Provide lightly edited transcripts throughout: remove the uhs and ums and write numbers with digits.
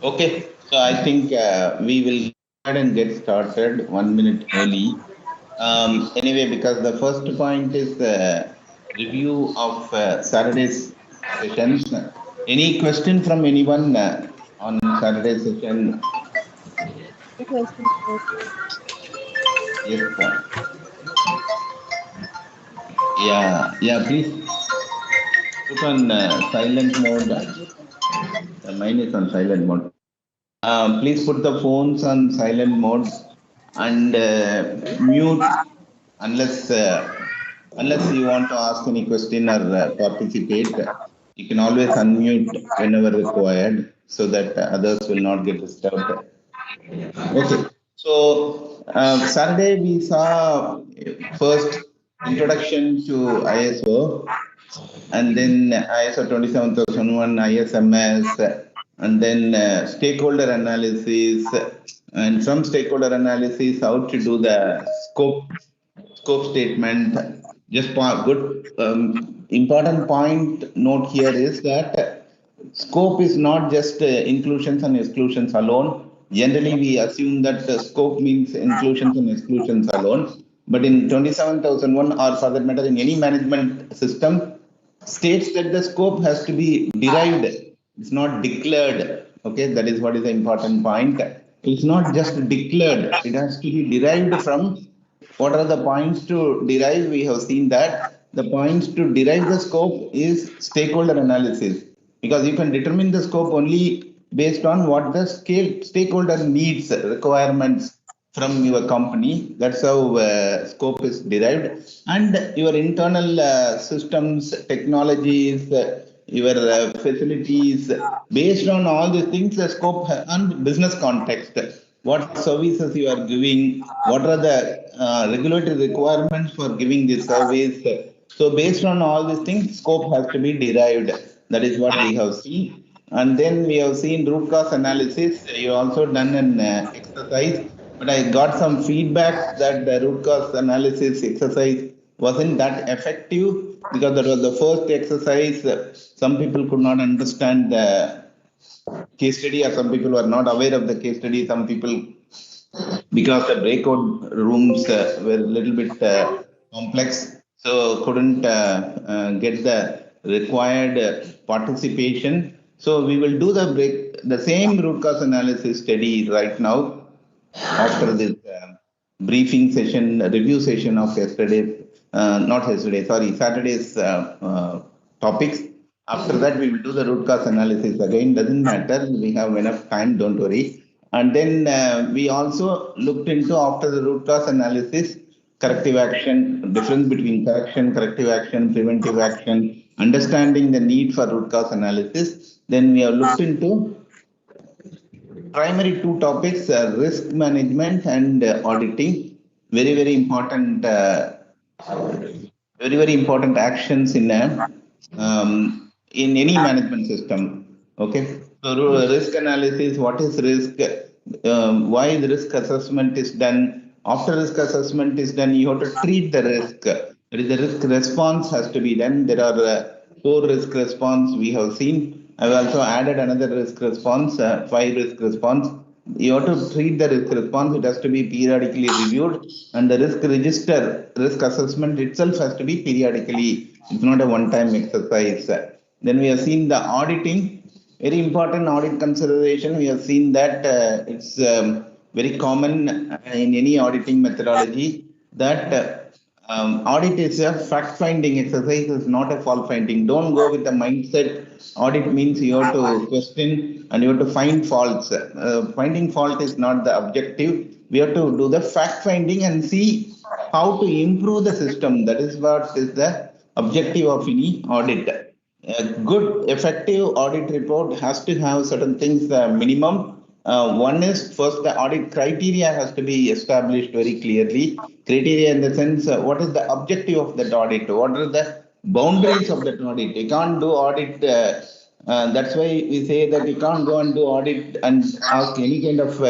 Okay, so I think we will go ahead and get started 1 minute early. Anyway, because the first point is review of Saturday's sessions. Any question from anyone on Saturday session? The question is, Yes, sir. Yeah, please put on silent mode. Mine is on silent mode. Please put the phones on silent mode and mute unless you want to ask any question or participate. You can always unmute whenever required so that others will not get disturbed. Okay, so Saturday we saw first introduction to ISO and then ISO 27001, ISMS, and then stakeholder analysis, and from stakeholder analysis, how to do the scope statement. Just good important point note here is that scope is not just inclusions and exclusions alone. Generally, we assume that scope means inclusions and exclusions alone. But in 27001 or for that matter in any management system, states that the scope has to be derived. It's not declared. Okay, that is what is the important point. It's not just declared. It has to be derived from. What are the points to derive? We have seen that the points to derive the scope is stakeholder analysis, because you can determine the scope only based on what the stakeholder needs, requirements from your company. That's how scope is derived, and your internal systems, technologies, your facilities. Based on all these things, the scope and business context. What services you are giving? What are the regulatory requirements for giving this service? So based on all these things, scope has to be derived. That is what we have seen. And then we have seen root cause analysis. You also done an exercise, but I got some feedback that the root cause analysis exercise wasn't that effective because that was the first exercise. Some people could not understand the case study, or some people were not aware of the case study. Some people, because the breakout rooms were a little bit complex, so couldn't get the required participation. So we will do the same root cause analysis study right now after this briefing session, review session of yesterday, not yesterday, sorry, Saturday's topics. After that, we will do the root cause analysis again. Doesn't matter. We have enough time. Don't worry. And then we also looked into, after the root cause analysis, corrective action, difference between corrective action, preventive action, understanding the need for root cause analysis. Then we have looked into primary two topics, risk management and auditing. Very important, very important actions in any management system. Okay, so risk analysis, what is risk, why the risk assessment is done. After risk assessment is done, you have to treat the risk. That is, the risk response has to be done. There are four risk response we have seen. I've also added another risk response, 5 risk response. You have to treat the risk response. It has to be periodically reviewed, and the risk register, risk assessment itself has to be periodically. It's not a one-time exercise. Then we have seen the auditing, very important audit consideration. We have seen that it's very common in any auditing methodology that audit is a fact-finding exercise, is not a fault-finding. Don't go with the mindset audit means you have to question and you have to find faults. Finding fault is not the objective. We have to do the fact-finding and see how to improve the system. That is what is the objective of any audit. A good, effective audit report has to have certain things, minimum. One is, first, the audit criteria has to be established very clearly. Criteria in the sense, what is the objective of that audit? What are the boundaries of that audit? You can't do audit. That's why we say that you can't go and do audit and ask any kind of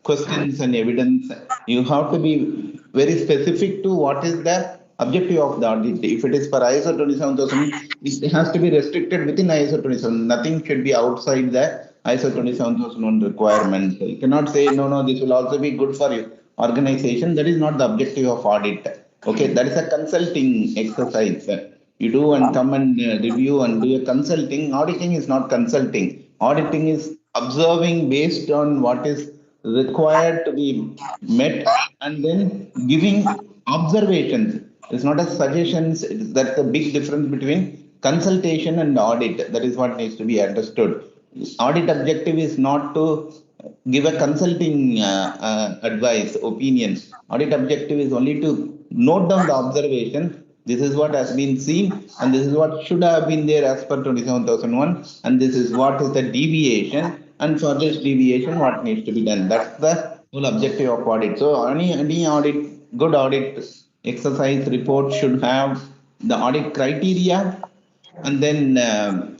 questions and evidence. You have to be very specific to what is the objective of the audit. If it is for ISO 27000, it has to be restricted within ISO 27. Nothing should be outside the ISO 27001 requirement. You cannot say, no, this will also be good for you. Organization, that is not the objective of audit. Okay, that is a consulting exercise. You do and come and review and do a consulting. Auditing is not consulting. Auditing is observing based on what is required to be met and then giving observations. It's not a suggestions. That's the big difference between consultation and audit. That is what needs to be understood. Audit objective is not to give a consulting advice, opinion. Audit objective is only to note down the observation. This is what has been seen, and this is what should have been there as per 27001, and this is what is the deviation, and for this deviation, what needs to be done. That's the whole objective of audit. So, any audit, good audit exercise report should have the audit criteria, and then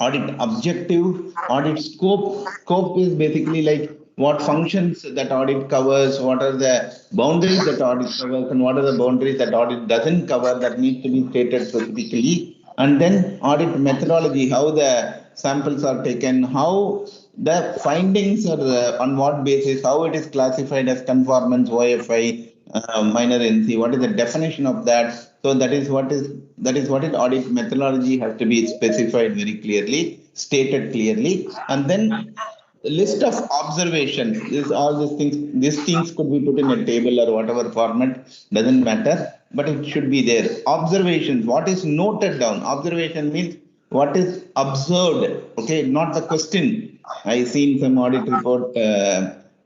audit objective, audit scope. Scope is basically like what functions that audit covers, what are the boundaries that audit covers, and what are the boundaries that audit doesn't cover that need to be stated specifically. And then audit methodology, how the samples are taken, how the findings are, on what basis, how it is classified as conformance, OFI, minor NC, what is the definition of that? So that is what it audit methodology has to be specified very clearly, stated clearly, and then list of observations. This all these things could be put in a table or whatever format, doesn't matter, but it should be there. Observations, what is noted down. Observation means what is observed, okay, not the question. I seen some audit report,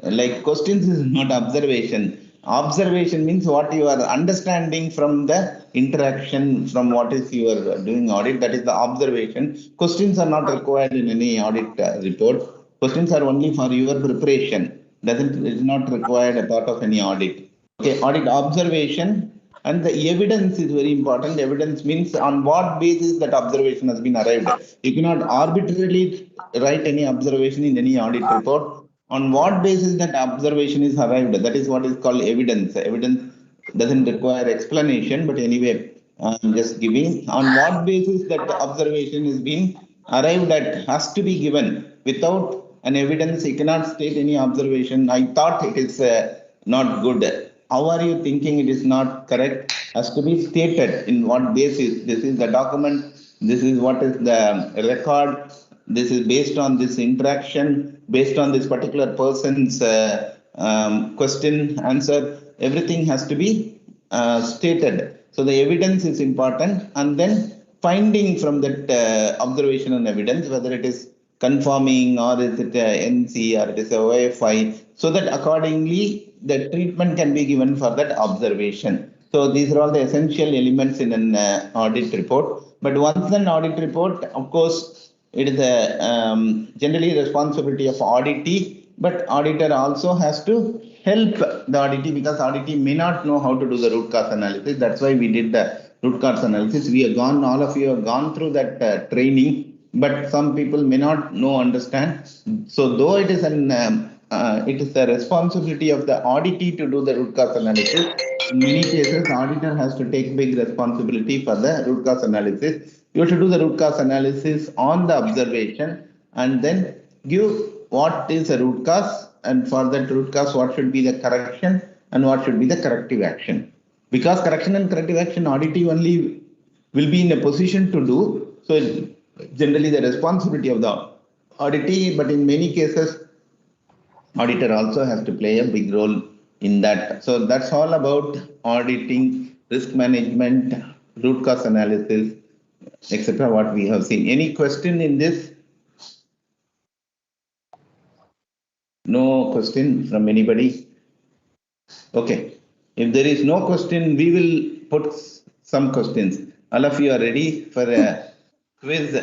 like questions is not observation. Observation means what you are understanding from the interaction, from what is you are doing audit, that is the observation. Questions are not required in any audit report. Questions are only for your preparation, doesn't, is not required a part of any audit. Okay, audit observation. And the evidence is very important. Evidence means on what basis that observation has been arrived. You cannot arbitrarily write any observation in any audit report. On what basis that observation is arrived, that is what is called evidence. Evidence doesn't require explanation, but anyway, I'm just giving on what basis that observation is being arrived at has to be given. Without an evidence, you cannot state any observation. I thought it is not good. How are you thinking it is not correct? Has to be stated in what basis. This is the document. This is what is the record. This is based on this interaction, based on this particular person's question, answer. Everything has to be stated. So the evidence is important, and then finding from that observation and evidence, whether it is conforming or is it NC or it is a OFI, so that accordingly the treatment can be given for that observation. So these are all the essential elements in an audit report. But once an audit report, of course, it is a generally responsibility of auditee, but auditor also has to help the auditee, because auditee may not know how to do the root cause analysis. That's why we did the root cause analysis. We have gone, all of you have gone through that training, but some people may not know, understand. So though it is an it is the responsibility of the auditee to do the root cause analysis. In many cases, auditor has to take big responsibility for the root cause analysis. You have to do the root cause analysis on the observation and then give what is the root cause, and for that root cause, what should be the correction and what should be the corrective action. Because correction and corrective action, auditee only will be in a position to do. So generally the responsibility of the auditee, but in many cases, auditor also has to play a big role in that. So that's all about auditing, risk management, root cause analysis, etc. what we have seen. Any question in this? No question from anybody? Okay. If there is no question, we will put some questions. All of you are ready for a quiz?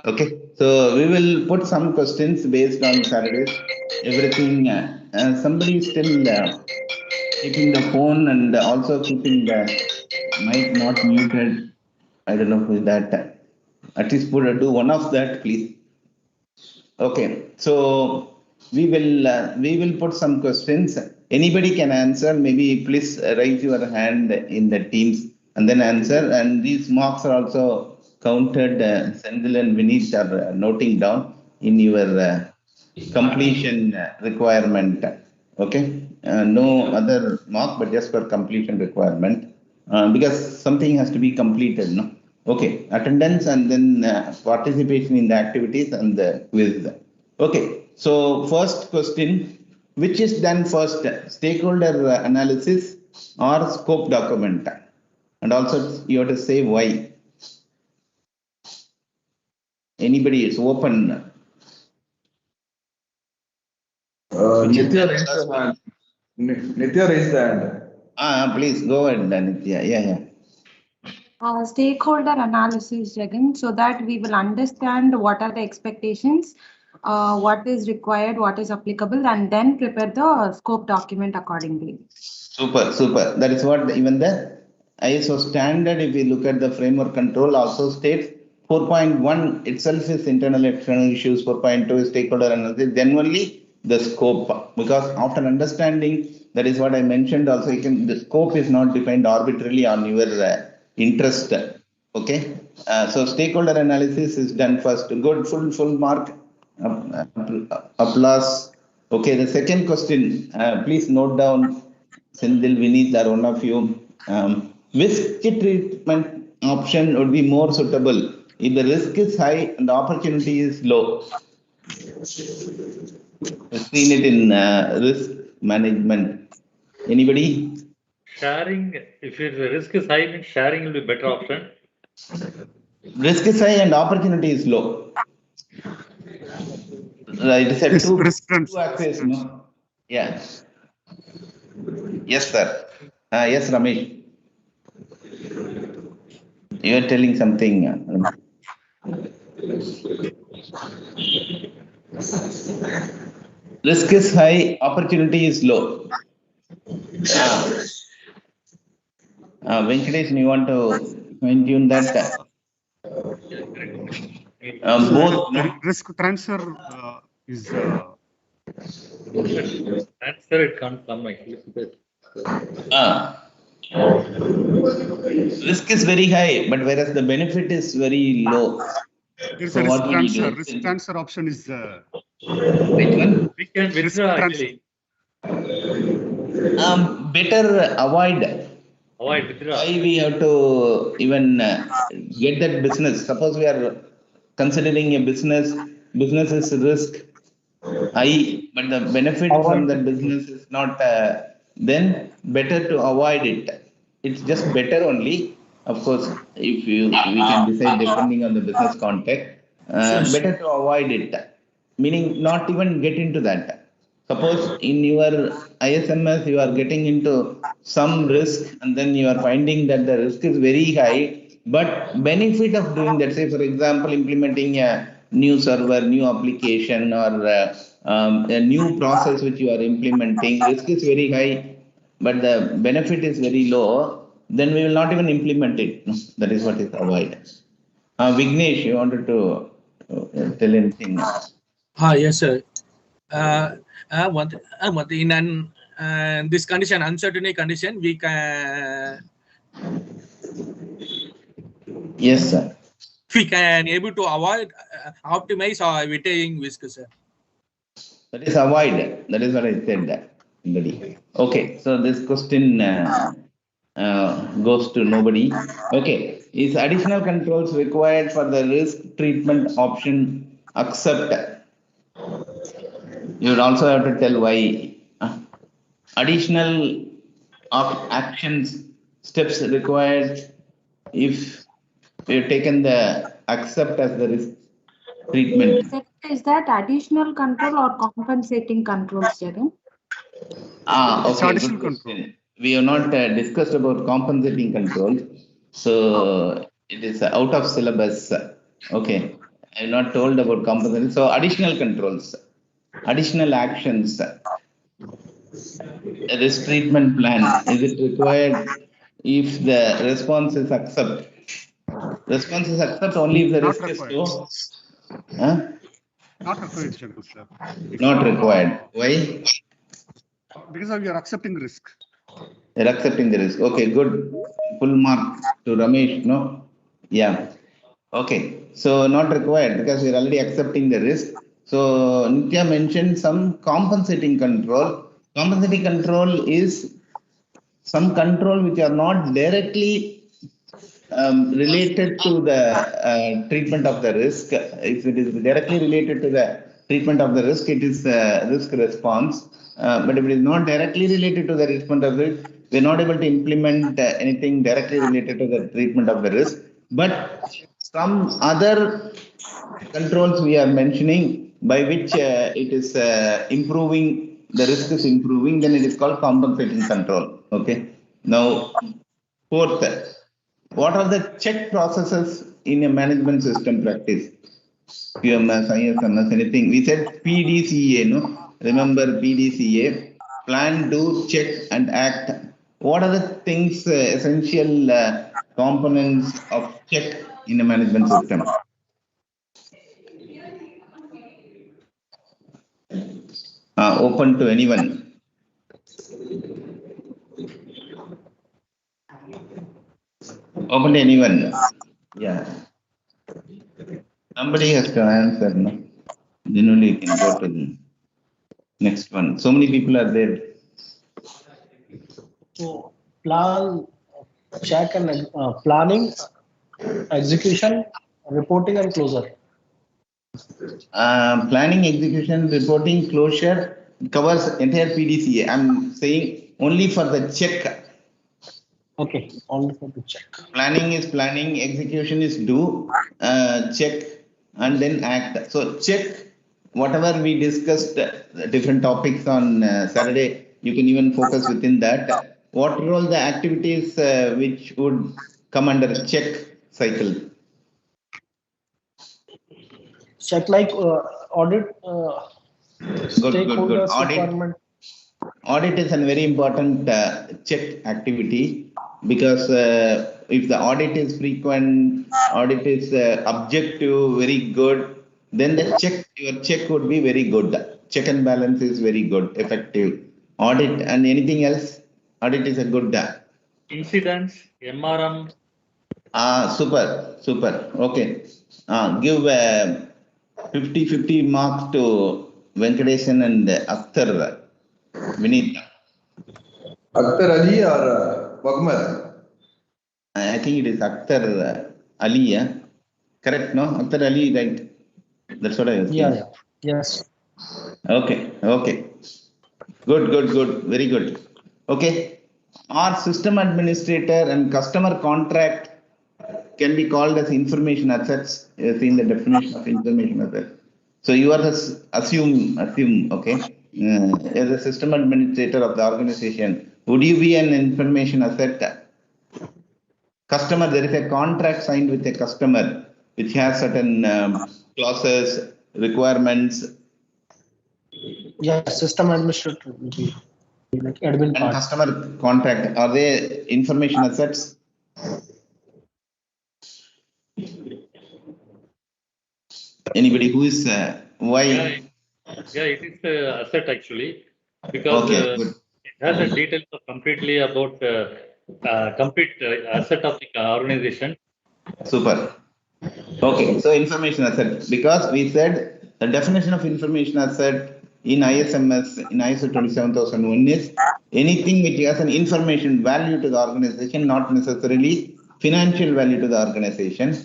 Okay. So we will put some questions based on Saturdays. Everything. Somebody is still keeping the phone and also keeping the mic not muted. I don't know who is that. At least do one of that, please. Okay, so we will put some questions. Anybody can answer. Maybe please raise your hand in the Teams and then answer. And these marks are also counted, Senthil and Vineet are noting down in your completion requirement. Okay, no other mark, but just for completion requirement, because something has to be completed. No, okay, attendance and then participation in the activities and the quiz. Okay, so first question, which is done first, stakeholder analysis or scope document? And also you have to say why. Anybody is open. Nitya raised the hand. Nitya raised the hand. Please go ahead, Nitya. Yeah. Stakeholder analysis, Jagan, so that we will understand what are the expectations, what is required, what is applicable, and then prepare the scope document accordingly. Super. That is what even the ISO standard, if you look at the framework control, also states 4.1 itself is internal external issues, 4.2 is stakeholder analysis, then only the scope. Because after understanding, that is what I mentioned also, the scope is not defined arbitrarily on your interest. Okay. So stakeholder analysis is done first. Good, full mark. Applause. Okay, the second question, please note down, Sindhil, Vineet are one of you. Which treatment option would be more suitable if the risk is high and the opportunity is low? We've seen it in risk management. Anybody? Sharing, if the risk is high, means sharing will be better option. Risk is high and opportunity is low. It is a two axis, no? Yeah. Yes, sir. Yes, Ramesh. You are telling something. Risk is high, opportunity is low. Venkatesh, you want to fine tune that? Both. Risk transfer is. Transfer it can't come actually. Risk is very high, but whereas the benefit is very low. There's a risk transfer. Risk transfer option is. Which one? We can withdraw actually. Better avoid. Withdraw. Why we have to even get that business? Suppose we are considering a business is risk high, but the benefit from that business is not, then better to avoid it. It's just better only. Of course, if we can decide depending on the business context, better to avoid it. Meaning not even get into that. Suppose in your ISMS you are getting into some risk and then you are finding that the risk is very high, but benefit of doing that, say for example, implementing a new server, new application, or a new process which you are implementing, risk is very high, but the benefit is very low, then we will not even implement it. That is what is avoided. Vignesh, you wanted to tell anything? Yes, sir. In this condition, uncertainty condition, we can. Yes, sir. We can able to avoid, optimize or retaining risk, sir. That is avoid. That is what I said. Okay, so this question goes to nobody. Okay, is additional controls required for the risk treatment option accept? You would also have to tell why. Additional actions, steps required if we have taken the accept as the risk treatment. Is that additional control or compensating controls, Jagan? Okay, good question. We have not discussed about compensating controls. So it is out of syllabus. Okay. I have not told about compensating. So additional controls, additional actions, a risk treatment plan, is it required if the response is accept? Response is accept only if the risk is low. Not required, sir. Not required. Why? Because we are accepting risk. You're accepting the risk. Okay, good. Full mark to Ramesh, no? Yeah. Okay, so not required because we're already accepting the risk. So Nitya mentioned some compensating control. Compensating control is some control which are not directly related to the treatment of the risk. If it is directly related to the treatment of the risk, it is risk response. But if it is not directly related to the treatment of the risk, we are not able to implement anything directly related to the treatment of the risk. But some other controls we are mentioning by which it is improving, the risk is improving, then it is called compensating control. Okay. Now, fourth, what are the check processes in a management system practice? QMS, ISMS, anything. We said PDCA, no? Remember PDCA, plan, do, check, and act. What are the things, essential components of check in a management system? Open to anyone. Open to anyone. Yeah. Somebody has to answer, no? Then only you can go to the next one. So many people are there. So plan, check and planning, execution, reporting and closure. Planning, execution, reporting, closure covers entire PDCA. I'm saying only for the check. Okay, only for the check. Planning is planning, execution is do, check, and then act. So check whatever we discussed, different topics on Saturday. You can even focus within that. What are all the activities which would come under check cycle? Check like audit, Good. stakeholders Audit. requirement. Audit is a very important check activity because if the audit is frequent, audit is objective, very good, then the your check would be very good. Check and balance is very good, effective. Audit and anything else, audit is a good. Incidents, MRM. Super. Okay. Give 50-50 marks to Venkatesan and Akhtar. Vineet. Akhtar Ali or Muhammad? I think it is Akhtar Ali, yeah? Correct, no? Akhtar Ali, right? That's what I was saying. Yeah. Yes. Okay. Good. Very good. Okay. Our system administrator and customer contract can be called as information assets. You have seen the definition of information assets. So you are the assume, okay? As a system administrator of the organization, would you be an information asset? Customer, there is a contract signed with a customer which has certain clauses, requirements. Yeah, system administrator will be like admin And part. customer contract, are they information assets? Anybody who is why? Yeah, it is a asset actually because Okay, it has a details of completely about complete asset of the organization. Super. Okay, so information asset, because we said the definition of information asset in ISMS, in ISO 27001 is anything which has an information value to the organization, not necessarily financial value to the organization.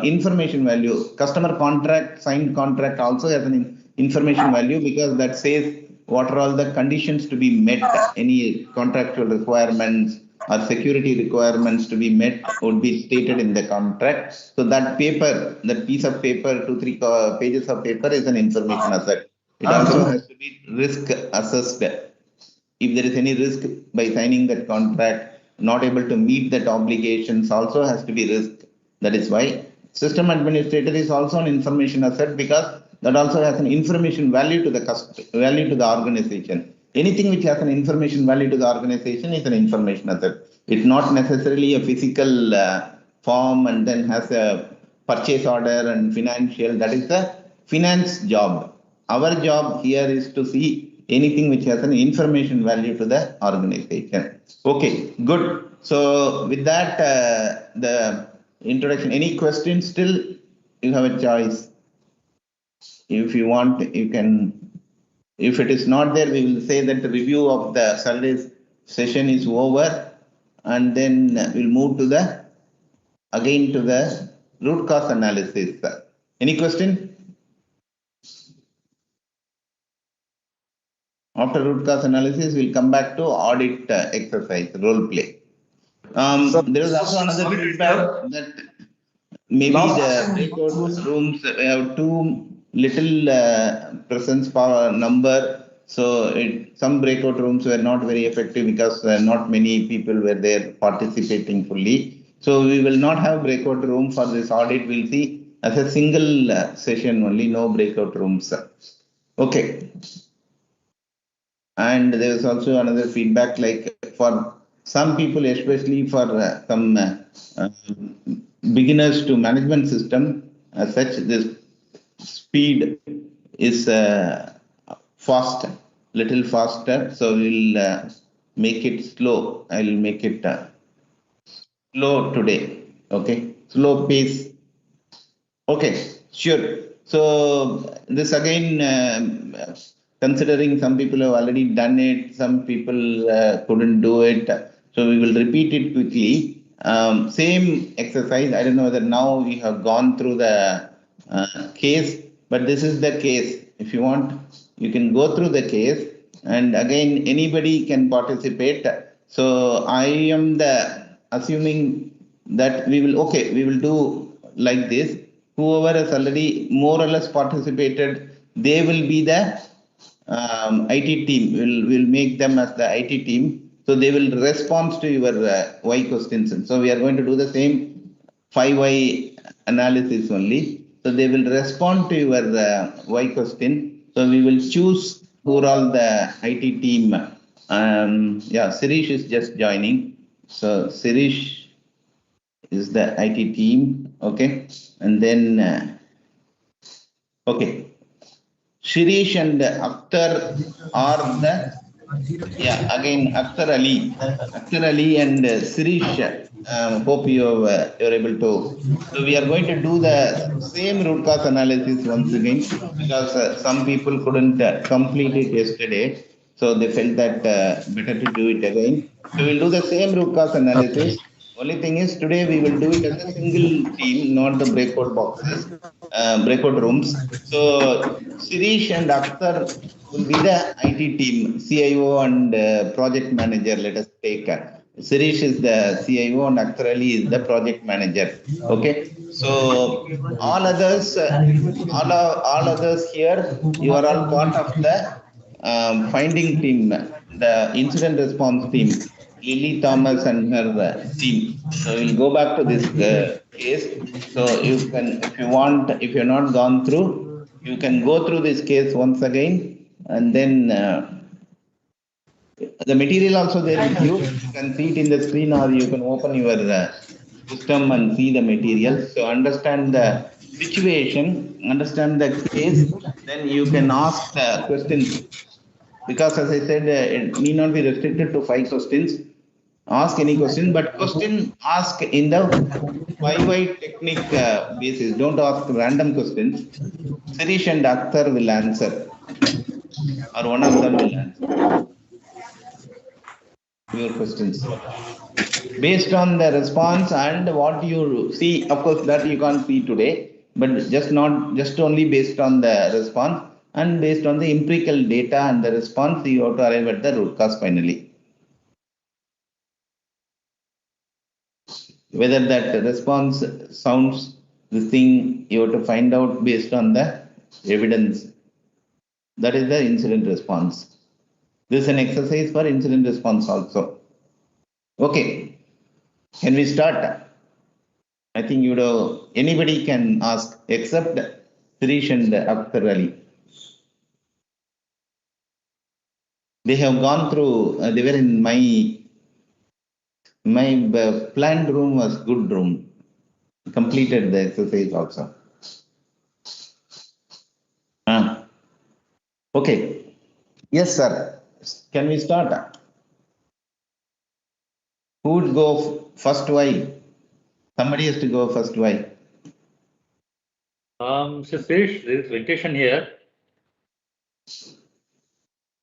Information value, customer contract, signed contract also has an information value because that says what are all the conditions to be met, any contractual requirements or security requirements to be met would be stated in the contract. So that paper, that piece of paper, 2-3 pages of paper is an information asset. It also has to be risk assessed. If there is any risk by signing that contract, not able to meet that obligations also has to be risk. That is why system administrator is also an information asset because that also has an information value to the organization. Anything which has an information value to the organization is an information asset. It's not necessarily a physical form and then has a purchase order and financial. That is the finance job. Our job here is to see anything which has an information value to the organization. Okay, good. So with that, the introduction. Any questions still? You have a choice. If you want, you can. If it is not there, we will say that the review of the Saturday's session is over, and then we'll move to the again to the root cause analysis. Any question? After root cause analysis, we'll come back to audit exercise, role play. There is also another feedback that maybe the breakout rooms have too little presence power number. So some breakout rooms were not very effective because not many people were there participating fully. So we will not have breakout room for this audit. We'll see as a single session only, no breakout rooms. Okay. And there is also another feedback, like for some people, especially for some beginners to management system, as such, this speed is fast, little faster. So we'll make it slow. I will make it slow today. Okay, slow pace. Okay, sure. So this again, considering some people have already done it, some people couldn't do it. So we will repeat it quickly. Same exercise. I don't know whether now we have gone through the case, but this is the case. If you want, you can go through the case, and again anybody can participate. So I am assuming that we will do like this. Whoever has already more or less participated, they will be the IT team. We'll make them as the IT team. So they will respond to your why questions. And so we are going to do the same 5 why analysis only. So they will respond to your why question. So we will choose who are all the IT team. Yeah, Sirish is just joining. So Sirish is the IT team. Okay. And then, okay. Shirish and Akhtar are the, yeah, again, Akhtar Ali and Sirish. Hope you're able to. So we are going to do the same root cause analysis once again, because some people couldn't complete it yesterday. So they felt that better to do it again. So we'll do the same root cause analysis. Only thing is today we will do it as a single team, not the breakout boxes, breakout rooms. So Sirish and Akhtar will be the IT team, CIO and project manager. Let us take. Sirish is the CIO and Akhtar Ali is the project manager. Okay. So all others, all others here, you are all part of the finding team, the incident response team. Lily Thomas and her team. So we'll go back to this case. So you can, if you want, if you're not gone through, you can go through this case once again, and then the material also there with you. You can see it in the screen, or you can open your system and see the material. So understand the situation, understand the case, then you can ask the questions. Because as I said, it need not be restricted to 5 questions. Ask any question, but question ask in the 5 why technique basis. Don't ask random questions. Sirish and Akhtar will answer, or one of them will answer your questions based on the response and what you see. Of course, that you can't see today, but just only based on the response and based on the empirical data and the response, you have to arrive at the root cause finally. Whether that response sounds the thing, you have to find out based on the evidence. That is the incident response. This is an exercise for incident response also. Okay, can we start? I think anybody can ask except Sirish and Akhtar Ali. They have gone through, they were in my planned room was good room. Completed the exercise also. Okay. Yes, sir. Can we start? Who would go first? Why? Somebody has to go first. Why? So Sirish, there is Venkateshan here.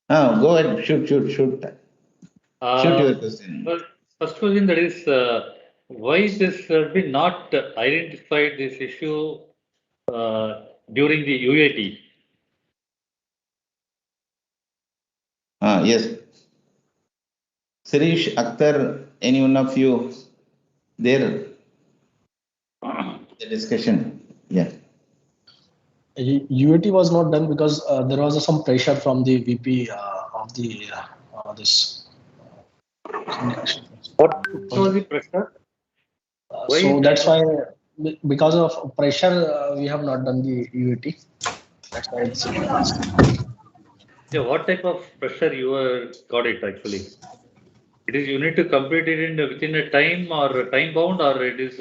Go ahead. Shoot your question. Well, first question, that is, why this has been not identified this issue during the UAT? Yes. Sirish, Akhtar, any one of you there? The discussion. Yeah. UAT was not done because there was some pressure from the VP of the this. What was the pressure? So that's why, because of pressure, we have not done the UAT. That's why it's. Yeah, what type of pressure you got it actually? It is you need to complete it in within a time or time bound, or it is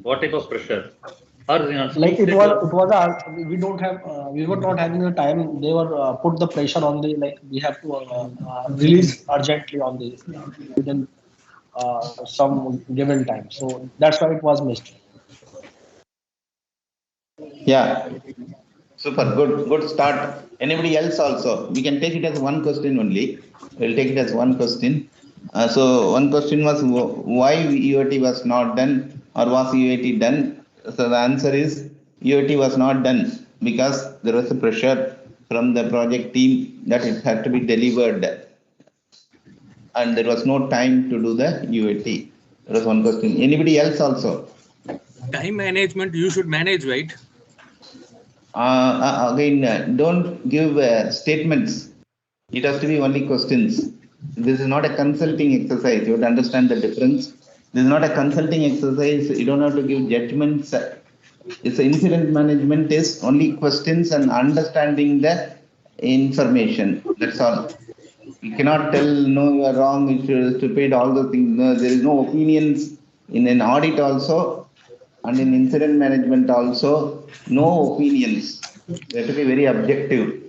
what type of pressure? Or on skill Like it set was we don't have we were not having the time. They were put the pressure on the, like, we have to release urgently on the within some given time. So that's why it was missed. Yeah. Super. Good start. Anybody else also? We can take it as one question only. We'll take it as one question. So one question was why UAT was not done, or was UAT done? So the answer is UAT was not done because there was a pressure from the project team that it had to be delivered, and there was no time to do the UAT. That was one question. Anybody else also? Time management, you should manage, right? Again, don't give statements. It has to be only questions. This is not a consulting exercise. You have to understand the difference. This is not a consulting exercise. You don't have to give judgments. It's incident management is only questions and understanding the information. That's all. You cannot tell, no, you are wrong, you are stupid, all those things. No, there is no opinions in an audit also, and in incident management also, no opinions. You have to be very objective.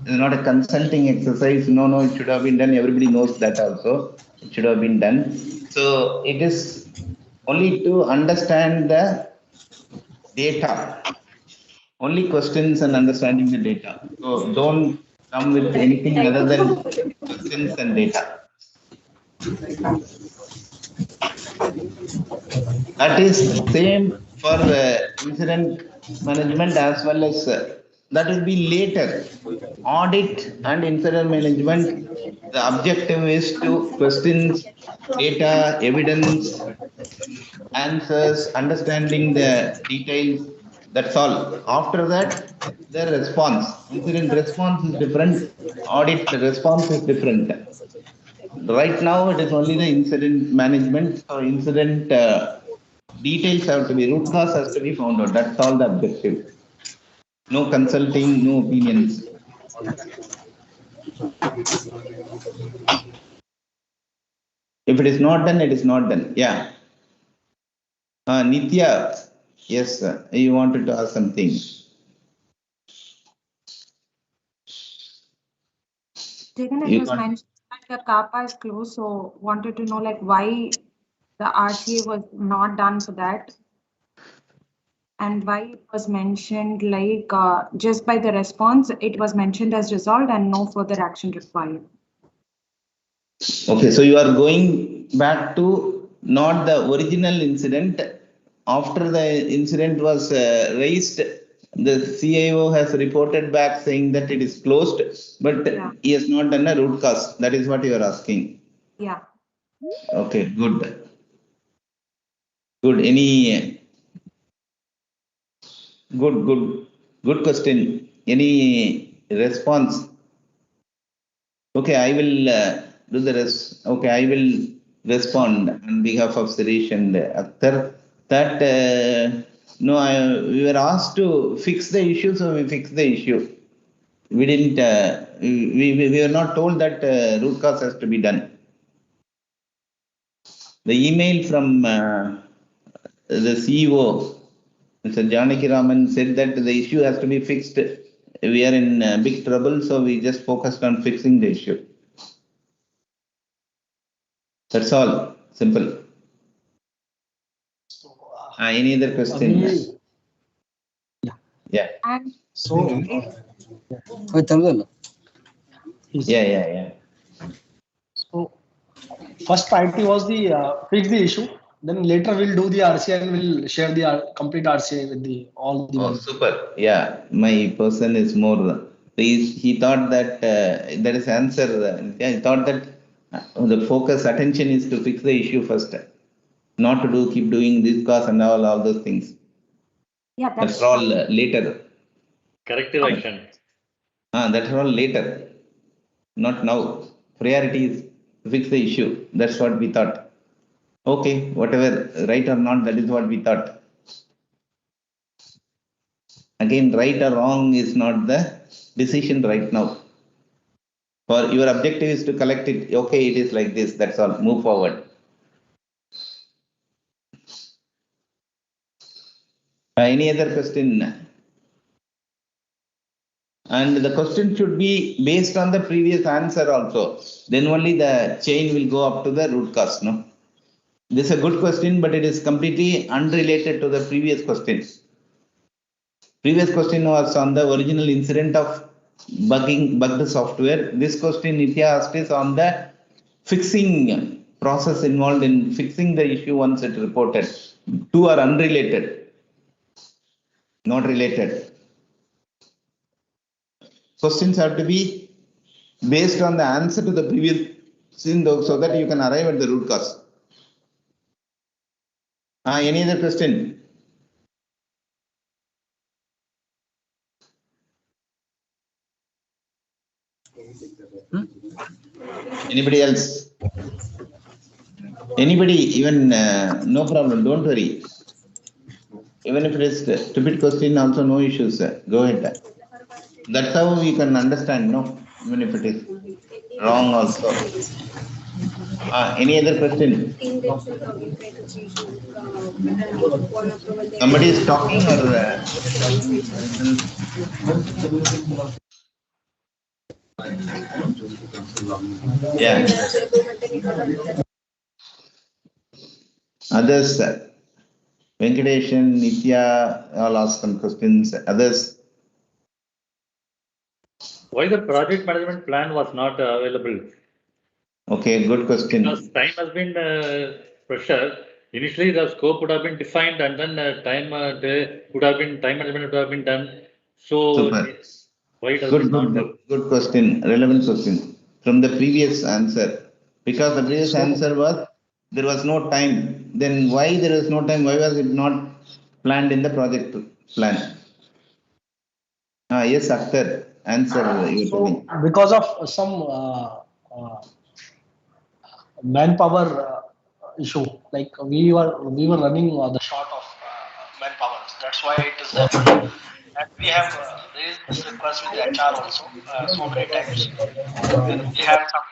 It's not a consulting exercise. No, it should have been done. Everybody knows that also. It should have been done. So it is only to understand the data. Only questions and understanding the data. So don't come with anything other than questions and data. That is same for incident management as well as that will be later. Audit and incident management, the objective is to questions, data, evidence, answers, understanding the details. That's all. After that, the response. Incident response is different. Audit response is different. Right now, it is only the incident management or incident details have to be, root cause has to be found out. That's all the objective. No consulting, no opinions. If it is not done, it is not done. Yeah. Nitya, yes, you wanted to ask something. It was mentioned that the CAPA is closed, so wanted to know like why the RCA was not done for that, and why it was mentioned like just by the response it was mentioned as resolved and no further action required. Okay, so you are going back to not the original incident. After the incident was raised, the CIO has reported back saying that it is closed, but he has not done a root cause. That is what you are asking. Yeah. Okay, good. Good. Any good question. Any response? Okay, I will do the rest. Okay, I will respond on behalf of Suresh and Akhtar that no, we were asked to fix the issue, so we fixed the issue. We didn't. We were not told that root cause has to be done. The email from the CEO, Mr. Janaki Raman, said that the issue has to be fixed. We are in big trouble, so we just focused on fixing the issue. That's all. Simple. Any other question? Yeah. And So, Yeah. so first priority was the fix the issue. Then later we'll do the RCA and we'll share the complete RCA with the all the Oh, members. super. Yeah, my person is more. He thought that there is answer. Yeah, he thought that the focus attention is to fix the issue first, not to keep doing this cause and all those things. yeah, That's that's all true. later. Corrective action. That's all later, not now. Priority is to fix the issue. That's what we thought. Okay, whatever, right or not, that is what we thought. Again, right or wrong is not the decision right now. For your objective is to collect it. Okay, it is like this. That's all. Move forward. Any other question? And the question should be based on the previous answer also. Then only the chain will go up to the root cause. No, this is a good question, but it is completely unrelated to the previous question. Previous question was on the original incident of bugged software. This question Nitya asked is on the fixing process involved in fixing the issue once it reported. Two are unrelated, not related. Questions have to be based on the answer to the previous sin so that you can arrive at the root cause. Any other question? Anybody else? Anybody, even no problem, don't worry. Even if it is a stupid question, also no issues. Go ahead. That's how we can understand, no? Even if it is wrong also. Any other question? Somebody is talking or yeah. Others, Venkadeshan, Nitya, all ask some questions. Others. Why the project management plan was not available? Okay, good question. Because time has been pressure. Initially, the scope would have been defined, and then time management would have been done. So Super. why does it not do? Good question. Relevant question from the previous answer. Because the previous answer was there was no time. Then why there is no time? Why was it not planned in the project plan? Yes, Akhtar. Answer you So telling. because of some manpower issue, like we were running the short of manpower. That's why it is there. And we have raised this request with the HR also so many times, and we have some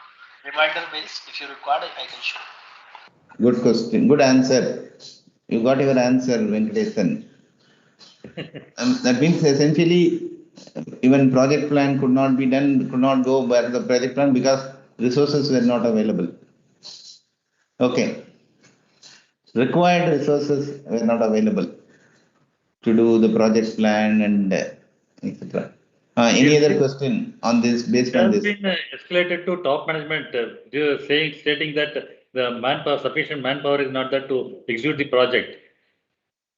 reminder mails. If you require, I can show. Good question. Good answer. You got your answer, Venkatesan. That means essentially even project plan could not be done, could not go by the project plan because resources were not available. Okay. Required resources were not available to do the project plan and etc. Any other question on this based It on has this? been escalated to top management. They are stating that the manpower, sufficient manpower is not there to execute the project.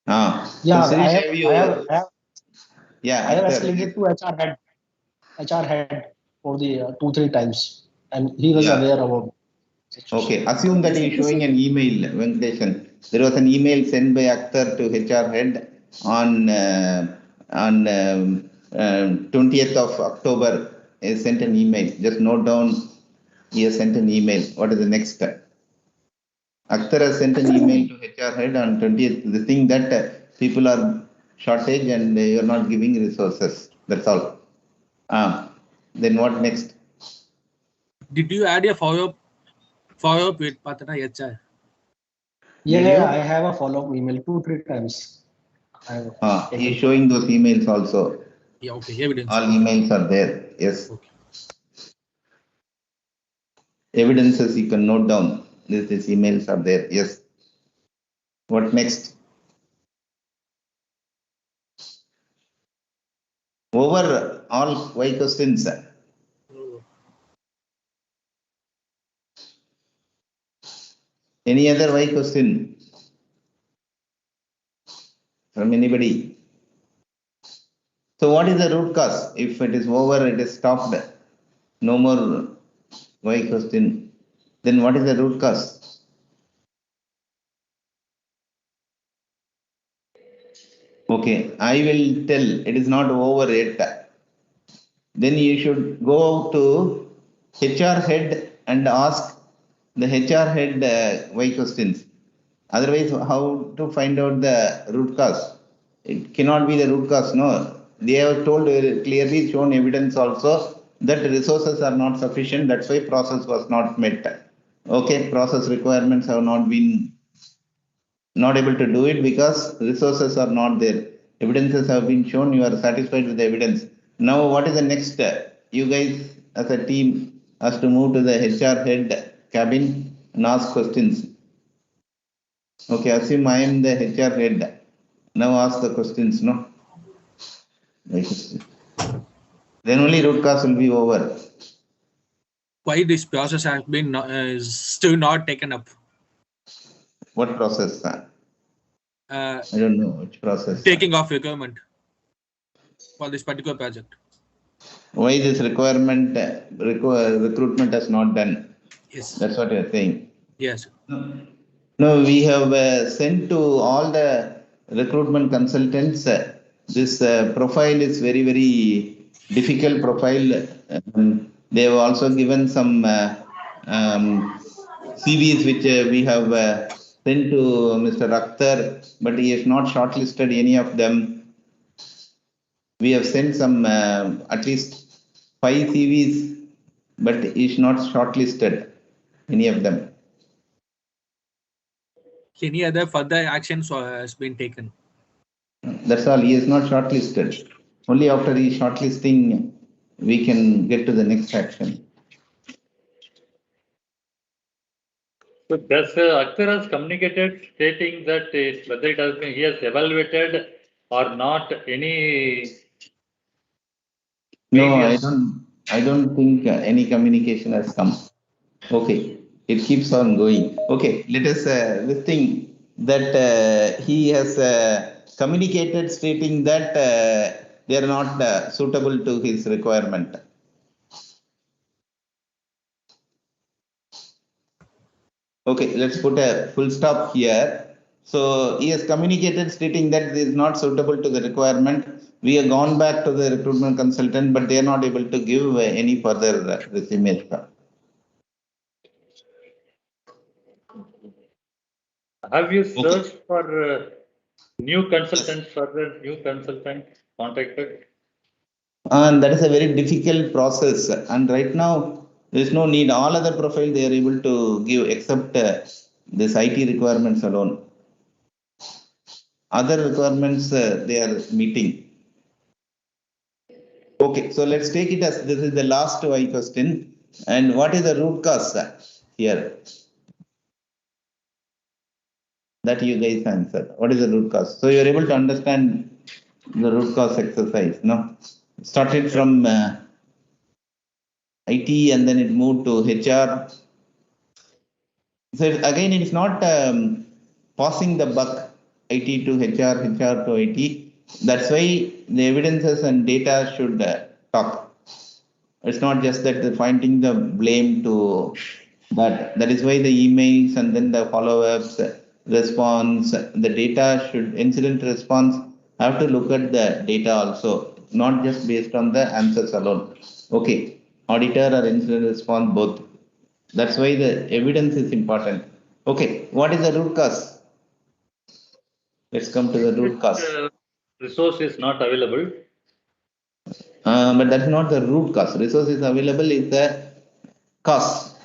Yeah, so Sirish, have you? I have escalated to HR head for the 2-3 times, and he was aware about. Okay, assume that he is showing an email, Venkatesan. There was an email sent by Akhtar to HR head on 20th of October. He sent an email. Just note down. He has sent an email. What is the next step? Akhtar has sent an email to HR head on 20th. The thing that people are shortage and you are not giving resources. That's all. Then what next? Did you add a follow-up with Patna HR? Yeah, I have a follow-up email 2-3 times. He is showing those emails also. Yeah, okay. Evidence. All emails are there. Yes. Okay. Evidences you can note down. These emails are there. Yes. What next? Over all Y questions. Any other Y question from anybody? So what is the root cause? If it is over, it is stopped. No more Y question. Then what is the root cause? Okay, I will tell it is not over yet. Then you should go to HR head and ask the HR head why questions. Otherwise, how to find out the root cause? It cannot be the root cause, no. They have told clearly shown evidence also that resources are not sufficient. That's why process was not met. Okay, process requirements have not been not able to do it because resources are not there. Evidences have been shown, you are satisfied with the evidence. Now, what is the next step? You guys, as a team, has to move to the HR head cabin and ask questions. Okay, assume I am the HR head. Now ask the questions, no? Then only root cause will be over. Why this process has been still not taken up? What process? I don't know which process. Taking off requirement for this particular project. Why this requirement recruitment has not done? Yes. That's what you are saying. Yes. No, we have sent to all the recruitment consultants. This profile is very, very difficult profile. They have also given some CVs which we have sent to Mr. Akhtar, but he has not shortlisted any of them. We have sent some at least 5 CVs, but he is not shortlisted any of them. Any other further actions has been taken? That's all. He is not shortlisted. Only after he shortlisting, we can get to the next action. So does Akhtar has communicated stating that whether it has been he has evaluated or not any? No, I don't think any communication has come. Okay, it keeps on going. Okay, let us this thing that he has communicated stating that they are not suitable to his requirement. Okay, let's put a full stop here. So he has communicated stating that this is not suitable to the requirement. We have gone back to the recruitment consultant, but they are not able to give any further resumes. Have you searched for new consultants, further new consultants contacted? And that is a very difficult process. And right now, there is no need. All other profile they are able to give except this IT requirements alone. Other requirements they are meeting. Okay, so let's take it as this is the last Y question. And what is the root cause here? That you guys answer. What is the root cause? So you are able to understand the root cause exercise, no? Started from IT and then it moved to HR. So again, it is not passing the buck IT to HR, HR to IT. That's why the evidences and data should talk. It's not just that they're finding the blame to that. That is why the emails and then the follow-ups, response, the data should, incident response, have to look at the data also, not just based on the answers alone. Okay, auditor or incident response, both. That's why the evidence is important. Okay, what is the root cause? Let's come to the root cause. Resource is not available. But that's not the root cause. Resource is available is the cause.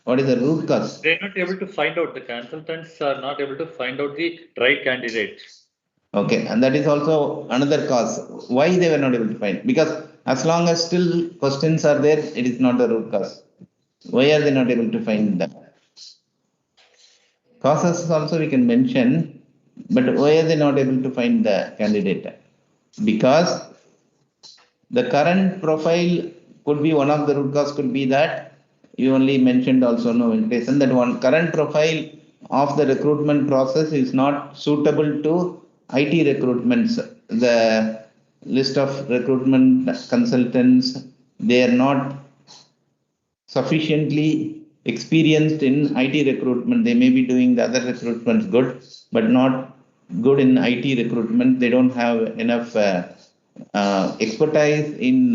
What is the root cause? They're not able to find out, the consultants are not able to find out the right candidate. Okay, and that is also another cause. Why they were not able to find? Because as long as still questions are there, it is not the root cause. Why are they not able to find them? Causes also we can mention, but why are they not able to find the candidate? Because The current profile could be one of the root cause could be that you only mentioned also, no, Venkatesan, that one current profile of the recruitment process is not suitable to IT recruitments. The list of recruitment consultants, they are not sufficiently experienced in IT recruitment. They may be doing the other recruitments good, but not good in IT recruitment. They don't have enough expertise in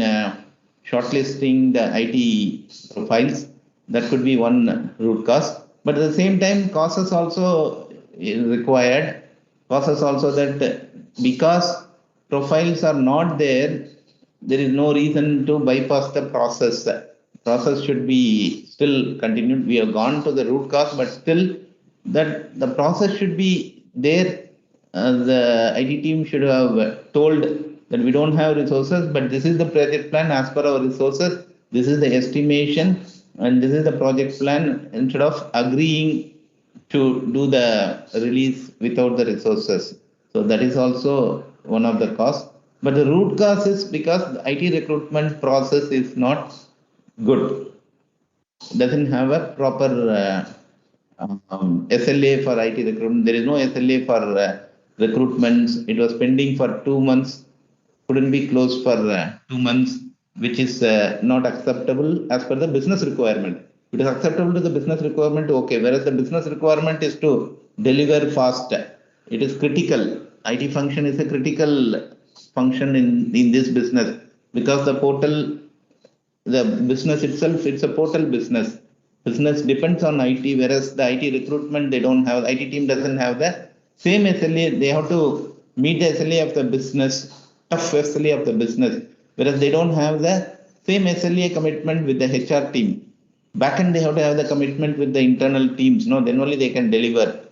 shortlisting the IT profiles. That could be one root cause. But at the same time, causes also required. Causes also that because profiles are not there, there is no reason to bypass the process. Process should be still continued. We have gone to the root cause, but still that the process should be there. The IT team should have told that we don't have resources, but this is the project plan as per our resources. This is the estimation, and this is the project plan. Instead of agreeing to do the release without the resources, so that is also one of the cause. But the root cause is because the IT recruitment process is not good, doesn't have a proper SLA for IT recruitment. There is no SLA for recruitments. It was pending for 2 months, couldn't be closed for 2 months, which is not acceptable as per the business requirement. It is acceptable to the business requirement, okay, whereas the business requirement is to deliver fast. It is critical. IT function is a critical function in this business because the portal, the business itself, it's a portal business. Business depends on IT, whereas the IT recruitment, they don't have, IT team doesn't have the same SLA. They have to meet the SLA of the business, tough SLA of the business, whereas they don't have the same SLA commitment with the HR team. Backend, they have to have the commitment with the internal teams, no, then only they can deliver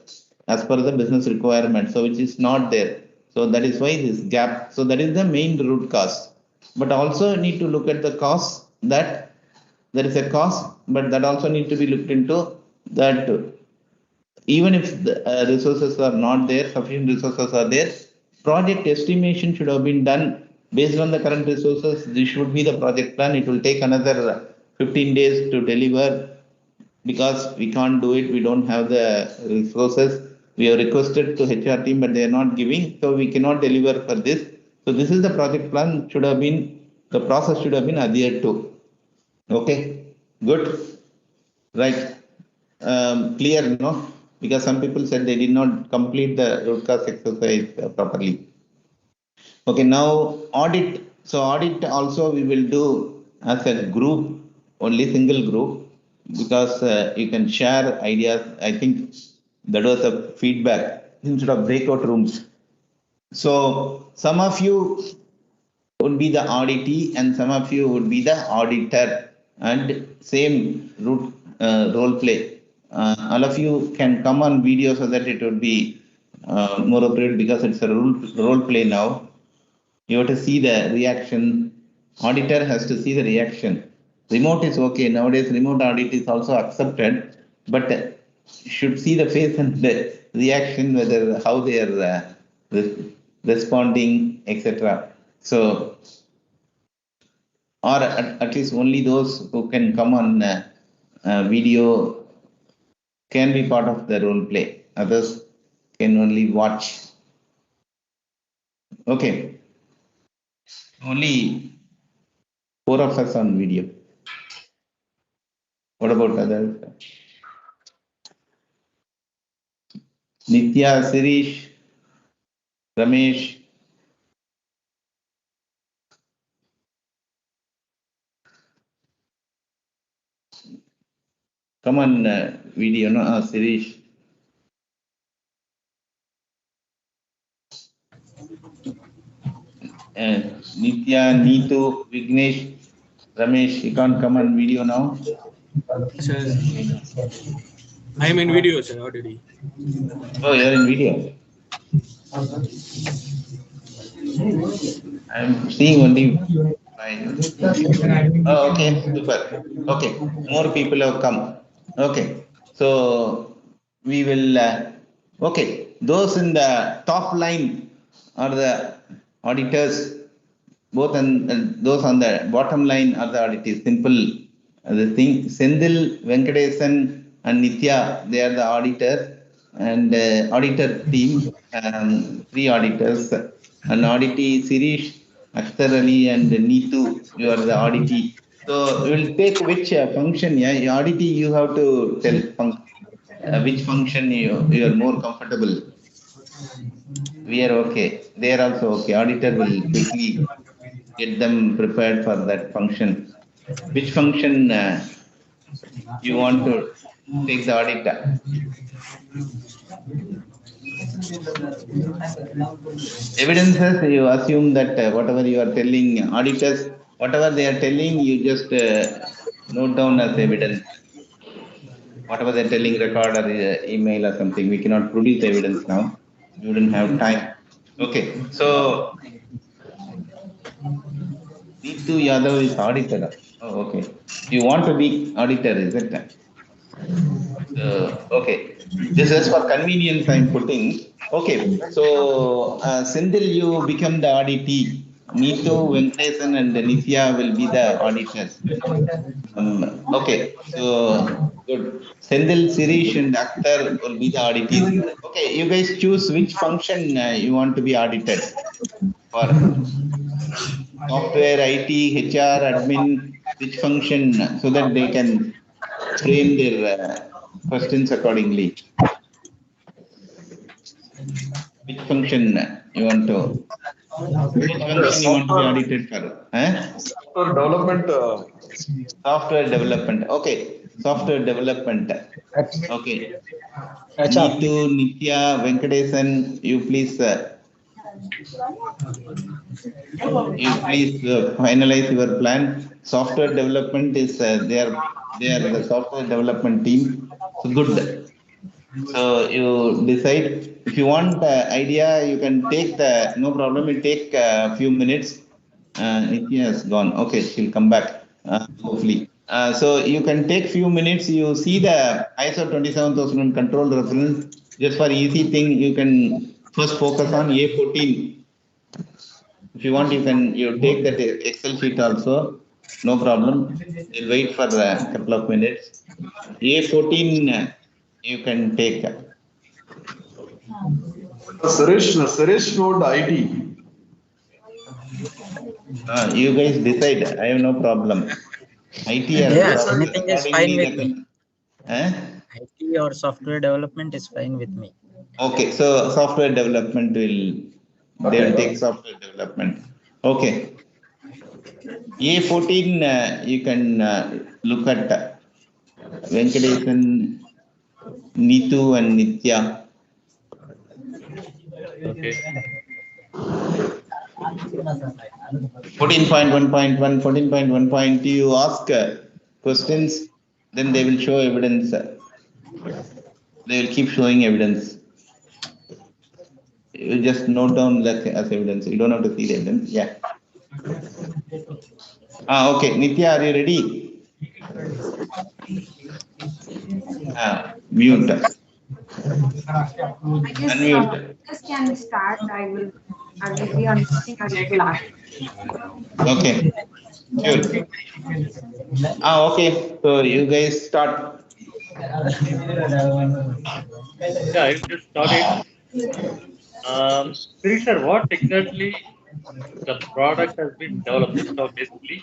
as per the business requirement, so which is not there. So that is why this gap. So that is the main root cause. But also need to look at the cause, that there is a cause, but that also need to be looked into, that even if the resources are not there, sufficient resources are there, project estimation should have been done based on the current resources. This should be the project plan. It will take another 15 days to deliver because we can't do it. We don't have the resources. We have requested to HR team, but they are not giving, so we cannot deliver for this. So this is the project plan should have been, the process should have been adhered to. Okay, good, right, clear, no? Because some people said they did not complete the root cause exercise properly. Okay, now audit. So audit also we will do as a group, only single group, because you can share ideas. I think that was a feedback instead of breakout rooms. So some of you would be the auditee and some of you would be the auditor, and same role play. All of you can come on video so that it would be more appropriate because it's a role play now. You have to see the reaction. Auditor has to see the reaction. Remote is okay. Nowadays, remote audit is also accepted, but should see the face and the reaction, whether how they are responding, etc. So, or at least only those who can come on video can be part of the role play. Others can only watch. Okay. Only 4 of us on video. What about others? Nitya, Sirish, Ramesh. Come on video, no? Sirish. Nitya, Neetu, Vignesh, Ramesh, you can't come on video now? Sir, I am in video, sir, already. Oh, you're in video. I'm seeing only oh, okay, super. Okay, more people have come. Okay, so we will, okay, those in the top line are the auditors. both and those on the bottom line are the auditors. Simple. The thing, Sendil, Venkatesan, and Nitya, they are the auditors and auditor team. Three auditors. An auditee, Sirish, Akhtar Ali, and Neetu. You are the auditee. So we will take which function. Yeah, auditee. You have to tell which function you are more comfortable. We are okay. They are also okay. Auditor will quickly get them prepared for that function. Which function you want to take the audit? Evidences, you assume that whatever you are telling auditors, whatever they are telling, you just note down as evidence. Whatever they're telling, record or email or something. We cannot produce evidence now. You wouldn't have time. Okay, so Neetu Yadav is auditor. Oh, okay. You want to be auditor, is it? Okay. This is for convenience I'm putting. Okay. So, Sindhil, you become the auditee. Neetu, Venkatesan and Nithya will be the auditors. Okay. So, good. Sendil, Sirish and Akhtar will be the auditees. Okay. You guys choose which function you want to be audited for. Software, IT, HR, admin, which function, so that they can frame their questions accordingly. Which function you want to? Which function you want to be audited for? For development. Software development. Okay. Software development. Okay. HR. Neetu, Nitya, Venkatesan, you please finalize your plan. Software development is they are the software development team. So good. So you decide. If you want idea, you can take no problem. It take a few minutes. Nitya has gone. Okay, she'll come back hopefully. So you can take few minutes. You see the ISO 27001 control reference. Just for easy thing, you can first focus on A14. If you want, you take that Excel sheet also. No problem. You'll wait for a couple of minutes. A14 you can take. Suresh wrote IT. You guys decide. I have no problem. IT or yes, anything is fine with me. Eh? IT or software development is fine with me. Okay, so software development they will take software development. Okay. A14 you can look at Venkatesan, Neetu and Nitya. Okay. 14.1.1, 14.1.2, you ask questions, then they will show evidence. They will keep showing evidence. You just note down that as evidence. You don't have to see the evidence. Yeah. Okay. Nitya, are you ready? Mute. I guess Lucas can start. I will be unmuting. I will ask. Okay. Sure. Okay. So you guys start. Yeah, I will just start it. Sir, what exactly the product has been developed? So basically,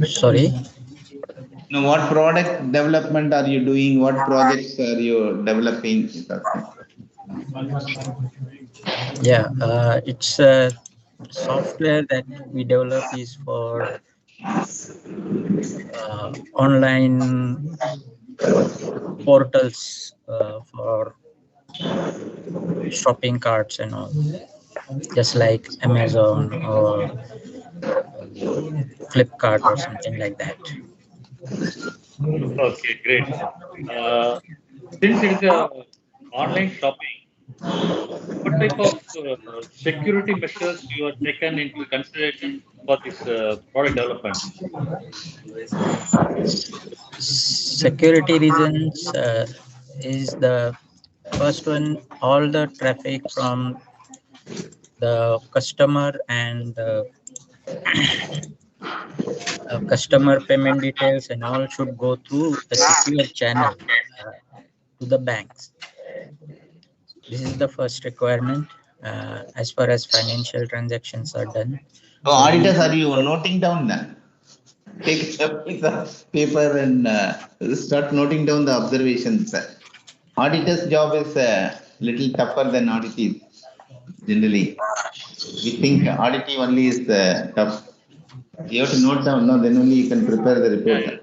Sorry. Now, what product development are you doing? What projects are you developing? Yeah, it's a software that we develop is for online portals for shopping carts and all, just like Amazon or Flipkart or something like that. okay, great. Since it is a online shopping, what type of security measures you are taken into consideration for this product development? Security reasons is the First one, all the traffic from the customer and customer payment details and all should go through a secure channel to the banks. This is the first requirement as far as financial transactions are done. So auditors, are you noting down that? Take a piece of paper and start noting down the observations. Auditor's job is a little tougher than audit generally. We think auditing only is tough. You have to note down, no, then only you can prepare the report.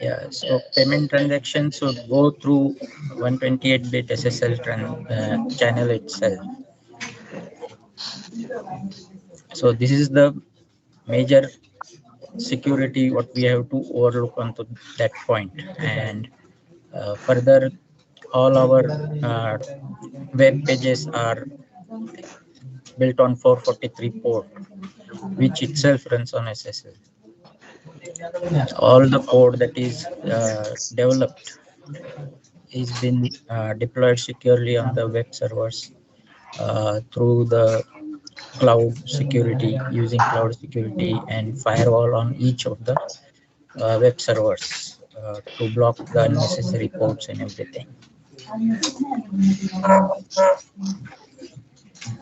Yeah, so payment transactions should go through 128-bit SSL channel itself. So this is the major security what we have to overlook onto that point. And further, all our web pages are built on 443 port, which itself runs on SSL. All the code that is developed is been deployed securely on the web servers through the cloud security, using cloud security and firewall on each of the web servers to block the unnecessary ports and everything.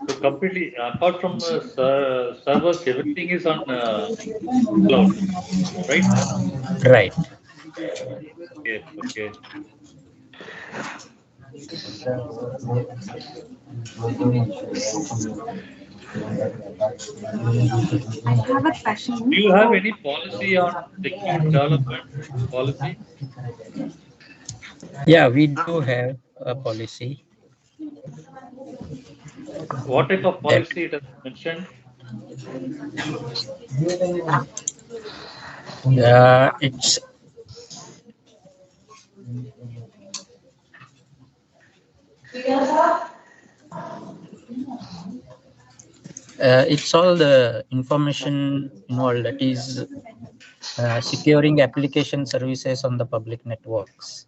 So completely, apart from servers, everything is on cloud, right? Right. Okay, okay. I have a question. Do you have any policy on secure development policy? Yeah, we do have a policy. What type of policy it has mentioned? It's it's all the information involved, that is securing application services on the public networks.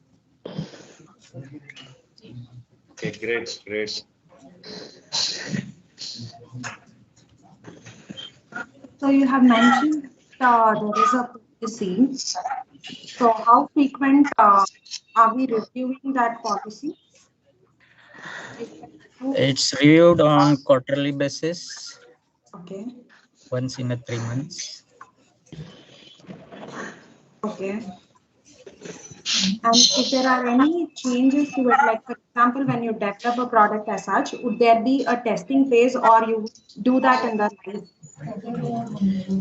Okay, great, great. So you have mentioned there is a policy. So how frequent are we reviewing that policy? It's reviewed on quarterly basis. Okay. Once in 3 months. Okay. And if there are any changes to it, like for example, when you develop a product as such, would there be a testing phase or you do that in the live?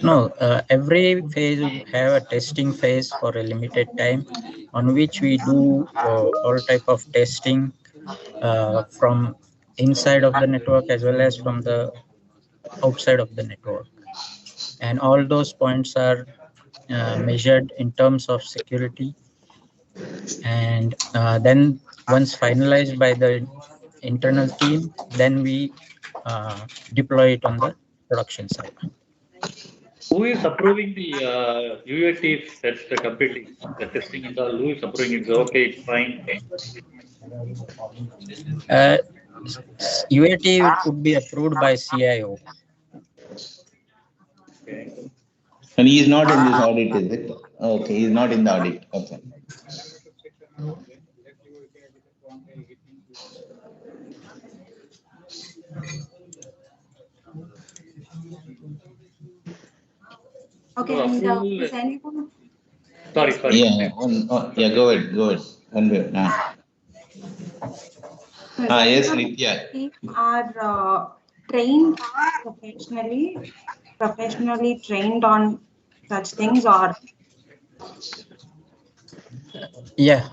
No, every phase will have a testing phase for a limited time on which we do all type of testing from inside of the network as well as from the outside of the network. And all those points are measured in terms of security. And then once finalized by the internal team, then we deploy it on the production side. Who is approving the UAT test completely? The testing and all, who is approving it? Okay, it's fine. UAT could be approved by CIO. Okay. And he is not in this audit, is it? Okay, he is not in the audit. Okay. Okay, So and approval. is anyone? Sorry. Yeah, go ahead. Yes, Nitya. Are trained professionally trained on such things, or? Yeah,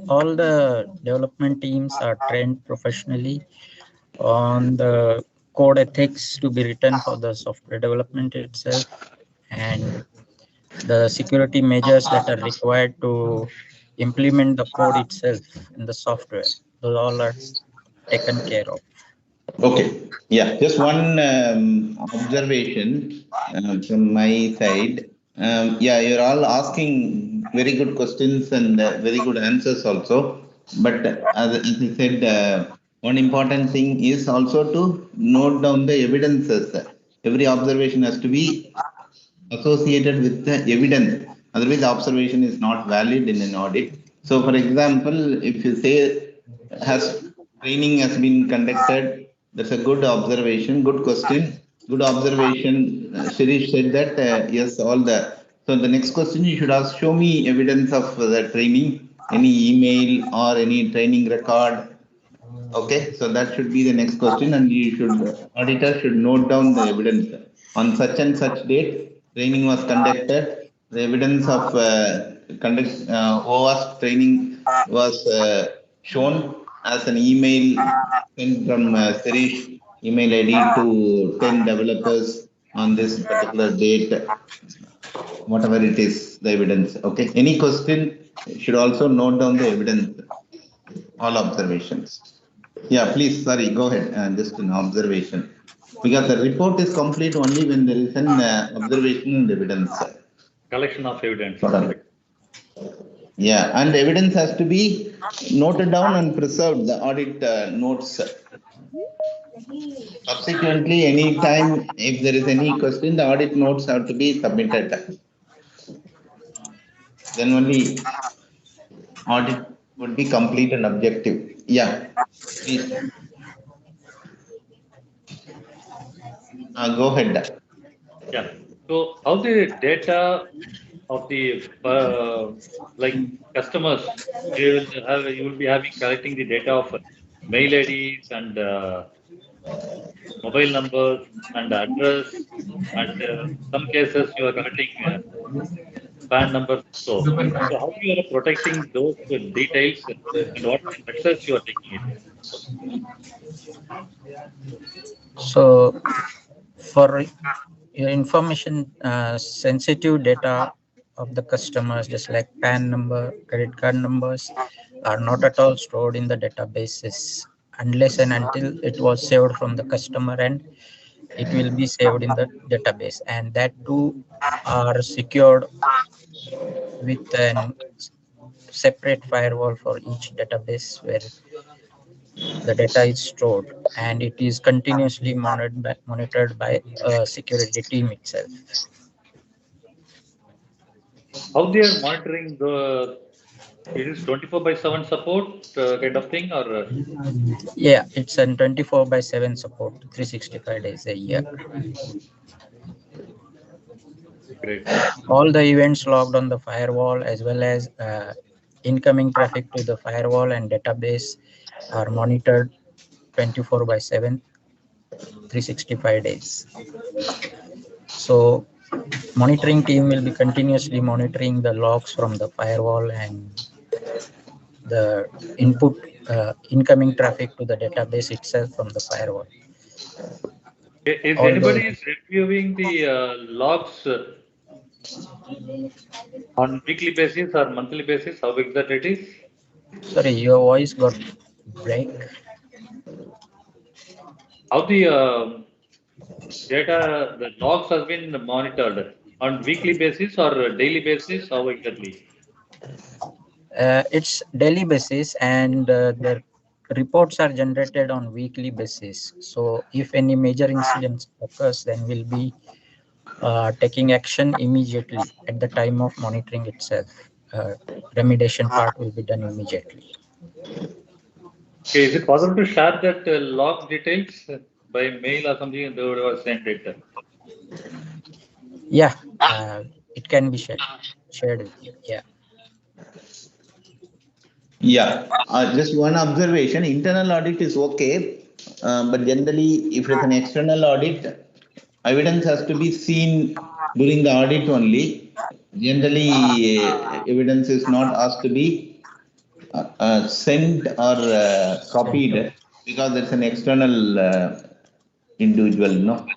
all the development teams are trained professionally on the code ethics to be written for the software development itself, and the security measures that are required to implement the code itself in the software. Those all are taken care of. Okay. Yeah, just one observation from my side. Yeah, you're all asking very good questions and very good answers also. But as I said, one important thing is also to note down the evidences. Every observation has to be associated with the evidence. Otherwise, the observation is not valid in an audit. So, for example, if you say has training has been conducted, that's a good observation, good question, good observation. Shirish said that yes, all the. So the next question you should ask: show me evidence of the training, any email or any training record. Okay, so that should be the next question, and you should auditor should note down the evidence on such and such date. Training was conducted. The evidence of OWASP training was shown as an email sent from Sirish email ID to 10 developers on this particular date. Whatever it is, the evidence. Okay. Any question should also note down the evidence, all observations. Yeah, please, sorry, go ahead. Just an observation. Because the report is complete only when there is an observation and evidence. Collection of evidence. Yeah, and evidence has to be noted down and preserved, the audit notes. Subsequently, any time, if there is any question, the audit notes have to be submitted. Then only audit would be complete and objective. Yeah, please. Go ahead. Yeah. So how the data of the like customers, you will be having collecting the data of mail IDs and mobile numbers and address, and some cases you are collecting PAN numbers. So how you are protecting those details and what measures you are taking it? So for your information, sensitive data of the customers, just like PAN number, credit card numbers, are not at all stored in the databases unless and until it was saved from the customer end. It will be saved in the database, and that too are secured with a separate firewall for each database where the data is stored, and it is continuously monitored by a security team itself. How they are monitoring the, it is 24/7 support kind of thing, or? Yeah, it's a 24/7 support, 365 days a year. Great. All the events logged on the firewall, as well as incoming traffic to the firewall and database, are monitored 24/7, 365 days. So monitoring team will be continuously monitoring the logs from the firewall and the input incoming traffic to the database itself from the firewall. Is anybody is reviewing the logs on weekly basis or monthly basis? How big that it is? Sorry, your voice got break. How the data, the logs has been monitored on weekly basis or daily basis? How exactly? It's daily basis, and the reports are generated on weekly basis. So if any major incidents occurs, then we'll be taking action immediately at the time of monitoring itself. Remediation part will be done immediately. Okay, is it possible to share that log details by mail or something? They would have sent it. Yeah, it can be shared with you. Yeah. Yeah, just one observation. Internal audit is okay, but generally, if it's an external audit, evidence has to be seen during the audit only. Generally, evidence is not asked to be sent or copied because it's an external individual. No,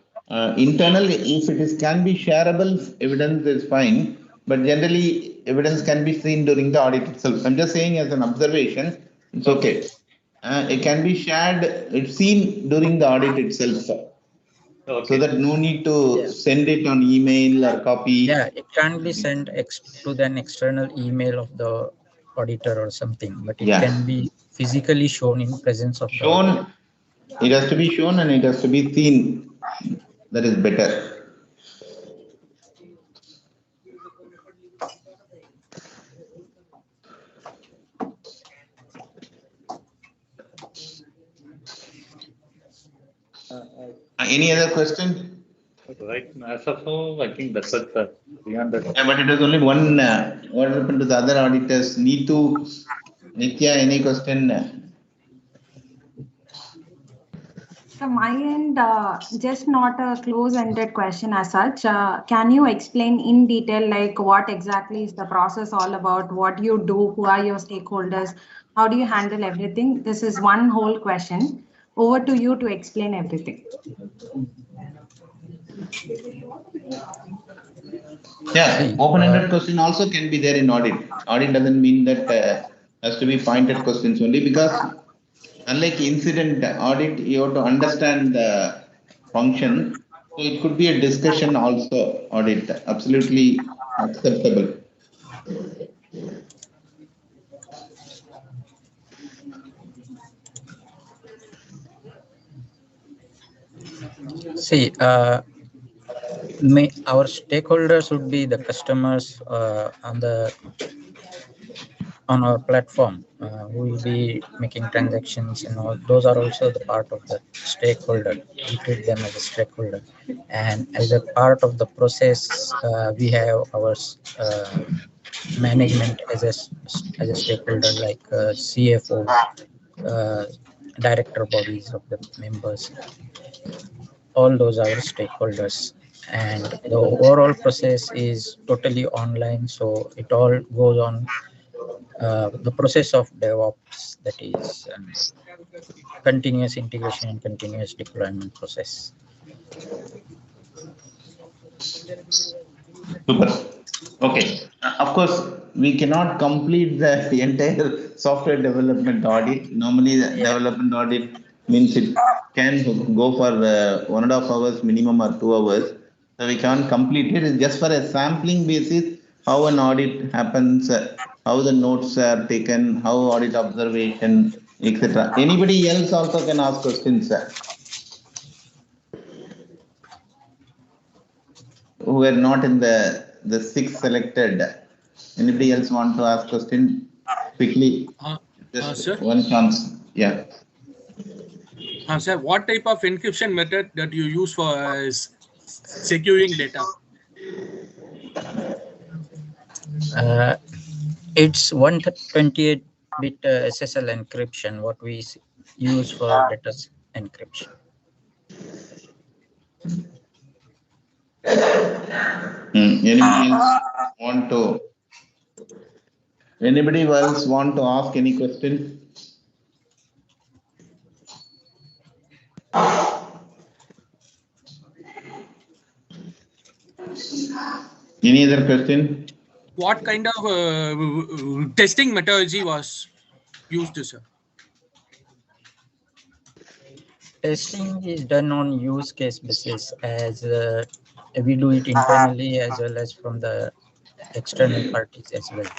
internal, if it is can be shareable, evidence is fine. But generally, evidence can be seen during the audit itself. I'm just saying as an observation, it's okay. It can be shared, it's seen during the audit itself. so that no need to send it on email or copy. Yeah, it can be sent to an external email of the auditor or something, but it can be physically shown in presence of the auditor. It has to be shown and it has to be seen. That is better. Any other question? Right. As of now, I think that's it. Beyond that. Yeah, but it is only one. What happened to the other auditors? Neetu, Nitya, any question? From my end, just not a close-ended question as such. Can you explain in detail, like what exactly is the process all about? What you do? Who are your stakeholders? How do you handle everything? This is one whole question. Over to you to explain everything. Yeah, open-ended question also can be there in audit. Audit doesn't mean that has to be pointed questions only, because unlike incident audit, you have to understand the function. So it could be a discussion also, audit, absolutely acceptable. See, our stakeholders would be the customers on our platform who will be making transactions and all. Those are also the part of the stakeholder. We treat them as a stakeholder, and as a part of the process, we have our management as a stakeholder, like CFO, director bodies of the members. All those are our stakeholders, and the overall process is totally online, so it all goes on the process of DevOps, that is continuous integration and continuous deployment process. Super. Okay. Of course, we cannot complete the entire software development audit. Normally, the development audit means it can go for 1.5 hours minimum or 2 hours. So we can't complete it. It's just for a sampling basis, how an audit happens, how the notes are taken, how audit observation, etc. Anybody else also can ask questions, who were not in the 6 selected. Anybody else want to ask question quickly? Just sir? one chance. Yeah. Sir, what type of encryption method that you use for securing data? It's 128-bit SSL encryption, what we use for data encryption. Anybody else want to ask any question? Any other question? What kind of testing methodology was used, sir? Testing is done on use case basis, as we do it internally as well as from the external parties as well.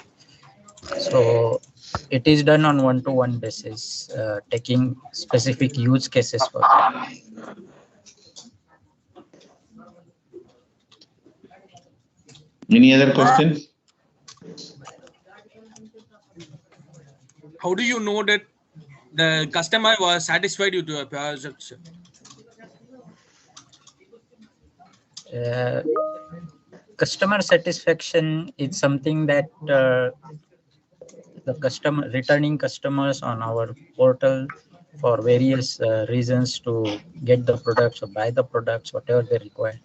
So it is done on one-to-one basis, taking specific use cases for that. Any other questions? How do you know that the customer was satisfied with your project, sir? Customer satisfaction is something that the returning customers on our portal for various reasons to get the products or buy the products, whatever they require.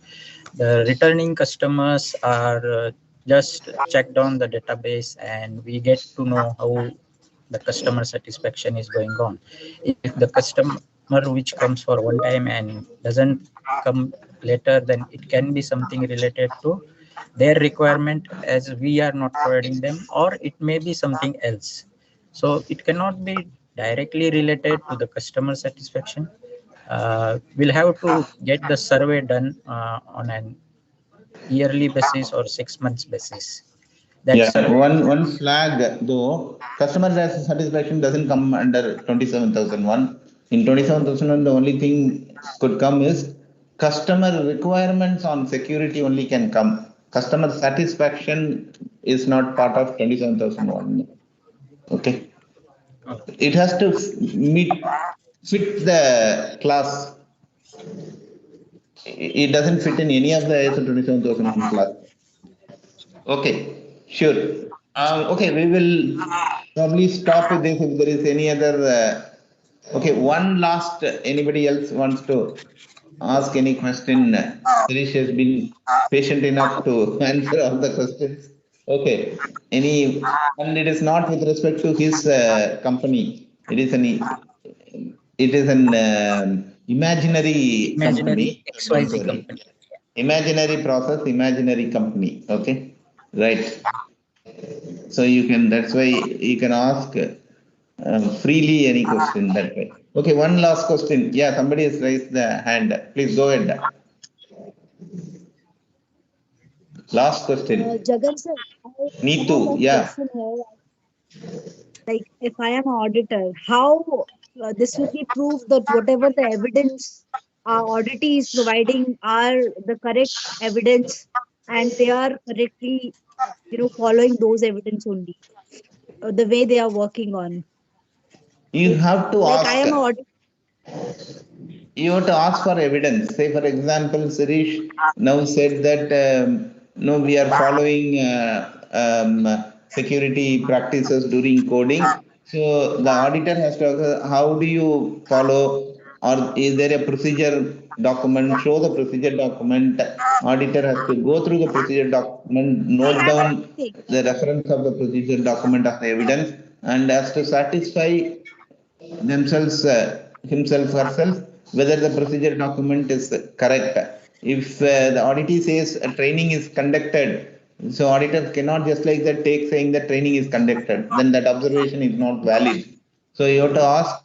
The returning customers are just checked on the database, and we get to know how the customer satisfaction is going on. If the customer which comes for one time and doesn't come later, then it can be something related to their requirement as we are not providing them, or it may be something else. So it cannot be directly related to the customer satisfaction, we'll have to get the survey done on an yearly basis or 6 months basis. That Yeah, survey, one flag though, customer satisfaction doesn't come under 27,001. In 27,001, the only thing could come is customer requirements on security only can come. Customer satisfaction is not part of 27,001. Okay. It has to fit the class. It doesn't fit in any of the ISO 27,001 class. Okay, sure. Okay, we will probably stop with this if there is any other. Okay, one last. Anybody else wants to ask any question? Suresh has been patient enough to answer all the questions. Okay, and it is not with respect to his company. It is an imaginary company. Don't XYZ worry. company. Imaginary process, imaginary company. Okay, right. So you can. That's why you can ask freely any question that way. Okay, one last question. Yeah, somebody has raised the hand. Please go ahead. Last question. Jagan sir, I Neetu, have one yeah. question here. Like, if I am an auditor, how this will be proof that whatever the evidence our auditee is providing are the correct evidence and they are correctly, following those evidence only, the way they are working on. You have to Like, ask. I am an auditor. You have to ask for evidence. Say, for example, Sirish now said that no, we are following security practices during coding. So the auditor has to ask, how do you follow, or is there a procedure document? Show the procedure document. Auditor has to go through the procedure document, note down the reference of the procedure document of the evidence, and has to satisfy themselves, himself herself, whether the procedure document is correct. If the auditee says a training is conducted, so auditor cannot just like that take saying that training is conducted, then that observation is not valid. So you have to ask,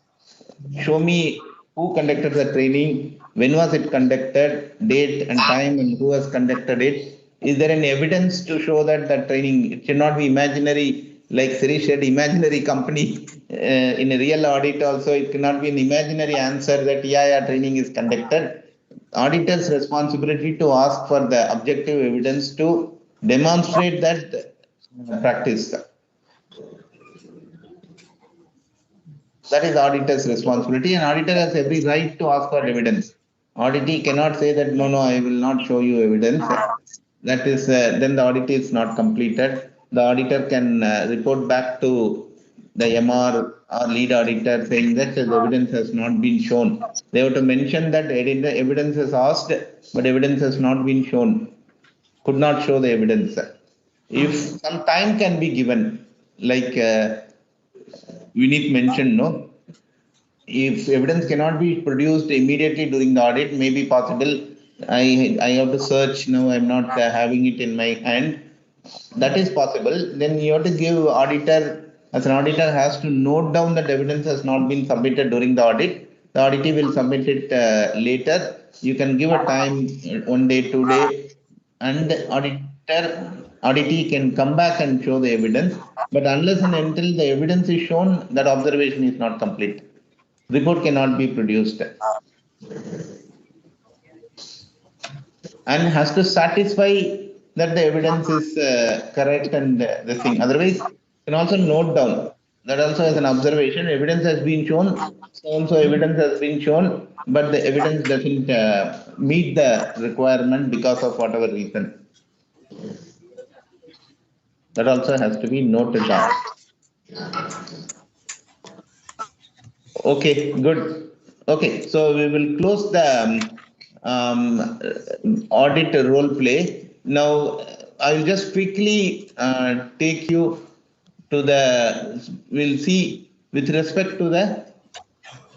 show me who conducted the training, when was it conducted, date and time, and who has conducted it. Is there any evidence to show that the training, it should not be imaginary, like Siri said, imaginary company. In a real audit also, it cannot be an imaginary answer that yeah, training is conducted. Auditor's responsibility to ask for the objective evidence to demonstrate that practice. That is auditor's responsibility, and auditor has every right to ask for evidence. Auditee cannot say that no, I will not show you evidence. That is, then the audit is not completed. The auditor can report back to the MR or lead auditor saying that the evidence has not been shown. They have to mention that evidence is asked, but evidence has not been shown. Could not show the evidence. If some time can be given, like Vineet mentioned, no, if evidence cannot be produced immediately during the audit, may be possible. I have to search now. I'm not having it in my hand. That is possible. Then you have to give auditor, as an auditor, has to note down that evidence has not been submitted during the audit. The auditee will submit it later. You can give a time, 1 day, 2 days, and auditee can come back and show the evidence. But unless and until the evidence is shown, that observation is not complete. Report cannot be produced and has to satisfy that the evidence is correct and the thing. Otherwise, you can also note down that also as an observation, evidence has been shown, so evidence has been shown, but the evidence doesn't meet the requirement because of whatever reason. That also has to be noted down. Okay, good. Okay, so we will close the audit role play. Now, I will just quickly take you to we'll see with respect to the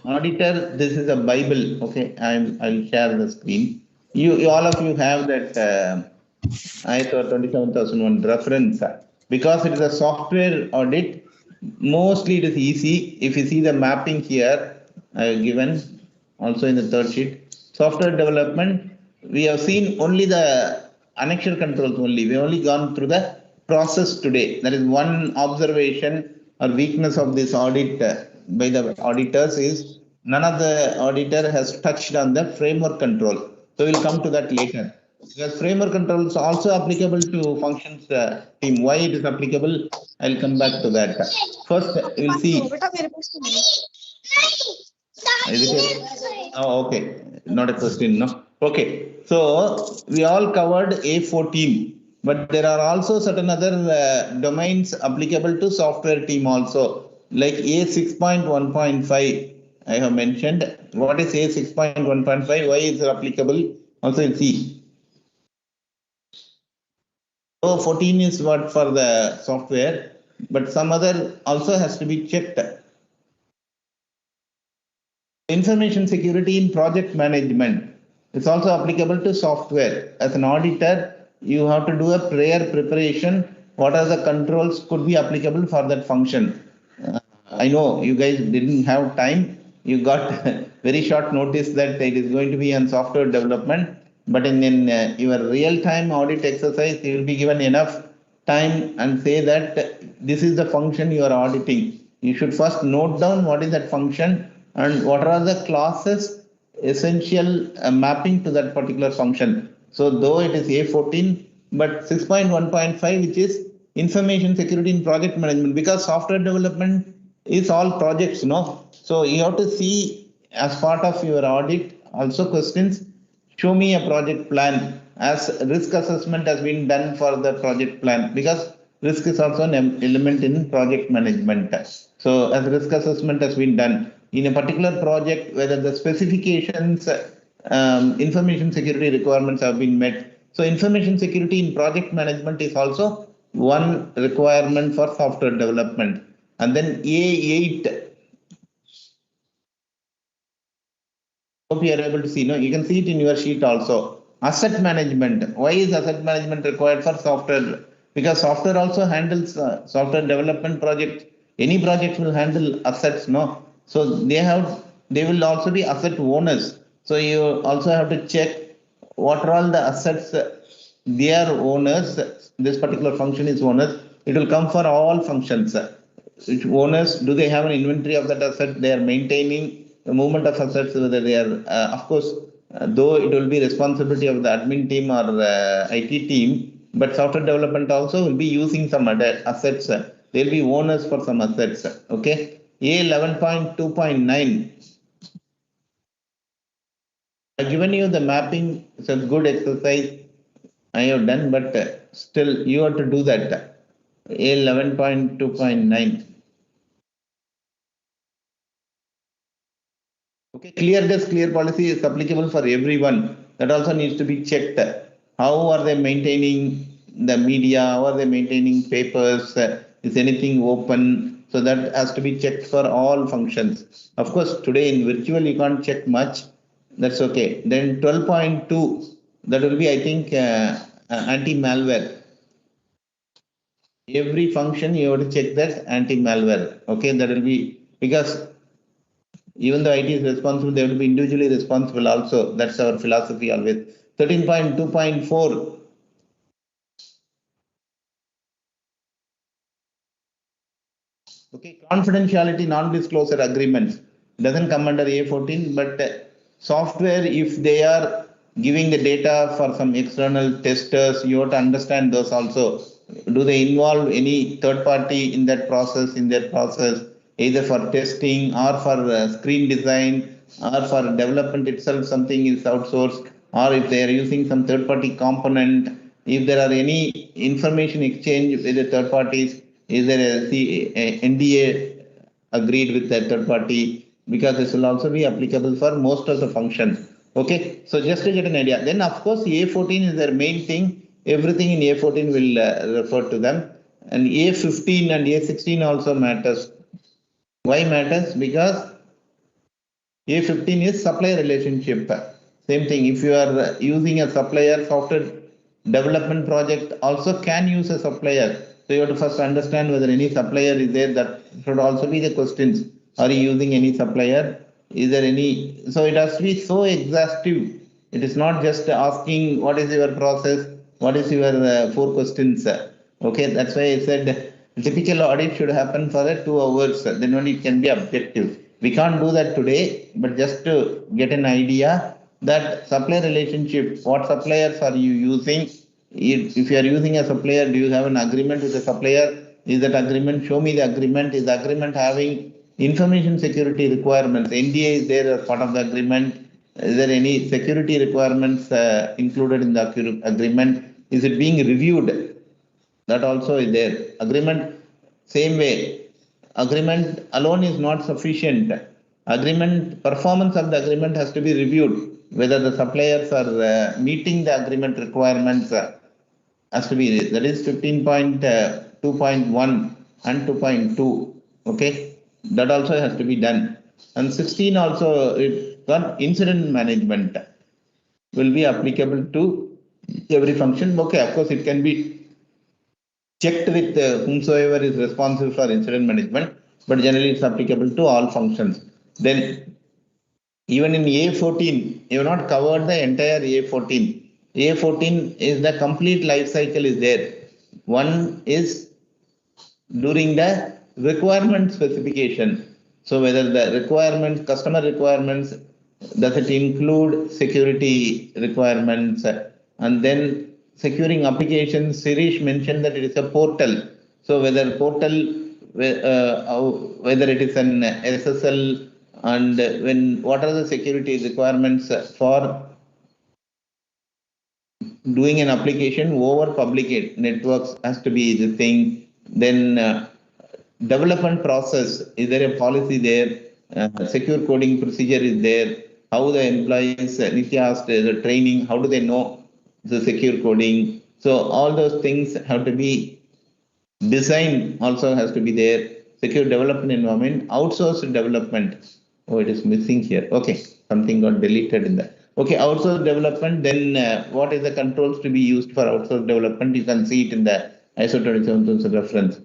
auditor, this is a Bible. Okay, I'll share the screen. You all of you have that ISO 27001 reference. Because it is a software audit, mostly it is easy. If you see the mapping here, I have given also in the third sheet. Software development, we have seen only the annexure controls only. We have only gone through the process today. That is one observation or weakness of this audit by the auditors is none of the auditor has touched on the framework control. So we'll come to that later. Because framework control is also applicable to functions team. Why it is applicable? I'll come back to that. First, we'll see. Oh, okay. Not a question, no. Okay. So we all covered A14, but there are also certain other domains applicable to software team also, like A6.1.5. I have mentioned. What is A6.1.5? Why is it applicable? Also, in C. So 14 is what for the software, but some other also has to be checked. Information security in project management is also applicable to software. As an auditor, you have to do a prior preparation. What are the controls could be applicable for that function? I know you guys didn't have time. You got very short notice that it is going to be on software development. But in your real-time audit exercise, you will be given enough time and say that this is the function you are auditing. You should first note down what is that function and what are the classes essential mapping to that particular function. So though it is A14, but 6.1.5, which is information security in project management, because software development is all projects, no? So you have to see as part of your audit also questions. Show me a project plan as risk assessment has been done for the project plan, because risk is also an element in project management. So as risk assessment has been done in a particular project, whether the specifications, information security requirements have been met. So information security in project management is also one requirement for software development. And then A8, hope you are able to see. No, you can see it in your sheet also. Asset management. Why is asset management required for software? Because software also handles software development project. Any project will handle assets, no? So they will also be asset owners. So you also have to check what are all the assets they are owners. This particular function is owners. It will come for all functions. Which owners, do they have an inventory of that asset? They are maintaining the movement of assets, whether they are, of course, though it will be responsibility of the admin team or IT team, but software development also will be using some other assets. They will be owners for some assets. Okay. A11.2.9. I've given you the mapping. It's a good exercise I have done, but still you have to do that. A11.2.9. Okay, clear desk, clear policy is applicable for everyone. That also needs to be checked. How are they maintaining the media? How are they maintaining papers? Is anything open? So that has to be checked for all functions. Of course, today in virtual you can't check much. That's okay. Then 12.2, that will be, I think, anti-malware. Every function you have to check that anti-malware. Okay, that will be, because even though IT is responsible, they have to be individually responsible also. That's our philosophy always. 13.2.4. Okay, confidentiality, non-disclosure agreements doesn't come under A14, but software, if they are giving the data for some external testers, you have to understand those also. Do they involve any third party in that process, either for testing or for screen design or for development itself, something is outsourced, or if they are using some third party component, if there are any information exchange with the third parties, is there a NDA agreed with that third party, because this will also be applicable for most of the functions. Okay, so just to get an idea. Then of course A14 is their main thing. Everything in A14 will refer to them, and A15 and A16 also matters. Why matters? Because A15 is supplier relationship. Same thing, if you are using a supplier, software development project also can use a supplier. So you have to first understand whether any supplier is there. That should also be the questions. Are you using any supplier? Is there any, so it has to be so exhaustive. It is not just asking what is your process, what is your 4 questions. Okay, that's why I said typical audit should happen for 2 hours, then only it can be objective. We can't do that today, but just to get an idea that supplier relationship, what suppliers are you using? If you are using a supplier, do you have an agreement with the supplier? Is that agreement, show me the agreement, is the agreement having information security requirements? NDA is there as part of the agreement. Is there any security requirements included in the agreement? Is it being reviewed? That also is there. Agreement, same way. Agreement alone is not sufficient. Agreement, performance of the agreement has to be reviewed. Whether the suppliers are meeting the agreement requirements has to be, that is 15.2.1 and 2.2. Okay, that also has to be done. And 16 also, it got incident management will be applicable to every function. Okay, of course, it can be checked with whomsoever is responsible for incident management, but generally it's applicable to all functions. Then even in A14, you have not covered the entire A14. A14 is the complete life cycle is there. One is during the requirement specification. So whether the requirements, customer requirements, does it include security requirements? And then securing applications, Sirish mentioned that it is a portal. So whether portal, whether it is an SSL, and what are the security requirements for doing an application over public networks has to be the thing. Then development process, is there a policy there? Secure coding procedure is there? How the employees, Nitya asked, the training, how do they know the secure coding? So all those things have to be, design also has to be there. Secure development environment, outsourced development. Oh, it is missing here. Okay, something got deleted in that. Okay, outsourced development, then what is the controls to be used for outsourced development? You can see it in the ISO 27000 reference.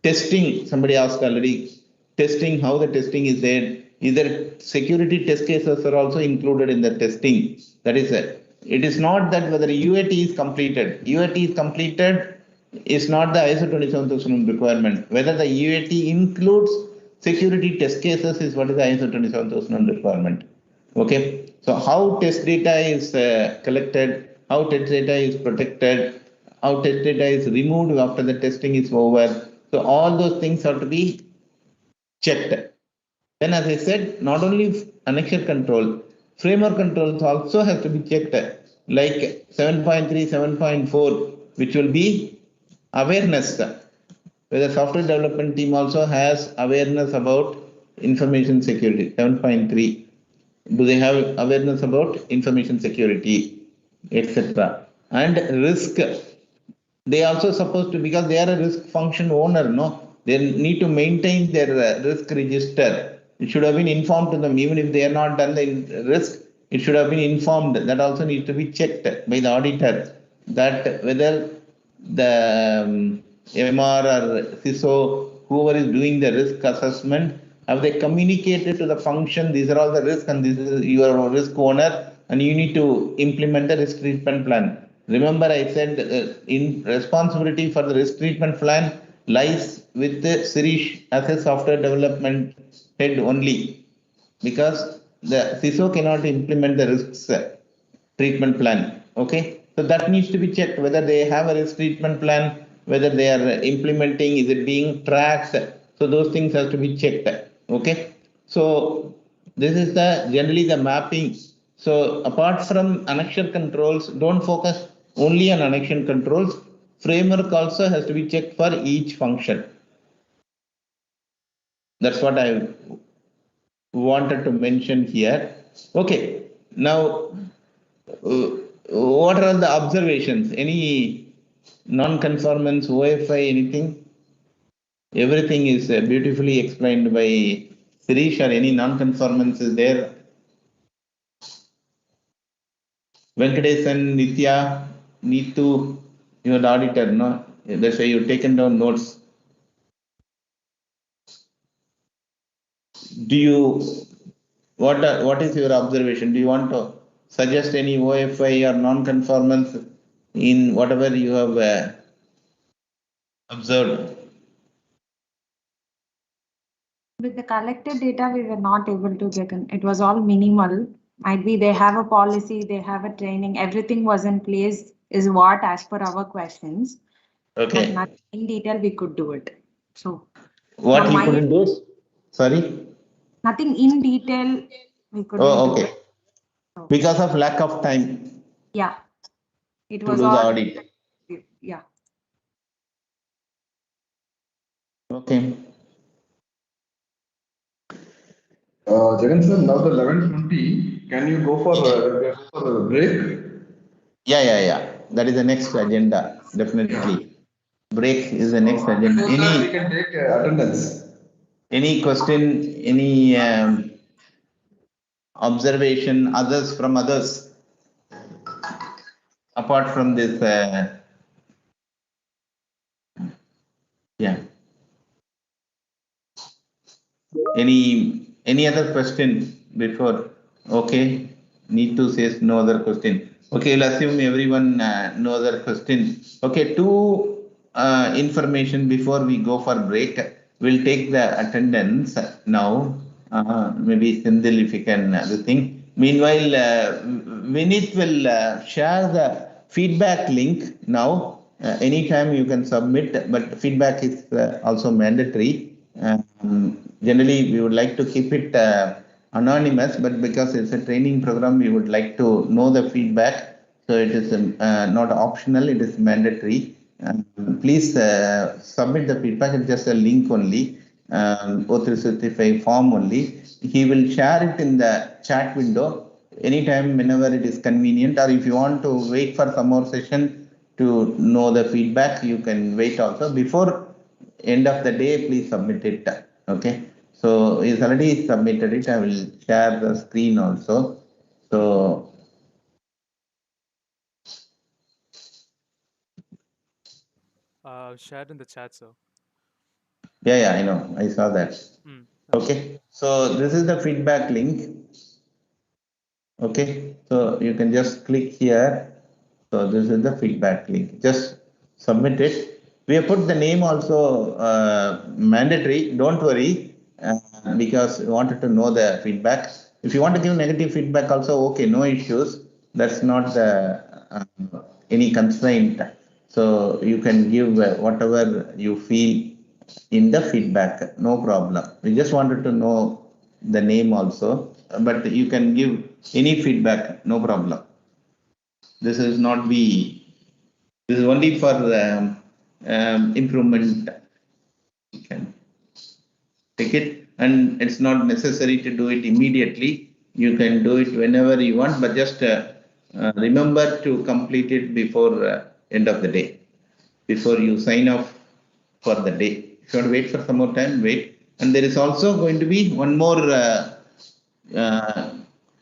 Testing, somebody asked already, testing, how the testing is there. Either security test cases are also included in the testing. That is it. It is not that whether UAT is completed. UAT is completed is not the ISO 27000 requirement. Whether the UAT includes security test cases is what is the ISO 27000 requirement. Okay. So how test data is collected, how test data is protected, how test data is removed after the testing is over. So all those things have to be checked. Then as I said, not only annexure control, framework controls also have to be checked, like 7.3, 7.4, which will be awareness. Where the software development team also has awareness about information security. 7.3. Do they have awareness about information security, etc. And risk. They also supposed to, because they are a risk function owner, no, they need to maintain their risk register. It should have been informed to them, even if they are not done the risk, it should have been informed. That also needs to be checked by the auditor, that whether the MR or CISO, whoever is doing the risk assessment, have they communicated to the function, these are all the risks and this is your risk owner, and you need to implement the risk treatment plan. Remember, I said in responsibility for the risk treatment plan lies with the Sirish as a software development head only, because the CISO cannot implement the risks treatment plan. Okay, so that needs to be checked whether they have a risk treatment plan, whether they are implementing, is it being tracked. So those things have to be checked. Okay, so this is the generally the mapping. So apart from annexure controls, don't focus only on annexure controls. Framework also has to be checked for each function. That's what I wanted to mention here. Okay, now what are the observations? Any non-conformance, OFI, anything? Everything is beautifully explained by Sirish, or any non-conformance is there? Venkatesan, Nitya, Neetu, you are the auditor, no? That's why you've taken down notes. Do you, what is your observation? Do you want to suggest any OFI or non-conformance in whatever you have observed? With the collected data, we were not able to get in. It was all minimal. Might be they have a policy, they have a training, everything was in place, is what as per our questions. Okay. But not in detail, we could do it. So what from you my couldn't do? Sorry? nothing in detail, we couldn't Oh, do okay. it. So, Because of lack of time yeah, it to was do the all, audit. yeah. Okay. Jagan sir, now the 11:20, can you go for a break? Yeah. That is the next agenda, definitely. Break is the next agenda. Before that, we can take attendance. Any question, any observation, others from others, apart from this? Yeah. Any other question before? Okay. Need to say no other question. Okay, we'll assume everyone no other question. Okay, two information before we go for break. We'll take the attendance now. Maybe Sindhil, if you can the thing. Meanwhile, Vinit will share the feedback link now. Anytime you can submit, but feedback is also mandatory. Generally, we would like to keep it anonymous, but because it's a training program, we would like to know the feedback. So it is not optional; it is mandatory. Please submit the feedback. It's just a link only. O365 form only. He will share it in the chat window anytime, whenever it is convenient, or if you want to wait for some more session to know the feedback, you can wait also. Before end of the day, please submit it. Okay. So he's already submitted it. I will share the screen also. So Shared in the chat, sir. yeah, I know. I saw that. Okay. So this is the feedback link. Okay. So you can just click here. So this is the feedback link. Just submit it. We have put the name also mandatory. Don't worry, because we wanted to know the feedback. If you want to give negative feedback also, okay, no issues. That's not any constraint. So you can give whatever you feel in the feedback, no problem. We just wanted to know the name also, but you can give any feedback, no problem. This is not this is only for improvement. You can take it, and it's not necessary to do it immediately. You can do it whenever you want, but just remember to complete it before end of the day, before you sign off for the day. If you want to wait for some more time, wait. And there is also going to be one more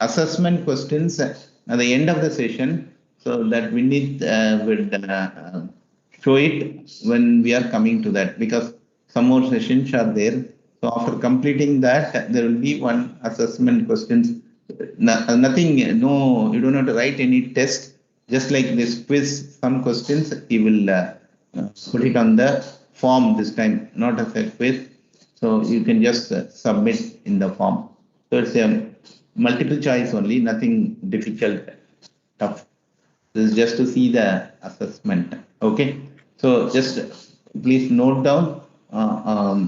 assessment questions at the end of the session, so that we need show it when we are coming to that, because some more sessions are there. So after completing that, there will be one assessment questions. Nothing, no, you don't have to write any test. Just like this quiz, some questions he will put it on the form this time, not as a quiz. So you can just submit in the form. So it's a multiple choice only, nothing difficult, tough. This is just to see the assessment. Okay. So just please note down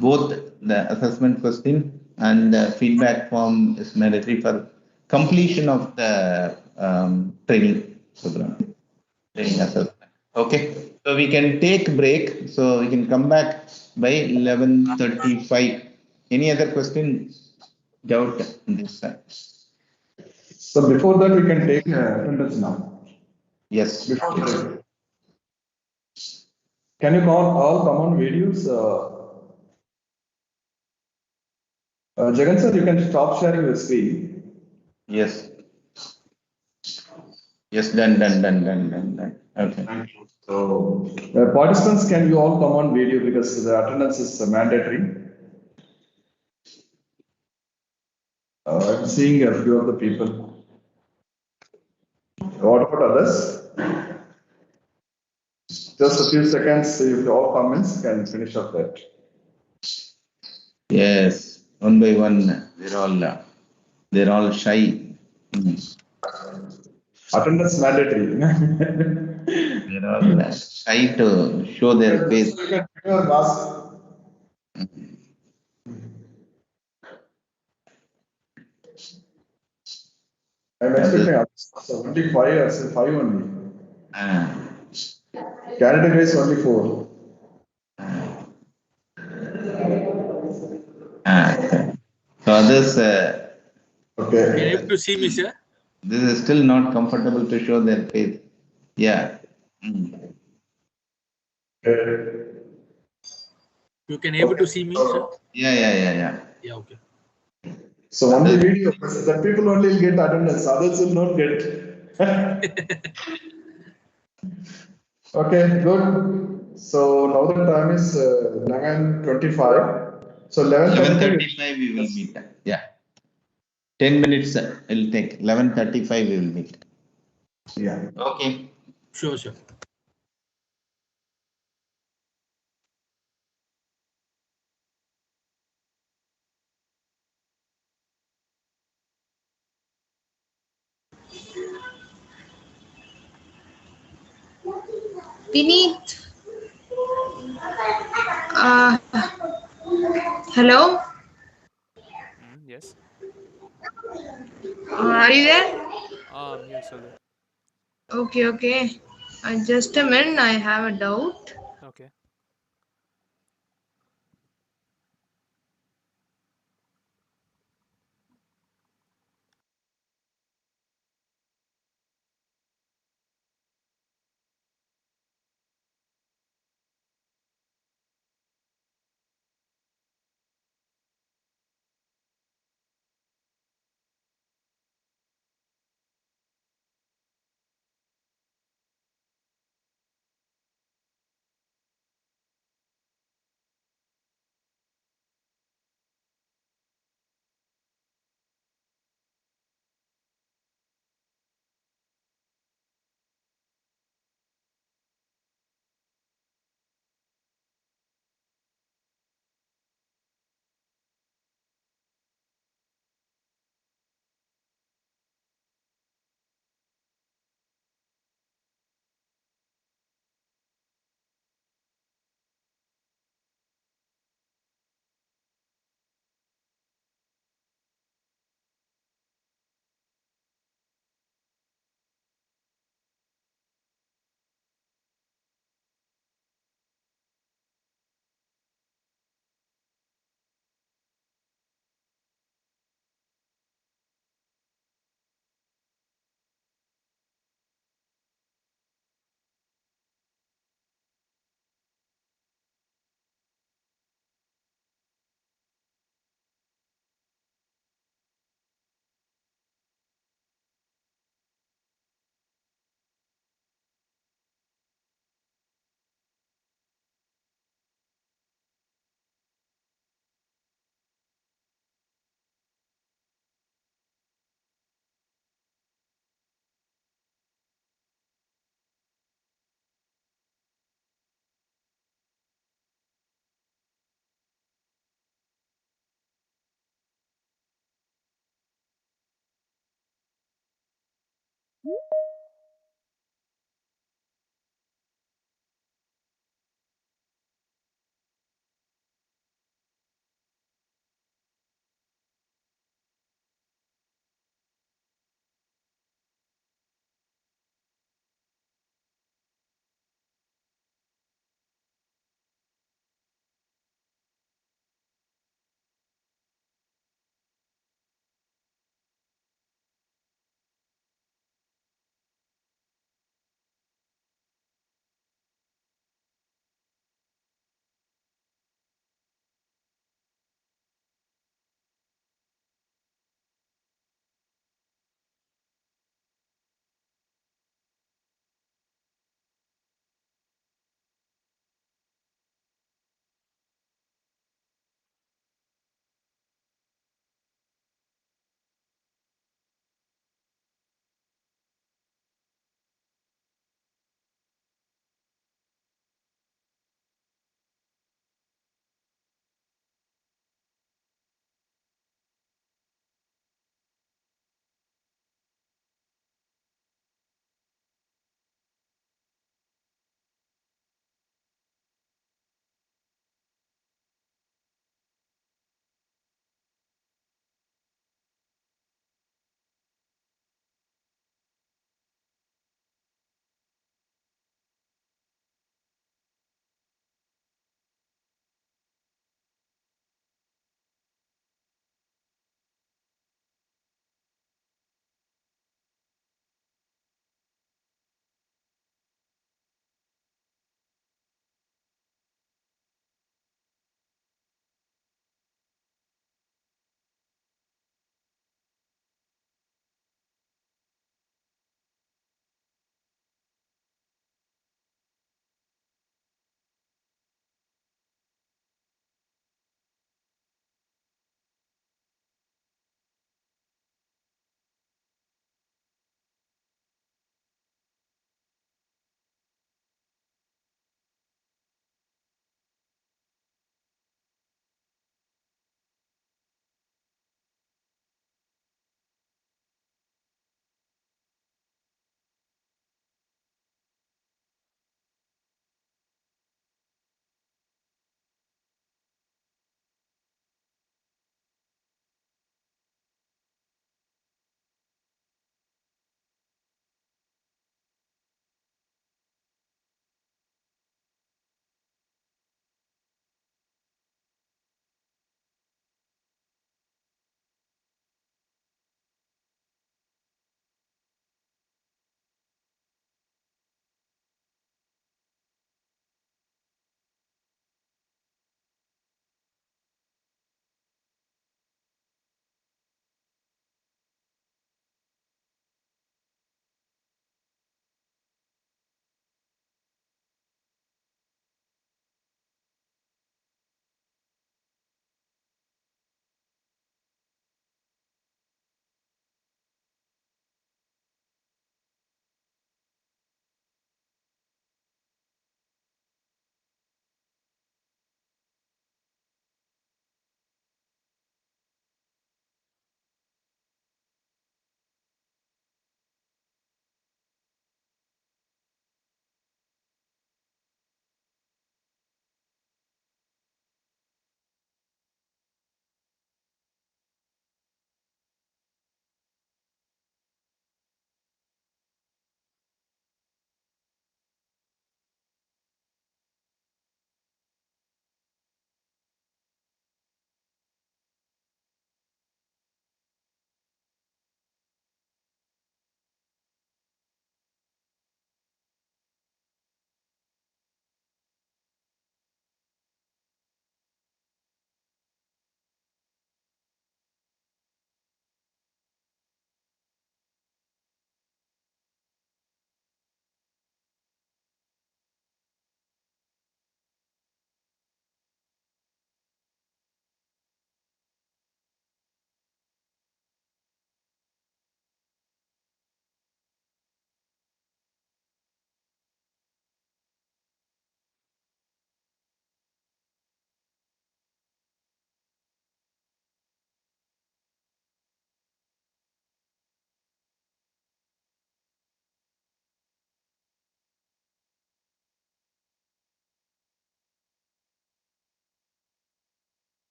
both the assessment question and the feedback form is mandatory for completion of the training program, training assessment. Okay. So we can take break. So we can come back by 11:35. Any other question, doubt in this? So before that, we can take attendance now. Yes. Before that. Can you all come on videos? Jagan sir, you can stop sharing the screen. Yes. Yes, done. Okay. Thank you. So, participants, can you all come on video because the attendance is mandatory. I'm seeing a few of the people. What about others? Just a few seconds, if all comments can finish up that. Yes, one by one, they're all shy. Attendance mandatory. They're all shy to show their face. I'm expecting only five, I say five only. Candidate is only four. So others, Okay. Can you able to see me, sir? this is still not comfortable to show their face. Yeah. You can able to see me, sir? Yeah. Yeah, okay. So only video, the people only will get attendance, others will not get. Okay, good. So now the time is 11:25. So 11:35 we will meet. Yeah. 10 minutes it'll take. 11:35 we will meet. Yeah. Okay. Sure, sir. Vineet. Hello. Yes. Are you there? I'm here, Sule. Okay. Just a minute. I have a doubt. Okay.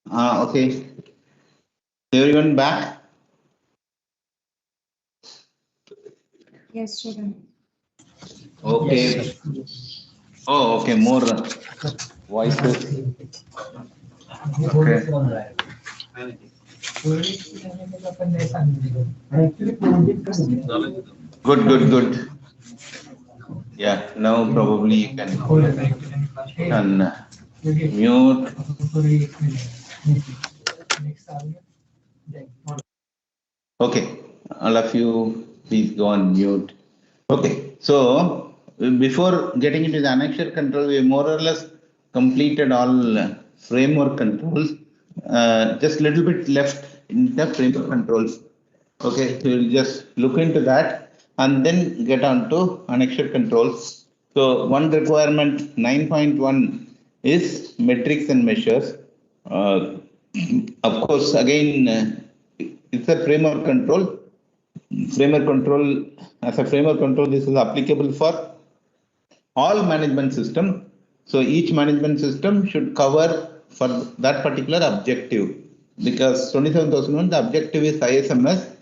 Okay. Everyone back? Yes, student. Okay. Oh, okay. More voices. Okay. Good, good, good. Yeah, now probably you can mute. Okay, all of you, please go on mute. Okay, so before getting into the annexure control, we more or less completed all framework controls. Just little bit left in the framework controls. Okay, so we'll just look into that and then get on to annexure controls. So one requirement 9.1 is metrics and measures. Uh, of course, again, it's a framework control. Framework control, as a framework control, this is applicable for all management system. So each management system should cover for that particular objective, because 27,001, the objective is ISMS.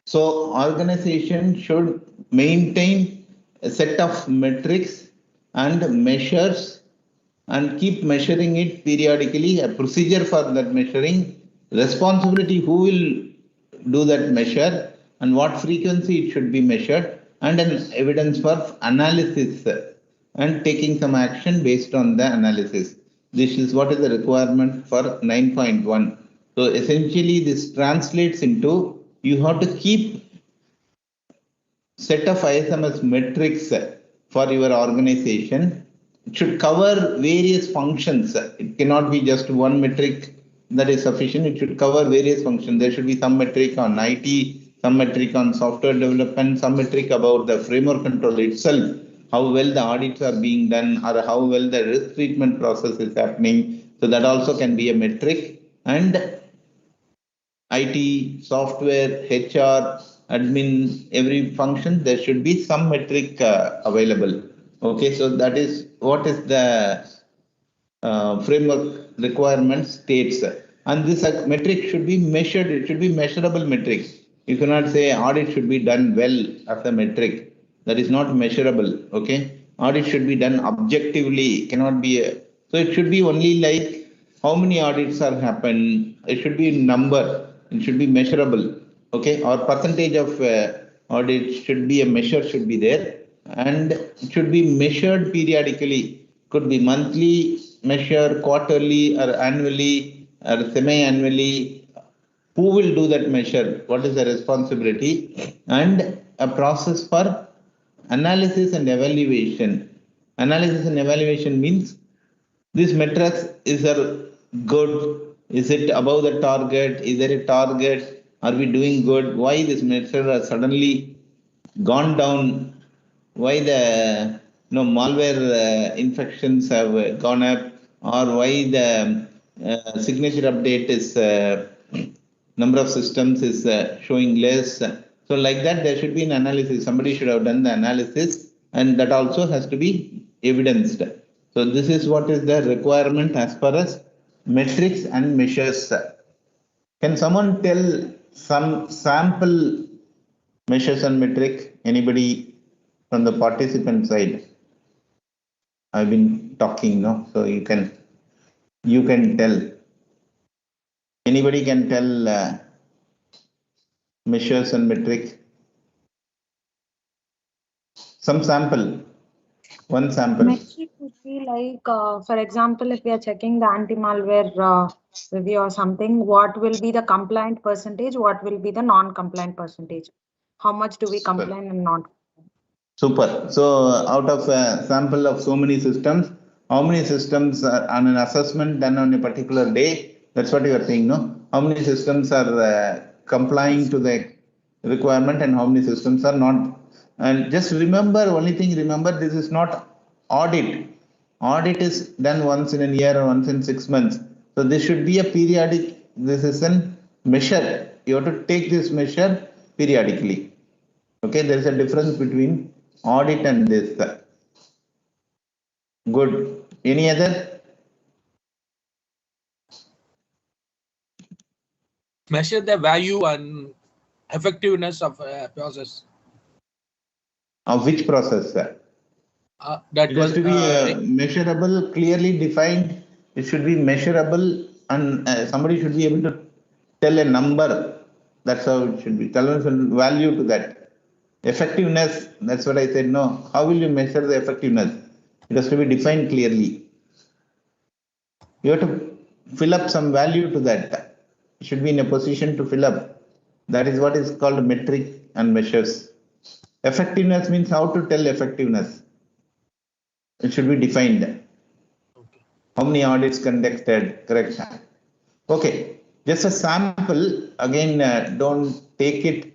So organization should maintain a set of metrics and measures and keep measuring it periodically, a procedure for that measuring, responsibility who will do that measure and what frequency it should be measured, and an evidence for analysis and taking some action based on the analysis. This is what is the requirement for 9.1. So essentially this translates into you have to keep set of ISMS metrics for your organization. It should cover various functions. It cannot be just one metric that is sufficient. It should cover various functions. There should be some metric on IT, some metric on software development, some metric about the framework control itself, how well the audits are being done, or how well the risk treatment process is happening. So that also can be a metric. And IT, software, HR, admin, every function, there should be some metric available. Okay, so that is what is the framework requirement states. And this metric should be measured, it should be measurable metric. You cannot say audit should be done well as a metric. That is not measurable. Okay, audit should be done objectively, cannot be a, so it should be only like how many audits are happened. It should be number, it should be measurable. Okay, or percentage of audits should be a measure, should be there, and it should be measured periodically. Could be monthly measure, quarterly or annually or semi-annually. Who will do that measure? What is the responsibility? And a process for analysis and evaluation. Analysis and evaluation means this metrics is a good? Is it above the target? Is there a target? Are we doing good? Why this method has suddenly gone down? Why the malware infections have gone up, or why the signature update is number of systems is showing less? So like that, there should be an analysis. Somebody should have done the analysis, and that also has to be evidenced. So this is what is the requirement as far as metrics and measures. Can someone tell some sample measures and metric? Anybody from the participant side? I've been talking, no? So you can tell. Anybody can tell measures and metric? Some sample. One sample. Metric would be like, for example, if we are checking the anti-malware review or something, what will be the compliant percentage? What will be the non-compliant percentage? How much do we comply and not? Super. So out of a sample of so many systems, how many systems are on an assessment done on a particular day? That's what you are saying, no? How many systems are complying to the requirement and how many systems are not? And just remember, only thing remember, this is not audit. Audit is done once in a year or once in 6 months. So this should be a periodic, this is a measure. You have to take this measure periodically. Okay, there is a difference between audit and this. Good. Any other? Measure the value and effectiveness of a process. Of which process? That it has to be measurable, clearly defined. It should be measurable, and somebody should be able to tell a number. That's how it should be. Tell us a value to that. Effectiveness, that's what I said. No, how will you measure the effectiveness? It has to be defined clearly. You have to fill up some value to that. You should be in a position to fill up. That is what is called metric and measures. Effectiveness means how to tell effectiveness. It should be defined. Okay. How many audits conducted? Correct. Okay. Just a sample. Again, don't take it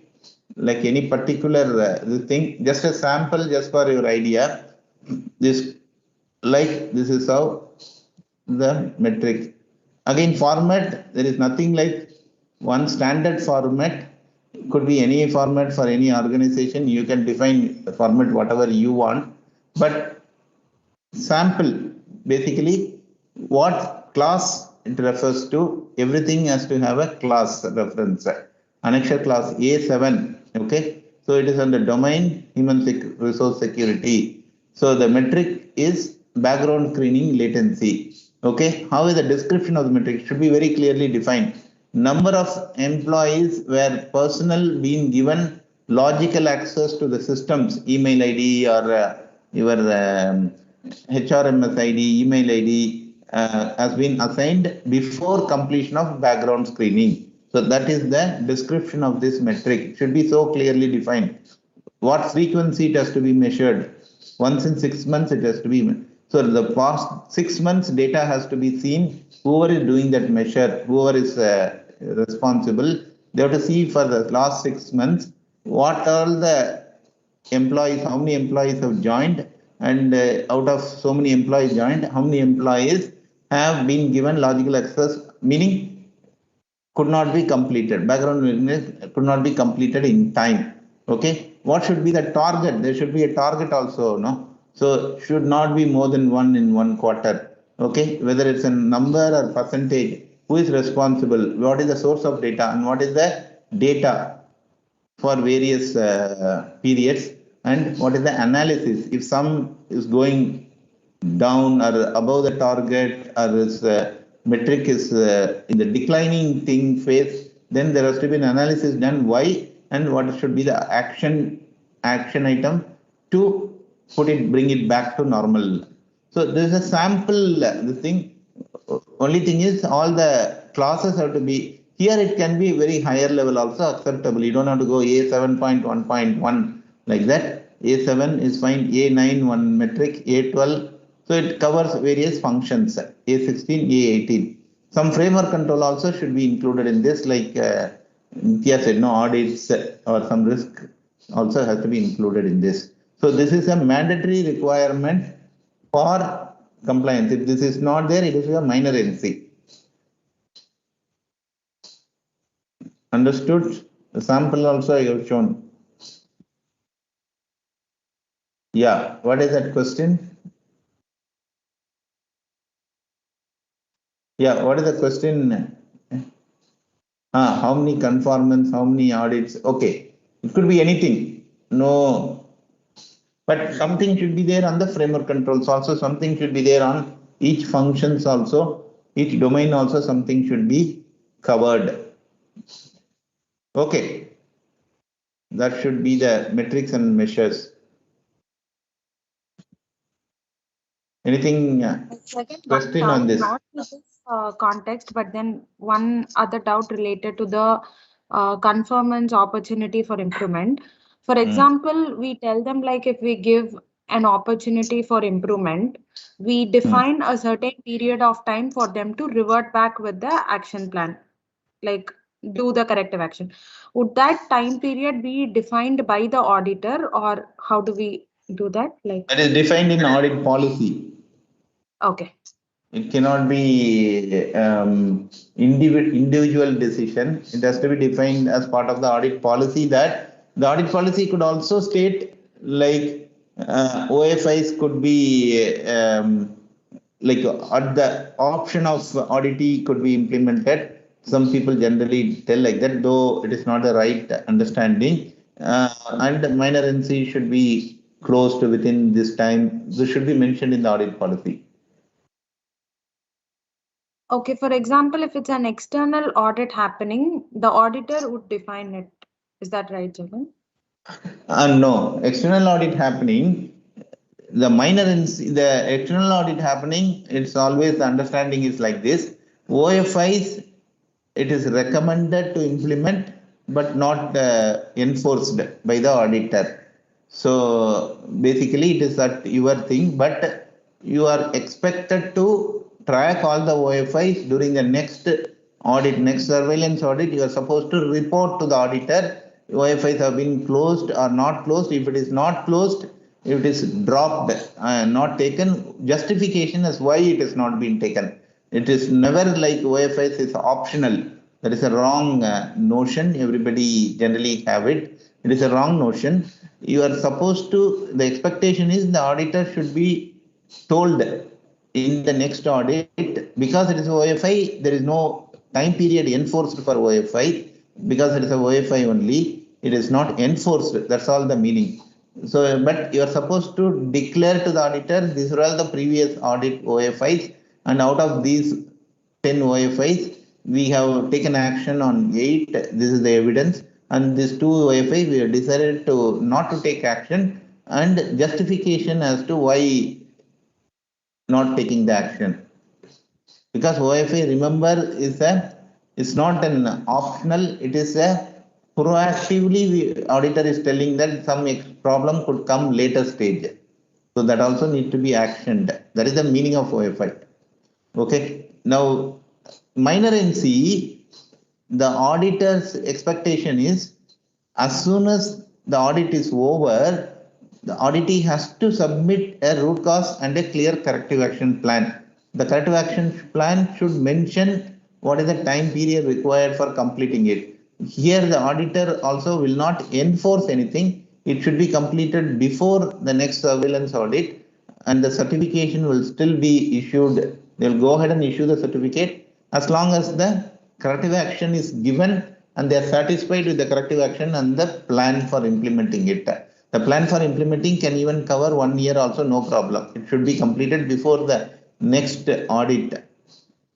like any particular thing. Just a sample, just for your idea. This is how the metric. Again, format, there is nothing like one standard format. It could be any format for any organization. You can define the format whatever you want. But sample, basically what class it refers to, everything has to have a class reference. Annexure class A7. Okay. So it is under domain human resource security. So the metric is background screening latency. Okay, how is the description of the metric? It should be very clearly defined. Number of employees where personnel being given logical access to the systems, email ID or your HRMS ID, email ID has been assigned before completion of background screening. So that is the description of this metric. It should be so clearly defined. What frequency it has to be measured? Once in 6 months it has to be. So the past 6 months data has to be seen. Whoever is doing that measure, whoever is responsible, they have to see for the last 6 months what all the employees, how many employees have joined, and out of so many employees joined, how many employees have been given logical access, meaning could not be completed. Background could not be completed in time. Okay. What should be the target? There should be a target also, no? So should not be more than 1 in 1 quarter. Okay, whether it's a number or percentage, who is responsible? What is the source of data and what is the data for various periods? And what is the analysis? If some is going down or above the target, or this metric is in the declining thing phase, then there has to be an analysis done why and what should be the action item to bring it back to normal. So there is a sample, the thing. Only thing is all the classes have to be, here it can be very higher level also acceptable. You don't have to go A7.1.1 like that. A7 is fine, A9 one metric, A12. So it covers various functions, A16, A18. Some framework control also should be included in this, like Nithya said, no audits or some risk also has to be included in this. So this is a mandatory requirement for compliance. If this is not there, it is a minor NC. Understood? The sample also I have shown. Yeah, what is that question? Yeah, what is the question? How many conformance, how many audits? Okay, it could be anything. No, but something should be there on the framework controls also. Something should be there on each functions also. Each domain also something should be covered. Okay, that should be the metrics and measures. Anything question on this? Not to this context, but then one other doubt related to the conformance opportunity for improvement. For example, we tell them like if we give an opportunity for improvement, we define a certain period of time for them to revert back with the action plan, like do the corrective action. Would that time period be defined by the auditor, or how do we do that? Like that is defined in audit policy. Okay. It cannot be individual decision. It has to be defined as part of the audit policy. That the audit policy could also state like OFIs could be like at the option of auditee could be implemented. Some people generally tell like that, though it is not the right understanding. And minor NC should be closed within this time. This should be mentioned in the audit policy. Okay, for example, if it's an external audit happening, the auditor would define it. Is that right, Jagan? No, external audit happening, the external audit happening, it's always the understanding is like this. OFIs, it is recommended to implement, but not enforced by the auditor. So basically, it is at your thing, but you are expected to track all the OFIs during the next audit, next surveillance audit. You are supposed to report to the auditor OFIs have been closed or not closed. If it is not closed, if it is dropped, not taken, justification as why it has not been taken. It is never like OFIs is optional. That is a wrong notion. Everybody generally have it. It is a wrong notion. You are supposed to, the expectation is the auditor should be told in the next audit, because it is OFI, there is no time period enforced for OFI, because it is a OFI only, it is not enforced. That's all the meaning. So, but you are supposed to declare to the auditor, these are all the previous audit OFIs, and out of these 10 OFIs, we have taken action on 8. This is the evidence. And these 2 OFIs, we have decided to not to take action, and justification as to why not taking the action. Because OFI, remember, is not an optional, it is a proactively, the auditor is telling that some problem could come later stage. So that also need to be actioned. That is the meaning of OFI. Okay. Now, minor NC, the auditor's expectation is as soon as the audit is over, the auditee has to submit a root cause and a clear corrective action plan. The corrective action plan should mention what is the time period required for completing it. Here, the auditor also will not enforce anything. It should be completed before the next surveillance audit, and the certification will still be issued. They'll go ahead and issue the certificate as long as the corrective action is given and they are satisfied with the corrective action and the plan for implementing it. The plan for implementing can even cover 1 year also, no problem. It should be completed before the next audit.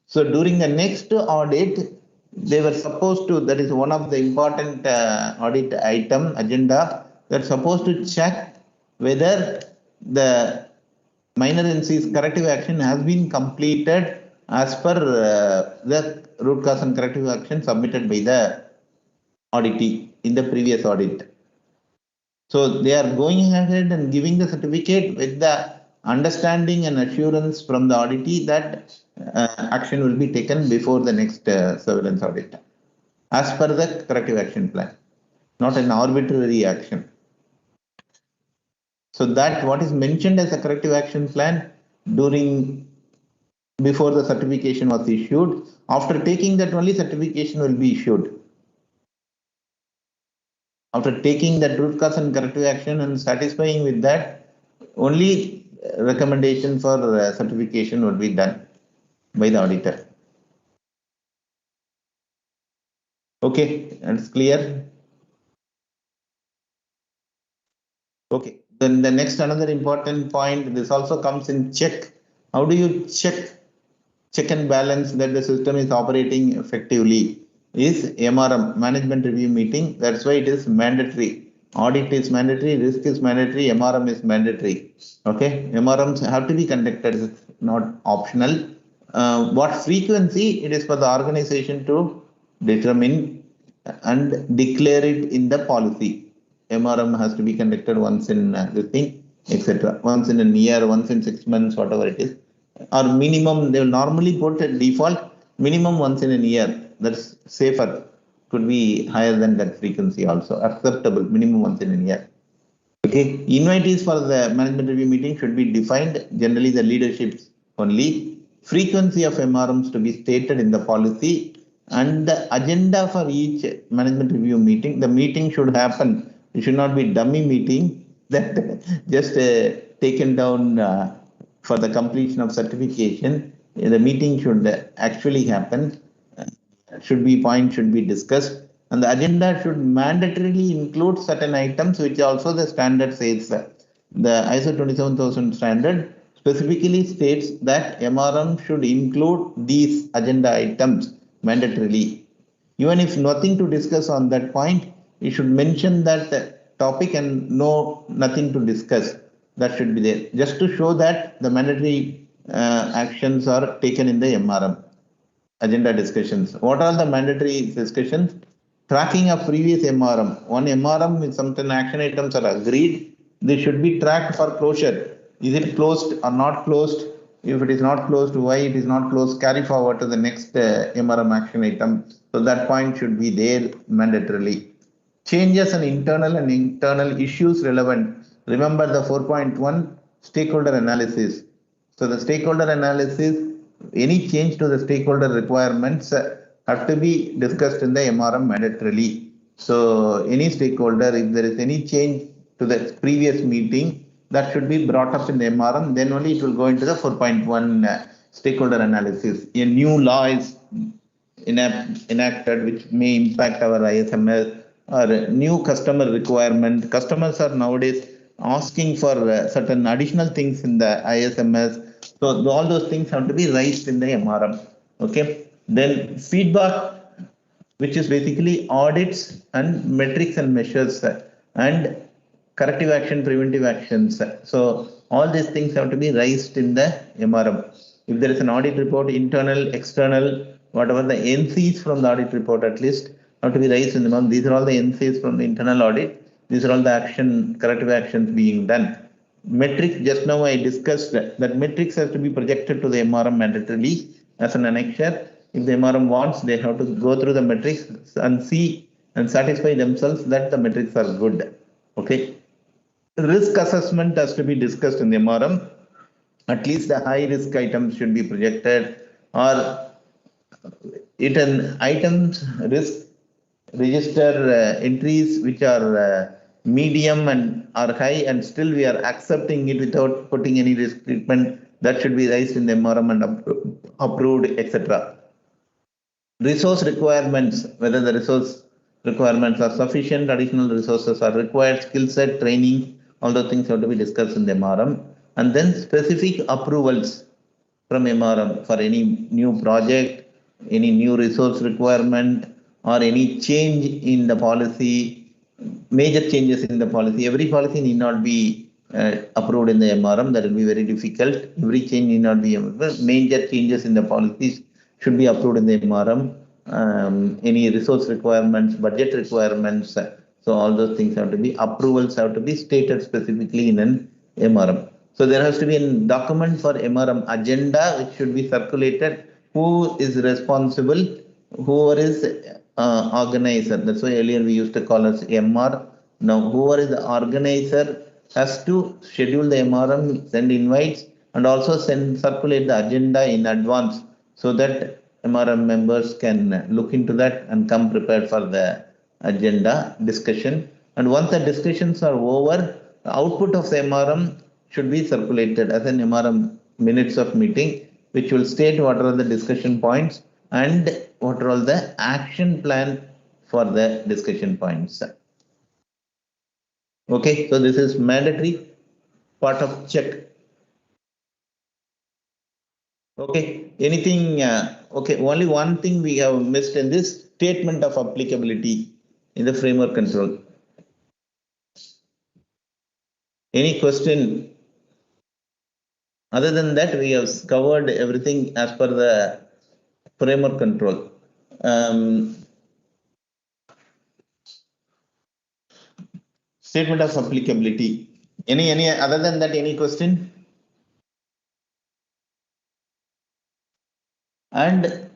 So during the next audit, they were supposed to, that is one of the important audit item agenda, they're supposed to check whether the minor NC's corrective action has been completed as per the root cause and corrective action submitted by the auditee in the previous audit. So they are going ahead and giving the certificate with the understanding and assurance from the auditee that action will be taken before the next surveillance audit, as per the corrective action plan, not an arbitrary action. So that what is mentioned as a corrective action plan before the certification was issued, after taking that only certification will be issued. After taking that root cause and corrective action and satisfying with that, only recommendation for certification would be done by the auditor. Okay, that's clear. Okay, then the next another important point, this also comes in check. How do you check and balance that the system is operating effectively? Is MRM, management review meeting. That's why it is mandatory. Audit is mandatory, risk is mandatory, MRM is mandatory. Okay, MRMs have to be conducted, it's not optional. What frequency? It is for the organization to determine and declare it in the policy. MRM has to be conducted once in this thing, etc. Once in a year, once in 6 months, whatever it is. Or minimum, they will normally put a default minimum once in a year. That's safer. Could be higher than that frequency also. Acceptable, minimum once in a year. Okay, invitees for the management review meeting should be defined. Generally, the leadership only. Frequency of MRMs to be stated in the policy, and the agenda for each management review meeting. The meeting should happen. It should not be dummy meeting that just taken down for the completion of certification. The meeting should actually happen. Should be discussed, and the agenda should mandatorily include certain items which also the standard says. The ISO 27000 standard specifically states that MRM should include these agenda items mandatorily. Even if nothing to discuss on that point, you should mention that topic and nothing to discuss. That should be there, just to show that the mandatory actions are taken in the MRM. Agenda discussions. What are the mandatory discussions? Tracking of previous MRM. One MRM with certain action items are agreed. They should be tracked for closure. Is it closed or not closed? If it is not closed, why it is not closed? Carry forward to the next MRM action item. So that point should be there mandatorily. Changes and internal issues relevant. Remember the 4.1 stakeholder analysis. So the stakeholder analysis, any change to the stakeholder requirements have to be discussed in the MRM mandatorily. So any stakeholder, if there is any change to the previous meeting, that should be brought up in the MRM, then only it will go into the 4.1 stakeholder analysis. A new law is enacted which may impact our ISMS, or new customer requirement. Customers are nowadays asking for certain additional things in the ISMS. So all those things have to be raised in the MRM. Okay. Then feedback, which is basically audits and metrics and measures and corrective action, preventive actions. So all these things have to be raised in the MRM. If there is an audit report, internal, external, whatever the NCs from the audit report at least have to be raised in the MRM. These are all the NCs from the internal audit. These are all the corrective actions being done. Metrics, just now I discussed that metrics has to be projected to the MRM mandatorily as an annexure. If the MRM wants, they have to go through the metrics and see and satisfy themselves that the metrics are good. Okay. Risk assessment has to be discussed in the MRM. At least the high risk items should be projected, or items risk register entries which are medium and are high, and still we are accepting it without putting any risk treatment. That should be raised in the MRM and approved, etc. Resource requirements, whether the resource requirements are sufficient, additional resources are required, skill set, training, all those things have to be discussed in the MRM. And then specific approvals from MRM for any new project, any new resource requirement, or any change in the policy, major changes in the policy. Every policy need not be approved in the MRM. That will be very difficult. Every change need not be approved. Major changes in the policies should be approved in the MRM. Any resource requirements, budget requirements. So all those things have to be, approvals have to be stated specifically in an MRM. So there has to be a document for MRM agenda which should be circulated. Who is responsible? Whoever is organizer. That's why earlier we used to call us MR. Now whoever is the organizer has to schedule the MRM, send invites, and also circulate the agenda in advance so that MRM members can look into that and come prepared for the agenda discussion. And once the discussions are over, the output of the MRM should be circulated as an MRM minutes of meeting, which will state what are the discussion points and what are all the action plan for the discussion points. Okay, so this is mandatory part of check. Okay, anything, okay, only one thing we have missed in this statement of applicability in the framework control. Any question? Other than that, we have covered everything as per the framework control. Statement of applicability. Any other than that, any question? And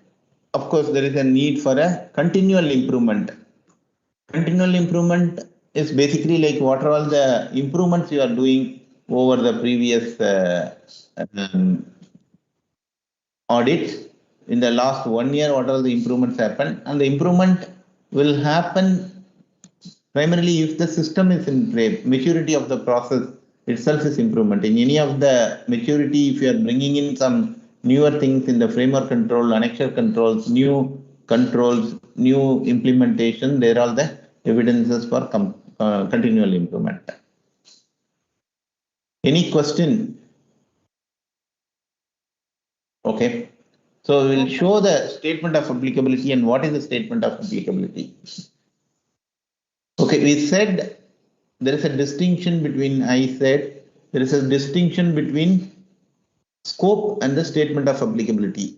of course, there is a need for a continual improvement. Continual improvement is basically like what are all the improvements you are doing over the previous audit. In the last 1 year, what are the improvements happen? And the improvement will happen primarily if the system is in place. Maturity of the process itself is improvement. In any of the maturity, if you are bringing in some newer things in the framework control, annexure controls, new controls, new implementation, there are the evidences for continual improvement. Any question? Okay. So we will show the statement of applicability and what is the statement of applicability. Okay, we said there is a distinction between, I said there is a distinction between scope and the statement of applicability.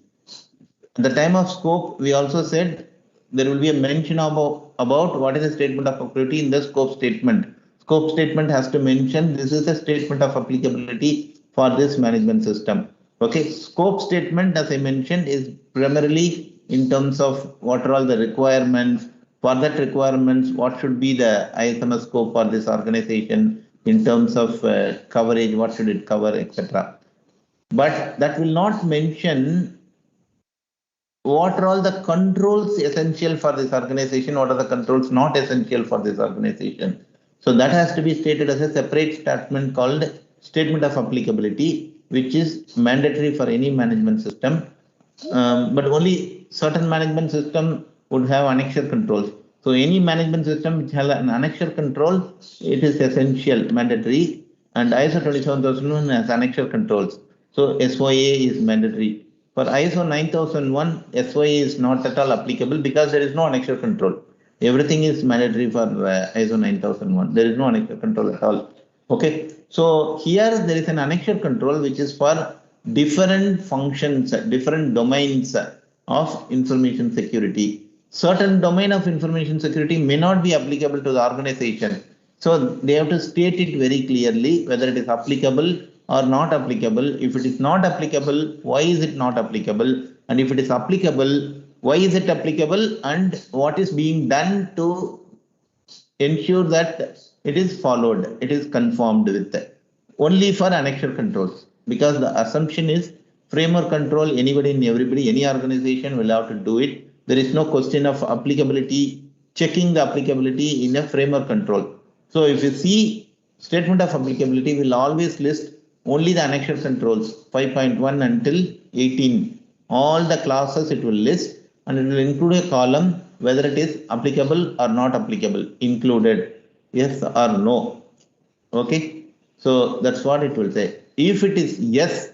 At the time of scope, we also said there will be a mention about what is the statement of applicability in the scope statement. Scope statement has to mention this is a statement of applicability for this management system. Okay, scope statement, as I mentioned, is primarily in terms of what are all the requirements. For that requirements, what should be the ISMS scope for this organization in terms of coverage, what should it cover, etc. But that will not mention what are all the controls essential for this organization, what are the controls not essential for this organization. So that has to be stated as a separate statement called statement of applicability, which is mandatory for any management system. But only certain management system would have annexure controls. So any management system which has an annexure control, it is essential, mandatory, and ISO 27001 has annexure controls. So SOA is mandatory. For ISO 9001, SOA is not at all applicable because there is no annexure control. Everything is mandatory for ISO 9001. There is no annexure control at all. Okay. So here there is an annexure control which is for different functions, different domains of information security. Certain domain of information security may not be applicable to the organization. So they have to state it very clearly whether it is applicable or not applicable. If it is not applicable, why is it not applicable? And if it is applicable, why is it applicable? And what is being done to ensure that it is followed, it is conformed with only for annexure controls. Because the assumption is framework control, anybody and everybody, any organization will have to do it. There is no question of applicability, checking the applicability in a framework control. So if you see statement of applicability will always list only the annexure controls 5.1 until 18. All the classes it will list and it will include a column whether it is applicable or not applicable, included, yes or no. Okay, so that's what it will say. If it is yes,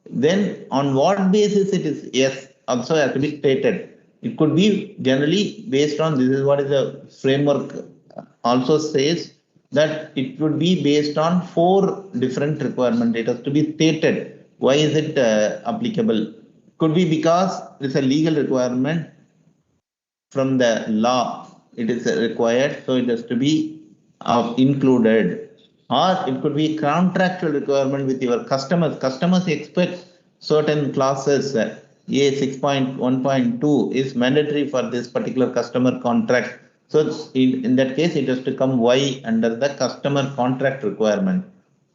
then on what basis it is yes also has to be stated. It could be generally based on this is what is the framework also says that it would be based on 4 different requirements. It has to be stated. Why is it applicable? Could be because it's a legal requirement from the law. It is required, so it has to be included. or it could be contractual requirement with your customers. Customers expect certain clauses. A 6.1.2 is mandatory for this particular customer contract. So in that case, it has to come Y under the customer contract requirement,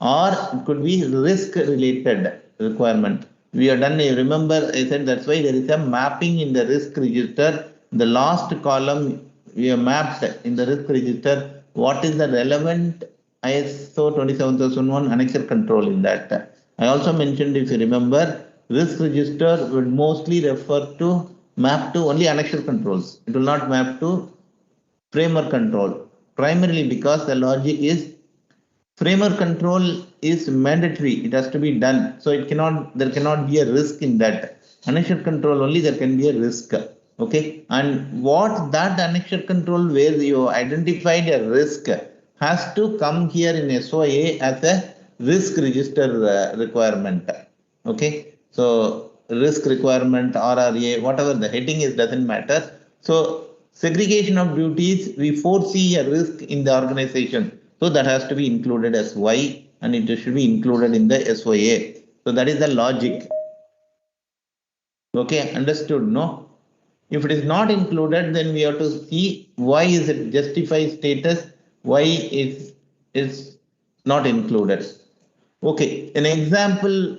or it could be risk related requirement. We have done, remember I said that's why there is a mapping in the risk register. The last column we have mapped in the risk register what is the relevant ISO 27001 annexure control in that. I also mentioned, if you remember, risk register would mostly refer to map to only annexure controls. It will not map to framework control, primarily because the logic is framework control is mandatory. It has to be done. So there cannot be a risk in that. Annexure control only there can be a risk. Okay. And what that annexure control where you identified a risk has to come here in SOA as a risk register requirement. Okay. So risk requirement, RRA, whatever the heading is, doesn't matter. So segregation of duties, we foresee a risk in the organization. So that has to be included as Y and it should be included in the SOA. So that is the logic. Okay, understood, no? If it is not included, then we have to see why is it justified status, why is not included. Okay, an example,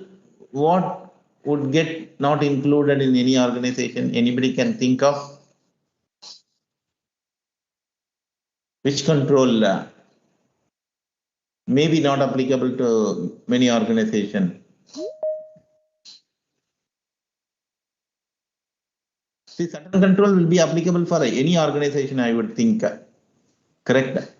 what would get not included in any organization? Anybody can think of? Which control may be not applicable to many organizations? See, certain control will be applicable for any organization, I would think. Correct?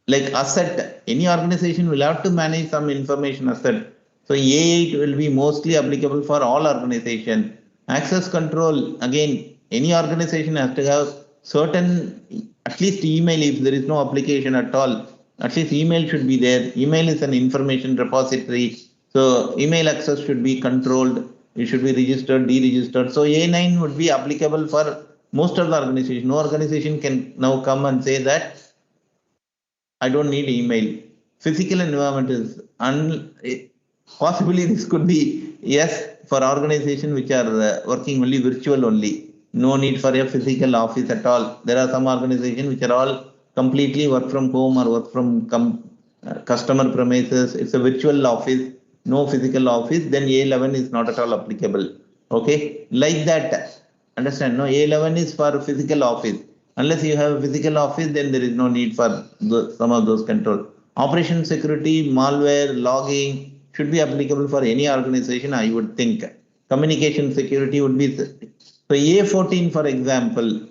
Like asset, any organization will have to manage some information asset. So A8 will be mostly applicable for all organizations. Access control, again, any organization has to have certain, at least email, if there is no application at all, at least email should be there. Email is an information repository. So email access should be controlled. It should be registered, deregistered. So A9 would be applicable for most of the organization. No organization can now come and say that I don't need email. Physical environment is possibly this could be yes for organizations which are working only virtual only. No need for a physical office at all. There are some organizations which are all completely work from home or work from customer premises. It's a virtual office, no physical office. Then A11 is not at all applicable. Okay, like that. Understand? No, A11 is for physical office. Unless you have a physical office, then there is no need for some of those control. Operation security, malware, logging should be applicable for any organization, I would think. Communication security would be. So A14, for example,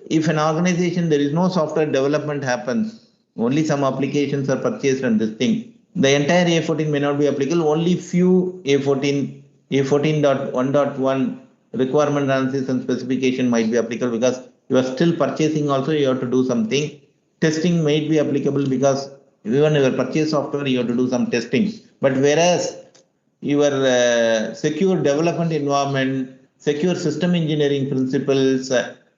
if an organization, there is no software development happens, only some applications are purchased and this thing, the entire A14 may not be applicable, only few A14.1.1 requirement analysis and specification might be applicable because you are still purchasing also, you have to do something. Testing might be applicable because even your purchase software, you have to do some testing. But whereas your secure development environment, secure system engineering principles,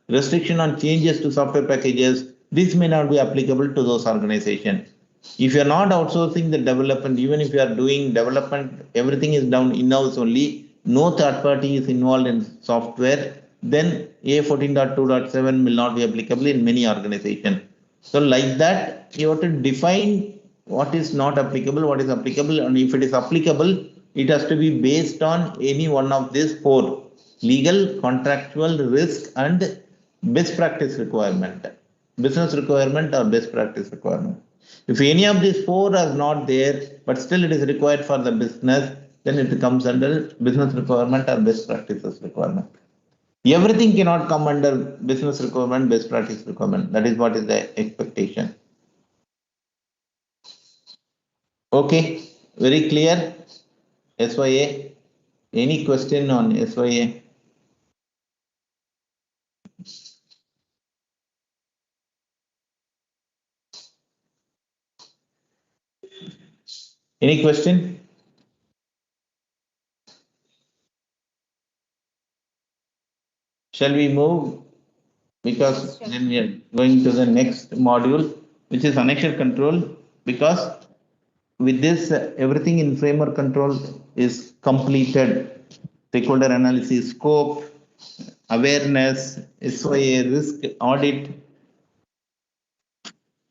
restriction on changes to software packages, this may not be applicable to those organizations. If you are not outsourcing the development, even if you are doing development, everything is done in-house only, no third party is involved in software, then A14.2.7 will not be applicable in many organizations. So like that, you have to define what is not applicable, what is applicable, and if it is applicable, it has to be based on any one of these four: legal, contractual, risk, and best practice requirement. Business requirement or best practice requirement. If any of these four are not there, but still it is required for the business, then it comes under business requirement or best practices requirement. Everything cannot come under business requirement, best practice requirement. That is what is the expectation. Okay, very clear. SYA. Any question on SYA? Any question? Shall we move? Because then we are going to the next module, which is annexure control. Because with this, everything in framework control is completed. Stakeholder analysis, scope, awareness, SOA, risk audit,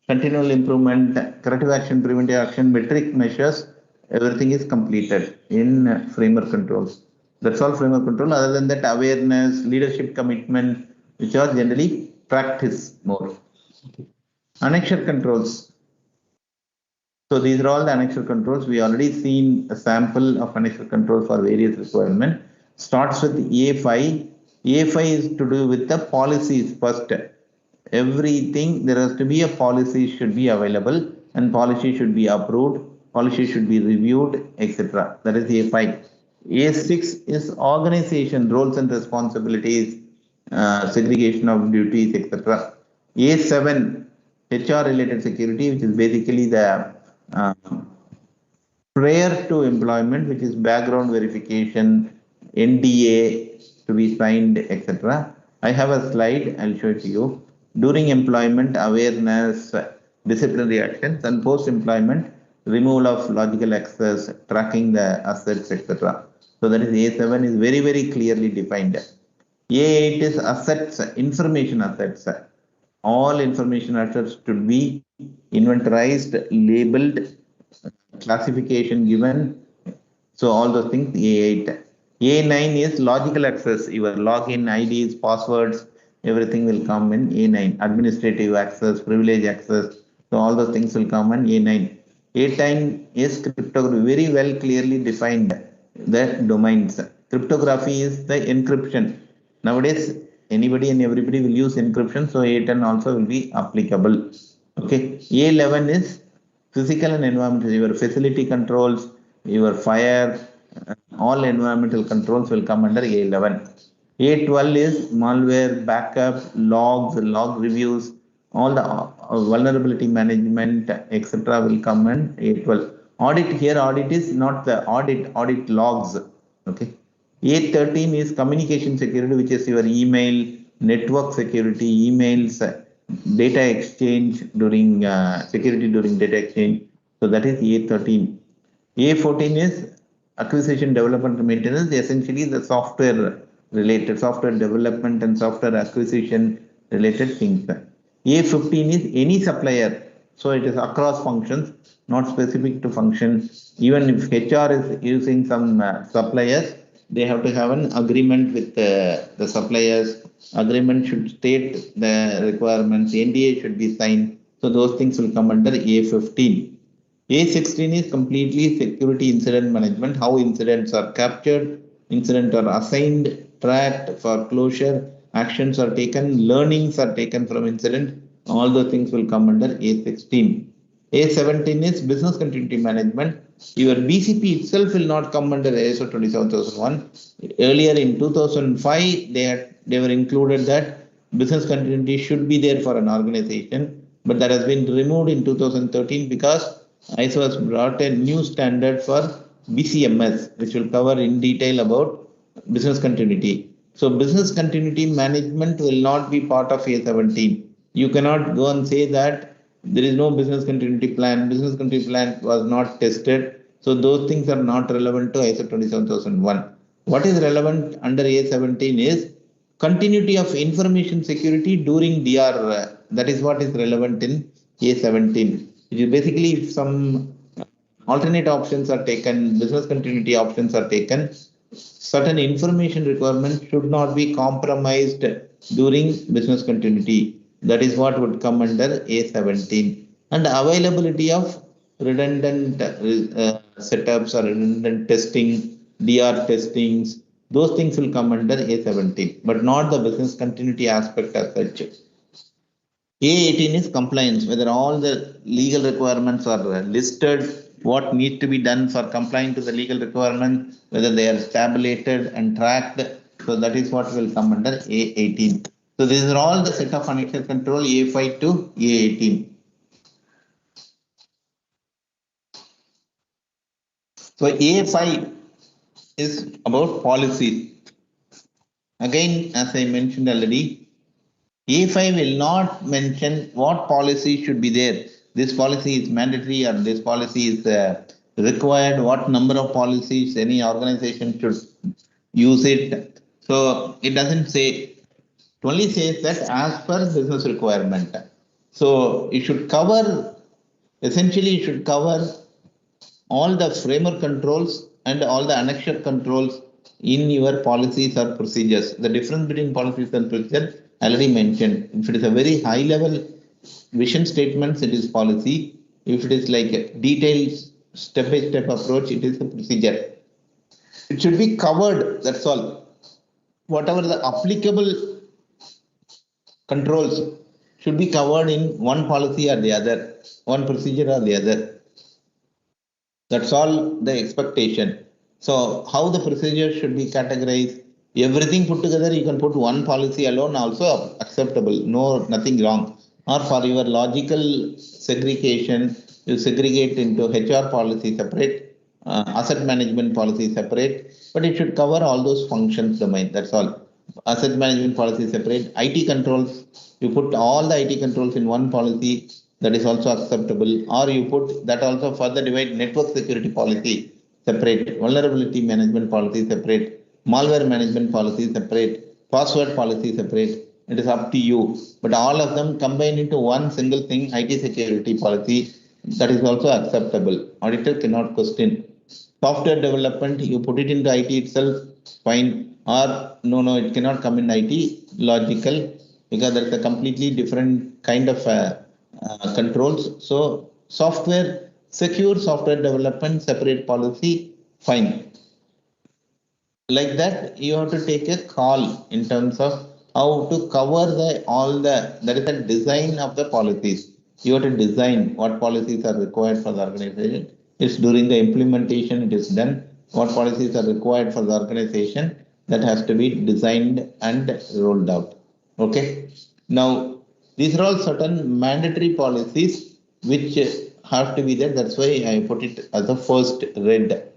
continual improvement, corrective action, preventive action, metric measures, everything is completed in framework controls. That's all framework control. Other than that, awareness, leadership commitment, which are generally practice more. Annexure controls. So these are all the annexure controls. We already seen a sample of annexure control for various requirements. Starts with A5. A5 is to do with the policies first. Everything, there has to be a policy should be available and policy should be approved, policy should be reviewed, etc. That is A5. A6 is organization, roles and responsibilities, segregation of duties, etc. A7, HR related security, which is basically the prior to employment, which is background verification, NDA to be signed, etc. I have a slide, I'll show it to you. During employment, awareness, disciplinary actions, and post-employment, removal of logical access, tracking the assets, etc. So that is A7 is very, very clearly defined. A8 is assets, information assets. All information assets should be inventorized, labeled, classification given. So all those things, A8. A9 is logical access, your login, IDs, passwords, everything will come in A9. Administrative access, privilege access, so all those things will come in A9. A10 is cryptography, very well clearly defined the domains. Cryptography is the encryption. Nowadays, anybody and everybody will use encryption, so A10 also will be applicable. Okay, A11 is physical and environmental, your facility controls, your fire, all environmental controls will come under A11. A12 is malware, backup, logs, log reviews, all the vulnerability management, etc. will come in A12. Audit here, audit is not the audit logs. Okay. A13 is communication security, which is your email, network security, emails, data exchange during security during data exchange. So that is A13. A14 is acquisition, development, and maintenance, essentially the software related, software development and software acquisition related things. A15 is any supplier. So it is across functions, not specific to function. Even if HR is using some suppliers, they have to have an agreement with the suppliers. Agreement should state the requirements. NDA should be signed. So those things will come under A15. A16 is completely security incident management, how incidents are captured, incidents are assigned, tracked for closure, actions are taken, learnings are taken from incident. All the things will come under A16. A17 is business continuity management. Your BCP itself will not come under ISO 27001. Earlier in 2005, they were included that business continuity should be there for an organization, but that has been removed in 2013 because ISO has brought a new standard for BCMS, which will cover in detail about business continuity. So business continuity management will not be part of A17. You cannot go and say that there is no business continuity plan. Business continuity plan was not tested. So those things are not relevant to ISO 27001. What is relevant under A17 is continuity of information security during DR. That is what is relevant in A17. It is basically if some alternate options are taken, business continuity options are taken, certain information requirements should not be compromised during business continuity. That is what would come under A17. And availability of redundant setups or redundant testing, DR testings, those things will come under A17, but not the business continuity aspect as such. A18 is compliance, whether all the legal requirements are listed, what needs to be done for complying to the legal requirements, whether they are tabulated and tracked. So that is what will come under A18. So these are all the set of annexure control A5 to A18. So A5 is about policy. Again, as I mentioned already, A5 will not mention what policy should be there. this policy is mandatory or this policy is required, what number of policies any organization should use it. So it doesn't say, it only says that as per business requirement. So it should cover, essentially it should cover all the framework controls and all the annexure controls in your policies or procedures. The difference between policies and procedures already mentioned. If it is a very high level vision statements, it is policy. If it is like a detailed step-by-step approach, it is a procedure. It should be covered, that's all. Whatever the applicable controls should be covered in one policy or the other, one procedure or the other. That's all the expectation. So how the procedure should be categorized, everything put together, you can put one policy alone also acceptable, no, nothing wrong. Or for your logical segregation, you segregate into HR policy separate, asset management policy separate, but it should cover all those functions domain, that's all. Asset management policy separate, IT controls, you put all the IT controls in one policy, that is also acceptable, or you put that also further divide network security policy separate, vulnerability management policy separate, malware management policy separate, password policy separate. It is up to you, but all of them combine into one single thing, IT security policy, that is also acceptable. Auditor cannot question. Software development, you put it into IT itself, fine, or no, it cannot come in IT, logical, because there is a completely different kind of controls. So software, secure software development, separate policy, fine. Like that, you have to take a call in terms of how to cover there is a design of the policies. You have to design what policies are required for the organization. It's during the implementation it is done. What policies are required for the organization, that has to be designed and rolled out. Okay. Now, these are all certain mandatory policies which have to be there. That's why I put it as a first red.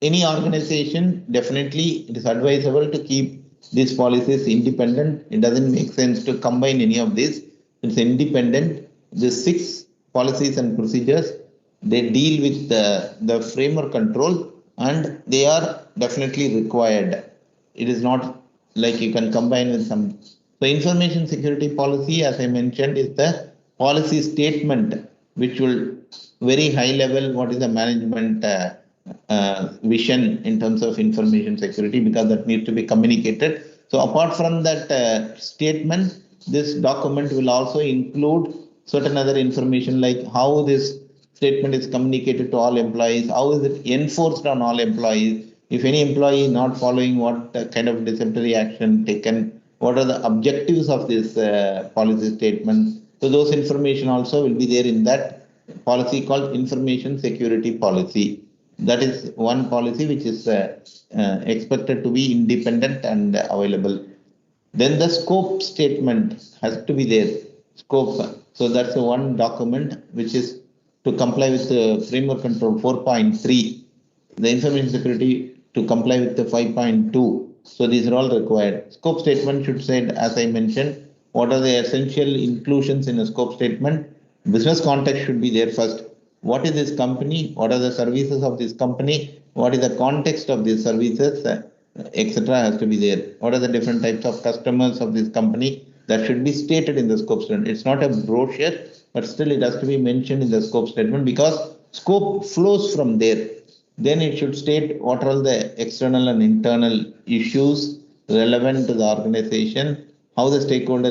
Any organization, definitely it is advisable to keep these policies independent. It doesn't make sense to combine any of this. It's independent. The 6 policies and procedures, they deal with the framework control and they are definitely required. It is not like you can combine with some. So information security policy, as I mentioned, is the policy statement which will very high level what is the management vision in terms of information security, because that needs to be communicated. So apart from that statement, this document will also include certain other information like how this statement is communicated to all employees, how is it enforced on all employees, if any employee is not following, what kind of disciplinary action taken, what are the objectives of this policy statement. So those information also will be there in that policy called information security policy. That is one policy which is expected to be independent and available. Then the scope statement has to be there. Scope. So that's the one document which is to comply with the framework control 4.3. The information security to comply with the 5.2. So these are all required. Scope statement should say, as I mentioned, what are the essential inclusions in a scope statement. Business context should be there first. What is this company? What are the services of this company? What is the context of these services, etc. has to be there. What are the different types of customers of this company? That should be stated in the scope statement. It's not a brochure, but still it has to be mentioned in the scope statement because scope flows from there. Then it should state what are all the external and internal issues relevant to the organization, how the stakeholder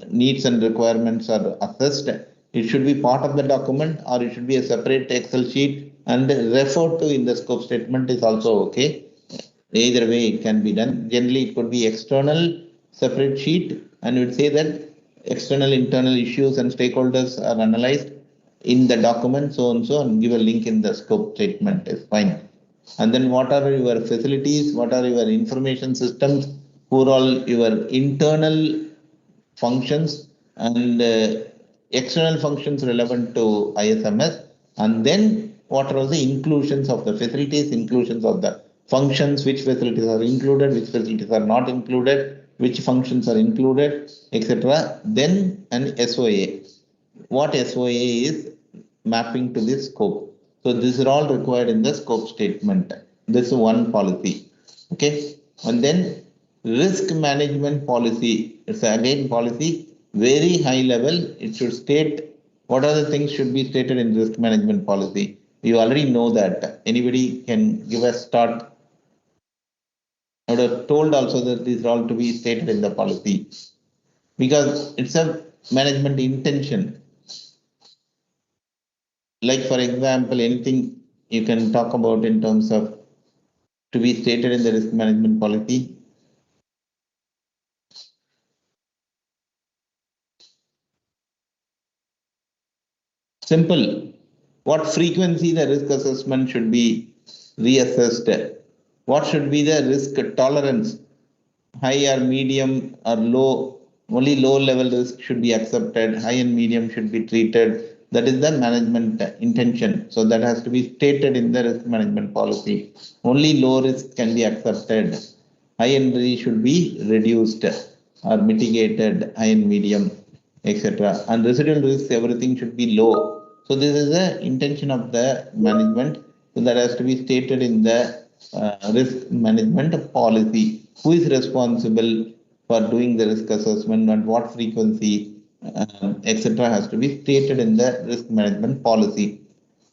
needs and requirements are assessed. It should be part of the document or it should be a separate Excel sheet and referred to in the scope statement is also okay. Either way it can be done. Generally it could be external separate sheet and it would say that external internal issues and stakeholders are analyzed in the document so and so, and give a link in the scope statement is fine. And then what are your facilities, what are your information systems, who are all your internal functions and external functions relevant to ISMS, and then what are the inclusions of the facilities, inclusions of the functions, which facilities are included, which facilities are not included, which functions are included, etc. Then an SOA. What SOA is mapping to the scope. So these are all required in the scope statement. This is one policy. Okay. And then risk management policy. It's again policy, very high level. It should state what are the things should be stated in risk management policy. You already know that. Anybody can give a start. I would have told also that these are all to be stated in the policy because it's a management intention. Like for example, anything you can talk about in terms of to be stated in the risk management policy. Simple. What frequency the risk assessment should be reassessed? What should be the risk tolerance? High or medium or low? Only low level risk should be accepted. High and medium should be treated. That is the management intention. So that has to be stated in the risk management policy. Only low risk can be accepted. High and risk should be reduced or mitigated. High and medium, etc. And residual risk, everything should be low. So this is the intention of the management. So that has to be stated in the risk management policy. Who is responsible for doing the risk assessment and what frequency, etc. has to be stated in the risk management policy.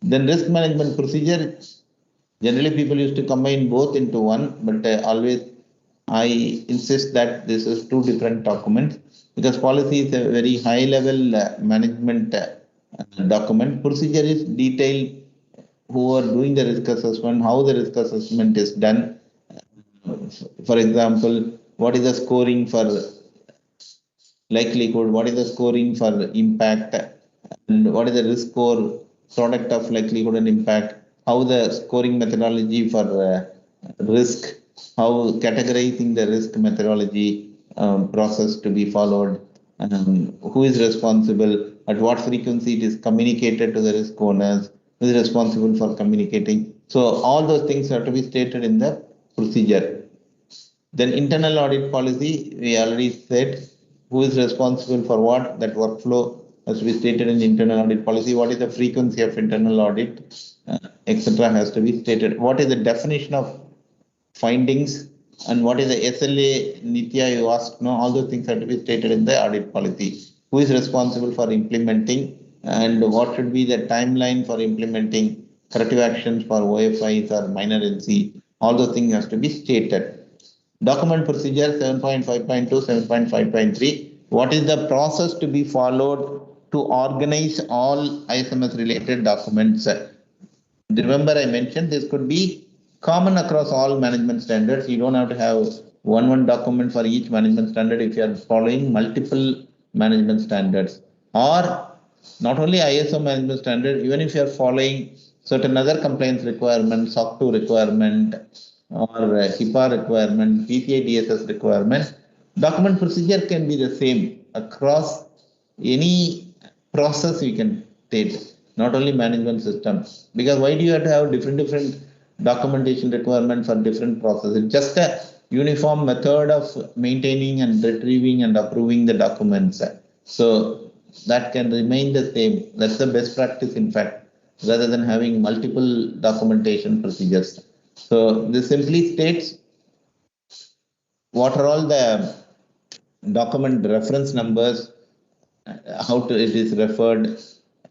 Then risk management procedure. Generally, people used to combine both into one, but always I insist that this is two different documents because policy is a very high level management document. Procedure is detailed who are doing the risk assessment, how the risk assessment is done. For example, what is the scoring for likelihood, what is the scoring for impact, and what is the risk score product of likelihood and impact, how the scoring methodology for risk, how categorizing the risk methodology process to be followed, who is responsible, at what frequency it is communicated to the risk owners, who is responsible for communicating. So all those things have to be stated in the procedure. Then internal audit policy, we already said who is responsible for what, that workflow has to be stated in internal audit policy. What is the frequency of internal audit, etc. has to be stated. What is the definition of findings and what is the SLA, Nitya, you asked, no, all those things have to be stated in the audit policy. Who is responsible for implementing and what should be the timeline for implementing corrective actions for OFIs or minor NC, all those things has to be stated. Document procedure 7.5.2, 7.5.3. What is the process to be followed to organize all ISMS related documents? Remember, I mentioned this could be common across all management standards. You don't have to have one document for each management standard if you are following multiple management standards. Or not only ISO management standard, even if you are following certain other compliance requirements, SOC 2 requirement, or HIPAA requirement, PCI DSS requirement, document procedure can be the same across any process you can take, not only management systems. Because why do you have to have different documentation requirements for different processes? It's just a uniform method of maintaining and retrieving and approving the documents. So that can remain the same. That's the best practice, in fact, rather than having multiple documentation procedures. So this simply states what are all the document reference numbers, how it is referred,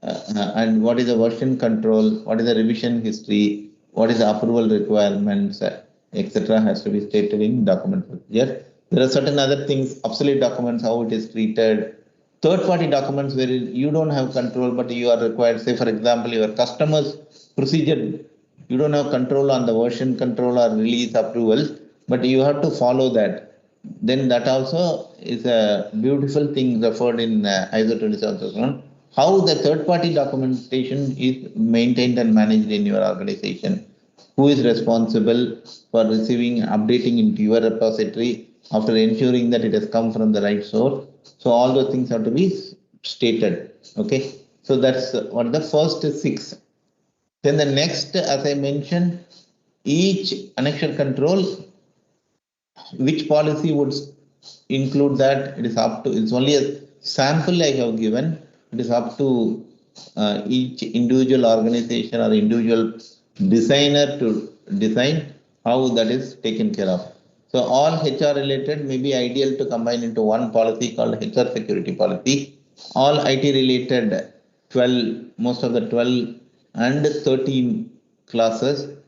and what is the version control, what is the revision history, what is the approval requirements, etc. has to be stated in document procedure. There are certain other things, obsolete documents, how it is treated, third-party documents where you don't have control, but you are required, say for example, your customer's procedure, you don't have control on the version control or release approvals, but you have to follow that. Then that also is a beautiful thing referred in ISO 27001. How the third-party documentation is maintained and managed in your organization. Who is responsible for receiving, updating into your repository after ensuring that it has come from the right source. So all those things have to be stated. Okay. So that's what the first 6. Then the next, as I mentioned, each annexure control, which policy would include that, it is up to, it's only a sample I have given. It is up to each individual organization or individual designer to design how that is taken care of. So all HR related may be ideal to combine into one policy called HR security policy. All IT related 12, most of the 12 and 13 classes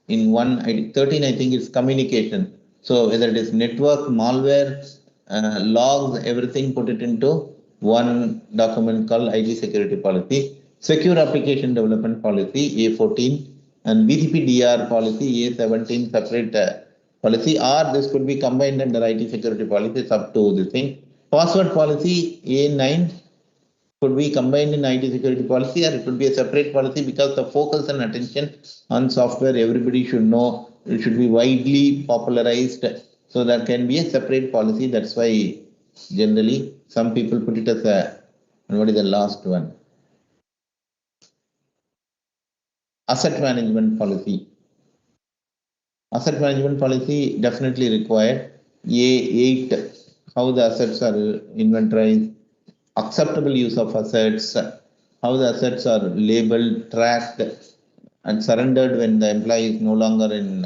in one ID. 13, I think, is communication. So whether it is network, malware, logs, everything, put it into one document called IT security policy. Secure application development policy, A14, and BCP-DR policy, A17, separate policy, or this could be combined under IT security policy. It's up to the thing. Password policy, A9, could be combined in IT security policy, or it could be a separate policy, because the focus and attention on software, everybody should know, it should be widely popularized. So that can be a separate policy. That's why generally some people put it as a, and what is the last one? Asset management policy. Asset management policy definitely required. A8, how the assets are inventorized, acceptable use of assets, how the assets are labeled, tracked, and surrendered when the employee is no longer in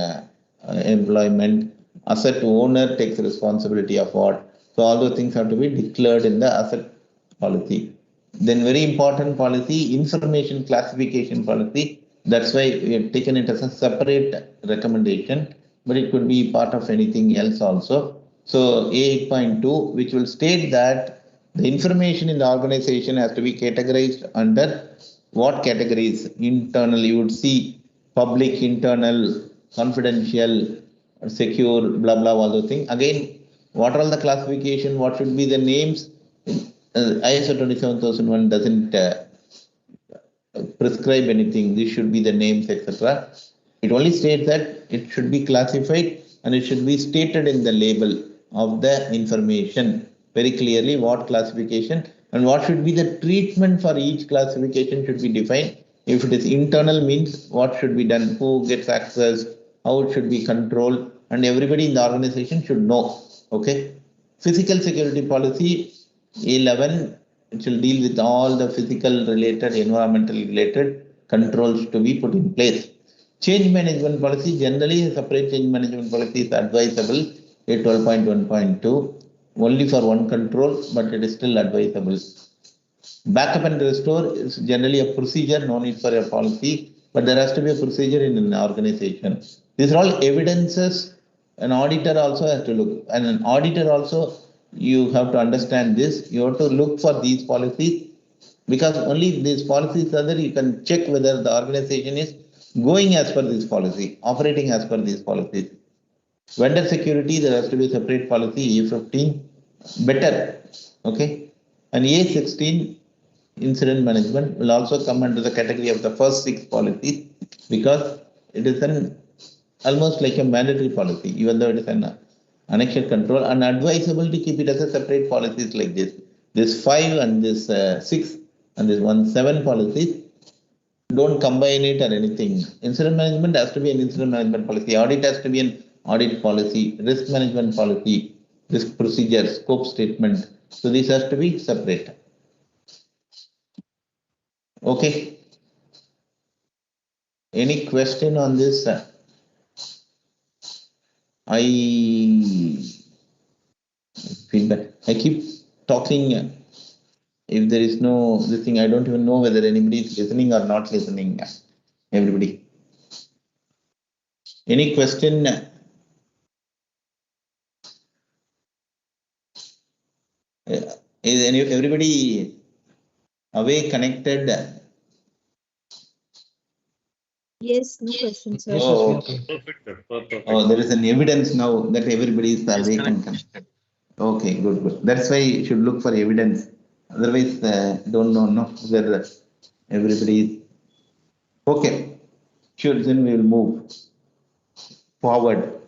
employment. Asset owner takes responsibility of what. So all those things have to be declared in the asset policy. Then very important policy, information classification policy. That's why we have taken it as a separate recommendation, but it could be part of anything else also. So A8.2, which will state that the information in the organization has to be categorized under what categories? Internal, you would see public, internal, confidential, secure, blah, blah, all those things. Again, what are all the classification? What should be the names? ISO 27001 doesn't prescribe anything. This should be the names, etc. It only states that it should be classified and it should be stated in the label of the information very clearly what classification and what should be the treatment for each classification should be defined. If it is internal, means what should be done, who gets access, how it should be controlled, and everybody in the organization should know. Okay. Physical security policy 11, it will deal with all the physical related, environmental related controls to be put in place. Change management policy, generally a separate change management policy is advisable, a 12.1.2, only for one control, but it is still advisable. Backup and restore is generally a procedure, no need for a policy, but there has to be a procedure in an organization. These are all evidences. An auditor also has to look, and an auditor also, you have to understand this. You have to look for these policies, because only these policies are there, you can check whether the organization is going as per this policy, operating as per these policies. Vendor security, there has to be a separate policy, A15, better, okay? And A16, incident management, will also come under the category of the first 6 policies, because it is an almost like a mandatory policy, even though it is an annexed control, and advisable to keep it as a separate policies like this. This 5 and this 6 and this 7 policies, don't combine it or anything. Incident management has to be an incident management policy. Audit has to be an audit policy. Risk management policy, risk procedure, scope statement. So this has to be separate. Okay. Any question on this? I feedback. I keep talking. If there is no this thing, I don't even know whether anybody is listening or not listening. Everybody. Any question? Is everybody away connected? Yes, no question, sir. Oh, Perfect, sir. Perfect. oh, there is an evidence now that everybody is awake and connected. Okay, good, good. That's why you should look for evidence. Otherwise, don't know no, whether everybody is okay. Sure, then we will move forward.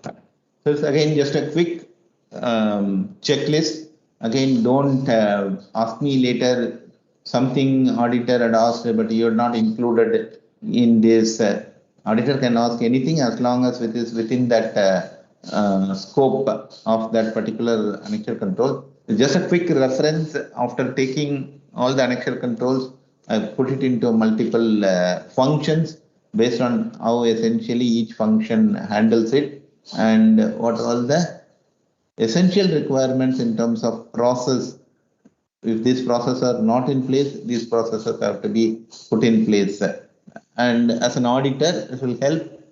So it's again just a quick checklist. Again, don't ask me later something auditor had asked, but you're not included in this. Auditor can ask anything as long as it is within that scope of that particular annexure control. Just a quick reference, after taking all the annexure controls, I put it into multiple functions based on how essentially each function handles it and what are all the essential requirements in terms of process. If these processes are not in place, these processes have to be put in place. And as an auditor, it will help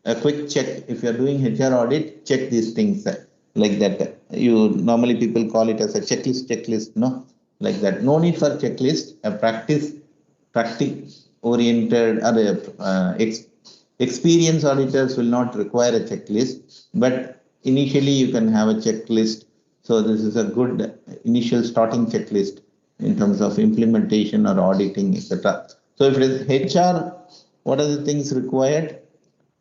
a quick check. If you are doing HR audit, check these things like that. You normally people call it as a checklist, no, like that. No need for checklist. A practice oriented or experienced auditors will not require a checklist, but initially you can have a checklist. So this is a good initial starting checklist in terms of implementation or auditing, etc. So if it is HR, what are the things required?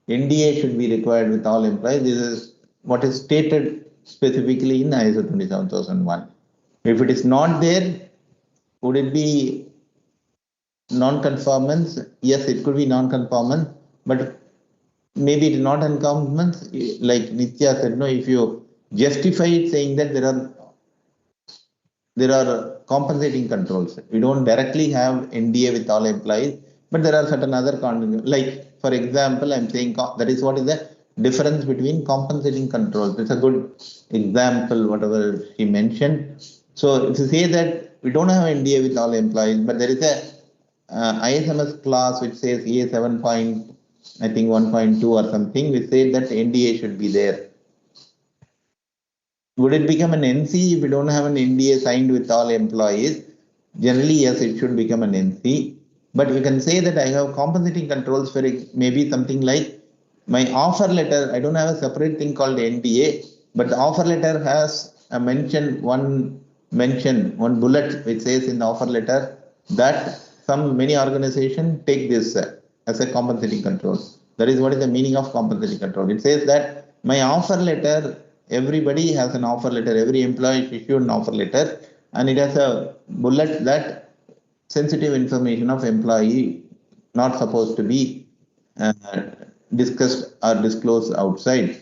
NDA should be required with all employees. This is what is stated specifically in ISO 27001. If it is not there, would it be non-conformance? Yes, it could be non-conformance, but maybe it's not non-conformance. Like Nitya said, no, if you justify it saying that there are compensating controls. We don't directly have NDA with all employees, but there are certain other like for example, I'm saying that is what is the difference between compensating controls. It's a good example, whatever she mentioned. So if you say that we don't have NDA with all employees, but there is a ISMS class which says EA 7. I think 1.2 or something, we say that NDA should be there. Would it become an NC if we don't have an NDA signed with all employees? Generally, yes, it should become an NC. But you can say that I have compensating controls for maybe something like my offer letter. I don't have a separate thing called NDA, but the offer letter has a one bullet which says in the offer letter that many organizations take this as a compensating control. That is what is the meaning of compensating control. It says that my offer letter, everybody has an offer letter, every employee is issued an offer letter, and it has a bullet that sensitive information of employee not supposed to be discussed or disclosed outside.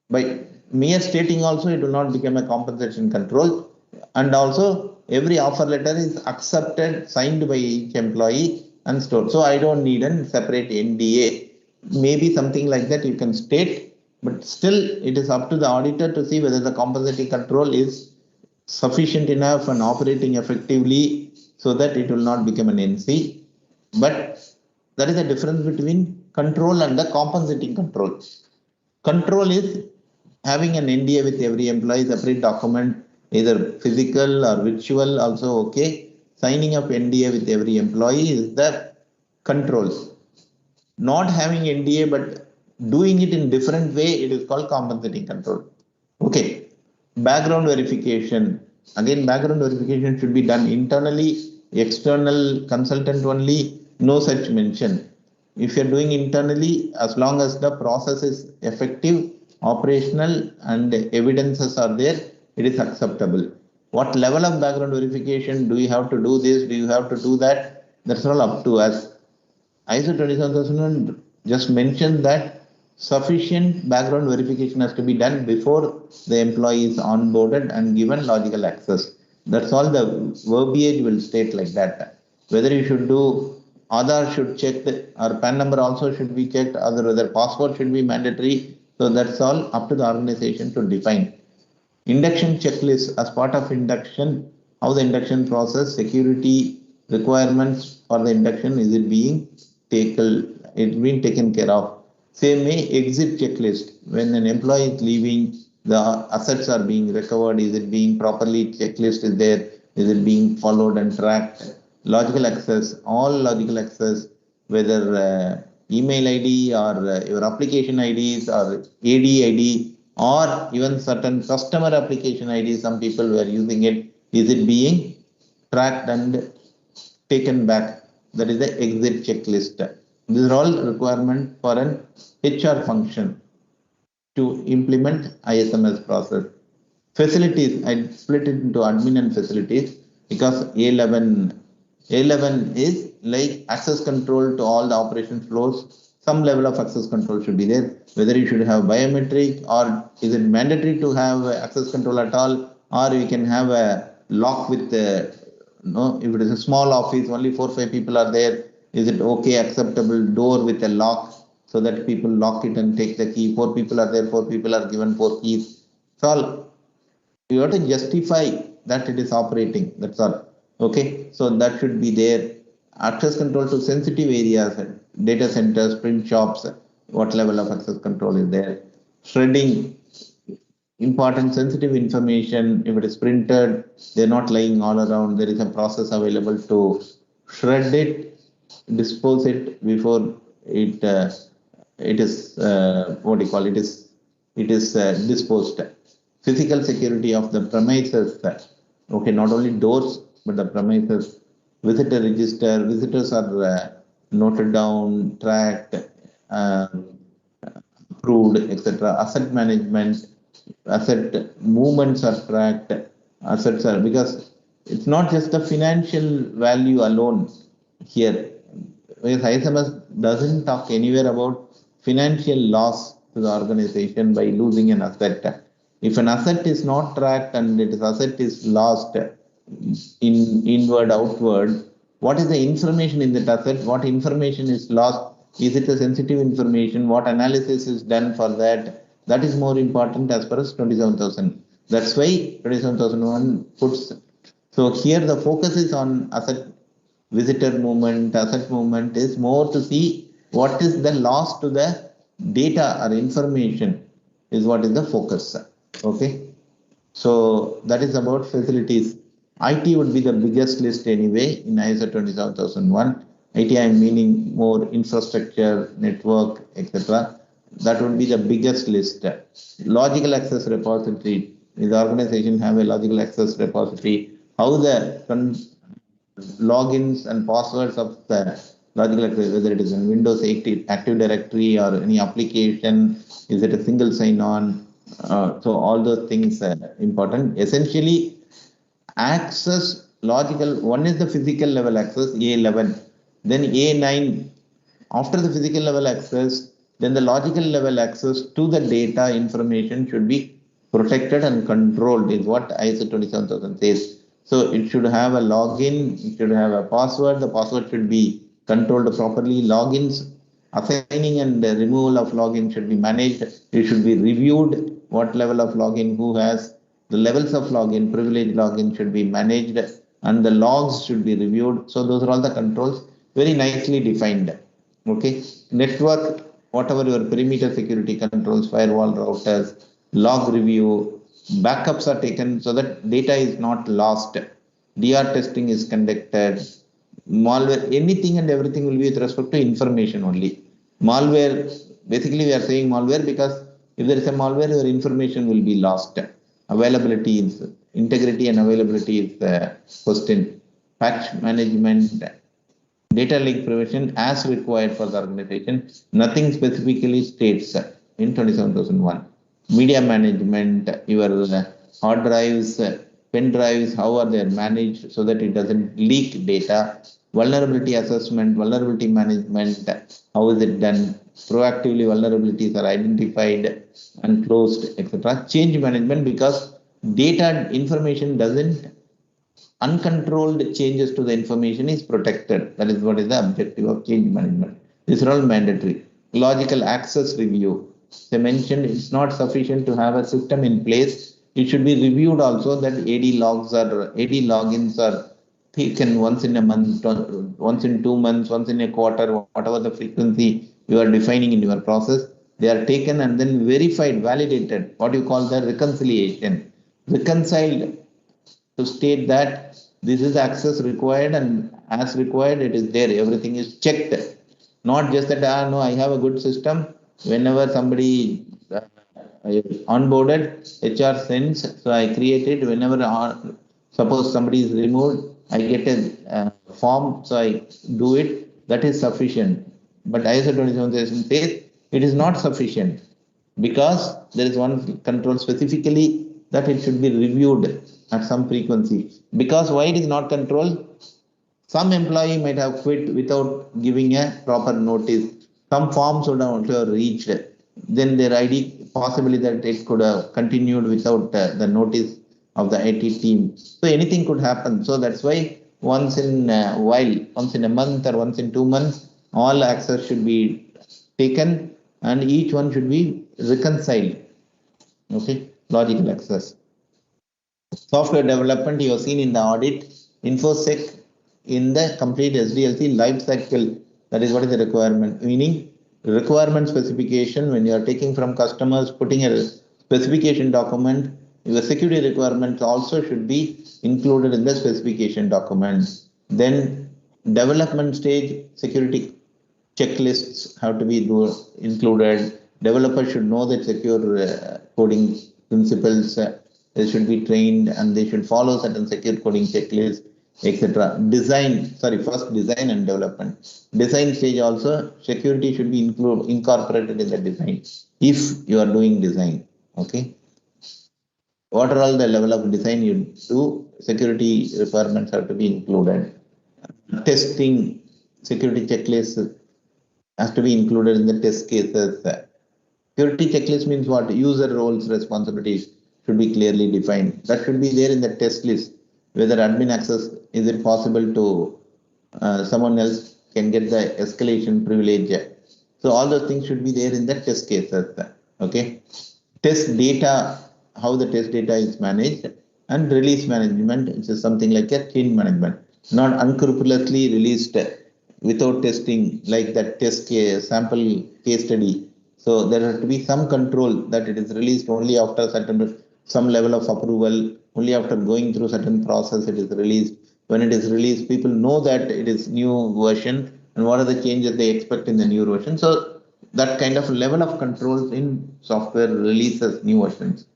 By mere stating also, it will not become a compensation control. And also, every offer letter is accepted, signed by each employee and stored. So I don't need a separate NDA. Maybe something like that you can state, but still it is up to the auditor to see whether the compensating control is sufficient enough and operating effectively so that it will not become an NC. But there is a difference between control and the compensating control. Control is having an NDA with every employee, separate document, either physical or virtual, also okay. Signing up NDA with every employee is the controls. Not having NDA but doing it in different way, it is called compensating control. Okay. Background verification. Again, background verification should be done internally, external consultant only, no such mention. If you're doing internally, as long as the process is effective, operational, and evidences are there, it is acceptable. What level of background verification? Do you have to do this? Do you have to do that? That's all up to us. ISO 27001 just mentioned that sufficient background verification has to be done before the employee is onboarded and given logical access. That's all the verbiage will state like that. Whether you should do Aadhaar should check, or PAN number also should be checked, or whether passport should be mandatory. So that's all up to the organization to define. Induction checklist as part of induction, how the induction process, security requirements for the induction, is it being taken care of. Same way, exit checklist. When an employee is leaving, the assets are being recovered. Is it being properly checklist is there? Is it being followed and tracked? Logical access, all logical access, whether email ID or your application IDs or AD ID or even certain customer application IDs, some people were using it. Is it being tracked and taken back? That is the exit checklist. These are all requirements for an HR function to implement ISMS process. Facilities, I split it into admin and facilities because A11 is like access control to all the operation flows some level of access control should be there. Whether you should have biometric or is it mandatory to have access control at all, or you can have a lock with no, if it is a small office, only 4-5 people are there. Is it okay, acceptable door with a lock so that people lock it and take the key? 4 people are there, 4 people are given 4 keys. It's all you have to justify that it is operating. That's all. Okay, so that should be there. Access control to sensitive areas, data centers, print shops. What level of access control is there? Shredding important sensitive information. If it is printed, they're not lying all around. There is a process available to shred it, dispose it before it is what do you call it? It is disposed. Physical security of the premises. Okay, not only doors but the premises. Visitor register. Visitors are noted down, tracked, approved, etc. Asset management. Asset movements are tracked. Assets are because it's not just the financial value alone here. Because ISMS doesn't talk anywhere about financial loss to the organization by losing an asset. If an asset is not tracked and its asset is lost inward, outward, what is the information in that asset? What information is lost? Is it a sensitive information? What analysis is done for that? That is more important as far as 27,000. That's why 27,001 puts. So here the focus is on asset visitor movement, asset movement is more to see what is the loss to the data or information is what is the focus. Okay. So that is about facilities. IT would be the biggest list anyway in ISO 27001. IT I am meaning more infrastructure, network, etc. That would be the biggest list. Logical access repository. Is the organization have a logical access repository? How the logins and passwords of the logical access, whether it is in Windows 8 Active Directory or any application, is it a single sign-on? So all those things are important. Essentially, access logical, one is the physical level access, A11, then A9. After the physical level access, then the logical level access to the data information should be protected and controlled is what ISO 27000 says. So it should have a login, it should have a password, the password should be controlled properly, logins, assigning and removal of login should be managed, it should be reviewed, what level of login, who has, the levels of login, privilege login should be managed and the logs should be reviewed. So those are all the controls very nicely defined. Okay, network, whatever your perimeter security controls, firewall routers, log review, backups are taken so that data is not lost. DR testing is conducted. Malware, anything and everything will be with respect to information only. Malware, basically we are saying malware because if there is a malware, your information will be lost. Availability is, integrity and availability is the question. Patch management, data leak prevention as required for the organization. Nothing specifically states in 27001. Media management, your hard drives, pen drives, how are they managed so that it doesn't leak data. Vulnerability assessment, vulnerability management, how is it done? Proactively vulnerabilities are identified and closed, etc. Change management, because data information doesn't, uncontrolled changes to the information is protected. That is what is the objective of change management. These are all mandatory. Logical access review. They mentioned it's not sufficient to have a system in place. It should be reviewed also that AD logs or AD logins are taken once in a month, once in 2 months, once in a quarter, whatever the frequency you are defining in your process. They are taken and then verified, validated, what you call the reconciliation. Reconciled to state that this is access required and as required it is there, everything is checked, not just that no, I have a good system, whenever somebody onboarded, HR sends, so I create it, whenever suppose somebody is removed, I get a form, so I do it, that is sufficient. But ISO 27000 says it is not sufficient, because there is one control specifically that it should be reviewed at some frequency. Because why it is not controlled? Some employee might have quit without giving a proper notice. some forms would have reached, then their ID possibly that it could have continued without the notice of the IT team. So anything could happen. So that's why once in a while, once in a month or once in 2 months, all access should be taken and each one should be reconciled. Okay, logical access. Software development you have seen in the audit, InfoSec in the complete SDLC life cycle. That is what is the requirement. Meaning requirement specification when you are taking from customers, putting a specification document, your security requirements also should be included in the specification document. Then development stage security checklists have to be included. Developers should know that secure coding principles. They should be trained and they should follow certain secure coding checklists, etc. First design and development. Design stage also, security should be incorporated in the design if you are doing design. Okay. What are all the level of design you do? Security requirements have to be included. Testing, security checklists has to be included in the test cases. Security checklist means what? User roles, responsibilities should be clearly defined. That should be there in the test list. Whether admin access, is it possible to someone else can get the escalation privilege. So all those things should be there in the test cases. Okay. Test data, how the test data is managed, and release management, which is something like a change management. Not unscrupulously released without testing, like that test case, sample case study. So there has to be some control that it is released only after some level of approval, only after going through certain process it is released. When it is released, people know that it is new version and what are the changes they expect in the new version. So that kind of level of controls in software releases new versions.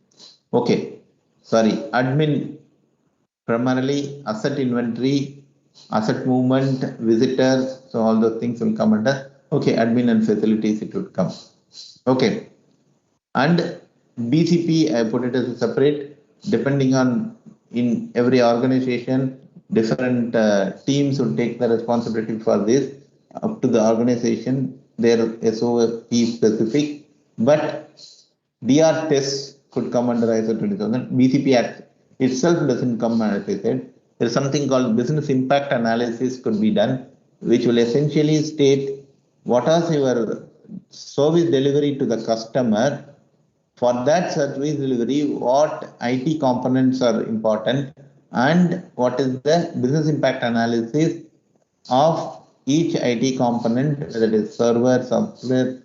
Okay, sorry, admin primarily asset inventory, asset movement, visitors, so all those things will come under, okay, admin and facilities it would come. Okay, and BCP, I put it as a separate, depending on in every organization, different teams would take the responsibility for this, up to the organization, their SOP specific, but DR tests could come under ISO 20000. BCP Act itself doesn't come, as I said. There's something called business impact analysis could be done, which will essentially state what is your service delivery to the customer. For that service delivery, what IT components are important and what is the business impact analysis of each IT component, whether it is server, software,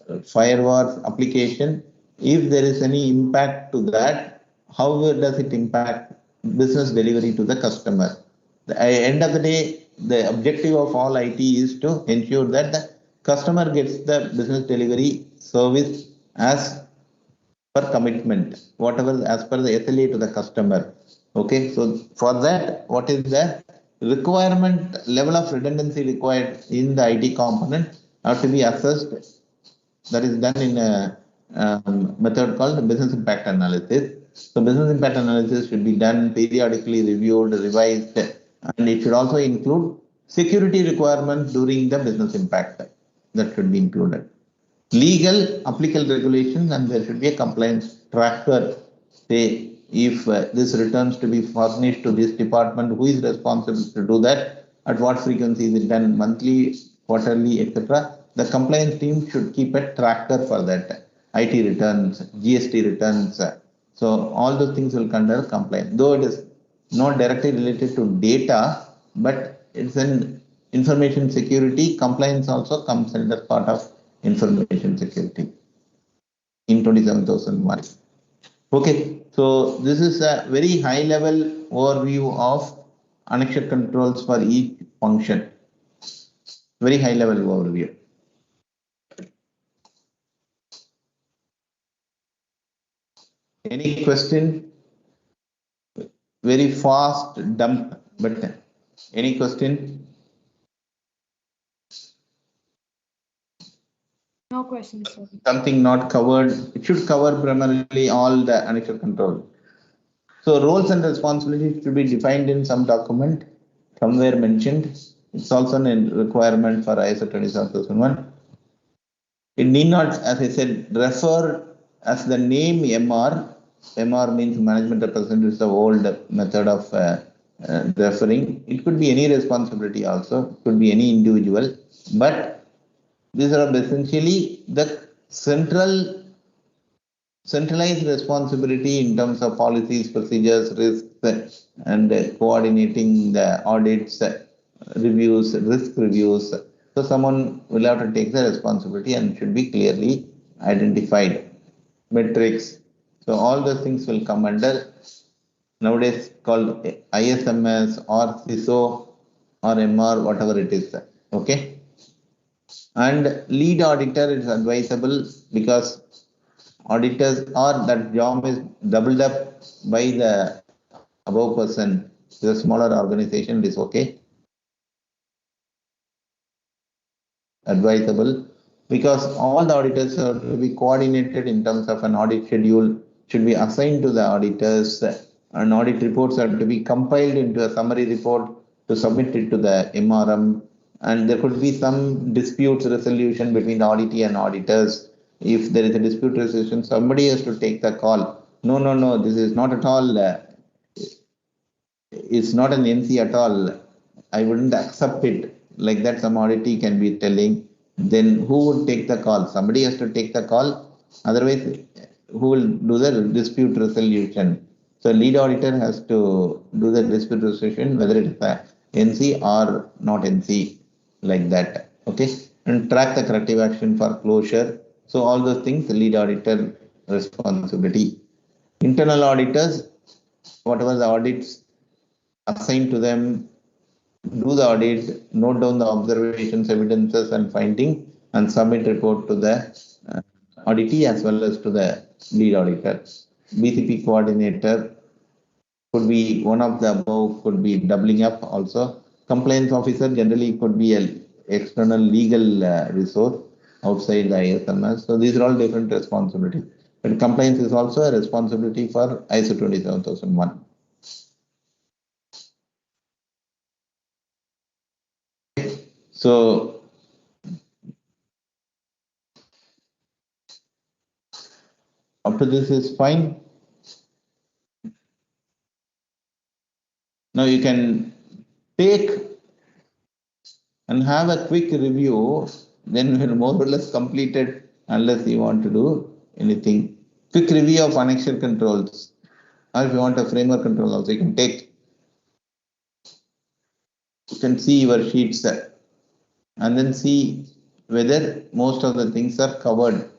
firewalls, application. If there is any impact to that, how does it impact business delivery to the customer? At the end of the day, the objective of all IT is to ensure that the customer gets the business delivery service as per commitment, whatever as per the SLA to the customer. Okay, so for that, what is the requirement level of redundancy required in the IT component have to be assessed. That is done in a method called business impact analysis. So business impact analysis should be done periodically, reviewed, revised, and it should also include security requirements during the business impact. That should be included. Legal applicable regulations, and there should be a compliance tracker. Say if this returns to be furnished to this department, who is responsible to do that, at what frequency is it done, monthly, quarterly, etc. The compliance team should keep a tracker for that. IT returns, GST returns. So all those things will come under compliance, though it is not directly related to data, but it's an information security. Compliance also comes under part of information security in 27001. Okay, so this is a very high level overview of annexure controls for each function. Very high level overview. Any question? Very fast dump, but any question? No questions, sir. Something not covered. It should cover primarily all the annexure control. So roles and responsibilities should be defined in some document, somewhere mentioned. It's also a requirement for ISO 27001. It need not, as I said, refer as the name MR. MR means management representative, is the old method of referring. It could be any responsibility also, it could be any individual, but these are essentially the centralized responsibility in terms of policies, procedures, risks, and coordinating the audits, reviews, risk reviews. So someone will have to take the responsibility and should be clearly identified. Metrics. So all those things will come under nowadays called ISMS or CISO or MR, whatever it is. Okay. And lead auditor is advisable because auditors or that job is doubled up by the above person. The smaller organization is okay. Advisable because all the auditors are to be coordinated in terms of an audit schedule should be assigned to the auditors, and audit reports are to be compiled into a summary report to submit it to the MRM, and there could be some disputes resolution between the auditee and auditors. If there is a dispute resolution, somebody has to take the call. No, this is not at all it's not an NC at all. I wouldn't accept it. Like that, some auditee can be telling. Then who would take the call? Somebody has to take the call. Otherwise, who will do the dispute resolution? So lead auditor has to do the dispute resolution, whether it's a NC or not NC, like that. Okay, and track the corrective action for closure. So all those things, the lead auditor responsibility. Internal auditors, whatever the audits assigned to them, do the audit, note down the observations, evidences, and finding, and submit report to the auditee as well as to the lead auditor. BCP coordinator could be one of the above, could be doubling up also. Compliance officer generally could be an external legal resource outside the ISMS. So these are all different responsibilities. But compliance is also a responsibility for ISO 27001. So up to this is fine. Now you can take and have a quick review, then we'll more or less completed unless you want to do anything. Quick review of annexure controls. Or if you want a framework control also, you can take. You can see your sheets and then see whether most of the things are covered.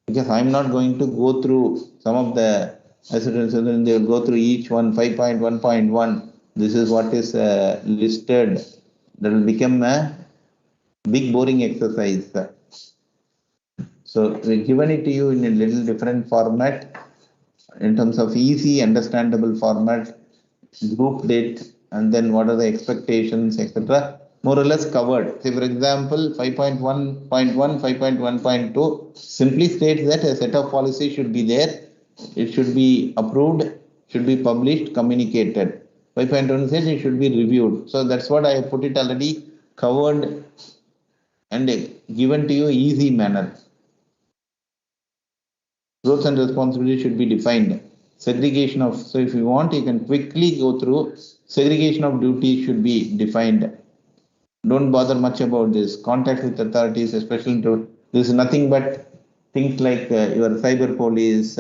Because I'm not going to go through some of the then they will go through each one, 5.1.1. This is what is listed. That will become a big boring exercise. So we've given it to you in a little different format in terms of easy, understandable format, grouped it, and then what are the expectations, etc. More or less covered. Say, for example, 5.1.1, 5.1.2 simply states that a set of policies should be there. It should be approved, should be published, communicated. 5.1 says it should be reviewed. So that's what I have put it already covered and given to you easy manner. Roles and responsibilities should be defined. Segregation of, so if you want, you can quickly go through. Segregation of duties should be defined. Don't bother much about this. Contact with authorities, especially to this is nothing but things like your cyber police,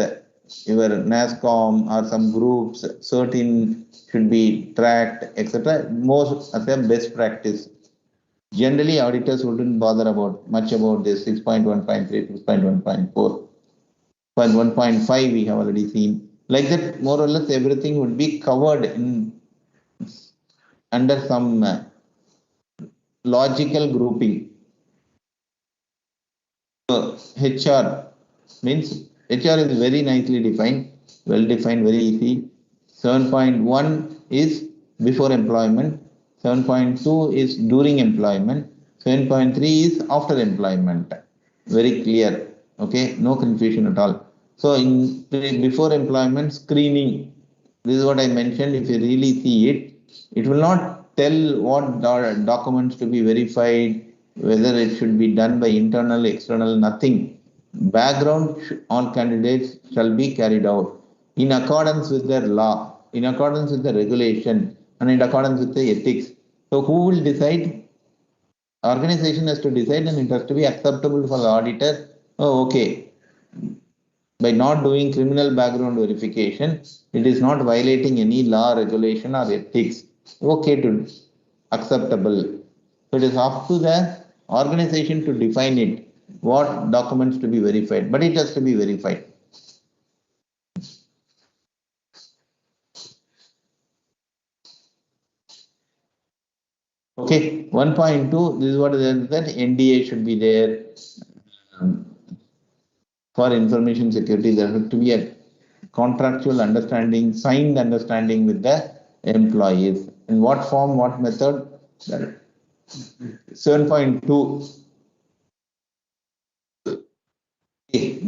your NASCOM or some groups, certain should be tracked, etc. Most as a best practice. Generally, auditors wouldn't bother about much about this 6.1.3, 6.1.4. 1.5 we have already seen. Like that, more or less everything would be covered in under some logical grouping. So HR means HR is very nicely defined, well defined, very easy. 7.1 is before employment. 7.2 is during employment. 7.3 is after employment. Very clear. Okay, no confusion at all. So in before employment screening, this is what I mentioned. If you really see it, it will not tell what documents to be verified, whether it should be done by internal, external, nothing. Background on candidates shall be carried out in accordance with their law, in accordance with the regulation, and in accordance with the ethics. So who will decide? Organization has to decide, and it has to be acceptable for the auditor. Oh, okay. By not doing criminal background verification, it is not violating any law, regulation, or ethics. Okay to acceptable. So it is up to the organization to define it, what documents to be verified, but it has to be verified. Okay, 1.2, this is what is that NDA should be there. For information security, there has to be a contractual understanding, signed understanding with the employees. In what form, what method? 7.2,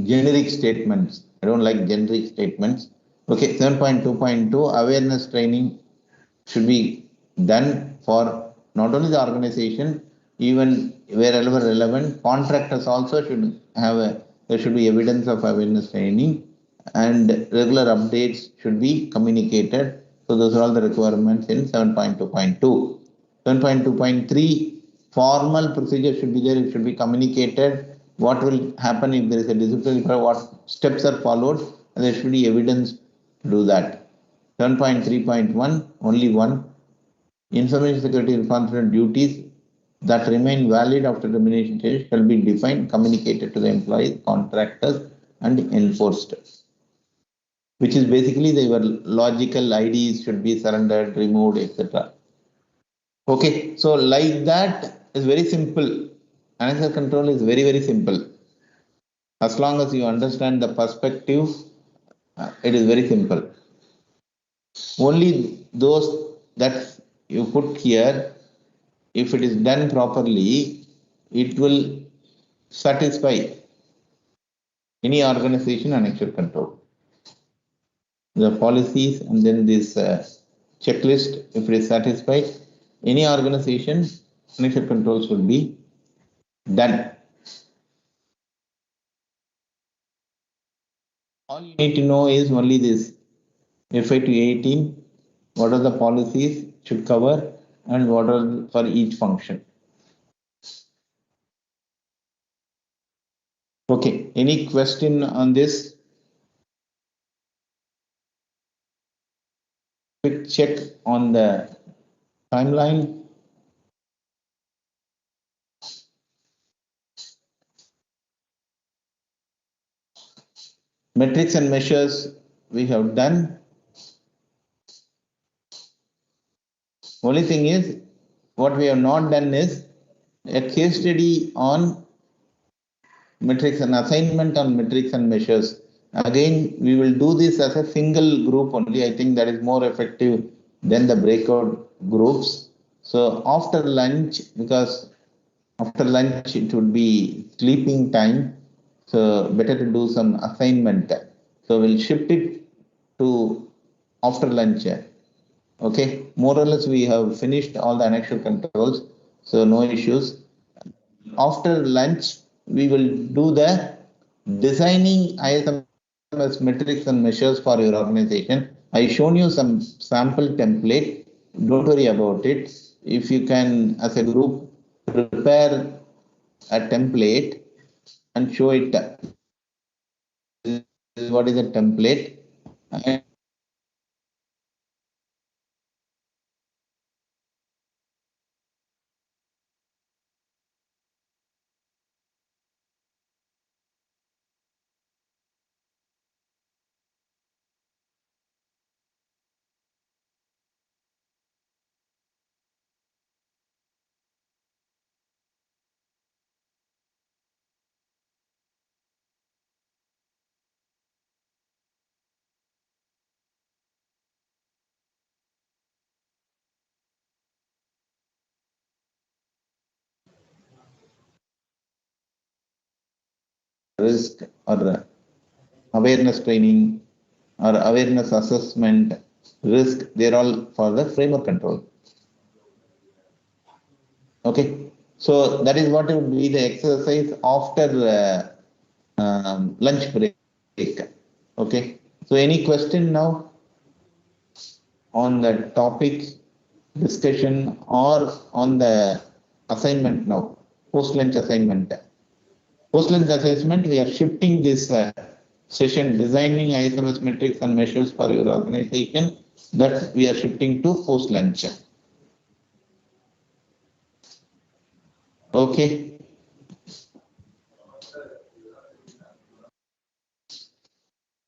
generic statements. I don't like generic statements. Okay, 7.2.2, awareness training should be done for not only the organization, even wherever relevant, contractors also should have there should be evidence of awareness training, and regular updates should be communicated. So those are all the requirements in 7.2.2. 7.2.3, formal procedure should be there, it should be communicated. What will happen if there is a disciplinary, what steps are followed, and there should be evidence to do that. 7.3.1, only one. Information security responsibility duties that remain valid after termination stage shall be defined, communicated to the employees, contractors, and enforced. Which is basically your logical IDs should be surrendered, removed, etc. Okay, so like that is very simple. Access control is very, very simple. As long as you understand the perspective, it is very simple. Only those that you put here, if it is done properly, it will satisfy any organization and access control. The policies and then this checklist, if it is satisfied, any organization access controls will be done. All you need to know is only this FA to 18, what are the policies should cover and what are for each function. Okay, any question on this? Quick check on the timeline. Metrics and measures we have done. Only thing is, what we have not done is a case study on metrics and assignment on metrics and measures. Again, we will do this as a single group only. I think that is more effective than the breakout groups. So after lunch, because after lunch it would be sleeping time, so better to do some assignment. So we'll shift it to after lunch. Okay, more or less we have finished all the annexure controls, so no issues. After lunch, we will do the designing ISMS metrics and measures for your organization. I shown you some sample template. Don't worry about it. If you can, as a group, prepare a template and show it. This is what is a template. And risk or awareness training or awareness assessment, risk, they're all for the framework control. Okay, So that is what would be the exercise after lunch break. Okay. So any question now on the topic discussion or on the assignment now, post-lunch assignment? Post-lunch assessment, we are shifting this session, designing ISMS metrics and measures for your organization, that we are shifting to post-lunch. Okay.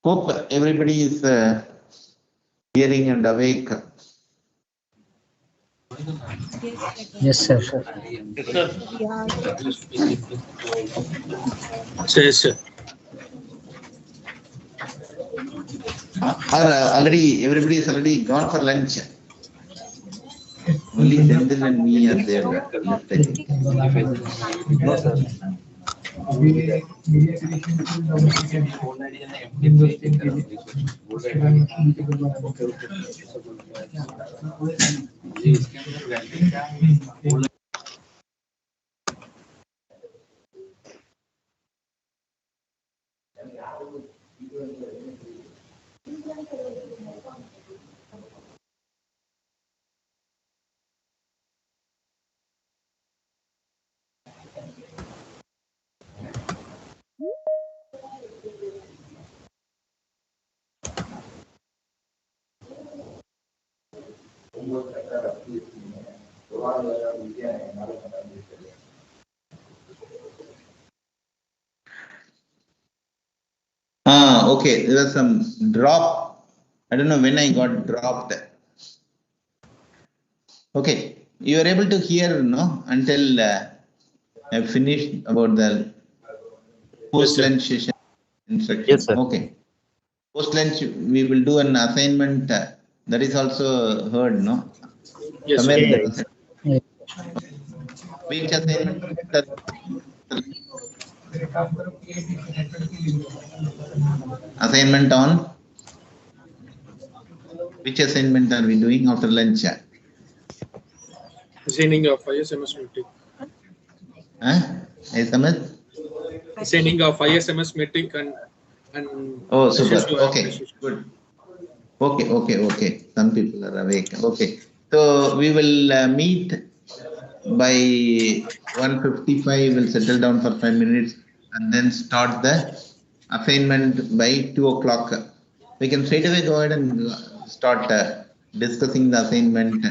Hope everybody is hearing and awake. Yes, sir. Yes, sir. Yeah. Yes, sir. Already, everybody is already gone for lunch. Only Sendil and me are there left, I think. No, sir. Okay, there was some drop. I don't know when I got dropped. Okay, you are able to hear, no, until I finished about the post-lunch session instruction. Yes, sir. Okay. Post-lunch, we will do an assignment. That is also heard, no? Yes, Somewhere sir. in the Yes. which assignment? Assignment on? Which assignment are we doing after lunch? Designing of ISMS metric. SMS? Designing of ISMS metric and Oh, measures super. to Okay, organization. good. Okay. Some people are awake. Okay. So we will meet by 1:55. We'll settle down for 5 minutes and then start the assignment by 2 o'clock. We can straight away go ahead and start discussing the assignment.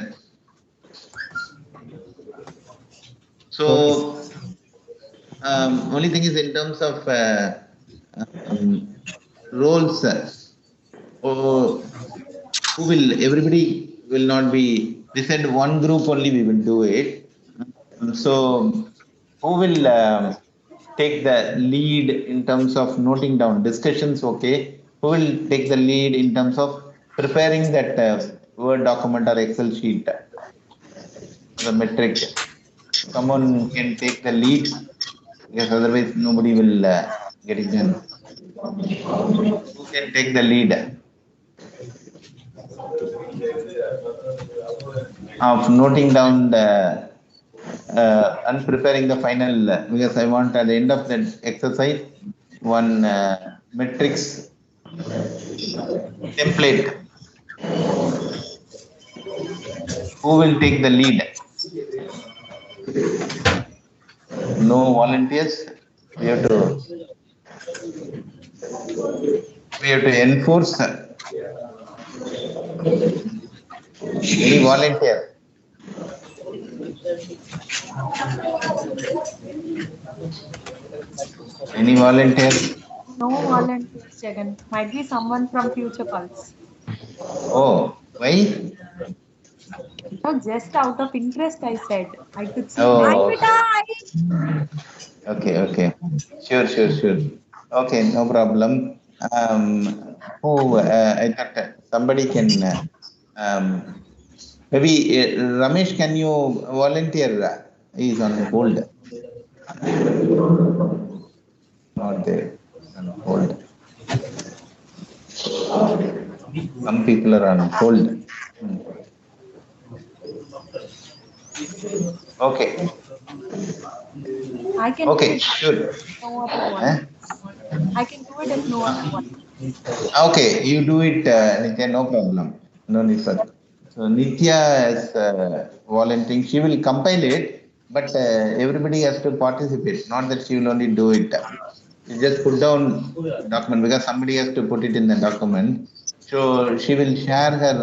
So, only thing is in terms of roles, who will, everybody will not be, we said one group only we will do it. So, who will take the lead in terms of noting down discussions? Okay. Who will take the lead in terms of preparing that Word document or Excel sheet, the metric? Someone can take the lead, because otherwise nobody will get it done. Who can take the lead of noting down the and preparing the final, because I want at the end of that exercise one metrics template. Who will take the lead? No volunteers. We have to enforce. Any volunteer? Any volunteer? No volunteers, Jagan. Might be someone from Future Pulse. Oh, why? No, just out of interest, I said. I could see Oh, many. okay. Sure. Okay, no problem. I thought somebody can, maybe Ramesh, can you volunteer? He is on hold. Not there. On hold. Some people are on hold. Okay. I can do Okay, it sure. if no other Eh? one. I can do it if no other one. Okay, you do it, Nitya, no problem. No need for that. So Nitya is volunteering. She will compile it, but everybody has to participate. Not that she will only do it. You just put down document because somebody has to put it in the document. So she will share her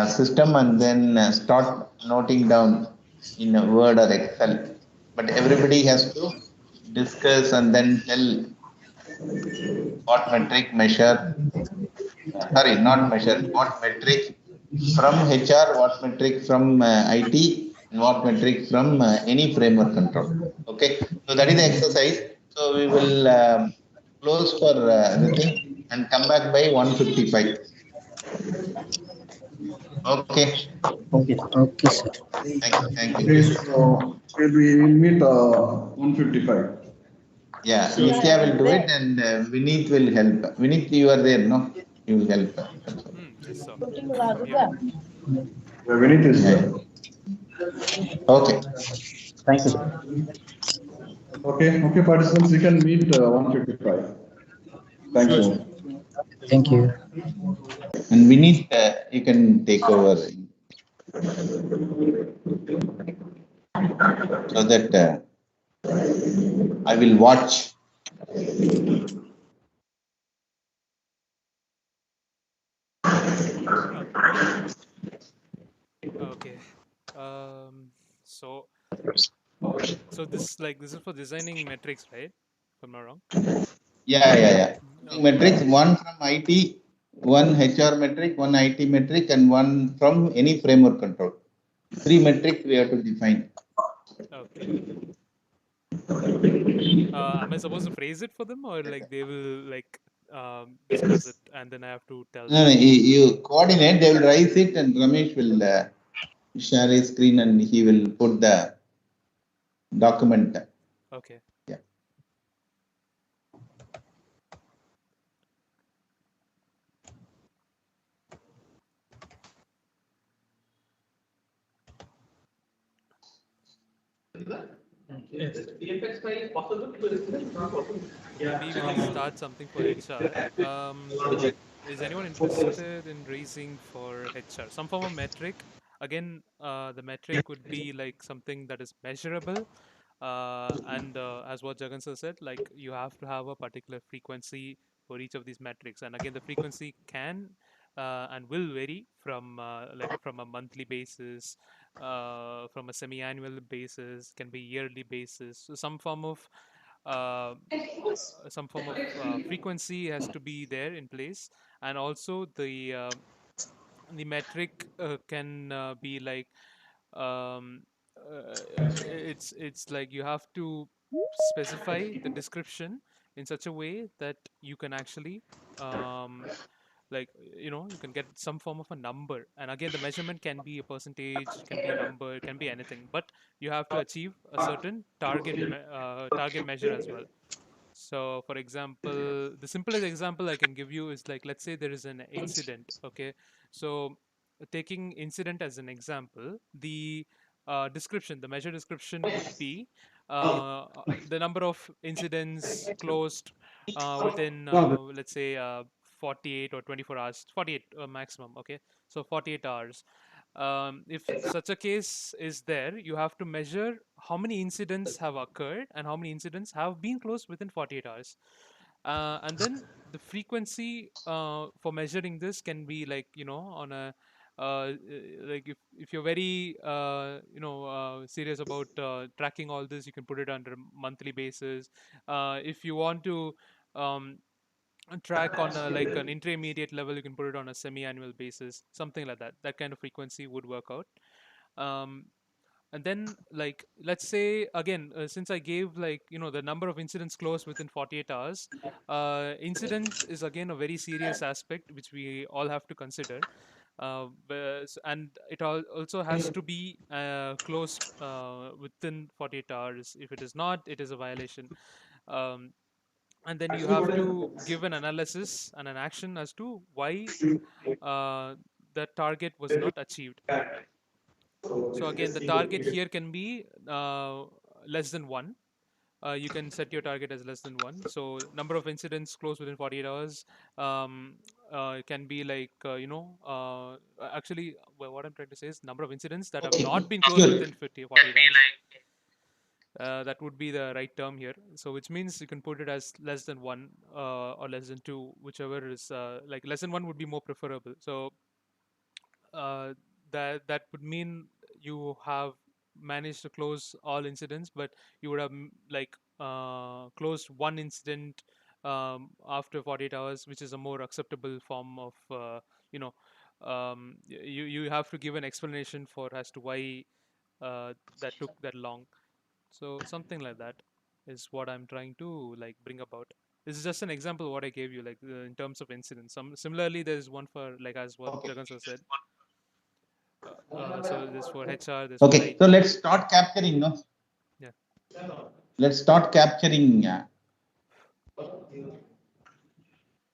system and then start noting down in a Word or Excel. But everybody has to discuss and then tell what metric measure, sorry, not measure, what metric from HR, what metric from IT, and what metric from any framework control. Okay, so that is the exercise. So we will close for the thing and come back by 1:55. Okay, Okay. Okay, sir. thank you. Okay, so we'll meet 1:55. Yeah, Nitya will do it and Vineet will help. Vineet, you are there, no? You will help. Yes, sir. I'm here. Yeah, Vinith is Yeah, there. yeah. Okay. Thank you, sir. Okay, participants, we can meet 1:55. Thank you. Thank you. And Vineet, you can take over so that I will watch. Yeah. Okay. Um, so, so this is for designing metrics, right? If I'm not wrong. Yeah. Okay. Metrics, one from IT, one HR metric, one IT metric, and one from any framework control. Three metrics we have to define. Okay. Am I supposed to phrase it for them, or like they will like discuss it and then I have to tell No, them? you coordinate, they will raise it, and Ramesh will share his screen and he will put the document. Okay. Yeah. Maybe we can start something for HR. Is anyone interested in raising for HR some form of metric? Again, the metric would be like something that is measurable, and as what Jagan sir said, like you have to have a particular frequency for each of these metrics. And again, the frequency can and will vary from like from a monthly basis, from a semi-annual basis, can be yearly basis. So uh, some form of frequency has to be there in place, and also the metric can be like um, it's like you have to specify the description in such a way that you can actually um, like you can get some form of a number. And again, the measurement can be a percentage, it can be a number, it can be anything, but you have to achieve a certain target measure as well. So, for example, the simplest example I can give you is like, let's say there is an incident. Okay. So, taking incident as an example, the description, the measure description would be the number of incidents closed within, let's say, 48 or 24 hours, 48 maximum. Okay. So, 48 hours. If such a case is there, you have to measure how many incidents have occurred and how many incidents have been closed within 48 hours. And then the frequency for measuring this can be like, on a like if you're very serious about tracking all this, you can put it under monthly basis. If you want to um, track on like an intermediate level, you can put it on a semi-annual basis, something like that. That kind of frequency would work out. um, and then like let's say again, since I gave like the number of incidents closed within 48 hours, incident is again a very serious aspect which we all have to consider. And it also has to be closed within 48 hours. If it is not, it is a violation. um, and then you have to give an analysis and an action as to why the target was not achieved. So again, the target here can be less than one. you can set your target as less than 1. So number of incidents closed within 48 hours can be like, actually, well, what I'm trying to say is number of incidents that have not been closed within 48 hours. That would be the right term here. So which means you can put it as less than 1 or less than 2, whichever is like less than 1 would be more preferable. So that would mean you have managed to close all incidents, but you would have like closed one incident after 48 hours, which is a more acceptable form of you know you have to give an explanation for as to why that took that long. So something like that is what I'm trying to like bring about. This is just an example of what I gave you, like in terms of incidents. Similarly, there is one for like as what Jagan sir said. So this for HR, this for Okay, IT. so let's start capturing, no? Yeah. Let's start capturing.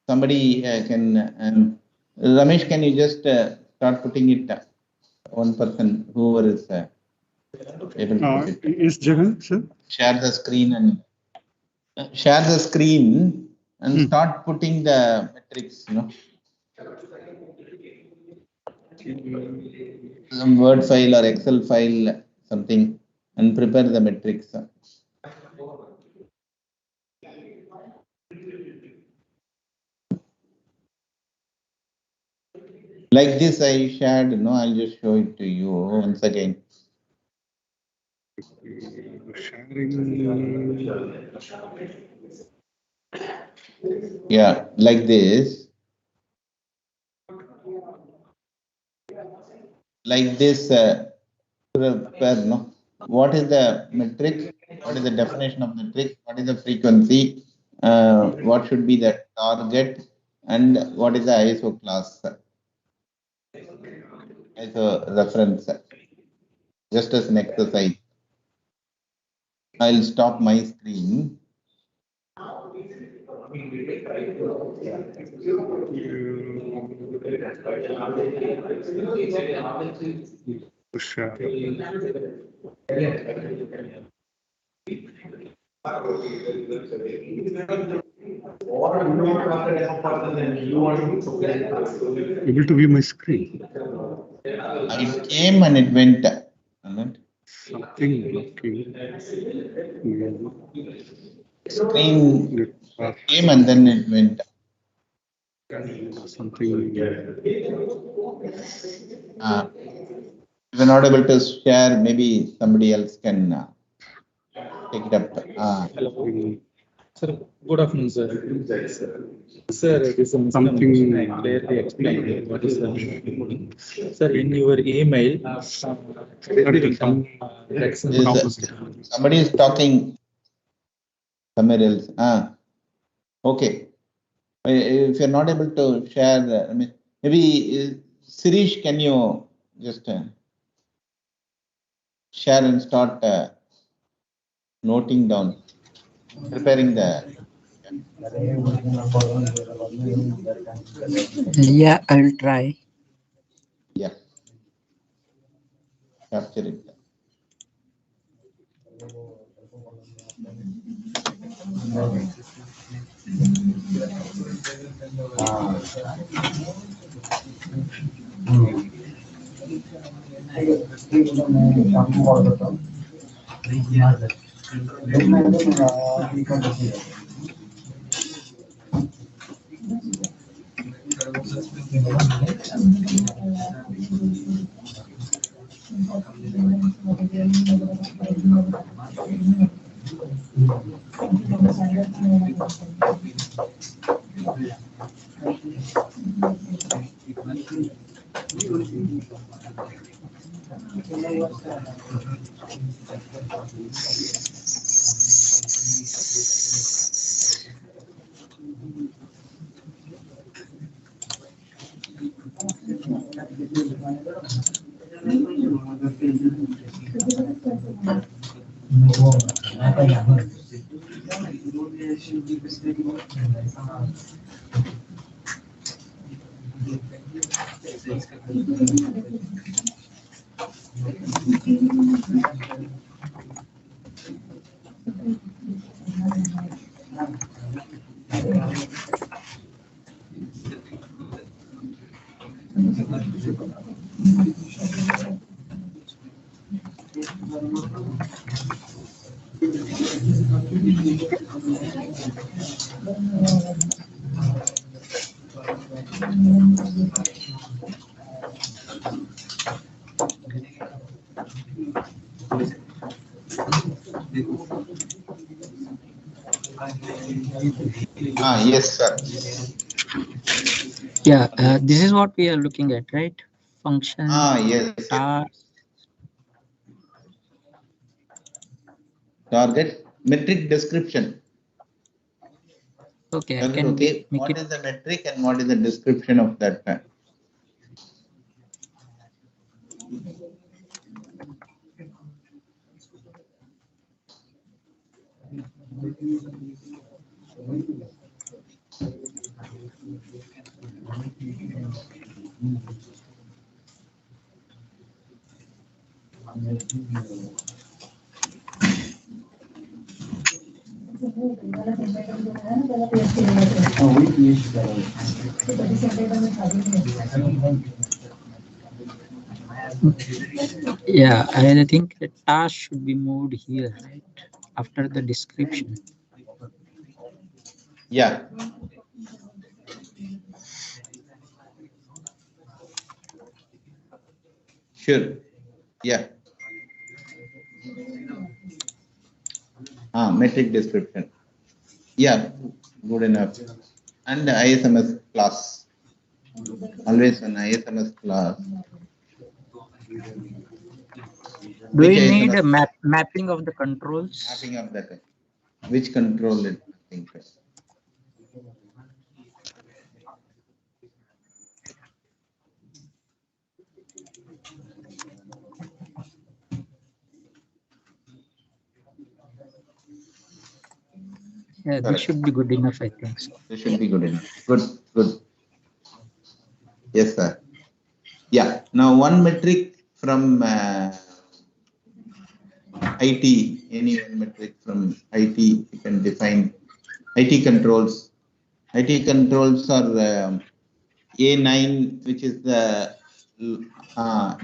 Somebody can, Ramesh, can you just start putting it, one person, whoever is able to put it. Is Jagan, sir? Share the screen and start putting the metrics, some Word file or Excel file, something, and prepare the metrics. Like this, I shared, I'll just show it to you once again. Yeah, like this. Like this, prepare, no? What is the metric? What is the definition of metric? What is the frequency? What should be the target? And what is the ISO class? ISO reference. Just as an exercise. I'll stop my screen. Able to view my screen. It came and it went. Something blocking. Screen came and then it went. Something. If you're not able to share, maybe somebody else can take it up. Sir, good afternoon, sir. Sir, it is something I clearly explained. What is the sir in your email? Somebody is talking somewhere else. Okay. If you're not able to share, maybe Sirish, can you just share and start noting down, preparing the. Yeah, I'll try. Yeah. Capture it. Yes, sir. Yeah, this is what we are looking at, right? Function, Yes. task. Target metric description. Okay, I Target, can okay. make What it. is the metric and what is the description of that? Yeah, I think the task should be moved here, right? After the description. Yeah. Sure. Yeah. Metric description. Yeah, good enough. And the ISMS class. Always an ISMS class. Do Which we need ISMS a mapping of the controls? mapping of that? Which control it? I think. Yeah, this Correct. should be good enough, I think so. This should be good enough. Good, good. Yes, sir. Yeah. Now, one metric from IT, any one metric from IT, you can define IT controls. IT controls are A9, which is the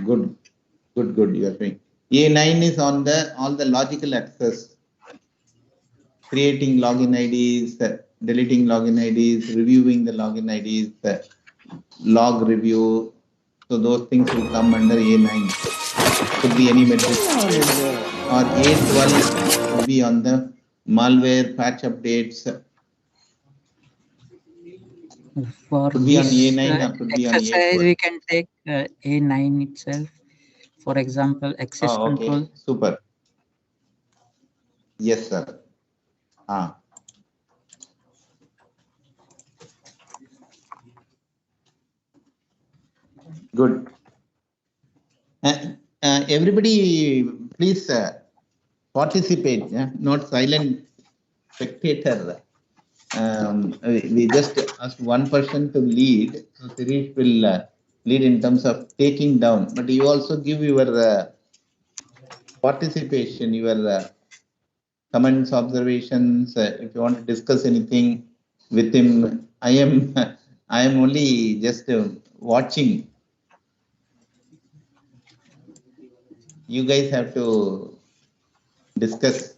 good. You are saying A9 is on the all the logical access, creating login IDs, deleting login IDs, reviewing the login IDs, log review. So those things will come under A9. Could be any metric. Or A12 could be on the malware patch updates. For Could be on this A9 or could be on exercise, A12. we can take A9 itself. For example, access Okay, control. super. Yes, sir. Good. Everybody, please participate. Not silent spectator. We just ask one person to lead. So Sirish will lead in terms of taking down. But you also give your participation, your comments, observations. If you want to discuss anything with him, I am only just watching. You guys have to discuss.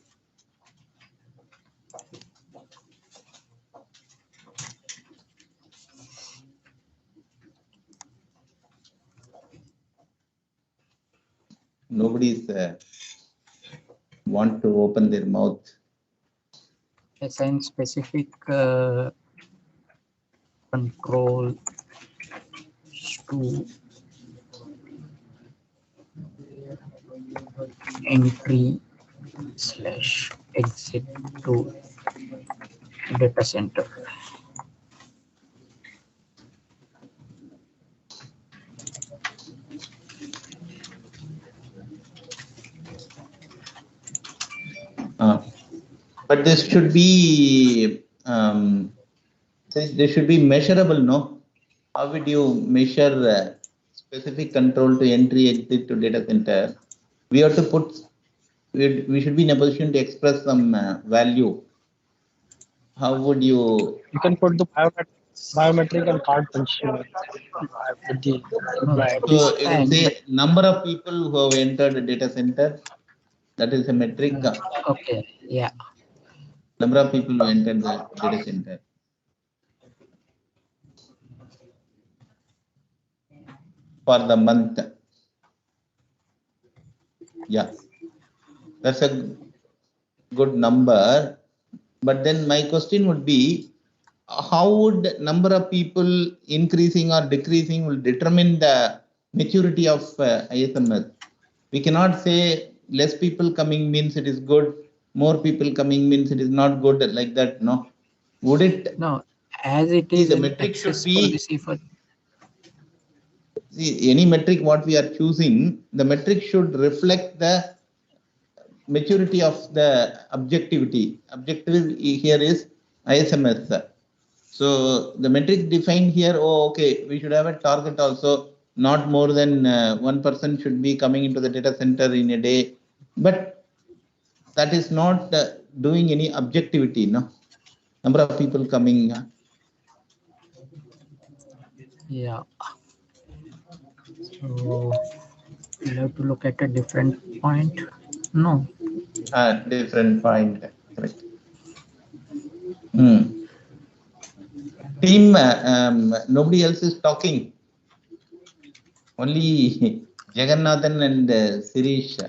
Nobody is want to open their mouth. Assign specific control to entry / exit to data center. But this should be measurable, no? How would you measure specific control to entry exit to data center? We have to put. We should be in a position to express some value. How would you? You can put the biometric biometric and card punching with the So this you will time, say number of people who have entered a data center. That is a metric. okay, yeah. Number of people who entered the data center. For the month. Yeah. That's a good number. But then my question would be, how would number of people increasing or decreasing will determine the maturity of ISMS? We cannot say less people coming means it is good, more people coming means it is not good, like that, no? Would it? No, as it See, is the an metric should access be, policy for. see, any metric what we are choosing, the metric should reflect the maturity of the objectivity. Objective here is ISMS. So the metric defined here, oh, okay, we should have a target also. Not more than 1% should be coming into the data center in a day. But that is not doing any objectivity, no? Number of people coming. Yeah. So we'll have to look at a different point. No. Different point. Correct. Team, nobody else is talking. Only Jagannathan and Sirish.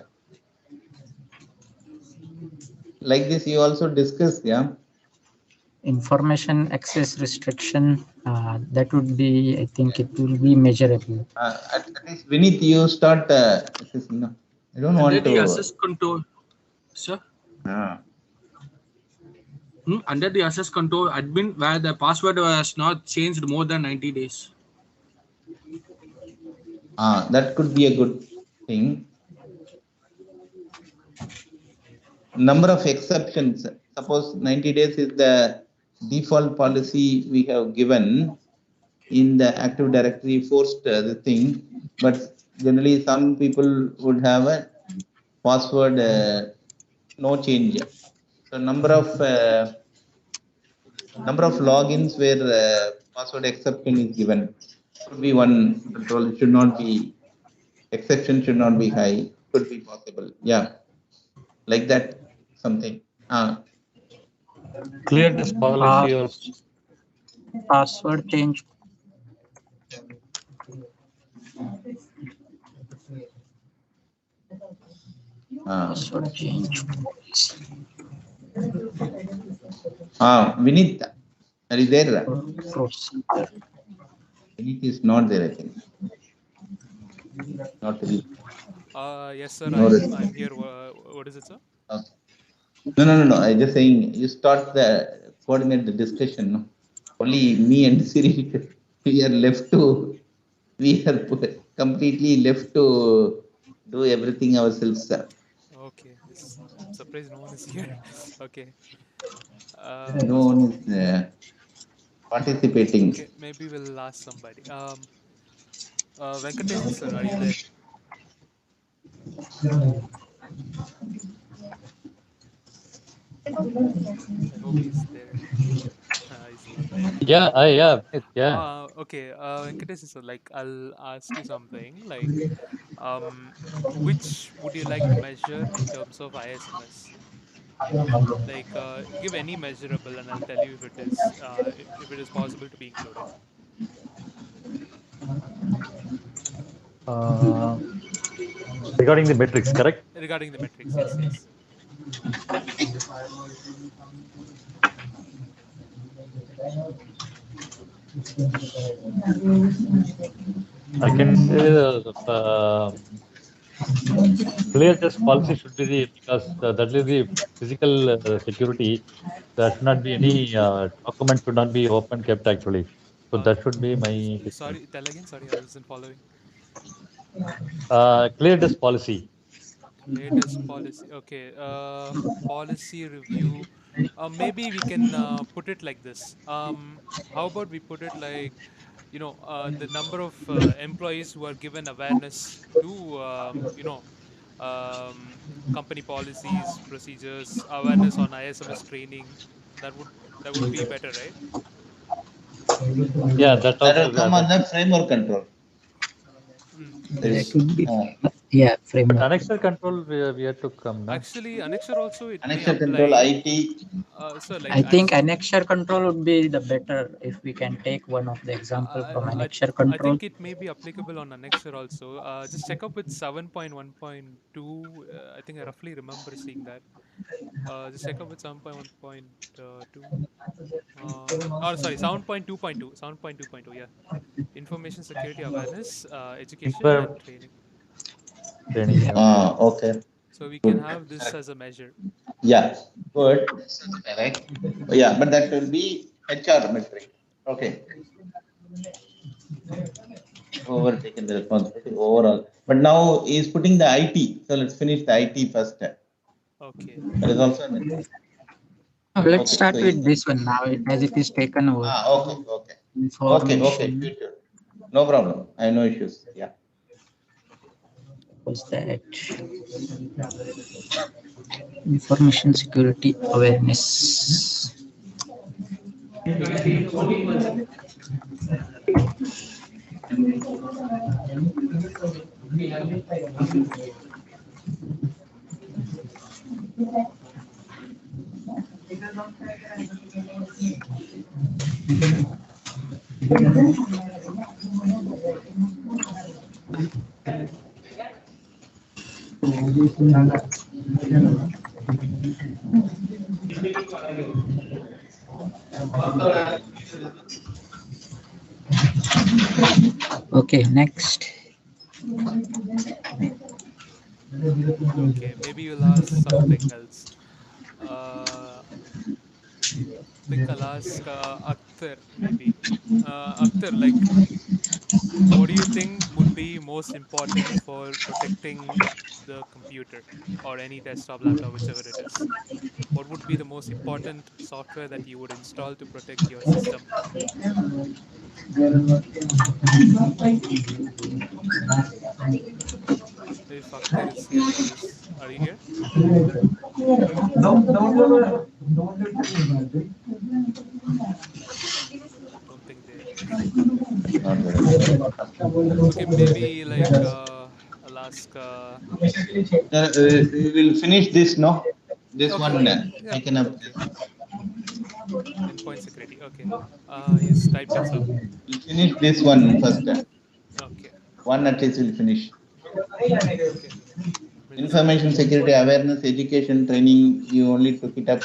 Like this, you also discussed, yeah? Information access restriction, that would be, I think it will be measurable. At least, Vinith, you start. No, I don't want Under the to. access control, sir. Under the access control admin, where the password was not changed more than 90 days. That could be a good thing. Number of exceptions. Suppose 90 days is the default policy we have given in the Active Directory forced the thing, but generally some people would have a password no change. So number of logins where password exception is given could be one control. It should not be, exception should not be high. Could be possible. Yeah, like that something. Clear this policy also. Password change. Password change. Vinith, are you there? Procedure. Vinith is not there, I think. Not really. Yes, sir. No I'm here. What is it, sir? No. I just saying you start the coordinate the discussion. No? Only me and Siri, we are left to. We are completely left to do everything ourselves, sir. Okay. Yes. I'm surprised no one is here. Okay. No one is participating. Okay, maybe we'll ask somebody. Venkatesh, sir, are you there? I hope he's there. He's not there. Yeah. Okay, Venkatesh, sir, like I'll ask you something. Like, which would you like to measure in terms of ISMS? Like, give any measurable, and I'll tell you if it is possible to be included. Regarding the metrics, correct? Regarding the metrics, yes. I can say clear test policy should be because that is the physical security. There should not be any document should not be open kept actually. So that should be my. Sorry, tell again. Sorry, I wasn't following. Clear test policy. Latest policy. Okay. Policy review. Maybe we can put it like this. How about we put it like, the number of employees who are given awareness to, company policies, procedures, awareness on ISMS training. That would be better, right? Yeah, that That also will come under framework control. There That is, would be, uh, yeah, But framework. annexure control we have to come now. Actually, annexure also it may annexure control, apply. IT. So like I think annexure control would be the better if we can take one of the example from annexure I control. think it may be applicable on annexure also. Just check up with 7.1.2. I think I roughly remember seeing that. Just check up with 7.1.2. Or sorry, 7.2.2. 7.2.2. Yeah, information security awareness, education Inform and training. training. Okay. Okay. So we can Good. have this as a measure. Yeah. Good. Correct. Yeah, but that will be HR metric. Okay. Overtaken the responsibility overall. But now he's putting the IT. So let's finish the IT first. Okay. That is also a metric. Let's Okay, start so with this one now, as it is taken over. okay, okay. Information. Okay, future. No problem. I have no issues. Yeah. Was that information security awareness? Okay, next. Okay, maybe you'll ask something else. Think I'll ask Akhtar maybe. Akhtar, like, what do you think would be most important for protecting the computer or any desktop, laptop, whichever it is? What would be the most important software that you would install to protect your system? If Akhtar is here with us, are you here? Don't think they're here. Not very. Okay, maybe like I'll ask. We will finish this, no? This Okay, one yeah, taken up. okay. Endpoint security. Okay, he's typed it so. We'll finish this one first. Okay, One at least will finish. okay. We'll just give Information him. security awareness, education, training. You only took it up.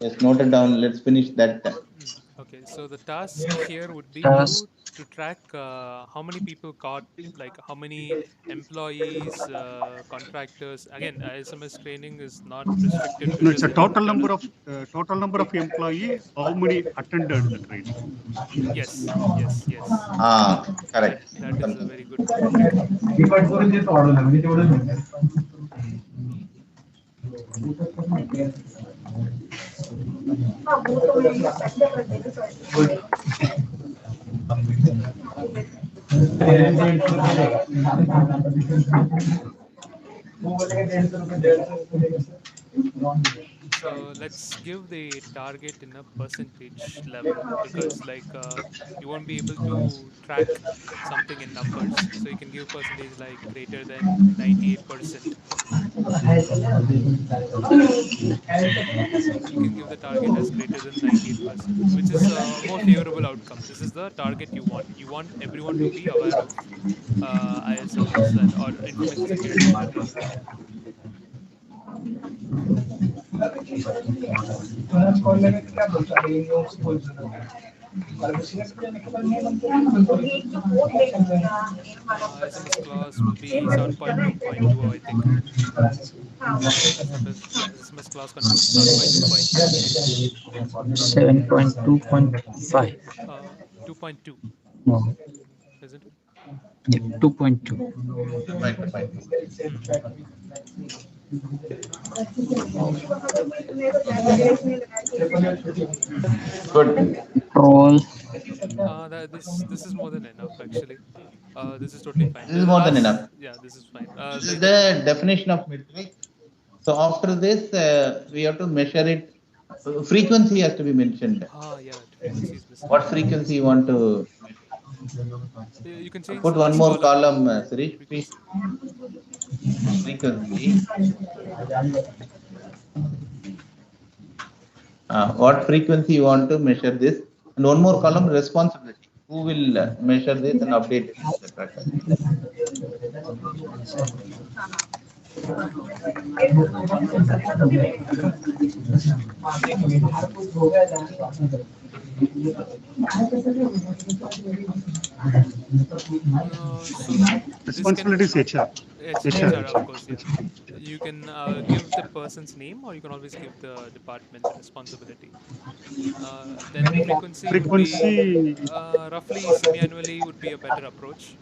Just noted down. Let's finish that. Okay, so the task here would be Task. to track how many people caught, like how many employees, contractors. Again, ISMS training is not restricted to No, it's just a internal. total number of employee. How many attended the training? Yes, yes, yes. Correct. That is a very good metric. So let's give the target in a percentage level because like you won't be able to track something in numbers. So you can give percentage like greater than 98%. You can give the target as greater than 98%, which is a more favorable outcome. This is the target you want. You want everyone to be aware of ISMS and or information security in general. SMS clause will be 7.2.2, I think. SMS clause control 7.2.2. 7.2.5. 2.2, No, isn't it? yeah, 2.2. Good. Control. This is more than enough actually. This is totally fine. This is more than Last, enough. yeah, this is fine. This is Like the definition of metric. So after this, we have to measure it frequency has to be mentioned. Yeah, frequency is missing. What frequency you want to You can change put the one last more column column, to Sirish, please. frequency. Frequency. What frequency you want to measure this? And one more column, responsibility. Who will measure this and update it in the tracker? So this can Responsibility is HR. HR, of course, yeah. You can give the person's name, or you can always give the department's responsibility. Then frequency would be roughly semi-annually would be a better approach.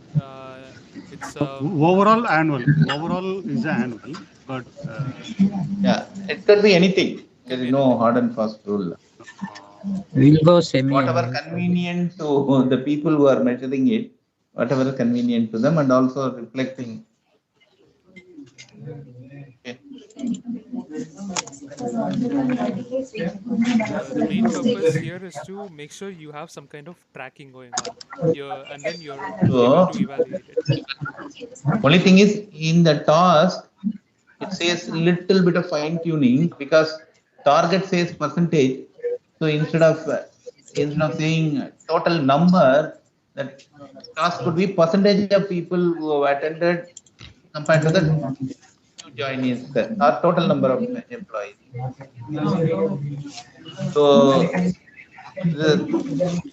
It's Overall annual. Overall is annual, but yeah, it could be anything. There Can is be no anything. hard and fast rule. We'll go semi. Whatever convenient to the people who are measuring it, whatever convenient to them, and also reflecting. Okay. The main purpose here is to make sure you have some kind of tracking going on, and then you're able to evaluate it. Only thing is, in the task, it says little bit of fine tuning because target says percentage. So instead of saying total number, that task could be percentage of people who have attended compared to the new joinees or total number of employees. So the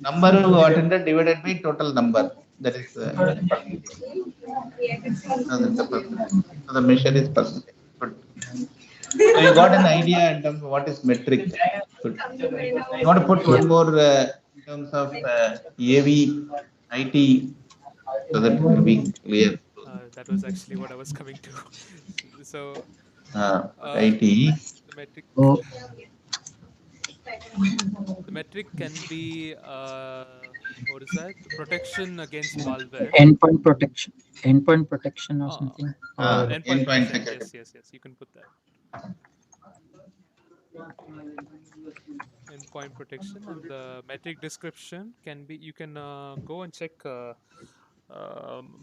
number who attended divided by total number, that is percentage. So that's the percentage. So the measure is percentage. Good. So you got an idea in terms of what is metric. Good. You want to put one more in terms of AV, IT, so that it will be clear. That was actually what I was coming to. So IT. the metric. Oh. The metric can be what is that? Protection against malware. Endpoint protection. Endpoint protection or something. Endpoint protection. Yes. You can put that. Endpoint protection, and the metric description can be. You can go and check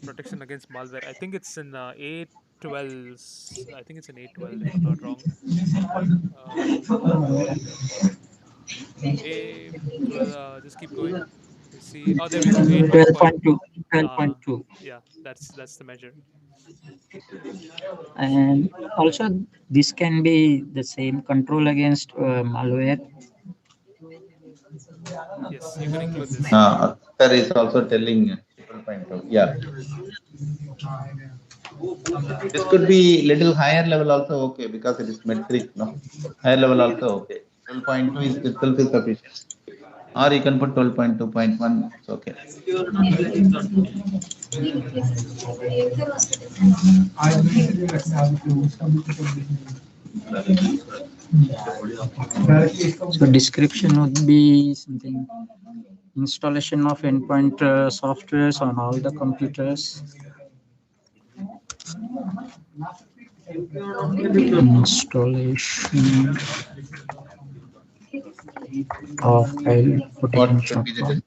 protection against malware. I think it's in A12. I think it's in A12 if I'm not wrong. A12. Just keep going. You see. Oh, there we go. 12.2. 12.2. Yeah, that's the measure. And also, this can be the same control against malware. Yes, you can include this. There is also telling 12.2. Yeah. This could be little higher level also okay because it is metric. No, higher level also okay. 12.2 is itself is sufficient. Or you can put 12.2.1. It's okay. So description would be something installation of endpoint softwares on all the computers. Installation of file protection software.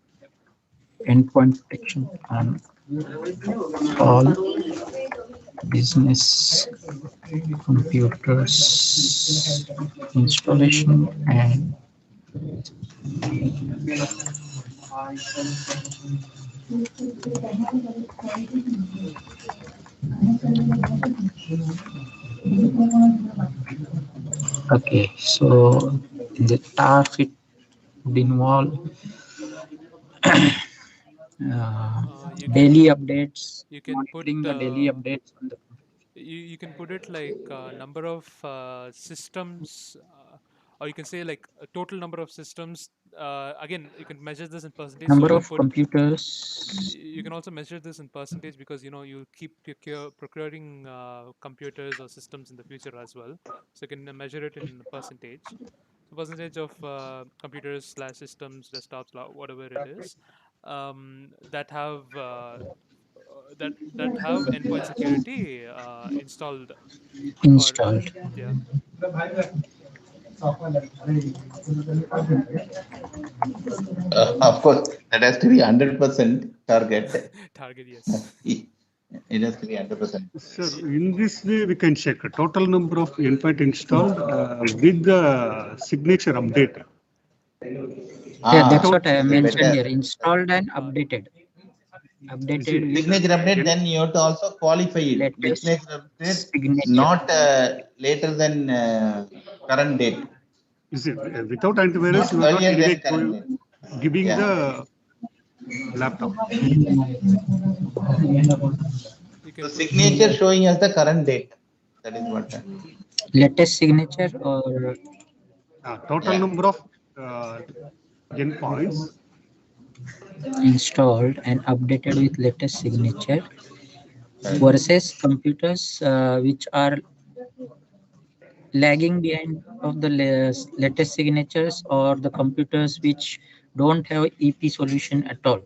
Endpoint protection on all business computers. Installation and okay, so the task it would involve daily updates. You can monitoring the daily updates on the you can put it like number of systems, or you can say like a total number of systems. Again, you can measure this in percentage. number So you of put, computers. You can also measure this in percentage because you keep procuring computers or systems in the future as well. So you can measure it in percentage. So percentage of computers slash systems, desktops, whatever it is, that have that have endpoint security installed. Installed. Yeah. Of course, that has to be 100% target. Target, yes. It has to be 100%. Sir, in this way, we can check total number of endpoint installed with the signature update. Yeah, that's what I mentioned better. here. Installed and updated. Updated with Signature update, then you have to also qualify it. latest Signature update, signature. not later than current date. Is it without antivirus? Not You are not earlier anyway than current date. giving Yeah. the laptop. You So can put signature showing as the current date. That is what. Latest signature or Total Yeah. number of endpoints installed and updated with latest signature versus computers which are lagging behind of the latest signatures, or the computers which don't have EP solution at all.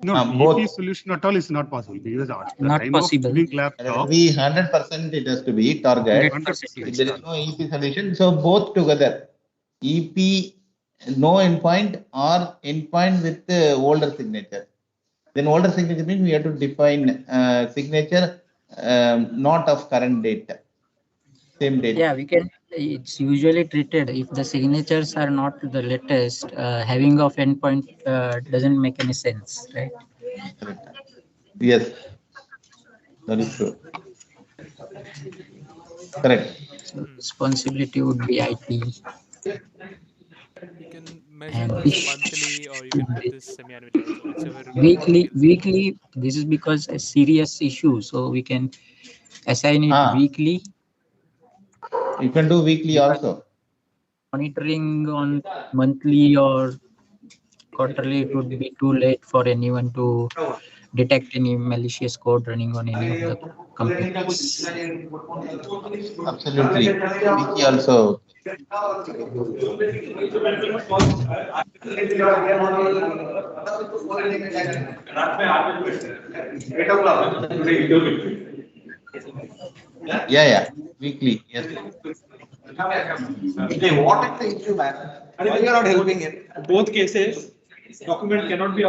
No, EP Both. solution at all is not possible because at the Not time possible. of giving It laptop, will be 100%. It has to be target. 100%. If there is no EP solution, so both together, EP no endpoint or endpoint with the older signature. Then older signature means we have to define signature not of current date, same date. Yeah, we can. It's usually treated if the signatures are not the latest. Having of endpoint doesn't make any sense, right? Correct. Yes, that is true. Correct. So responsibility would be IT. you can measure And this monthly, or you can put this semi-annually also, whichever weekly. feels Weekly. This is because a serious issue, so we can assign it weekly. You can do weekly also. Monitoring on monthly or quarterly, it would be too late for anyone to detect any malicious code running on any of the computers. Absolutely. Wiki also. Yeah. Weekly. Yes. Hey, what is the issue, man? Why you are not helping it? Both cases, document cannot be.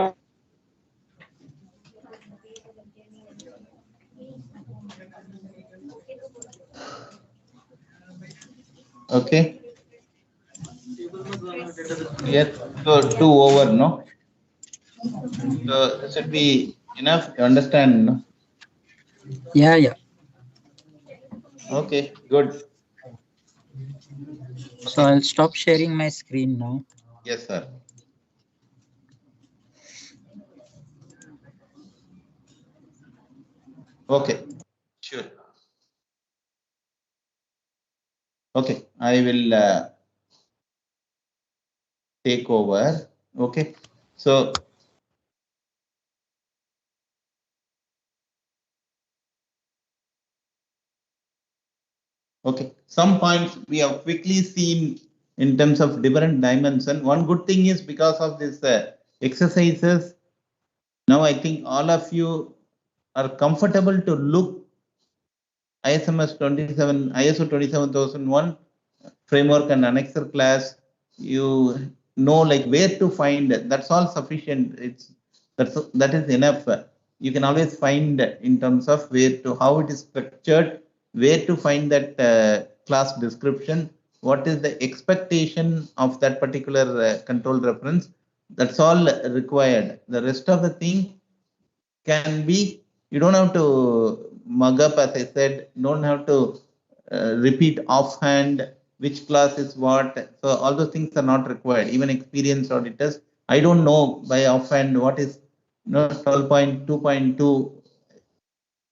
Okay. Yes. So 2 over, no? So this should be enough to understand, no? Yeah. Okay, good. So I'll stop sharing my screen now. Yes, sir. Okay, sure. Okay, I will take over. Okay, so okay, some points we have quickly seen in terms of different dimension. One good thing is because of this exercises, now I think all of you are comfortable to look ISMS 27, ISO 27001 framework and annexer class. You know like where to find it. That's all sufficient. That is enough. You can always find in terms of where to, how it is structured, where to find that class description, what is the expectation of that particular control reference. That's all required. The rest of the thing can be, you don't have to mug up, as I said, don't have to repeat offhand which class is what. So all those things are not required. Even experienced auditors, I don't know by offhand what is 12.2.2.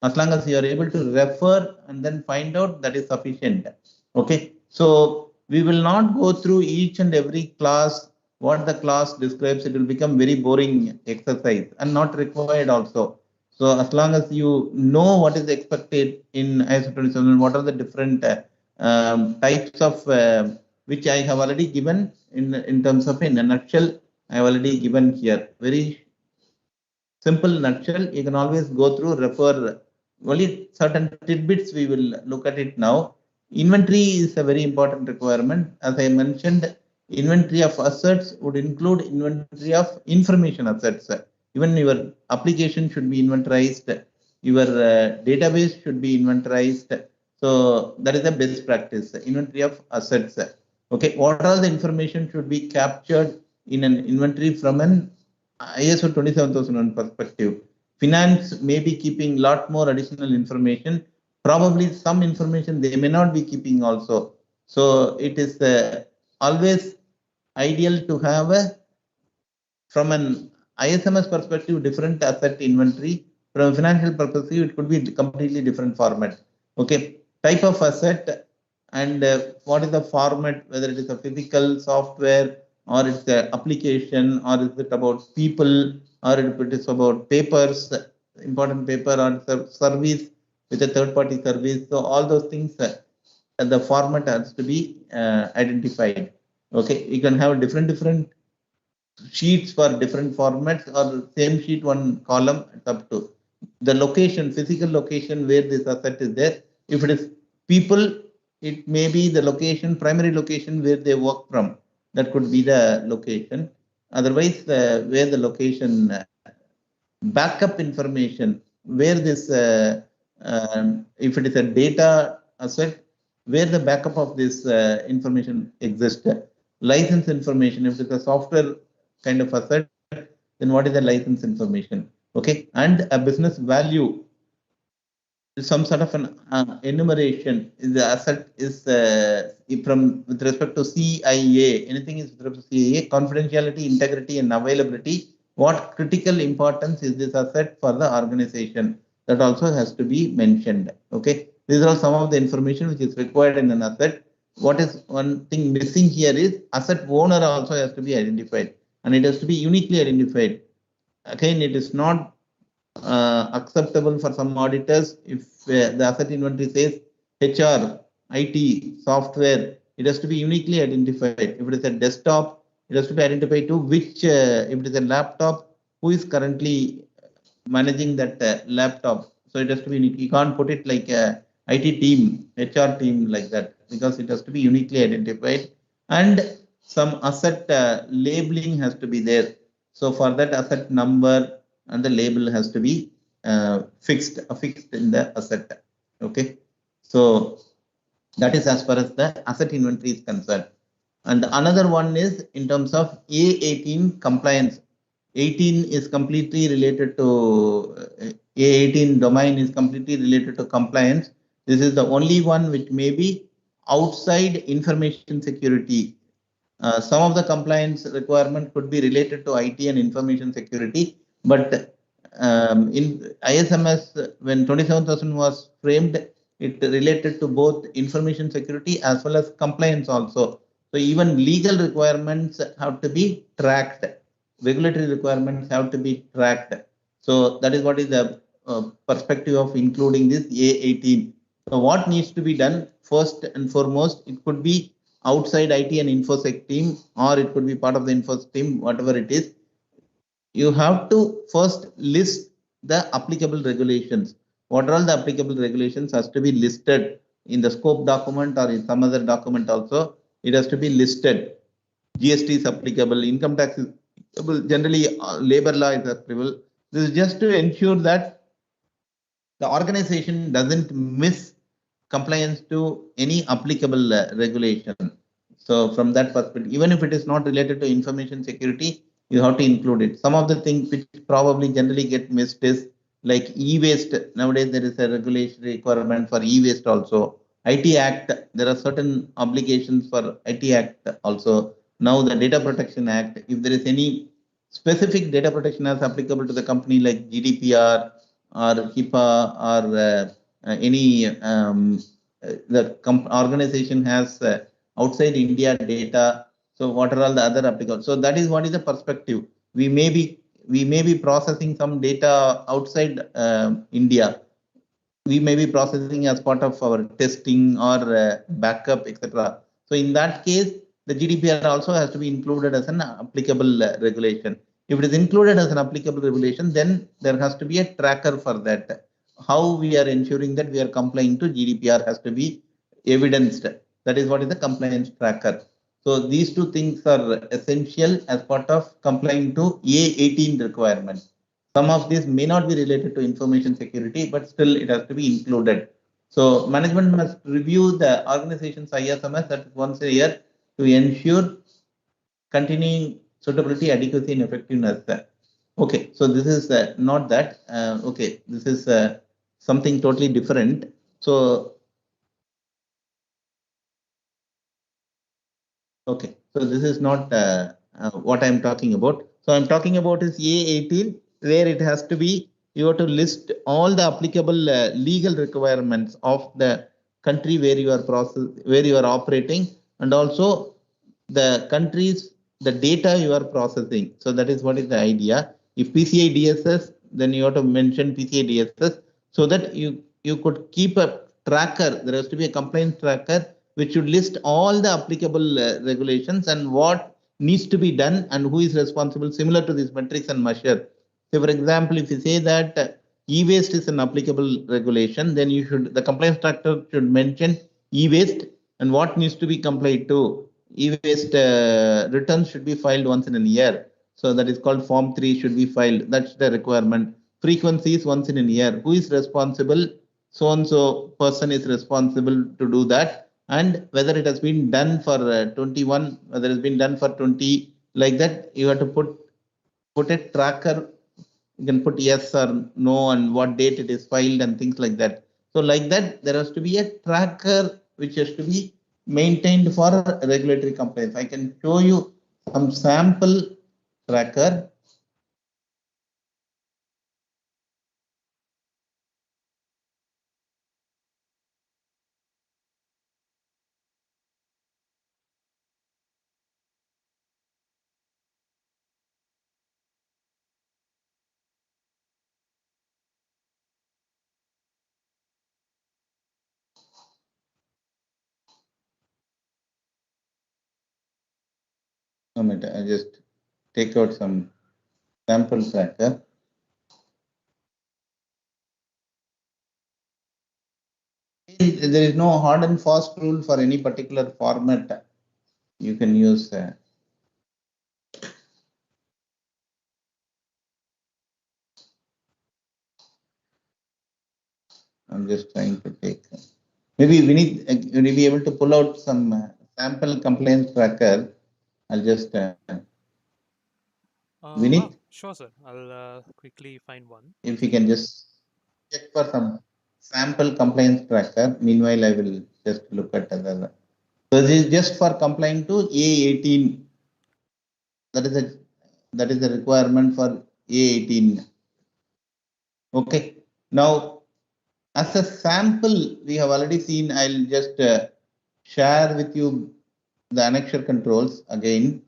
As long as you are able to refer and then find out, that is sufficient. Okay, so we will not go through each and every class, what the class describes. It will become very boring exercise and not required also. So as long as you know what is expected in ISO 27, what are the different types of which I have already given in terms of in a nutshell, I have already given here. Very simple nutshell. You can always go through, refer. Only certain tidbits we will look at it now. Inventory is a very important requirement. As I mentioned, inventory of assets would include inventory of information assets. Even your application should be inventorized. Your database should be inventorized. So that is the best practice, inventory of assets. Okay, what all the information should be captured in an inventory from an ISO 27001 perspective. Finance may be keeping lot more additional information. Probably some information they may not be keeping also. So it is always ideal to have from an ISMS perspective, different asset inventory. From a financial perspective, it could be completely different format. Okay, type of asset and what is the format, whether it is a physical software or it's the application, or is it about people, or it is about papers, important paper, or service with a third party service. So all those things, the format has to be identified. Okay, you can have different sheets for different formats, or same sheet one column. It's up to the location, physical location where this asset is there. If it is people, it may be the location, primary location where they work from. That could be the location. Otherwise, where the location, backup information, where this, if it is a data asset, where the backup of this information exists. License information, if it's a software kind of asset, then what is the license information? Okay, and a business value, some sort of an enumeration. Is the asset is from with respect to CIA, anything is with respect to CIA, confidentiality, integrity, and availability. What critical importance is this asset for the organization? That also has to be mentioned. Okay, these are some of the information which is required in an asset. What is one thing missing here is asset owner also has to be identified, and it has to be uniquely identified. Again, it is not acceptable for some auditors if the asset inventory says HR, IT, software. It has to be uniquely identified. If it is a desktop, it has to be identified to which, if it is a laptop, who is currently managing that laptop. So it has to be unique. You can't put it like a IT team, HR team like that, because it has to be uniquely identified. And some asset labeling has to be there. So for that, asset number and the label has to be fixed in the asset. Okay, so that is as far as the asset inventory is concerned. And another one is in terms of A18 compliance. 18 is completely related to A18 domain is completely related to compliance. This is the only one which may be outside information security. Some of the compliance requirement could be related to IT and information security, but in ISMS, when 27,000 was framed, it related to both information security as well as compliance also. So even legal requirements have to be tracked. Regulatory requirements have to be tracked. So that is what is the perspective of including this A18. So what needs to be done first and foremost, it could be outside IT and InfoSec team, or it could be part of the InfoSec team, whatever it is. You have to first list the applicable regulations. What are all the applicable regulations has to be listed in the scope document or in some other document also. It has to be listed. GST is applicable, income tax is applicable, generally labor law is applicable. This is just to ensure that the organization doesn't miss compliance to any applicable regulation. So from that perspective, even if it is not related to information security, you have to include it. Some of the things which probably generally get missed is like e-waste. Nowadays, there is a regulatory requirement for e-waste also. IT Act, there are certain obligations for IT Act also. Now the Data Protection Act, if there is any specific data protection as applicable to the company like GDPR or HIPAA or any the organization has outside India data. So what are all the other applicable? So that is what is the perspective. We may be processing some data outside India. We may be processing as part of our testing or backup, etc. So in that case, the GDPR also has to be included as an applicable regulation. If it is included as an applicable regulation, then there has to be a tracker for that. How we are ensuring that we are complying to GDPR has to be evidenced. That is what is the compliance tracker. So these two things are essential as part of complying to A18 requirements. Some of these may not be related to information security, but still it has to be included. So management must review the organization's ISMS at once a year to ensure continuing suitability, adequacy, and effectiveness. Okay, so this is not that. Okay, this is something totally different. So, okay, so this is not what I'm talking about. So I'm talking about is A18, where it has to be, you have to list all the applicable legal requirements of the country where you are operating, and also the countries, the data you are processing. So that is what is the idea. If PCI DSS, then you have to mention PCI DSS, so that you could keep a tracker. There has to be a compliance tracker which should list all the applicable regulations and what needs to be done and who is responsible, similar to these metrics and measure. So for example, if you say that e-waste is an applicable regulation, then the compliance tracker should mention e-waste and what needs to be complied to. E-waste returns should be filed once in a year. So that is called Form 3 should be filed. That's the requirement. Frequency is once in a year. Who is responsible? So and so person is responsible to do that. And whether it has been done for 21, whether it has been done for 20, like that, you have to put a tracker. You can put yes or no and what date it is filed and things like that. So like that, there has to be a tracker which has to be maintained for regulatory compliance. I can show you some sample tracker. A minute, I just take out some sample tracker. There is no hard and fast rule for any particular format. You can use I'm just trying to take. Maybe we need will be able to pull out some sample compliance tracker. I'll just Vinit. Sure, sir. I'll quickly find one. If you can just check for some sample compliance tracker. Meanwhile, I will just look at other. So this is just for complying to A18. That is the requirement for A18. Okay. Now, as a sample, we have already seen. I'll just share with you the annexure controls again.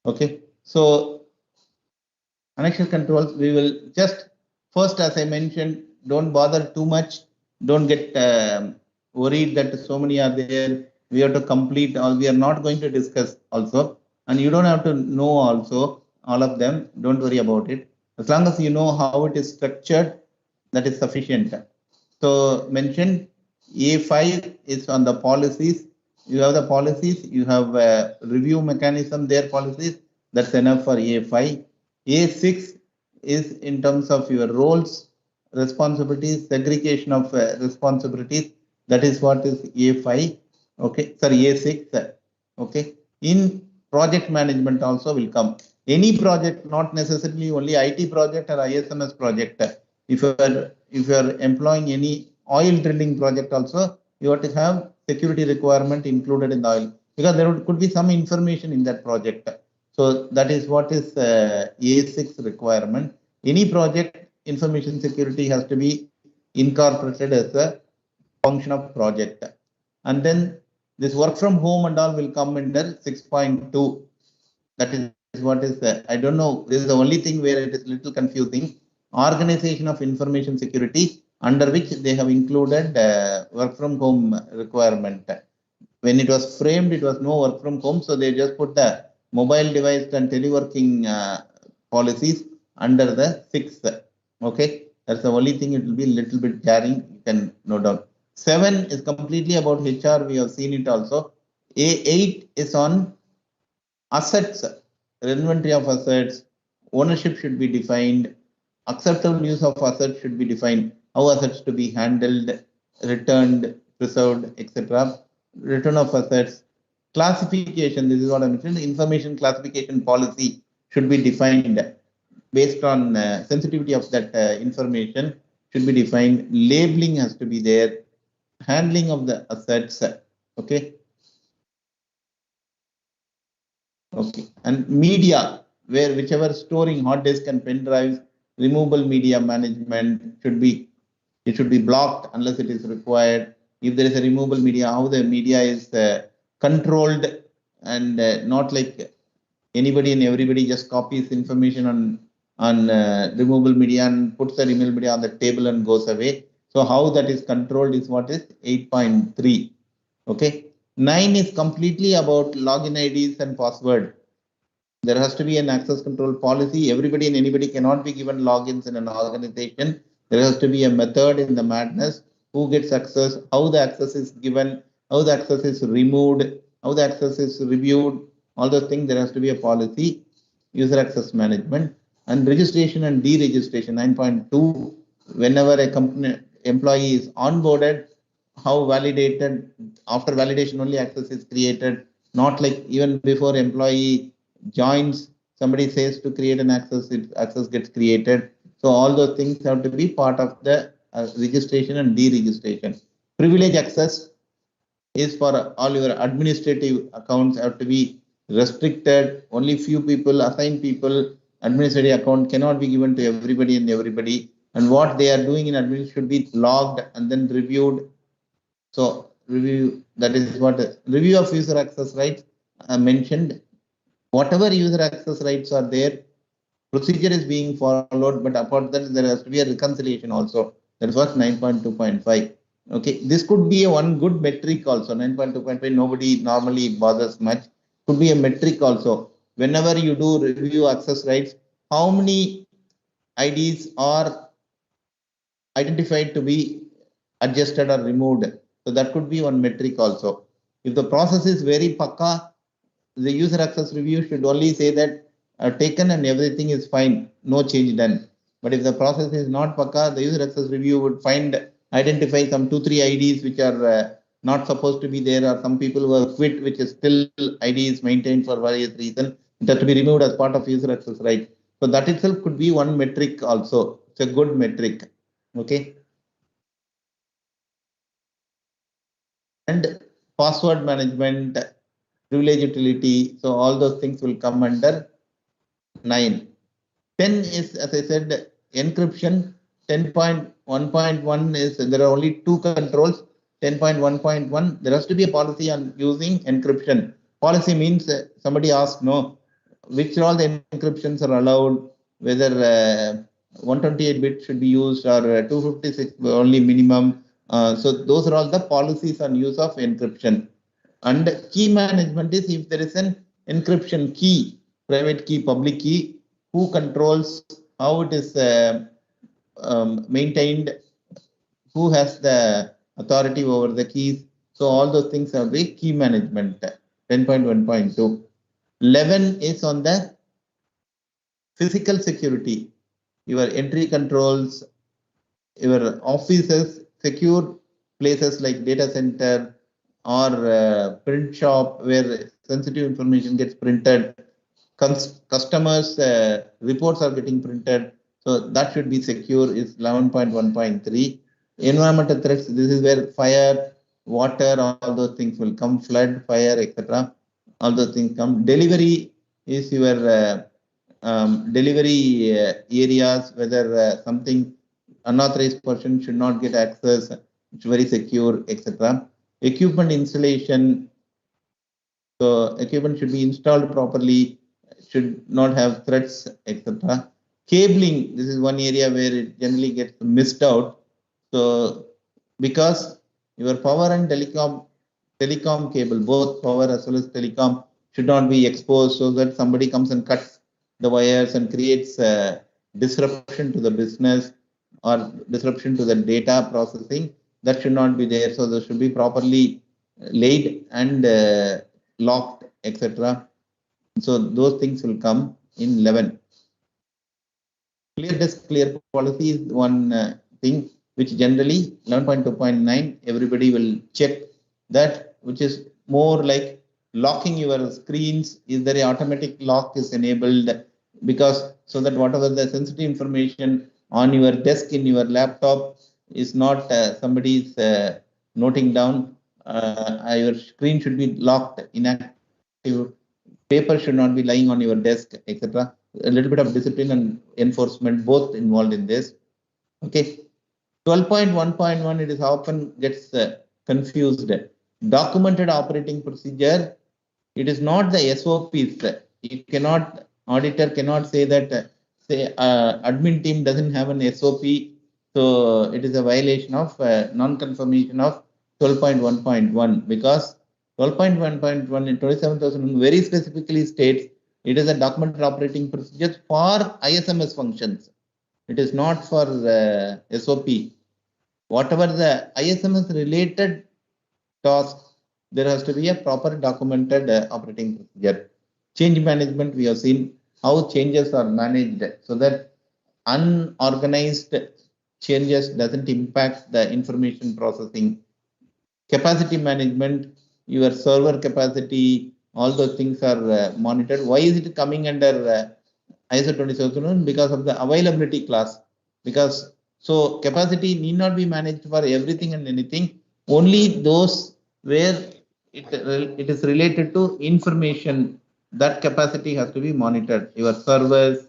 Okay. So annexure controls, we will just first, as I mentioned, don't bother too much. Don't get worried that so many are there. We have to complete all. We are not going to discuss also, and you don't have to know also all of them. Don't worry about it. As long as you know how it is structured, that is sufficient. So mention A5 is on the policies. You have the policies. You have a review mechanism. Their policies. That's enough for A5. A6 is in terms of your roles, responsibilities, segregation of responsibilities. That is what is A5. Okay, sorry, A6. Okay, in project management also will come. Any project, not necessarily only IT project or ISMS project. If you are employing any oil drilling project also, you have to have security requirement included in the oil, because there could be some information in that project. So that is what is A6 requirement. Any project, information security has to be incorporated as a function of project. And then this work from home and all will come under 6.2. That is what is, I don't know, this is the only thing where it is little confusing. Organization of information security, under which they have included work from home requirement. When it was framed, it was no work from home, so they just put the mobile device and teleworking policies under the 6th. Okay, That's the only thing. It will be a little bit jarring. You can note down. 7 is completely about HR. We have seen it also. A8 is on assets, inventory of assets. Ownership should be defined. Acceptable use of assets should be defined. How assets to be handled, returned, preserved, etc. Return of assets. Classification. This is what I mentioned. Information classification policy should be defined based on sensitivity of that information should be defined. Labeling has to be there. Handling of the assets. Okay. Okay. And media, where whichever storing hard disk and pen drives, removable media management should be, it should be blocked unless it is required. If there is a removable media, how the media is controlled and not like anybody and everybody just copies information on removable media and puts the removable media on the table and goes away. So how that is controlled is what is 8.3. Okay. 9 is completely about login IDs and password. There has to be an access control policy. Everybody and anybody cannot be given logins in an organization. There has to be a method in the madness. Who gets access, how the access is given, how the access is removed, how the access is reviewed, all those things. There has to be a policy. User access management and registration and deregistration. 9.2, whenever a company employee is onboarded, how validated, after validation only access is created, not like even before employee joins, somebody says to create an access, access gets created. So all those things have to be part of the registration and deregistration. Privilege access is for all your administrative accounts have to be restricted. Only few people, assigned people, administrative account cannot be given to everybody and everybody. And what they are doing in administration should be logged and then reviewed. So review, that is what review of user access rights mentioned. Whatever user access rights are there, procedure is being followed, but apart that there has to be a reconciliation also. That is what 9.2.5. Okay, this could be a one good metric also. 9.2.5, nobody normally bothers much. Could be a metric also. Whenever you do review access rights, how many IDs are identified to be adjusted or removed? So that could be one metric also. If the process is very pakka, the user access review should only say that taken and everything is fine, no change done. But if the process is not pakka, the user access review would identify some 2-3 IDs which are not supposed to be there, or some people who have quit, which is still ID is maintained for various reasons. It has to be removed as part of user access right. So that itself could be one metric also. It's a good metric. Okay. And password management, privilege utility. So all those things will come under 9. 10 is, as I said, encryption. 10.1.1 is there are only 2 controls. 10.1.1, there has to be a policy on using encryption. Policy means somebody asks, no, which all the encryptions are allowed, whether 128 bit should be used or 256 only minimum. So those are all the policies on use of encryption. And key management is if there is an encryption key, private key, public key, who controls, how it is maintained, who has the authority over the keys. So all those things are the key management. 10.1.2. 11 is on the physical security. Your entry controls, your offices, secure places like data center or print shop where sensitive information gets printed. Customers reports are getting printed, so that should be secure is 11.1.3. Environmental threats, this is where fire, water, all those things will come, flood, fire, etc. All those things come. Delivery is your delivery areas, whether something unauthorized person should not get access, it's very secure, etc. Equipment installation, so equipment should be installed properly, should not have threats, etc. Cabling, this is one area where it generally gets missed out. So because your power and telecom cable, both power as well as telecom, should not be exposed so that somebody comes and cuts the wires and creates disruption to the business. or disruption to the data processing, that should not be there. So, there should be properly laid and locked, etc. So, those things will come in 11. Clear desk, clear policy is one thing which generally 11.2.9 everybody will check that, which is more like locking your screens. Is there an automatic lock is enabled, because so that whatever the sensitive information on your desk in your laptop is not somebody is noting down. Your screen should be locked, inactive. Paper should not be lying on your desk, etc. A little bit of discipline and enforcement both involved in this. Okay. 12.1.1, it is often gets confused. Documented operating procedure, it is not the SOPs. You cannot, auditor cannot say that, say, admin team doesn't have an SOP, so it is a violation of non-confirmation of 12.1.1, because 12.1.1 in 27,000 very specifically states it is a documented operating procedure for ISMS functions. It is not for SOP. Whatever the ISMS related task, there has to be a proper documented operating procedure. Change management, we have seen how changes are managed so that unorganized changes doesn't impact the information processing. Capacity management, your server capacity, all those things are monitored. Why is it coming under ISO 27001? Because of the availability class. Because so capacity need not be managed for everything and anything. Only those where it is related to information, that capacity has to be monitored. Your servers,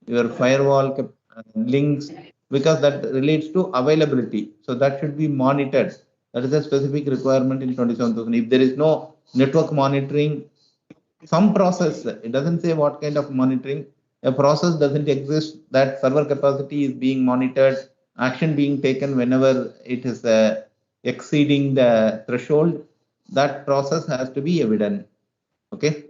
your firewall links, because that relates to availability. So that should be monitored. That is a specific requirement in 27,000. If there is no network monitoring, some process, it doesn't say what kind of monitoring, a process doesn't exist that server capacity is being monitored, action being taken whenever it is exceeding the threshold, that process has to be evident. Okay.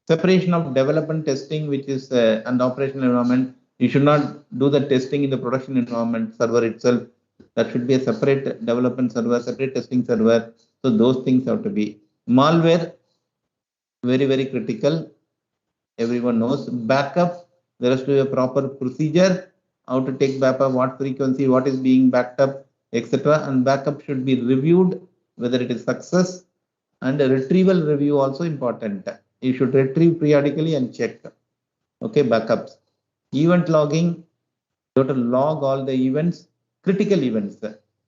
Separation of development testing, which is an operational environment. You should not do the testing in the production environment server itself. That should be a separate development server, separate testing server. So those things have to be. Malware, very, very critical. Everyone knows. Backup, there has to be a proper procedure, how to take backup, what frequency, what is being backed up, etc. And backup should be reviewed, whether it is success, and a retrieval review also important. You should retrieve periodically and check. Okay, backups. Event logging, you have to log all the events, critical events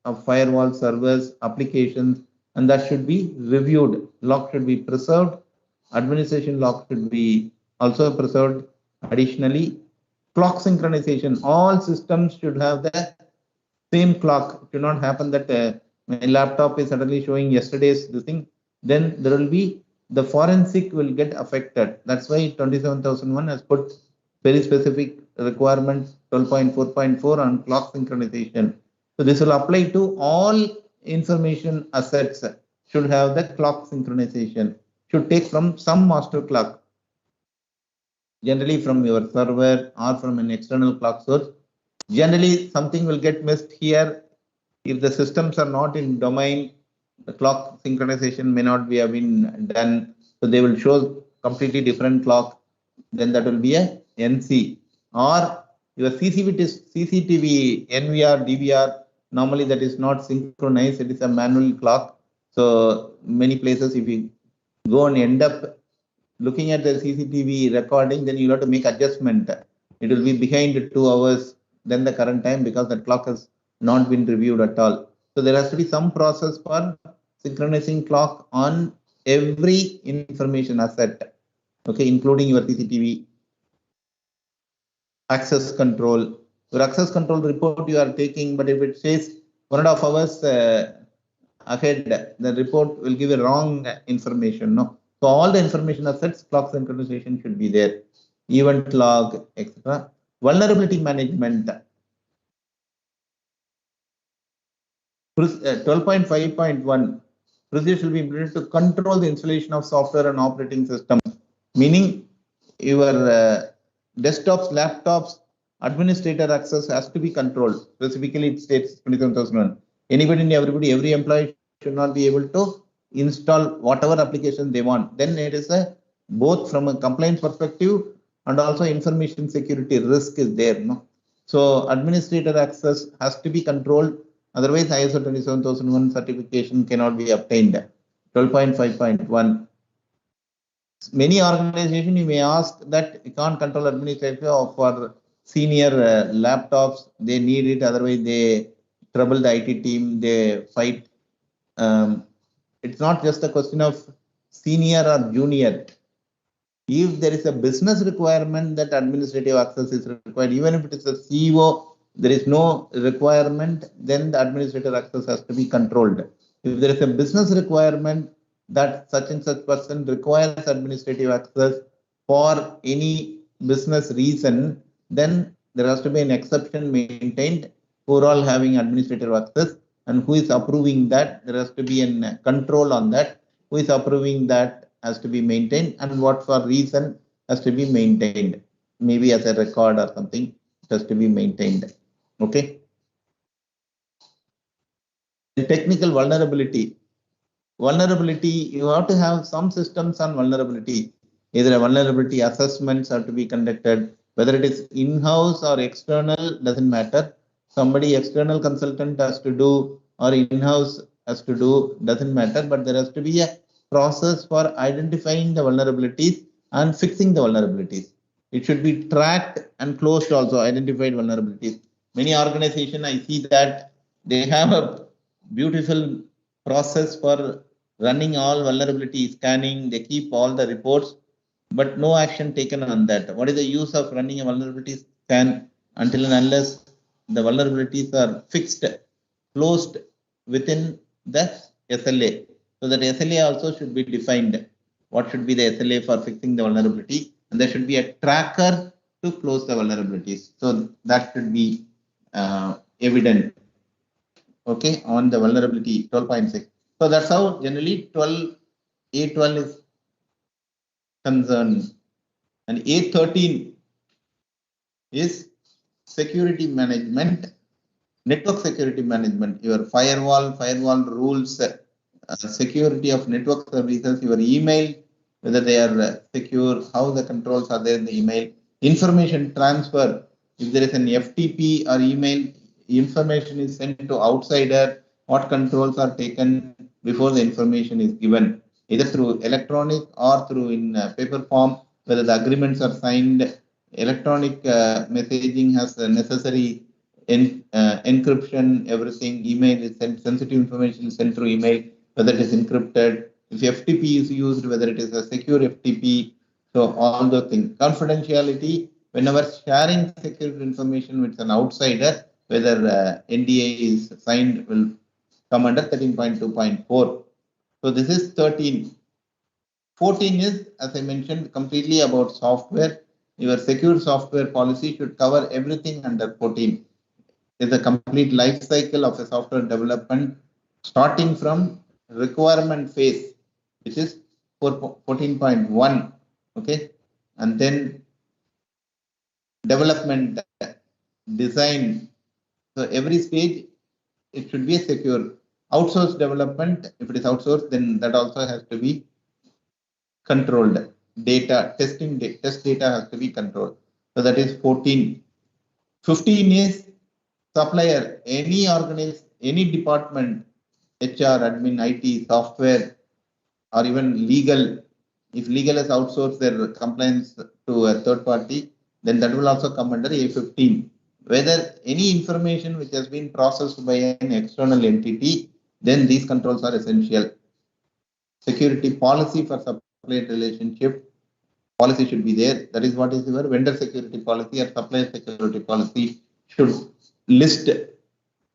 of firewall servers, applications, and that should be reviewed. Log should be preserved. Administration log should be also preserved. Additionally, clock synchronization. All systems should have the same clock. It should not happen that my laptop is suddenly showing yesterday's this thing. Then there will be the forensic will get affected. That's why 27,001 has put very specific requirements 12.4.4 on clock synchronization. So this will apply to all information assets should have the clock synchronization. Should take from some master clock, generally from your server or from an external clock source. Generally, something will get missed here. If the systems are not in domain, the clock synchronization may not be have been done. So they will show completely different clock. Then that will be a NC. Or your CCTV, NVR, DVR, normally that is not synchronized. It is a manual clock. So many places, if you go and end up looking at the CCTV recording, then you have to make adjustment. It will be behind 2 hours than the current time because that clock has not been reviewed at all. So there has to be some process for synchronizing clock on every information asset, okay, including your CCTV. Access control. Your access control report you are taking, but if it says 1.5 hours ahead, the report will give a wrong information. No, so all the information assets, clock synchronization should be there. Event log, etc. Vulnerability management. 12.5.1 procedure should be implemented to control the installation of software and operating systems, meaning your desktops, laptops administrator access has to be controlled. Specifically, it states 27,001. Anybody and everybody, every employee should not be able to install whatever application they want. Then it is a both from a compliance perspective and also information security risk is there. No? So administrator access has to be controlled. Otherwise, ISO 27001 certification cannot be obtained. 12.5.1. Many organizations you may ask that you can't control administrator for senior laptops. They need it. Otherwise, they trouble the IT team. They fight. It's not just a question of senior or junior. If there is a business requirement that administrative access is required, even if it is a CEO, there is no requirement, then the administrative access has to be controlled. If there is a business requirement that such and such person requires administrative access for any business reason, then there has to be an exception maintained for all having administrative access, and who is approving that. There has to be a control on that. Who is approving that has to be maintained, and what for reason has to be maintained. Maybe as a record or something, it has to be maintained. Okay. The technical vulnerability. Vulnerability, you have to have some systems on vulnerability. Either a vulnerability assessments have to be conducted, whether it is in-house or external, doesn't matter. Somebody external consultant has to do or in-house has to do, doesn't matter, but there has to be a process for identifying the vulnerabilities and fixing the vulnerabilities. It should be tracked and closed also, identified vulnerabilities. Many organizations, I see that they have a beautiful process for running all vulnerability scanning. They keep all the reports, but no action taken on that. What is the use of running a vulnerability scan until and unless the vulnerabilities are fixed, closed within the SLA? So that SLA also should be defined. What should be the SLA for fixing the vulnerability? And there should be a tracker to close the vulnerabilities. So that should be evident. Okay, on the vulnerability 12.6. So that's how generally A12 is concerned. And A13 is security management, network security management, your firewall rules, security of network services, your email, whether they are secure, how the controls are there in the email, information transfer. If there is an FTP or email, information is sent to outsider, what controls are taken before the information is given, either through electronic or through in paper form, whether the agreements are signed. Electronic messaging has the necessary encryption, everything. Email is sent, sensitive information is sent through email, whether it is encrypted. If FTP is used, whether it is a secure FTP. So all those things. Confidentiality, whenever sharing security information with an outsider, whether NDA is signed, will come under 13.2.4. So this is 13. 14 is, as I mentioned, completely about software. Your secure software policy should cover everything under 14. It's a complete life cycle of a software development, starting from requirement phase, which is 14.1. Okay, and then development, design. So every stage it should be a secure. Outsourced development, if it is outsourced, then that also has to be controlled. Data testing, test data has to be controlled. So that is 14. 15 is supplier, any organization, any department, HR, admin, IT, software, or even legal. If legal has outsourced their compliance to a third party, then that will also come under A15. Whether any information which has been processed by an external entity, then these controls are essential. Security policy for supplier relationship, policy should be there. That is what is your vendor security policy or supplier security policy should list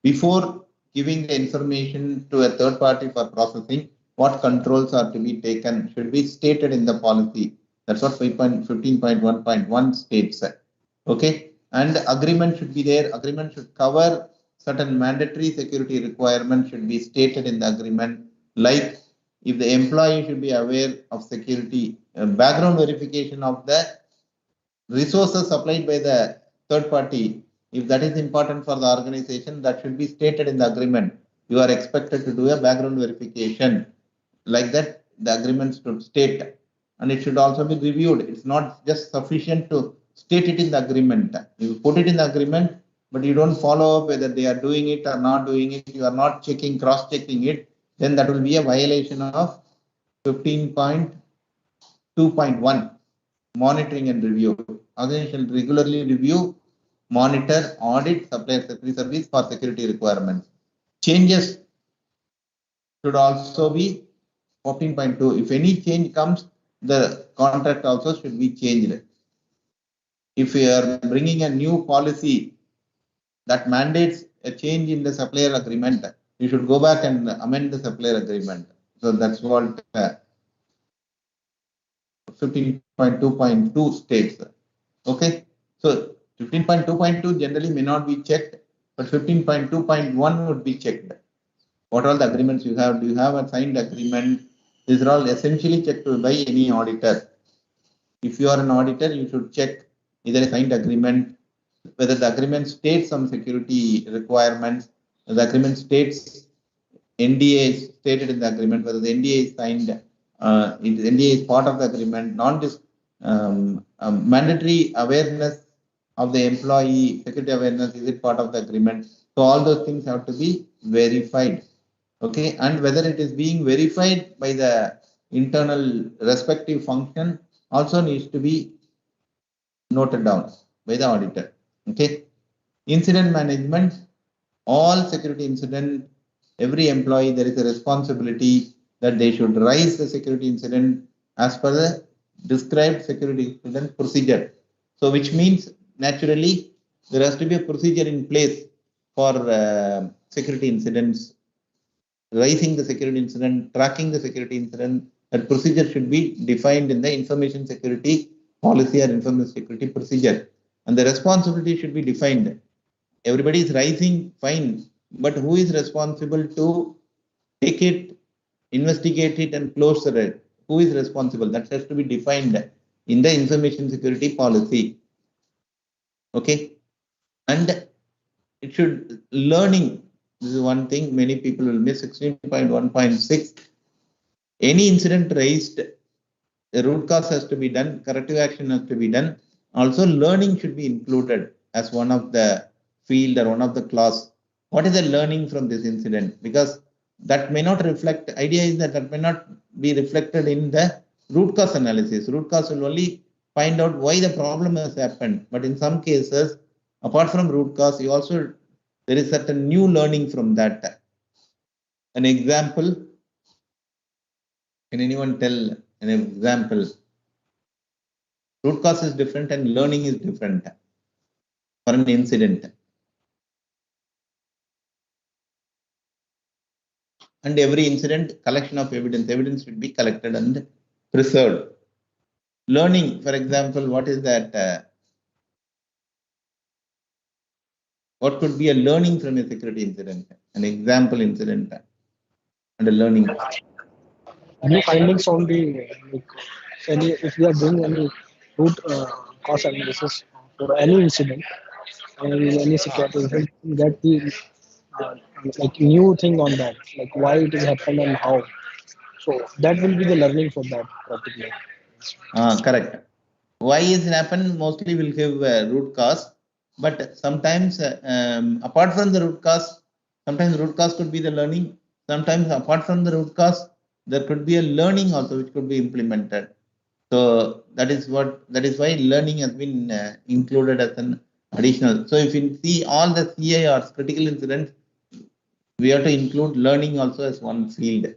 before giving the information to a third party for processing. What controls are to be taken should be stated in the policy. That's what 15.1.1 states. Okay, and agreement should be there. Agreement should cover certain mandatory security requirements should be stated in the agreement, like if the employee should be aware of security, background verification of the resources supplied by the third party, if that is important for the organization, that should be stated in the agreement. You are expected to do a background verification. Like that, the agreement should state, and it should also be reviewed. It's not just sufficient to state it in the agreement. You put it in the agreement, but you don't follow up whether they are doing it or not doing it. You are not checking, cross-checking it. Then that will be a violation of 15.2.1. Monitoring and review. Organization shall regularly review, monitor, audit supplier service for security requirements. Changes should also be 14.2. If any change comes, the contract also should be changed. If we are bringing a new policy that mandates a change in the supplier agreement, you should go back and amend the supplier agreement. So that's what 15.2.2 states. Okay. So 15.2.2 generally may not be checked, but 15.2.1 would be checked. What all the agreements you have? Do you have a signed agreement? These are all essentially checked by any auditor. If you are an auditor, you should check either a signed agreement, whether the agreement states some security requirements, the agreement states NDA is stated in the agreement, whether the NDA is signed, NDA is part of the agreement, mandatory awareness of the employee, security awareness, is it part of the agreement? So all those things have to be verified. Okay, and whether it is being verified by the internal respective function also needs to be noted down by the auditor. Okay, incident management, all security incident, every employee, there is a responsibility that they should raise the security incident as per the described security incident procedure. So which means naturally there has to be a procedure in place for security incidents, raising the security incident, tracking the security incident. That procedure should be defined in the information security policy or information security procedure, and the responsibility should be defined. Everybody is rising, fine, but who is responsible to take it, investigate it, and close the red? Who is responsible? That has to be defined in the information security policy. Okay, and it should learning. This is one thing many people will miss. 16.1.6. Any incident raised, the root cause has to be done, corrective action has to be done. Also, learning should be included as one of the field or one of the clause. What is the learning from this incident? Because that may not reflect, idea is that that may not be reflected in the root cause analysis. Root cause will only find out why the problem has happened. But in some cases, apart from root cause, you also, there is certain new learning from that. An example, can anyone tell an example? Root cause is different and learning is different for an incident. And every incident, collection of evidence should be collected and preserved. Learning, for example, what is that? What could be a learning from a security incident? An example incident and a learning. Any findings on the any if we are doing any root cause analysis for any incident, any security incident, get the like new thing on that, like why it is happened and how. So that will be the learning for that particular. Correct. Why is it happened? Mostly will give root cause, but sometimes apart from the root cause, sometimes root cause could be the learning. Sometimes apart from the root cause, there could be a learning also which could be implemented. So that is why learning has been included as an additional. So if you see all the CIRs, critical incidents, we have to include learning also as one field,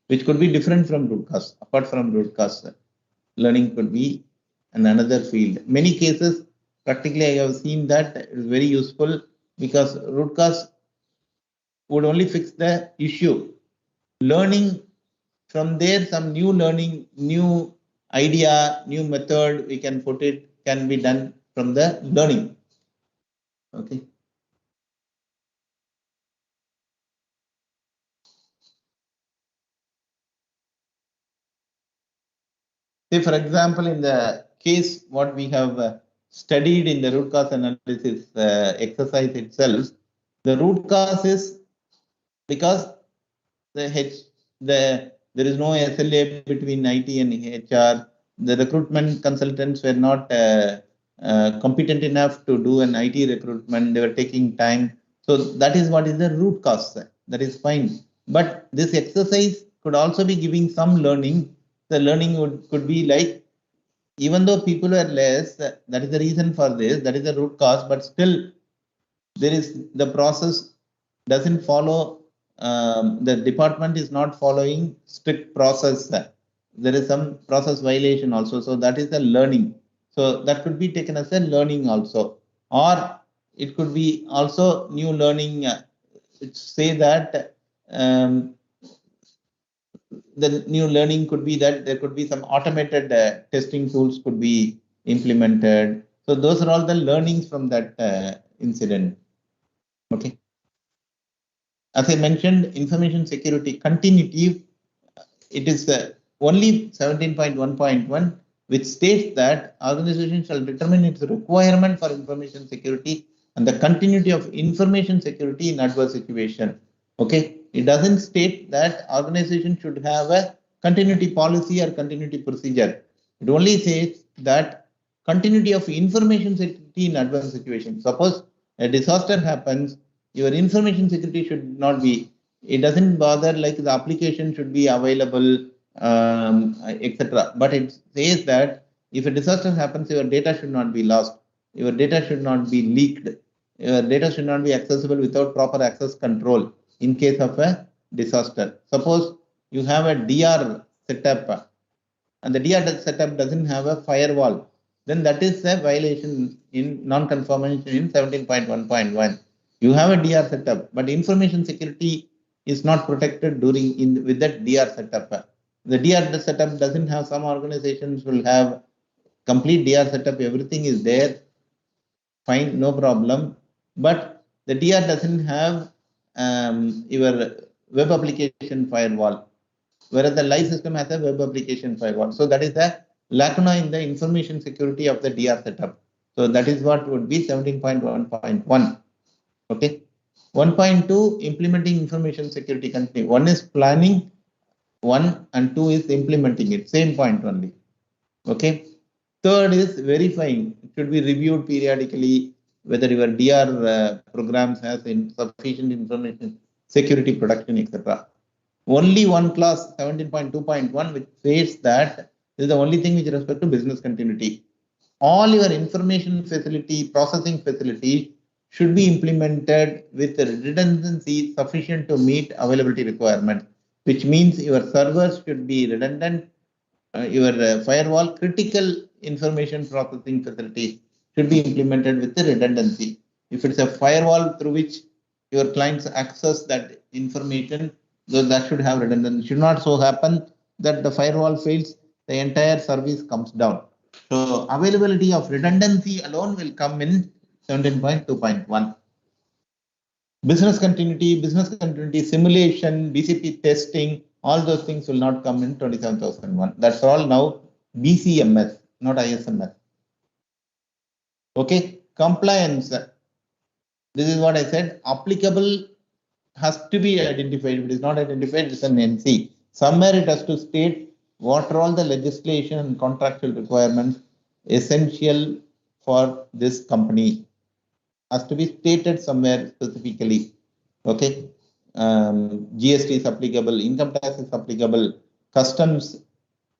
which could be different from root cause. Apart from root cause, learning could be another field. Many cases, practically, I have seen that it is very useful because root cause would only fix the issue. Learning from there, some new learning, new idea, new method, we can put it, can be done from the learning. Okay. Say, for example, in the case what we have studied in the root cause analysis exercise itself. The root cause is because there is no SLA between IT and HR. The recruitment consultants were not competent enough to do an IT recruitment. They were taking time. So that is what is the root cause. That is fine. But this exercise could also be giving some learning. The learning could be like, even though people were less, that is the reason for this, that is the root cause, but still there is the process doesn't follow, the department is not following strict process. There is some process violation also. So that is the learning. So that could be taken as a learning also. Or it could be also new learning. Say that the new learning could be that there could be some automated testing tools could be implemented. So those are all the learnings from that incident. Okay. As I mentioned, information security continuity, it is only 17.1.1, which states that organization shall determine its requirement for information security and the continuity of information security in adverse situation. Okay, it doesn't state that organization should have a continuity policy or continuity procedure. It only says that continuity of information security in adverse situation. Suppose a disaster happens, your information security should not be, it doesn't bother like the application should be available, etc. But it says that if a disaster happens, your data should not be lost, your data should not be leaked, your data should not be accessible without proper access control in case of a disaster. Suppose you have a DR setup and the DR setup doesn't have a firewall, then that is a violation in non-conformation in 17.1.1. You have a DR setup, but information security is not protected with that DR setup. The DR setup doesn't have, some organizations will have complete DR setup, everything is there, fine, no problem. But the DR doesn't have your web application firewall, whereas the live system has a web application firewall. So that is the lacuna in the information security of the DR setup. So that is what would be 17.1.1. Okay. 1.2, implementing information security continuity. One is planning, 1 and 2 is implementing it. Same point only. Okay. Third is verifying. It should be reviewed periodically whether your DR programs has sufficient information security protection, etc. Only one clause, 17.2.1, which says that this is the only thing with respect to business continuity. All your information facility, processing facility should be implemented with redundancy sufficient to meet availability requirements, which means your servers should be redundant, your firewall, critical information processing facility should be implemented with the redundancy. If it's a firewall through which your clients access that information, so that should have redundancy. It should not so happen that the firewall fails, the entire service comes down. So availability of redundancy alone will come in 17.2.1. Business continuity simulation, BCP testing, all those things will not come in 27,001. That's all now BCMS, not ISMS. Okay, compliance. This is what I said. Applicable has to be identified. If it is not identified, it's an NC. Somewhere it has to state what are all the legislation and contractual requirements essential for this company. Has to be stated somewhere specifically. Okay. GST is applicable, income tax is applicable, customs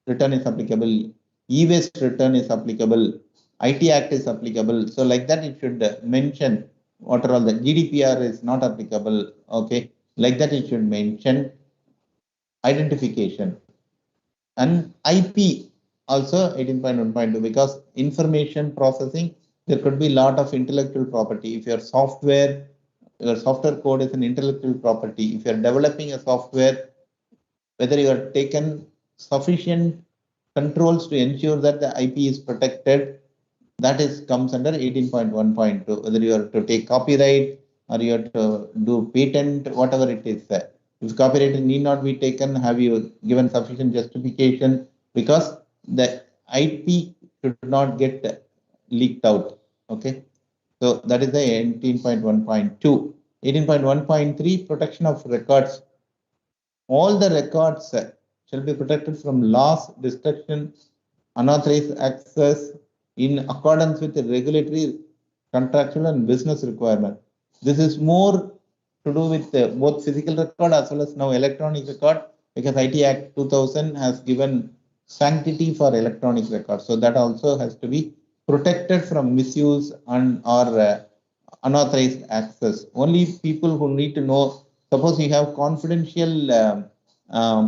return is applicable, e-waste return is applicable, IT Act is applicable. So like that, it should mention what are all the GDPR is not applicable. Okay. Like that, it should mention identification. And IP also 18.1.2, because information processing, there could be a lot of intellectual property. If your software code is an intellectual property, if you're developing a software, whether you have taken sufficient controls to ensure that the IP is protected, that is comes under 18.1.2. Whether you have to take copyright or you have to do patent, whatever it is. If copyright need not be taken, have you given sufficient justification? Because the IP should not get leaked out. Okay, so that is the 18.1.2. 18.1.3, protection of records. All the records shall be protected from loss, destruction, unauthorized access in accordance with the regulatory, contractual and business requirement. This is more to do with both physical record as well as now electronic record, because IT Act 2000 has given sanctity for electronic record. So that also has to be protected from misuse and or unauthorized access. Only people who need to know, suppose you have confidential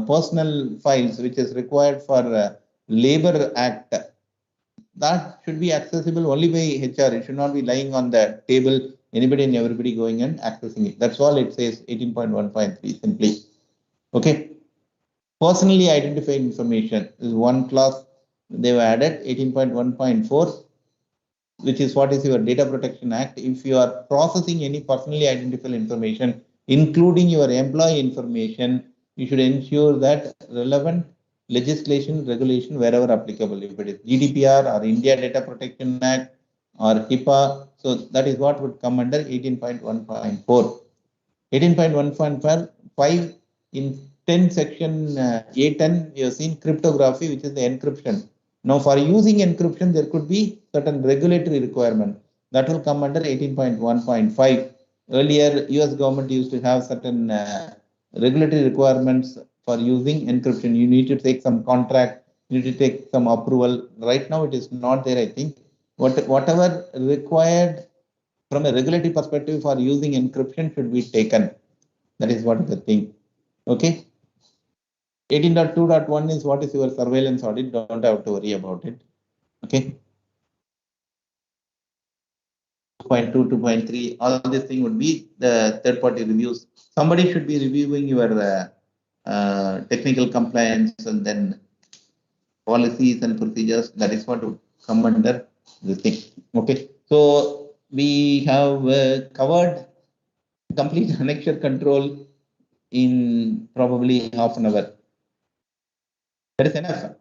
personal files which is required for Labor Act, that should be accessible only by HR. It should not be lying on the table, anybody and everybody going and accessing it. That's all it says, 18.1.3 simply. Okay. Personally identified information is one clause they've added, 18.1.4, which is what is your Data Protection Act. If you are processing any personally identifiable information, including your employee information, you should ensure that relevant legislation, regulation wherever applicable, if it is GDPR or India Data Protection Act or HIPAA. So that is what would come under 18.1.4. 18.1.5 in 10 section A10, you have seen cryptography, which is the encryption. Now, for using encryption, there could be certain regulatory requirement that will come under 18.1.5. Earlier, US government used to have certain regulatory requirements for using encryption. You need to take some contract, you need to take some approval. Right now, it is not there, I think. Whatever required from a regulatory perspective for using encryption should be taken. That is what the thing. Okay. 18.2.1 is what is your surveillance audit. Don't have to worry about it. Okay. 2.2, 2.3, all this thing would be the third party reviews. Somebody should be reviewing your technical compliance and then policies and procedures. That is what would come under this thing. Okay. So we have covered complete annexure control in probably half an hour. That is enough.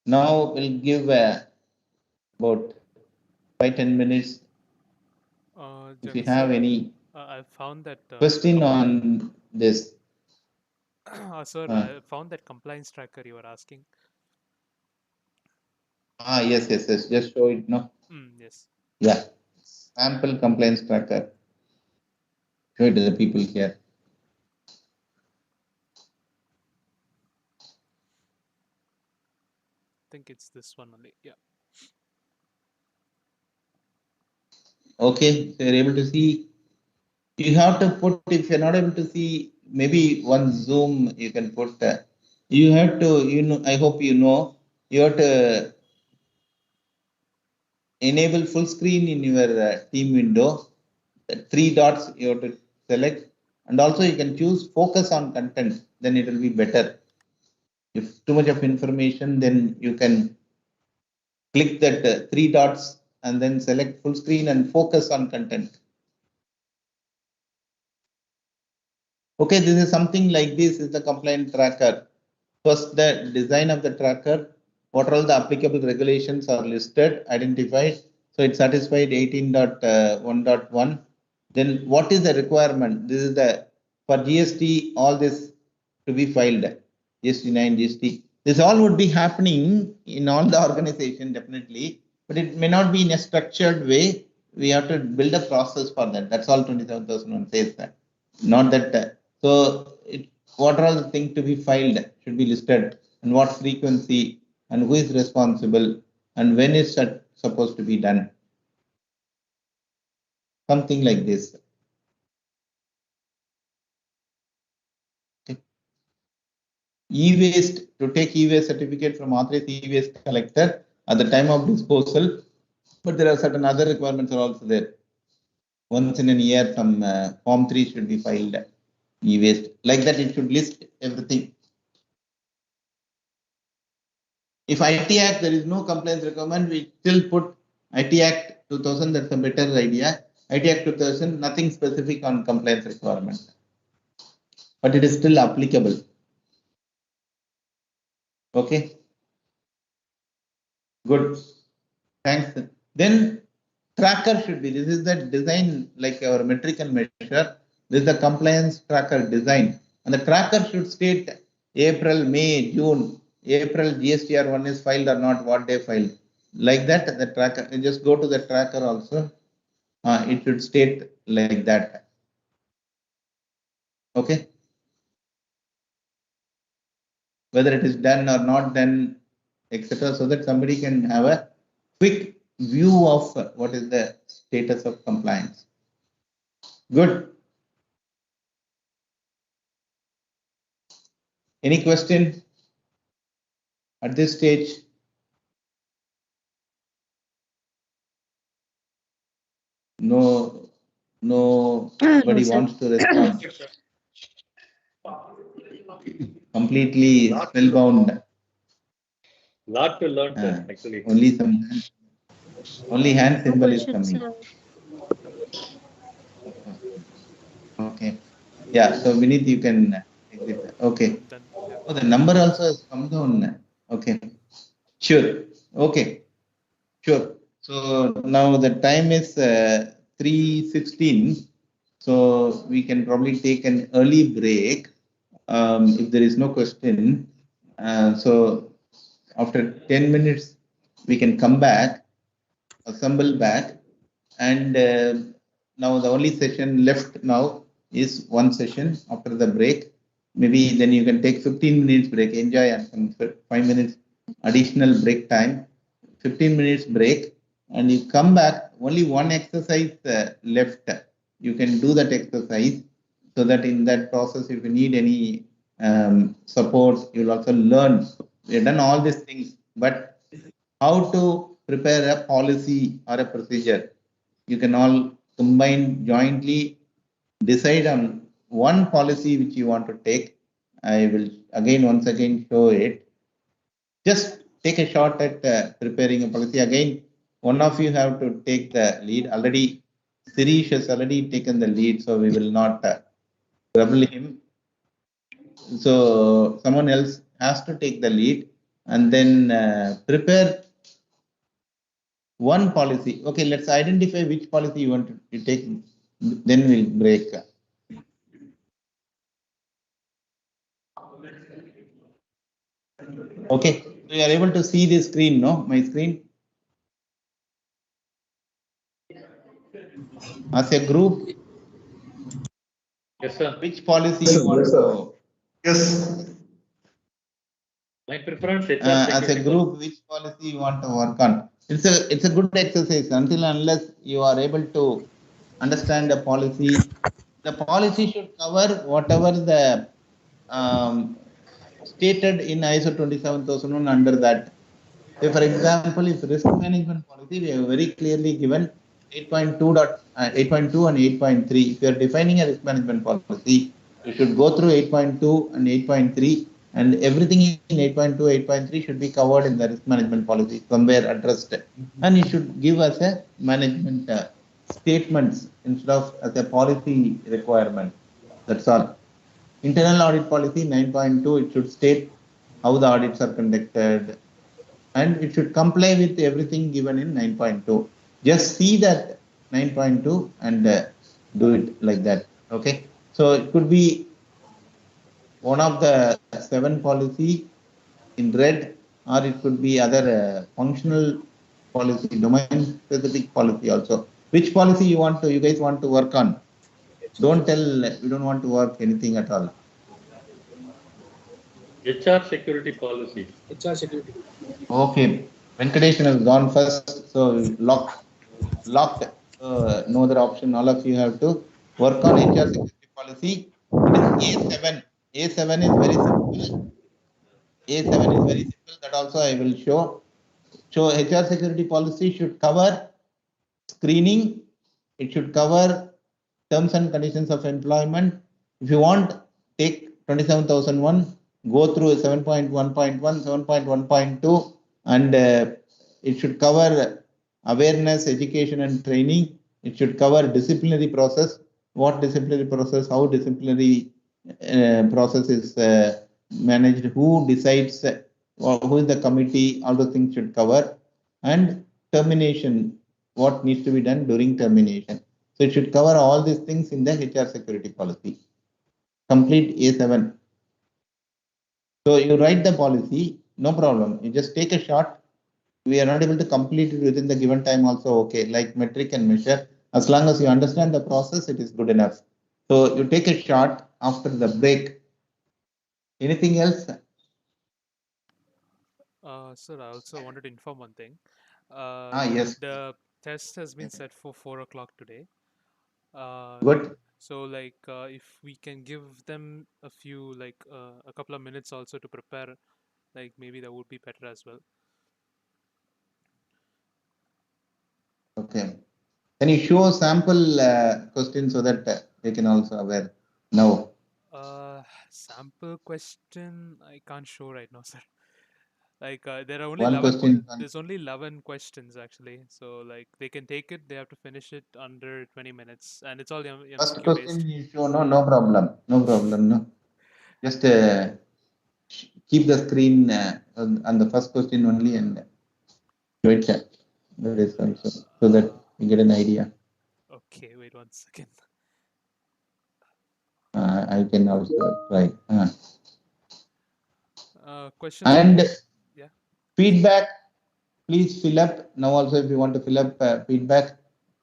Now we'll give about 5-10 minutes. If you have any I found that question on this. Sir, I found that compliance tracker you were asking. Yes. Just show it now. Yes. Yeah. Sample compliance tracker. Show it to the people here. I think it's this one only. Yeah. Okay. So you're able to see. You have to put, if you're not able to see, maybe one Zoom you can put. You have to, I hope you know, you have to enable full screen in your team window. The 3 dots you have to select, and also you can choose focus on content, then it will be better. If too much of information, then you can click that 3 dots and then select full screen and focus on content. Okay, this is something like this is the compliance tracker. First, the design of the tracker, what all the applicable regulations are listed, identified. So it satisfied 18.1.1. Then what is the requirement? This is the, for GST, all this to be filed, GST 9, GST. This all would be happening in all the organization definitely, but it may not be in a structured way. We have to build a process for that. That's all 27,001 says that. Not that. So what are all the things to be filed should be listed, and what frequency, and who is responsible, and when is that supposed to be done. Something like this. Okay. E-waste, to take e-waste certificate from authorized e-waste collector at the time of disposal, but there are certain other requirements are also there. Once in a year, some Form 3 should be filed, e-waste. Like that, it should list everything. If IT Act, there is no compliance requirement, we still put IT Act 2000, that's a better idea. IT Act 2000, nothing specific on compliance requirement, but it is still applicable. Okay. Good. Thanks. Then tracker should be, this is the design like our metric and measure. This is the compliance tracker design. And the tracker should state April, May, June, April GSTR1 is filed or not, what they filed. Like that, the tracker, you just go to the tracker also. It should state like that. Okay. Whether it is done or not done, etc., so that somebody can have a quick view of what is the status of compliance. Good. Any question at this stage? No, nobody wants to respond. Completely spellbound. Lot to learn, sir, actually. Only hand symbol is questions, coming. Okay. Yeah, so Vinith, you can exit. Okay. Done. Yeah. Oh, the number also has come down. Okay. Sure. Okay. Sure. So now the time is 3:16. So we can probably take an early break if there is no question. So after 10 minutes, we can come back, assemble back, and now the only session left now is one session after the break. Maybe then you can take 15 minutes break, enjoy and 5 minutes additional break time, 15 minutes break, and you come back, only one exercise left. You can do that exercise so that in that process, if you need any support, you'll also learn. We've done all these things, but how to prepare a policy or a procedure, you can all combine jointly, decide on one policy which you want to take. I will once again show it. Just take a shot at preparing a policy. Again, one of you have to take the lead. Already, Sirish has already taken the lead, so we will not trouble him. So someone else has to take the lead and then prepare one policy. Okay, let's identify which policy you want to take. Then we'll break. Okay, so you are able to see the screen, no? My screen. As a group. Yes, sir. Which policy you want to? Yes. My preference as a group, which policy you want to work on? It's a good exercise until unless you are able to understand the policy. The policy should cover whatever the stated in ISO 27001 under that. Say for example, if risk management policy, we have very clearly given 8.2 and 8.3. If you are defining a risk management policy, you should go through 8.2 and 8.3, and everything in 8.2, 8.3 should be covered in the risk management policy, somewhere addressed. And you should give us a management statements instead of as a policy requirement. That's all. Internal audit policy 9.2, it should state how the audits are conducted, and it should comply with everything given in 9.2. Just see that 9.2 and do it like that. Okay. So it could be one of the 7 policy in red, or it could be other functional policy, domain specific policy also. Which policy you guys want to work on? Don't tell we don't want to work anything at all. HR security policy. HR security. Okay, Venkateshan has gone first, so locked. No other option. All of you have to work on HR security policy. It is A7. A7 is very simple. A7 is very simple. That also I will show. So HR security policy should cover screening. It should cover terms and conditions of employment. If you want, take 27,001, go through 7.1.1, 7.1.2, and it should cover awareness, education, and training. It should cover disciplinary process, what disciplinary process, how disciplinary process is managed, who decides who is the committee, all those things should cover, and termination, what needs to be done during termination. So it should cover all these things in the HR security policy. Complete A7. So you write the policy, no problem. You just take a shot. We are not able to complete it within the given time also, okay, like metric and measure. As long as you understand the process, it is good enough. So you take a shot after the break. Anything else? Sir, I also wanted to inform one thing. Yes. The test has been set for 4 o'clock today. Good. So, like, if we can give them a few, like, a couple of minutes also to prepare, like, maybe that would be better as well. Okay. Can you show sample question so that they can also aware now? Sample question, I can't show right now, sir. Like, there are only One 11 question. there's only 11 questions actually. So, like, they can take it, they have to finish it under 20 minutes, and it's all First MCQ question based. you show, no problem. No problem. No. Just keep the screen on the first question only and show it. That is also so that you get an idea. Okay, wait 1 second. I can also try. Questions And yeah. feedback, please fill up. Now also, if you want to fill up feedback,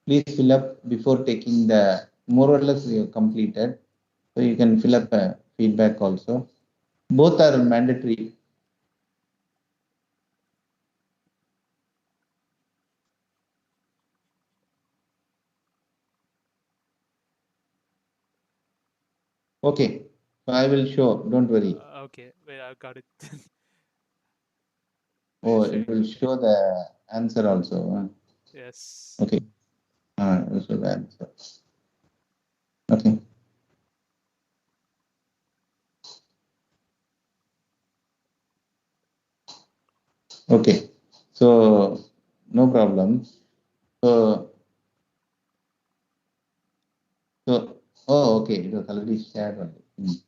please fill up before taking the, more or less we have completed. So you can fill up feedback also. Both are mandatory. Okay, so I will show, don't worry. Okay, wait, I got it. Oh, it will show the answer also. Yes. Okay, it will show the answer. Okay. Okay, so no problem. So, oh, okay, it was already shared only.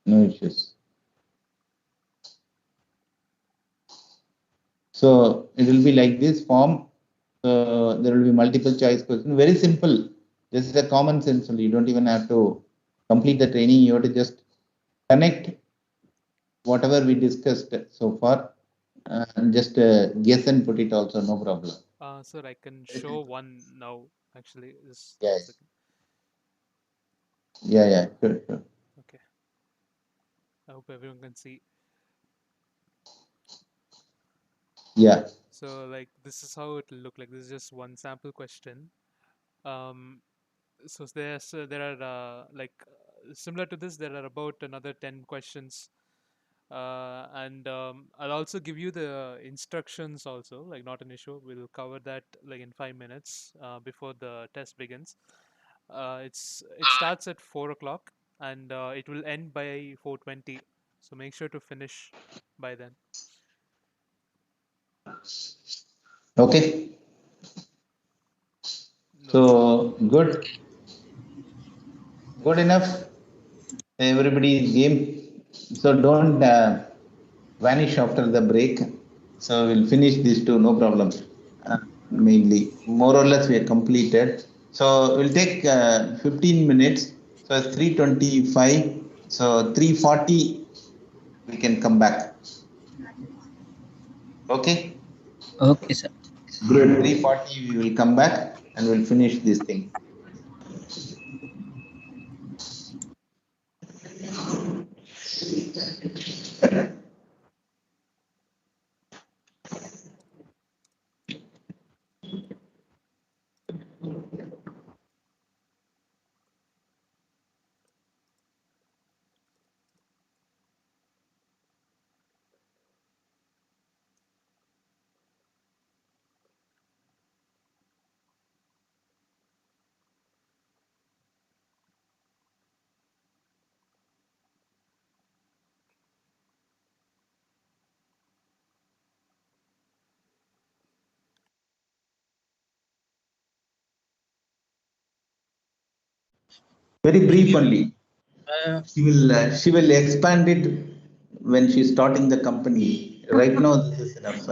No issues. So it will be like this form. So there will be multiple choice question. Very simple. This is a common sense only. You don't even have to complete the training. You have to just connect whatever we discussed so far and just guess and put it also. No problem. Sir, I can show one now. Actually, just Yeah. 1 second. Yeah. Sure. Okay. I hope everyone can see. Yeah. So, like, this is how it will look like. This is just one sample question. So there are similar to this, there are about another 10 questions. And I'll also give you the instructions also, like, not an issue. We'll cover that like in 5 minutes before the test begins. It starts at 4 o'clock and it will end by 4:20. So make sure to finish by then. Okay. No So good. Good enough. Everybody is game. So don't vanish after the break. So we'll finish these two, no problem. Mainly, more or less, we are completed. So we'll take 15 minutes. So it's 3:25. So 3:40, we can come back. Okay. Okay, sir. Good. 3:40, we will come back and we'll finish this thing. Very brief only. She will expand it when she's starting the company. Right now, this is enough.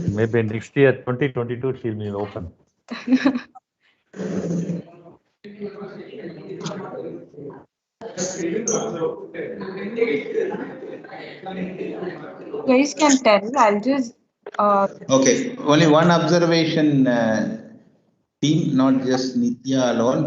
Maybe next year, 2022, she will open. Guys can tell. I'll just. Okay, only one observation, team, not just Nitya alone.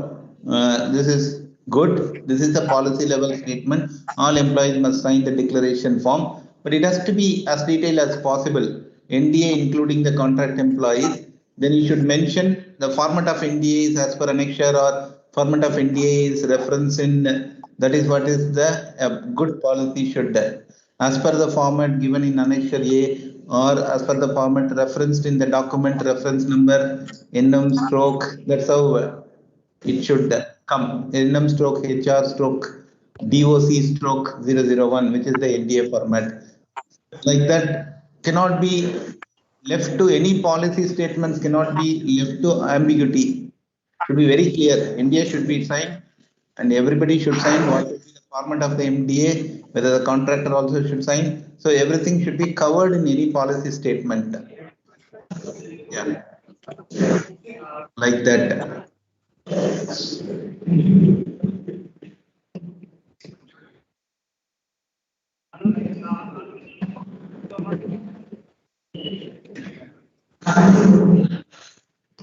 This is good. This is the policy level statement. All employees must sign the declaration form, but it has to be as detailed as possible. NDA including the contract employees. Then you should mention the format of NDA is as per annexure or format of NDA is reference in. That is what is the good policy should. As per the format given in annexure A or as per the format referenced in the document reference number NM stroke, that's how it should come. NM stroke HR stroke DOC stroke 001, which is the NDA format. Like that cannot be left to any policy statements, cannot be left to ambiguity. Should be very clear. NDA should be signed and everybody should sign what should be the format of the NDA, whether the contractor also should sign. So everything should be covered in any policy statement. Yeah, like that.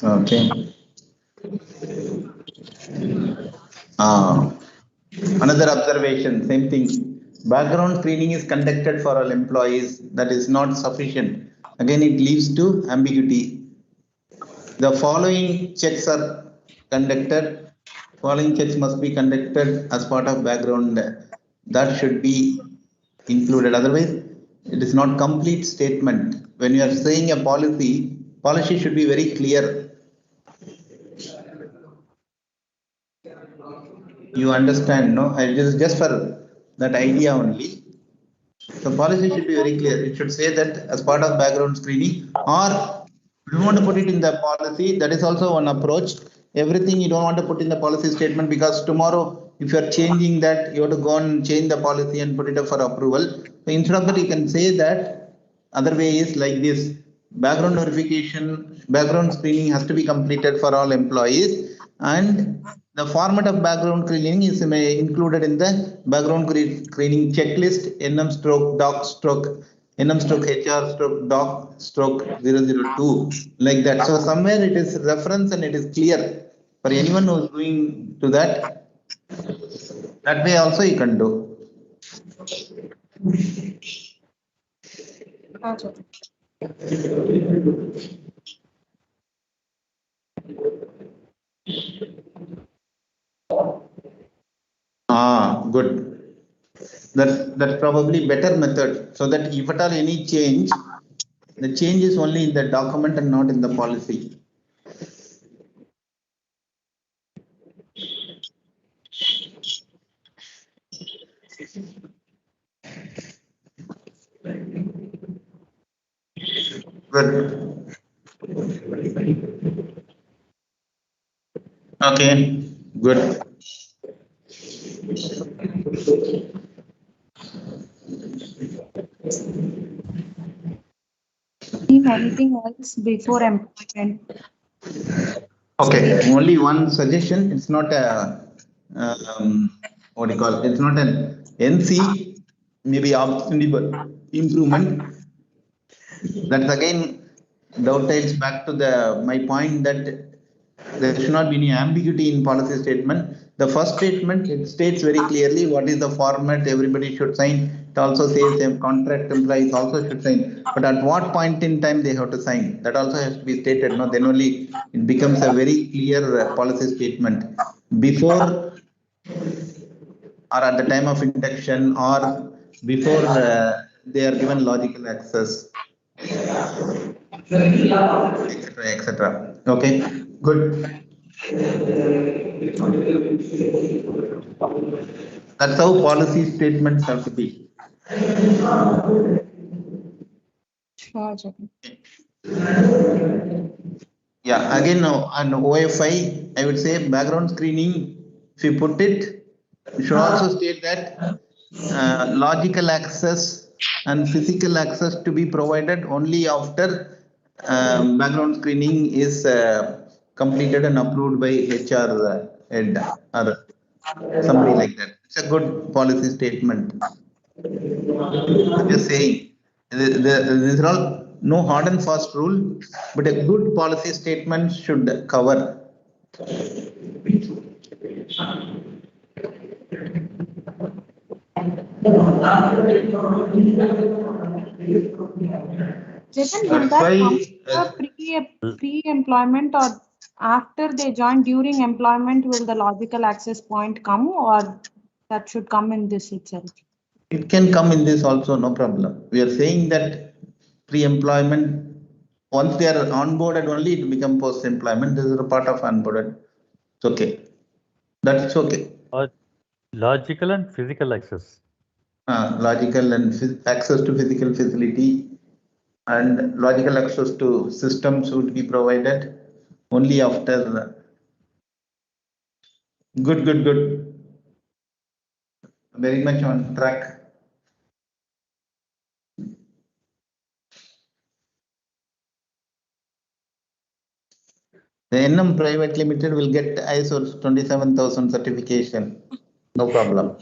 Okay. Another observation, same thing. Background screening is conducted for all employees. That is not sufficient. Again, it leads to ambiguity. The following checks are conducted. Following checks must be conducted as part of background. That should be included. Otherwise, it is not complete statement. When you are saying a policy should be very clear. You understand, no? It is just for that idea only. The policy should be very clear. It should say that as part of background screening, or you don't want to put it in the policy. That is also one approach. Everything you don't want to put in the policy statement because tomorrow, if you are changing that, you have to go and change the policy and put it up for approval. So instead of that, you can say that other way is like this: background verification, background screening has to be completed for all employees, and the format of background screening is included in the background screening checklist NM stroke doc stroke NM stroke HR stroke doc stroke 002, like that. So somewhere it is reference and it is clear for anyone who is doing to that. That way also you can do. Gotcha. Good. That's probably better method, so that if at all any change, the change is only in the document and not in the policy. Good. Okay, good. Anything else before employment? Okay, only one suggestion. It's not a what do you call it? It's not an NC, maybe opportunity but improvement. That's again dovetails back to my point that there should not be any ambiguity in policy statement. The first statement, it states very clearly what is the format everybody should sign. It also says contract employees also should sign. But at what point in time they have to sign? That also has to be stated. No, then only it becomes a very clear policy statement. Before or at the time of induction or before they are given logical access, etc., etc. Okay, good. That's how policy statements have to be. Gotcha. Yeah, again, on OFI, I would say background screening, if you put it, you should also state that logical access and physical access to be provided only after background screening is completed and approved by HR head or somebody like that. It's a good policy statement. Just saying, these are all no hard and fast rule, but a good policy statement should cover. Chetan, will that come for pre-employment or after they join during employment? Will the logical access point come, or that should come in this itself? It can come in this also, no problem. We are saying that pre-employment, once they are onboarded only, it becomes post-employment. This is a part of onboarded. It's okay. That's okay. Logical and physical access. Logical and access to physical facility and logical access to systems would be provided only after. Good. Very much on track. The NM Private Limited will get ISO 27,000 certification. No problem.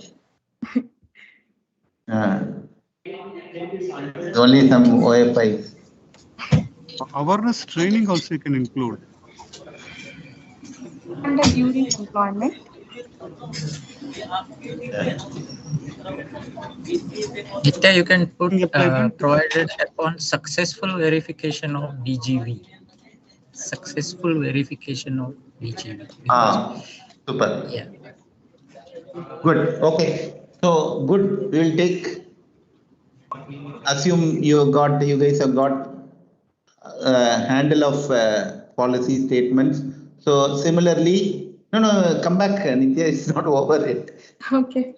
Only some OFIs. Awareness training also you can include. And during employment? Nitya, you can put provided upon successful verification of BGV. Successful verification of BGV. Super. Yeah. Good. Okay. So good. We will take. Assume you guys have got handle of policy statements. So similarly, no, come back, Nitya. It's not over yet. Okay.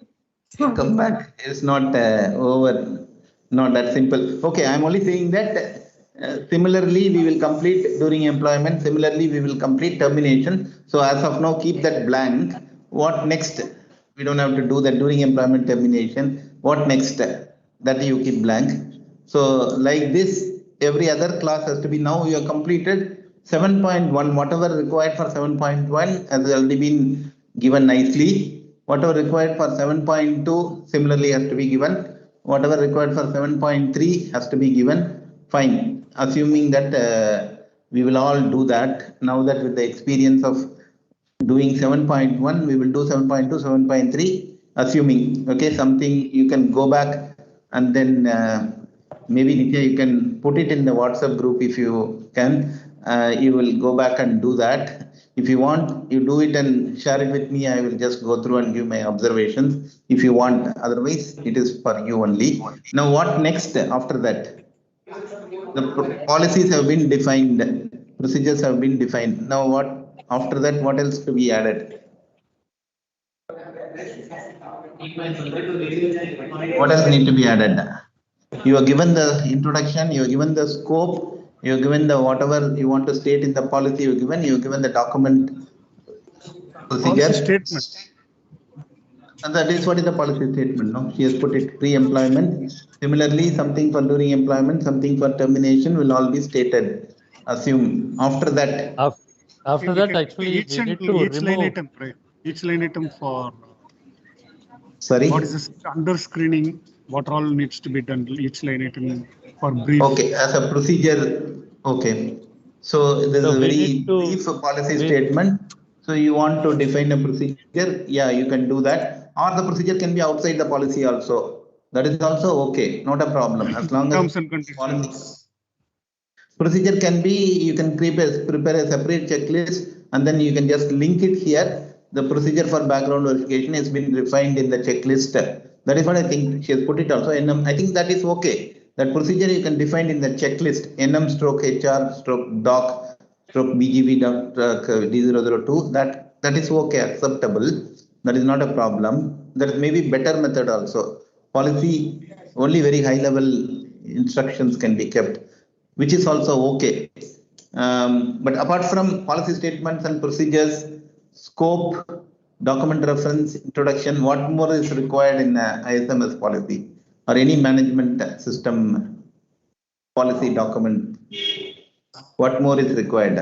Come back. It's not over. Not that simple. Okay, I'm only saying that. Similarly, we will complete during employment. Similarly, we will complete termination. So as of now, keep that blank. What next? We don't have to do that during employment termination. What next? That you keep blank. So like this, every other class has to be now you have completed 7.1. Whatever required for 7.1 has already been given nicely. Whatever required for 7.2 similarly has to be given. Whatever required for 7.3 has to be given. Fine. Assuming that we will all do that. Now that with the experience of doing 7.1, we will do 7.2, 7.3. Assuming, okay, something you can go back and then maybe Nitya, you can put it in the WhatsApp group if you can. You will go back and do that. If you want, you do it and share it with me. I will just go through and give my observations if you want. Otherwise, it is for you only. Now, what next after that? The policies have been defined, procedures have been defined. Now, what after that? What else to be added? What else need to be added? You are given the introduction, you are given the scope, you are given the whatever you want to state in the policy you are given the document procedure. Policy statement. And that is what is the policy statement. No, she has put it pre-employment. Similarly, something for during employment, something for termination will all be stated. Assume after that. After that, actually, each line item, right? Each line item for. Sorry. What is this under screening? What all needs to be done? Each line item for brief. Okay, as a procedure. Okay. So this is a very brief policy statement. So you want to define a procedure? Yeah, you can do that. Or the procedure can be outside the policy also. That is also okay. Not a problem. As long as terms and conditions. Procedure can be, you can prepare a separate checklist and then you can just link it here. The procedure for background verification has been refined in the checklist. That is what I think she has put it also. And I think that is okay. That procedure you can define in the checklist, NM stroke HR stroke doc stroke BGV D002. That is okay, acceptable. That is not a problem. There may be better method also. Policy, only very high level instructions can be kept, which is also okay. But apart from policy statements and procedures, scope, document reference, introduction, what more is required in ISMS policy or any management system policy document? What more is required?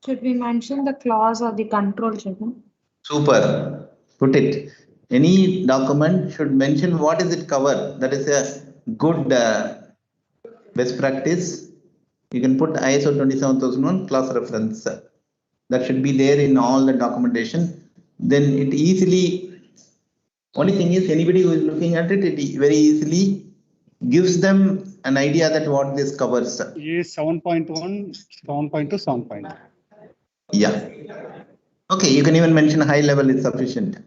Should we mention the clause or the control, Jagan? Super. Put it. Any document should mention what is it cover. That is a good best practice. You can put ISO 27001 class reference. That should be there in all the documentation. Then it easily, only thing is anybody who is looking at it, it very easily gives them an idea that what this covers. Is 7.1, 7.2, 7.3. Yeah. Okay, you can even mention high level is sufficient.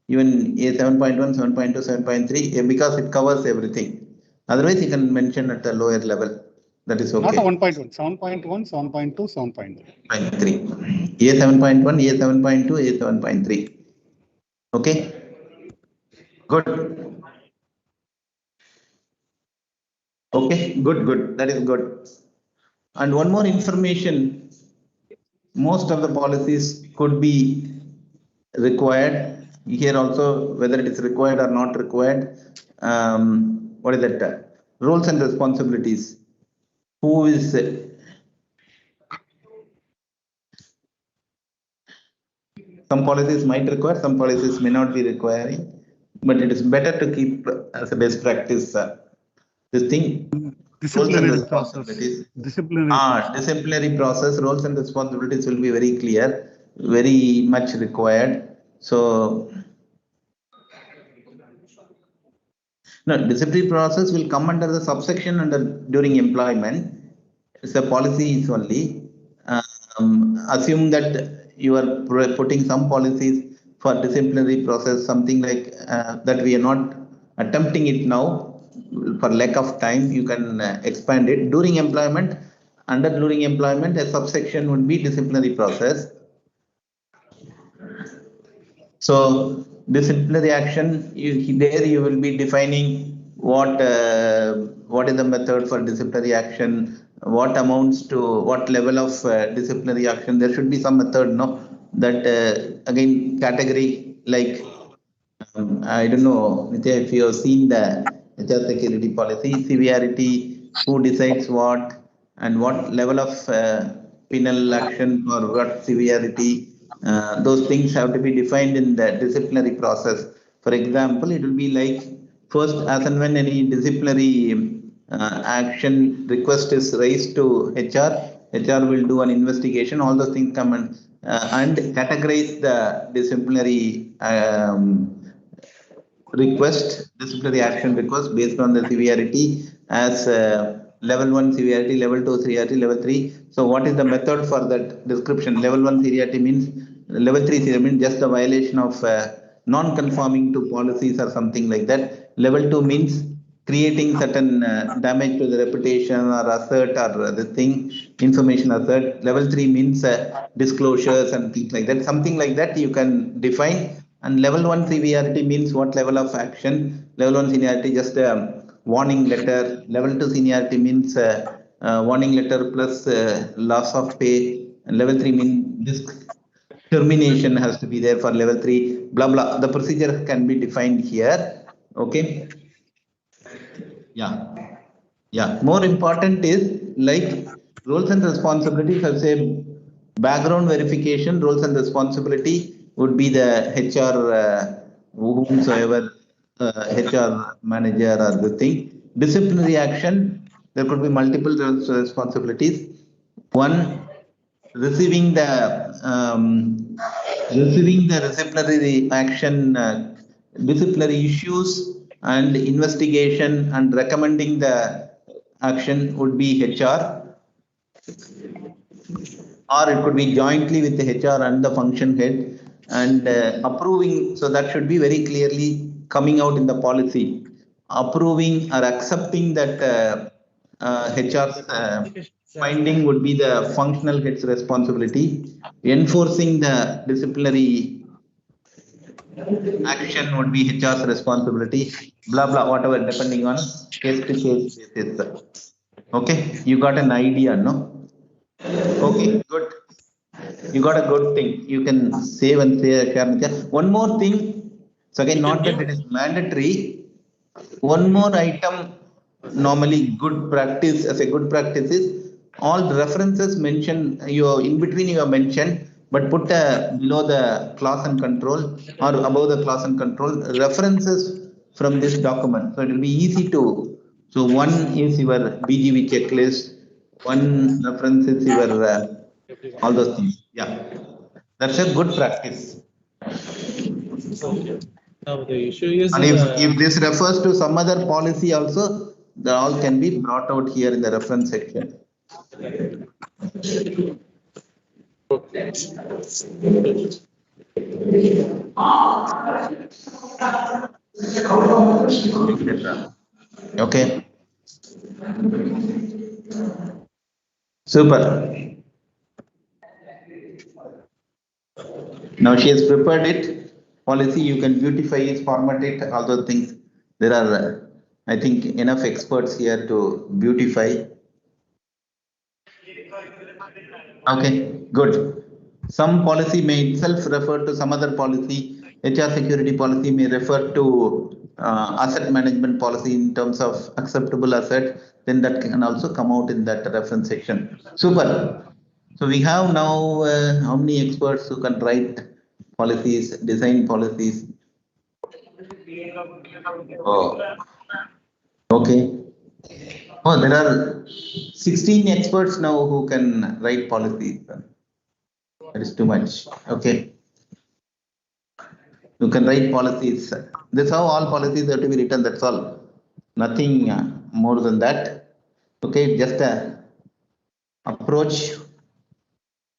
Even a 7.1, 7.2, 7.3, because it covers everything. Otherwise, you can mention at a lower level. That is okay. Not a 1.1, 7.1, 7.2, 7.3. 3. A 7.1, A 7.2, A 7.3. Okay. Good. Okay, good. That is good. And one more information, most of the policies could be required. Here also, whether it is required or not required. What is that? Roles and responsibilities. Who is some policies might require, some policies may not be requiring, but it is better to keep as a best practice this thing. Disciplinary process. Disciplinary process, roles and responsibilities will be very clear, very much required. So, no, disciplinary process will come under the subsection under during employment. It's a policy is only. Assume that you are putting some policies for disciplinary process, something like that we are not attempting it now for lack of time. You can expand it during employment. During employment, a subsection would be disciplinary process. So disciplinary action, there you will be defining what is the method for disciplinary action, what amounts to what level of disciplinary action. There should be some method, no? That again category like I don't know, Nitya, if you have seen the HR security policy, severity, who decides what, and what level of penal action or what severity, those things have to be defined in the disciplinary process. For example, it will be like first, as and when any disciplinary action request is raised to HR will do an investigation, all those things come and categorize the disciplinary disciplinary action request based on the severity as level 1 severity, level 2 severity, level 3. So what is the method for that description? Level 1 severity means, level 3 severity means just a violation of non-conforming to policies or something like that. Level 2 means creating certain damage to the reputation or assert or the thing, information assert. Level 3 means disclosures and things like that. Something like that you can define. And level 1 severity means what level of action. Level 1 seniority just a warning letter. Level 2 seniority means warning letter plus loss of pay. And level 3 means this termination has to be there for level 3. Blah blah. The procedure can be defined here. Okay. Yeah. More important is like roles and responsibilities. I'll say background verification, roles and responsibility would be the HR, whomsoever HR manager or the thing. Disciplinary action, there could be multiple roles and responsibilities. One, receiving the disciplinary action, disciplinary issues and investigation and recommending the action would be HR, or it could be jointly with the HR and the function head, and approving. So that should be very clearly coming out in the policy, approving or accepting that HR's finding would be the functional head's responsibility. Enforcing the disciplinary action would be HR's responsibility. Blah blah, whatever, depending on case to case basis. Okay, you got an idea, no? Okay, good. You got a good thing. You can save and say. One more thing. So again, not that it is mandatory. One more item. Normally, good practice as a good practice is all the references mentioned. You in between you have mentioned, but put below the class and control or above the class and control references from this document. So it will be easy to. So one is your BGV checklist. One reference is your all those things. Yeah, that's a good practice. Okay. Now the issue is. And if this refers to some other policy also, they all can be brought out here in the reference section. Okay. Super. Now she has prepared it. Policy, you can beautify it, format it, all those things. There are, I think, enough experts here to beautify. Okay, good. Some policy may itself refer to some other policy. HR security policy may refer to asset management policy in terms of acceptable asset. Then that can also come out in that reference section. Super. So we have now how many experts who can write policies, design policies? Oh, okay. Oh, there are 16 experts now who can write policies. That is too much. Okay. You can write policies. That's how all policies have to be written. That's all. Nothing more than that. Okay. Just approach.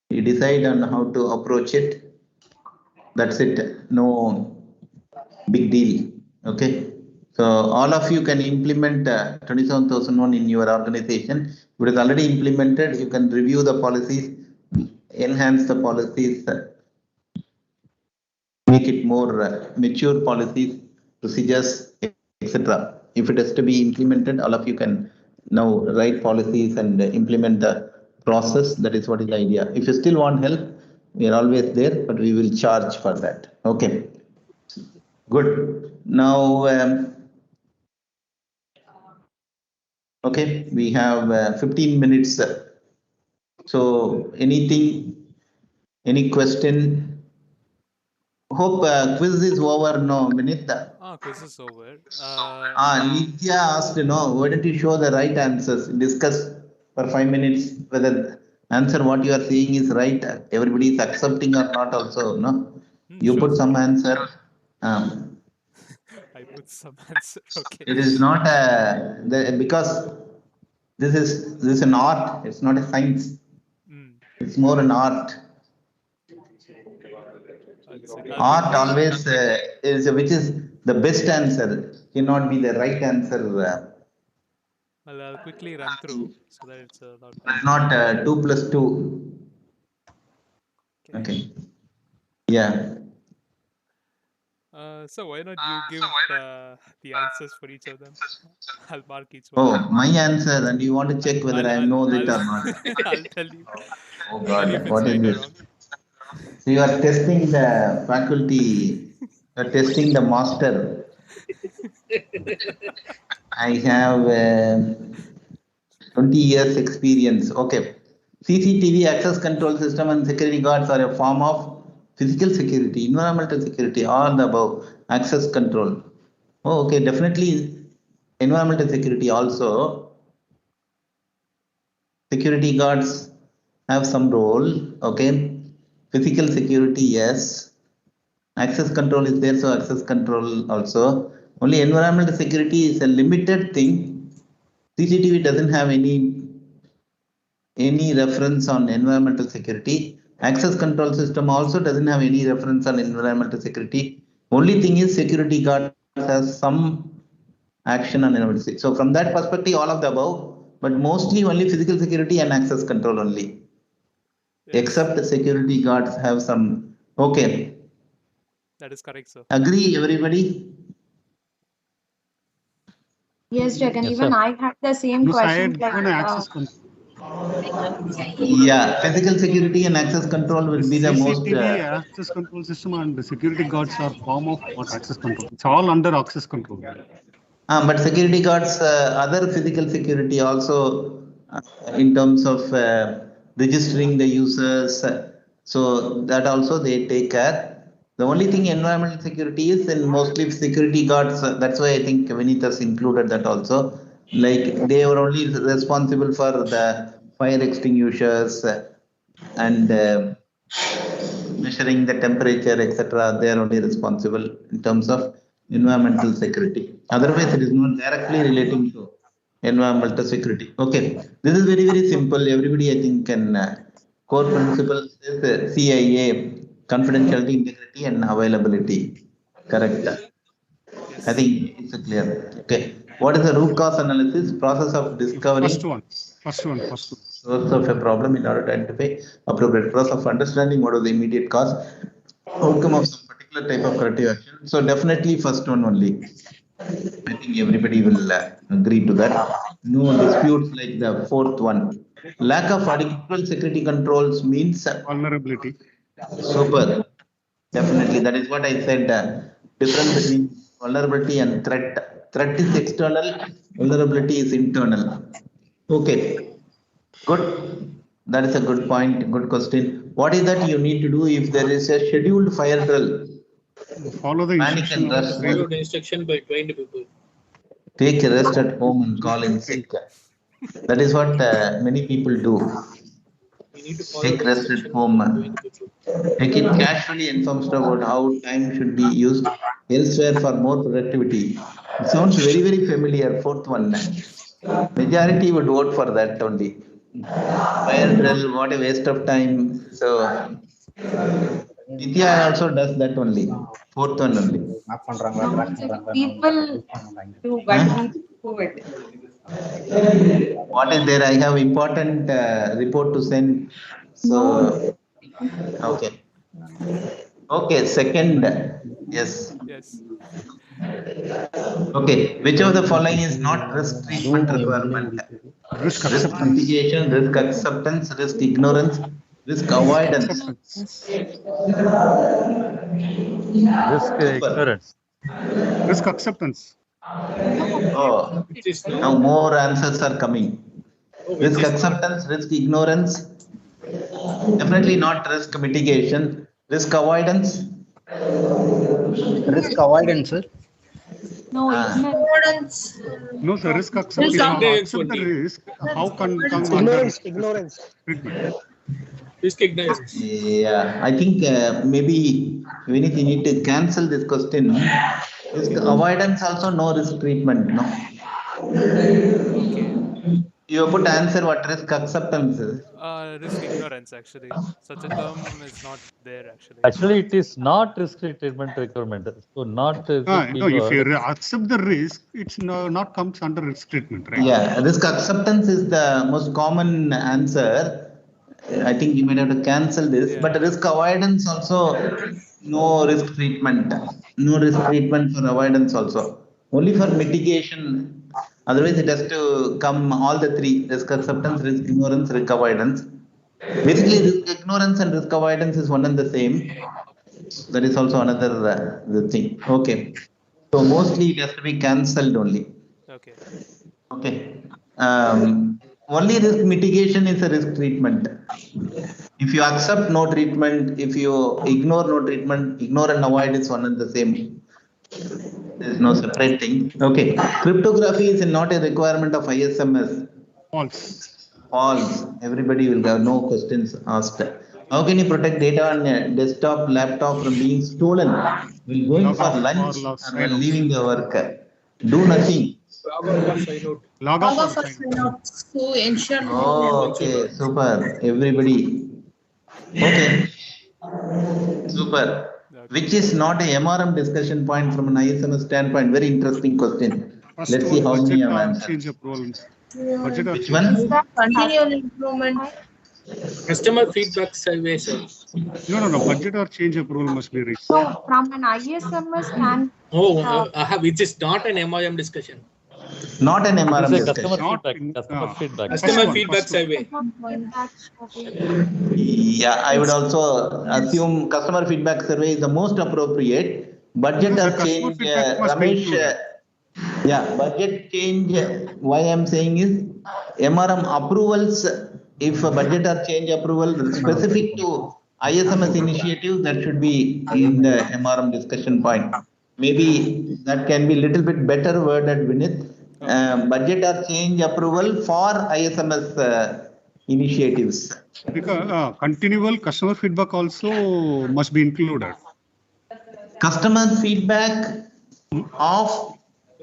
You decide on how to approach it. That's it. No big deal. Okay. So all of you can implement 27001 in your organization. If it is already implemented, you can review the policies, enhance the policies, make it more mature policies, procedures, etc. If it has to be implemented, all of you can now write policies and implement the process. That is what is the idea. If you still want help, we are always there, but we will charge for that. Okay. Good. Now, okay, we have 15 minutes. So anything, any question? Hope quiz is over. No, Vinith. Quiz is over. Nitya asked, why don't you show the right answers? Discuss for 5 minutes whether answer what you are saying is right. Everybody is accepting or not also, no? You sure, put some answer. I put some answer. Okay. It is not because this is an art. It's not a science. It's more an art. Art always is which is the best answer. Cannot be the right answer. I'll quickly run through so that it's a lot. But not 2 plus 2. Okay. Yeah. So why not you give the answers for each of them? I'll mark each one. Oh, my answer, and you want to check whether I know it or not. I'll tell you. Oh God, Tell you what is this? So you are testing the faculty. You are testing the master. I have 20 years experience. Okay. CCTV access control system and security guards are a form of physical security, environmental security, all the above. Access control. Oh, okay. Definitely environmental security also. Security guards have some role. Okay. Physical security, yes. Access control is there, so access control also. Only environmental security is a limited thing. CCTV doesn't have any reference on environmental security. Access control system also doesn't have any reference on environmental security. Only thing is security guard has some action on environmental security. So from that perspective, all of the above, but mostly only physical security and access control only. Yes. Except security guards have some. Okay. That is correct, sir. Agree, everybody? Yes, Jagan. Even I had the same question. Access control. Yeah, physical security and access control will be the most. CCTV access control system and the security guards are form of what access control. It's all under access control. But security guards, other physical security also, in terms of registering the users, so that also they take care. The only thing environmental security is, and mostly security guards, that's why I think Vinith has included that also. Like they were only responsible for the fire extinguishers and measuring the temperature, etc. They are only responsible in terms of environmental security. Otherwise, it is not directly relating to environmental security. Okay, this is very, very simple. Everybody, I think, can core principles is CIA, confidentiality, integrity, and availability. Correct. Yes. I think it's clear. Okay. What is the root cause analysis? Process of discovering First one. source of a problem in order to identify appropriate process of understanding what was the immediate cause, outcome of some particular type of corrective action. So definitely first one only. I think everybody will agree to that. No disputes like the fourth one. Lack of adequate security controls means vulnerability. Super. Definitely. That is what I said. Difference between vulnerability and threat. Threat is external, vulnerability is internal. Okay. Good. That is a good point. Good question. What is that you need to do if there is a scheduled fire drill? Follow the Panic and rush. Follow the instruction by trained people. Take a rest at home and call in sick. That is what many people do. We need to follow Take the rest at instruction home. by trained people. Make it casually informed about how time should be used elsewhere for more productivity. It sounds very, very familiar. Fourth one. Majority would vote for that only. Fire drill, what a waste of time. So, Nitya also does that only. Fourth one only. People do, but we do it. What is there? I have important report to send. So, okay. Okay, second. Yes. Yes. Okay, which of the following is not risk treatment requirement? Risk mitigation, risk acceptance, risk ignorance, risk avoidance. Risk ignorance. Risk acceptance. Oh, now more answers are coming. Risk acceptance, risk ignorance, definitely not risk mitigation, risk avoidance. Risk avoidance, sir. No, ignorance. No, sir. Risk acceptance. Accept the risk. How can come under Ignorance. treatment? Risk ignorance. Yeah, I think maybe we need to cancel this question. Risk avoidance also no risk treatment, no. Okay. You put answer what risk acceptance is. Risk ignorance, actually. Such a term is not there, actually. Actually, it is not risk treatment requirement. So not. No, if you accept the risk, it's not comes under risk treatment, right? Yeah, risk acceptance is the most common answer. I think you might have to cancel this, Yeah. but risk avoidance also no risk treatment. No risk treatment for avoidance also. Only for mitigation. Otherwise, it has to come all the three: risk acceptance, risk ignorance, risk avoidance. Basically, risk ignorance and risk avoidance is one and the same. That is also another the thing. Okay. So mostly it has to be cancelled only. Okay. Okay. Only risk mitigation is a risk treatment. If you accept no treatment, if you ignore no treatment, ignore and avoid is one and the same. There is no separate thing. Okay. Cryptography is not a requirement of ISMS. False. False. Everybody will have no questions asked. How can you protect data on a desktop, laptop from being stolen? While going for lunch or while leaving the work? Do nothing. Log off or sign out. So ensure. Oh, okay, super. Everybody. Okay. Super. Which is not a MRM discussion point from an ISMS standpoint. Very interesting question. First Let's see how many have answered. change of roles. Budget or Which change. one? Continual improvement. Customer feedback survey, sir. No. Budget or change of role must be reached. So from an ISMS can. It is not an MIM discussion. Not an MRM It's a discussion. customer Not feedback. in, Customer feedback. Customer feedback first one. survey. Yeah, I would also assume customer feedback survey is the most appropriate. Budget The or customer change, feedback must be Ramesh. included. Yeah, budget change. Why I'm saying is MRM approvals. If a budget or change approval specific to ISMS initiative, that should be in the MRM discussion point. Maybe that can be little bit better worded, Vinith. Budget or change approval for ISMS initiatives. Because continual customer feedback also must be included. Customer feedback of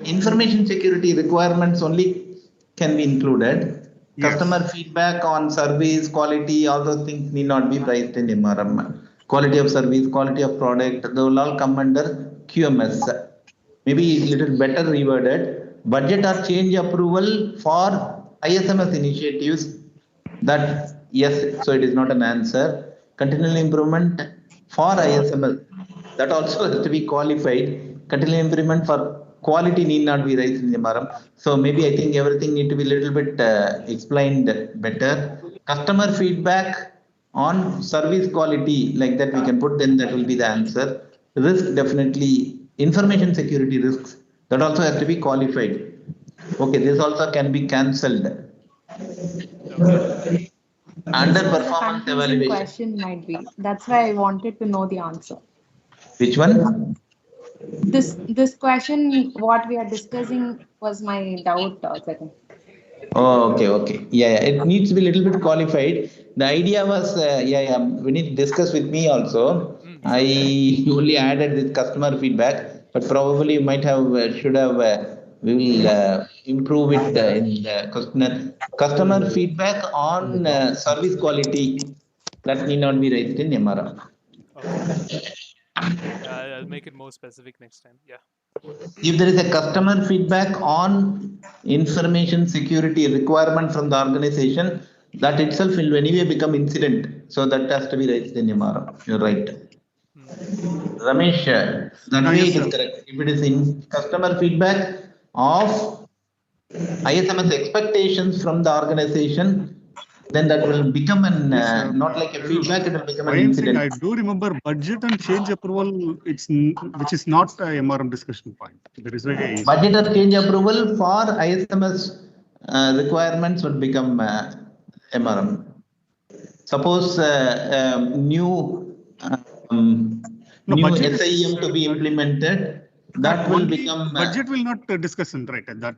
information security requirements only can be included. Yes. Customer feedback on service, quality, all those things need not be priced in MRM. Quality of service, quality of product, they will all come under QMS. Maybe a little better reworded. Budget or change approval for ISMS initiatives. That yes, so it is not an answer. Continual improvement for ISMS. That also has to be qualified. Continual improvement for quality need not be raised in the MRM. So maybe I think everything need to be a little bit explained better. Customer feedback on service quality, like that we can put, then that will be the answer. Risk, definitely. Information security risks, that also has to be qualified. Okay, this also can be cancelled. This was a Underperformance confusing evaluation. question might be. That's why I wanted to know the answer. Which one? This question, what we are discussing, was my doubt. Second. Oh, okay. Yeah. It needs to be a little bit qualified. The idea was, we need to discuss with me also. I only added this customer feedback, but probably you might have, should have, we will improve it in the questionnaire. Customer feedback on service quality, that need not be raised in MRM. Okay. I'll make it more specific next time. Yeah. If there is a customer feedback on information security requirement from the organization, that itself will anyway become incident. So that has to be raised in MRM. You're right. Ramesh, that way it is correct. If it is in customer feedback of ISMS expectations from the organization, then that will become an not like a feedback, it will become an incident. I do remember budget and change approval, which is not a MRM discussion point. There is a budget or change approval for ISMS requirements would become MRM. Suppose new SIM to be implemented, that will become budget will not discussion, right? That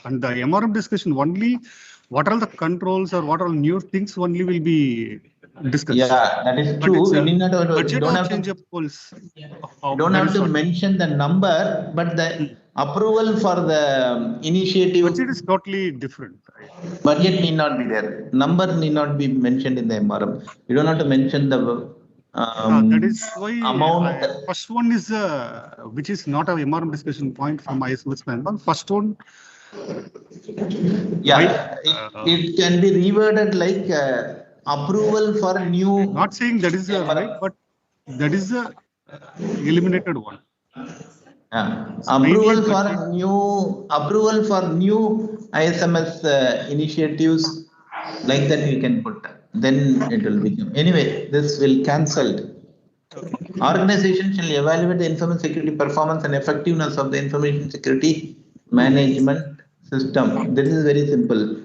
and the MRM discussion only what are the controls or what are new things only will be discussed. Yeah, that is true. We need not budget don't or have change to, approvals. don't have to mention the number, but the approval for the initiative. Budget is totally different. Right? Budget need not be there. Number need not be mentioned in the MRM. You don't have to mention the that is why amount. First one is which is not a MRM discussion point from ISMS member. First one. Yeah, it can be reworded like approval for new. Not saying that is right, but that is the eliminated one. Approval for new ISMS initiatives, like that you can put. Then it will become. Anyway, this will cancelled. Okay. Organization shall evaluate the information security performance and effectiveness of the information security management system. This is very simple.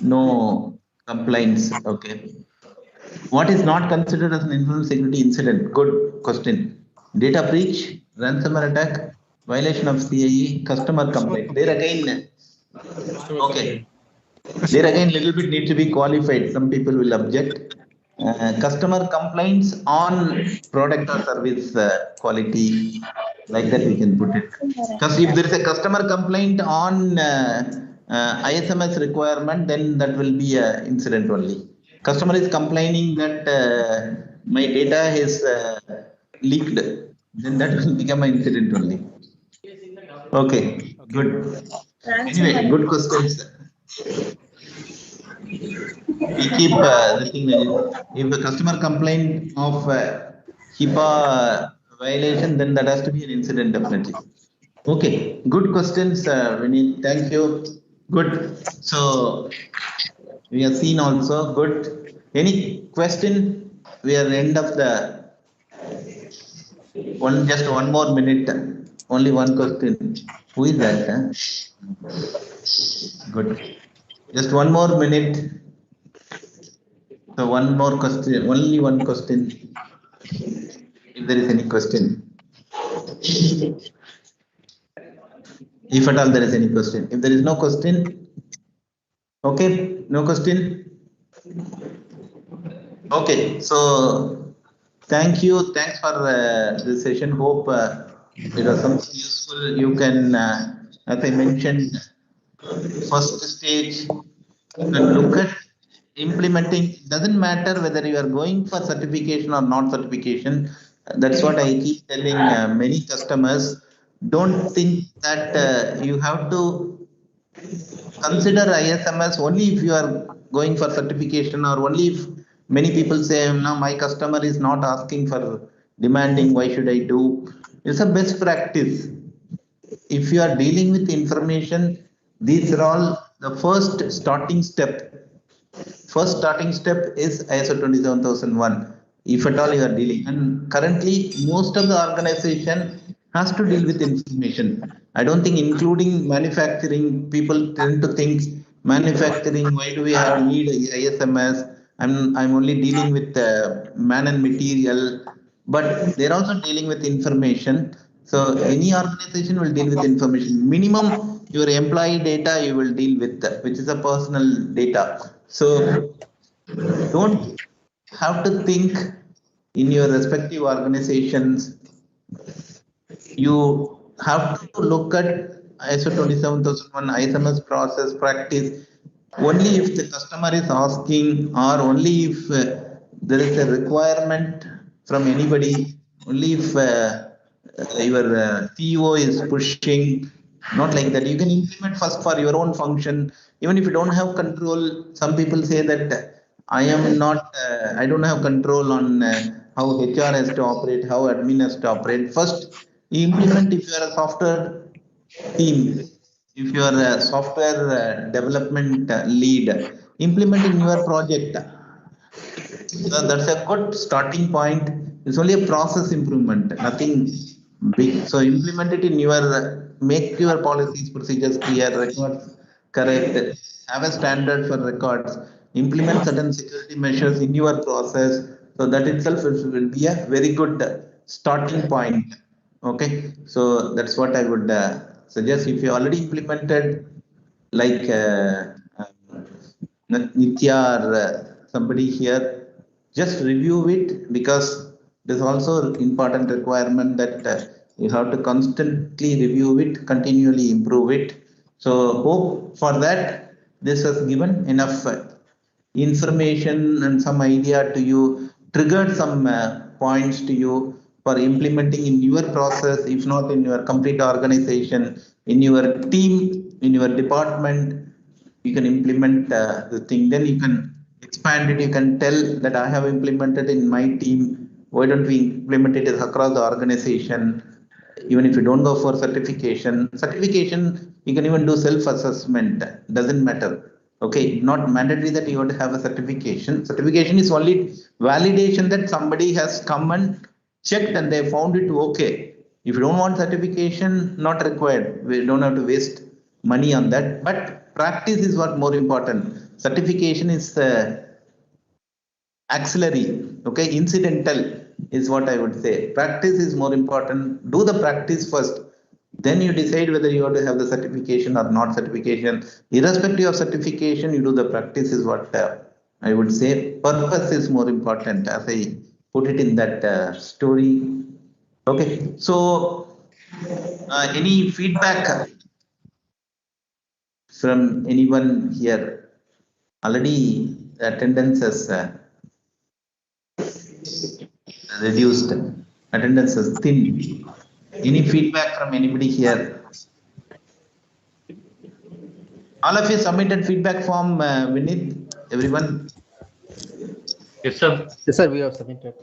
No complaints. Okay. What is not considered as an information security incident? Good question. Data breach, ransomware attack, violation of CIE, customer complaint. There again, okay. There again, little bit need to be qualified. Some people will object. Customer complaints on product or service quality, like that we can put it. Because if there is a customer complaint on ISMS requirement, then that will be an incident only. Customer is complaining that my data is leaked, then that will become an incident only. Okay, good. Anyway, good questions. We keep the thing. If a customer complaint of HIPAA violation, then that has to be an incident definitely. Okay, good questions, Vinit. Thank you. Good. So we have seen also good. Any question? We are end of the just one more minute. Only one question. Who is that? Good. Just one more minute. So one more question. Only one question. If there is any question. If at all there is any question. If there is no question, okay, no question. Okay, so thank you. Thanks for this session. Hope it was something useful. You can, as I mentioned, first stage, you can look at implementing. Doesn't matter whether you are going for certification or not certification. That's what I keep telling many customers. Don't think that you have to consider ISMS only if you are going for certification, or only if many people say, no, my customer is not asking for demanding, why should I do? It's a best practice. If you are dealing with information, these are all the first starting step. First starting step is ISO 27001. If at all you are dealing, and currently most of the organization has to deal with information. I don't think, including manufacturing, people tend to think manufacturing. Why do we have need ISMS? I'm only dealing with man and material, but they're also dealing with information. So any organization will deal with information. Minimum your employee data you will deal with, which is a personal data. So don't have to think in your respective organizations. You have to look at ISO 27001 ISMS process practice only if the customer is asking, or only if there is a requirement from anybody, only if your CEO is pushing, not like that. You can implement first for your own function, even if you don't have control. Some people say that I don't have control on how HR has to operate, how admin has to operate. First, you implement if you are a software team, if you are a software development lead, implement in your project. So that's a good starting point. It's only a process improvement, nothing big. So implement it in your, make your policies, procedures clear, records correct, have a standard for records, implement certain security measures in your process. So that itself will be a very good starting point. Okay, so that's what I would suggest. If you already implemented, like Nitya or somebody here, just review it, because it is also important requirement that you have to constantly review it, continually improve it. So hope for that this has given enough information and some idea to you, triggered some points to you for implementing in your process, if not in your complete organization, in your team, in your department. You can implement the thing, then you can expand it. You can tell that I have implemented in my team, why don't we implement it across the organization? Even if you don't go for certification, you can even do self assessment, doesn't matter. Okay, not mandatory that you have to have a certification is only validation that somebody has come and checked and they found it okay. If you don't want certification, not required. We don't have to waste money on that. But practice is what more important. Certification is auxiliary, okay, incidental is what I would say. Practice is more important. Do the practice first, then you decide whether you want to have the certification or not certification. Irrespective of certification, you do the practice is what I would say. Purpose is more important, as I put it in that story. Okay, so any feedback from anyone here? Already the attendance has reduced. Attendance is thin. Any feedback from anybody here? All of you submitted feedback form, Vinith, everyone? Yes, sir. Yes, sir, we have submitted.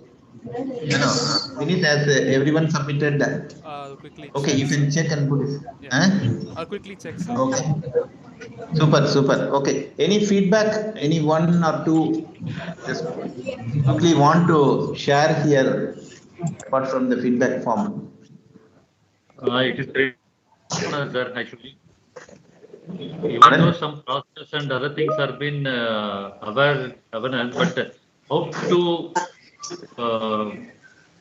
No. Vinith, has everyone submitted? I'll quickly Okay, check, you sir. can check and put it. Yeah. Huh? I'll quickly check, sir. Okay. Super. Okay. Any feedback? Any one or two? Just quickly want to share here, apart from the feedback form. It is great, sir, actually. Even Pardon? though some process and other things have been awareness, but how to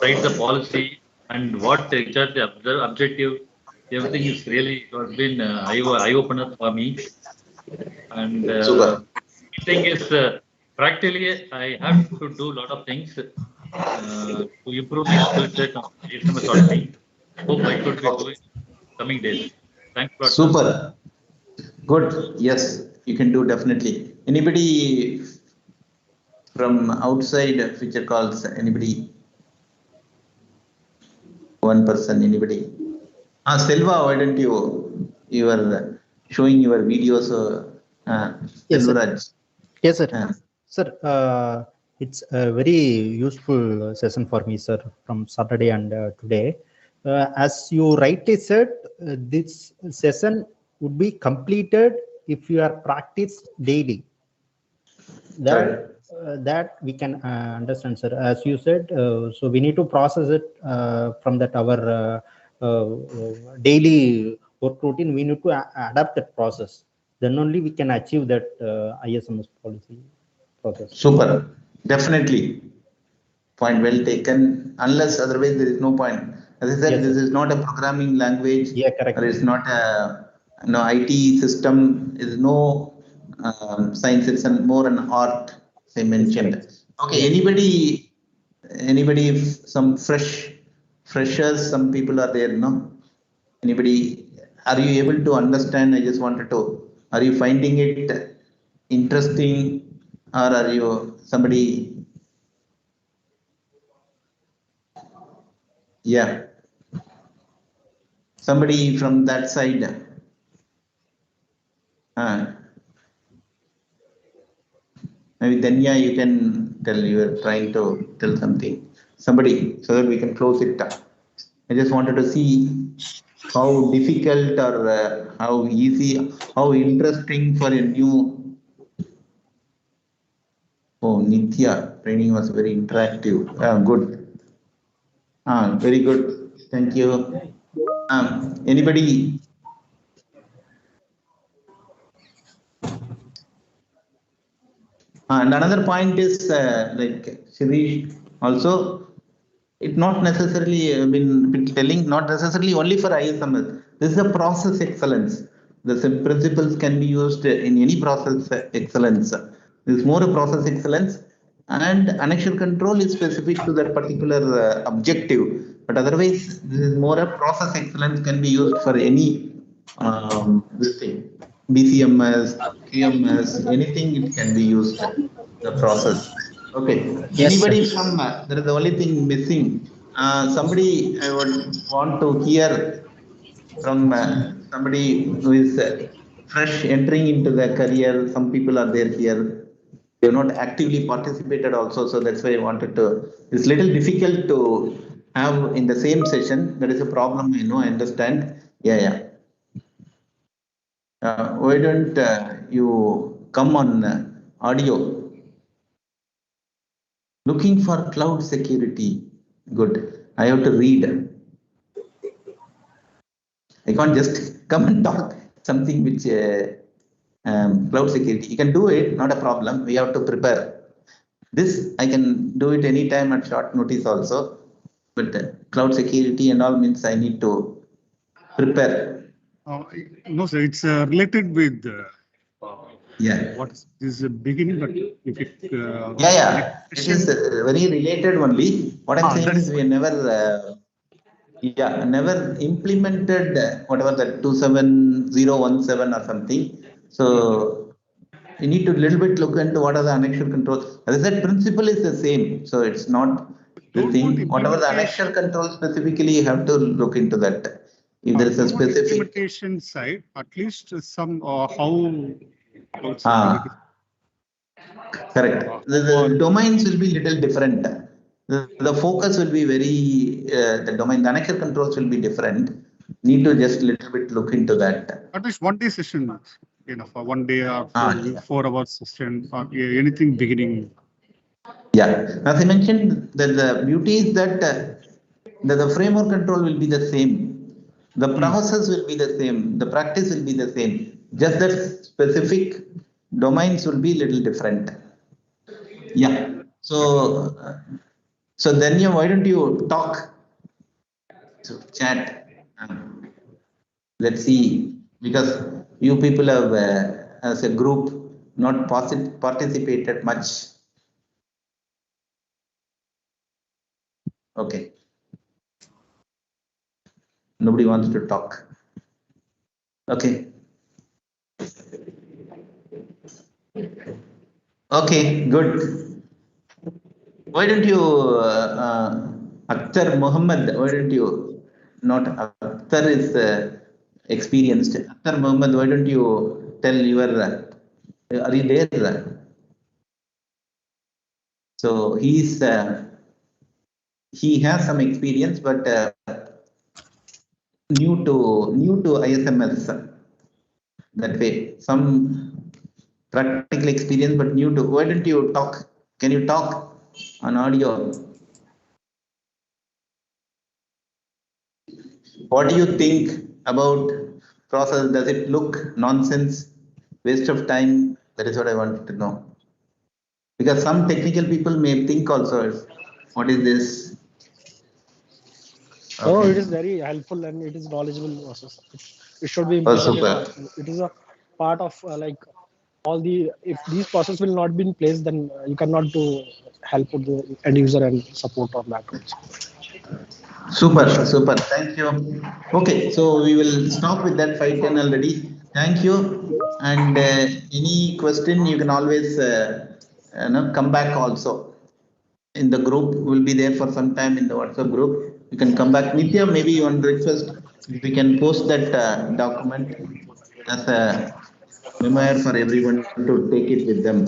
write the policy and what exactly objective, everything is really it has been eye opener for me. And Super. thing is, practically, I have to do a lot of things to improve my skill set on ISMS auditing. Hope I could be doing coming days. Thanks a lot, sir. Super. Good. Yes, you can do definitely. Anybody from outside feature calls? Anybody? One person? Anybody? Selva, why don't you are showing your videos? Yes, sir. Selvaraj. Yes, sir. Sir, it's a very useful session for me, sir, from Saturday and today. As you rightly said, this session would be completed if you are practiced daily. That we can understand, sir. As you said, so we need to process it from that our daily work routine. We need to adapt that process. Then only we can achieve that ISMS policy process. Super. Definitely. Point well taken. Unless otherwise there is no point. As I said, Yes, this sir. is not a programming language. Yeah, correct. Or it's not a IT system. Is no science. It's more an art. As I mentioned. Okay. Yes. Anybody? If some freshers. Some people are there. No. Anybody? Are you able to understand? I just wanted to. Are you finding it interesting, or are you somebody? Yeah. Somebody from that side. Maybe Danya, you can tell. You are trying to tell something. Somebody, so that we can close it up. I just wanted to see how difficult or how easy, how interesting for a new. Oh, Nithya training was very interactive. Good. Very good. Thank you. Anybody? And another point is like Shirish also, it not necessarily been telling, not necessarily only for ISMS. This is a process excellence. The same principles can be used in any process excellence. This is more a process excellence, and annexure control is specific to that particular objective. But otherwise, this is more a process excellence can be used for any this thing. BCMS, QMS, anything it can be used, the process. Okay. Yes, Anybody sir. from, there is the only thing missing. Somebody I would want to hear from somebody who is fresh entering into the career. Some people are there here. They have not actively participated also. So that's why I wanted to, it's little difficult to have in the same session. That is a problem. I know, I understand. Yeah. Why don't you come on audio? Looking for cloud security. Good. I have to read. I can't just come and talk something which cloud security. You can do it, not a problem. We have to prepare. This I can do it anytime at short notice also. But cloud security and all means I need to prepare. No, sir, it's related with what is the beginning, but if it it is very related only. What I'm saying is we never never implemented whatever that 27017 or something. So we need to little bit look into what are the annexure controls. As I said, principle is the same. So it's not the thing. Whatever the annexure control specifically, you have to look into that. If there is a specific implementation side, at least some how cloud security. correct. The domains will be little different. the focus will be very, the domain, the annexure controls will be different. Need to just little bit look into that. At least 1 day session, for 1 day or Yeah. 4 hours session or anything beginning. Yeah, as I mentioned, the beauty is that, the framework control will be the same. The process will be the same. The practice will be the same. Just that specific domains will be little different. Yeah. So, then why don't you talk? So chat. Let's see, because you people have, as a group, not participated much. Okay. Nobody wants to talk. Okay. Okay, good. Why don't you, Akhtar Muhammad, why don't you, not Akhtar is experienced. Akhtar Muhammad, why don't you tell your, are you there? So he has some experience, but new to ISMS that way. Some practical experience, but new to. Why don't you talk? Can you talk on audio? What do you think about process? Does it look nonsense, waste of time? That is what I wanted to know. Because some technical people may think also, what is this? No, Okay. it is very helpful and it is knowledgeable process. It should be Oh, implemented. super. It is a part of like all the, if these processes will not be in place, then you cannot do help with the end user and support on that also. Super, super. Thank you. Okay, so we will stop with that 5:10 already. Thank you. And any question, you can always come back also. In the group, will be there for some time in the WhatsApp group. You can come back. Nitya, maybe you want to request, we can post that document as a memoir for everyone to take it with them.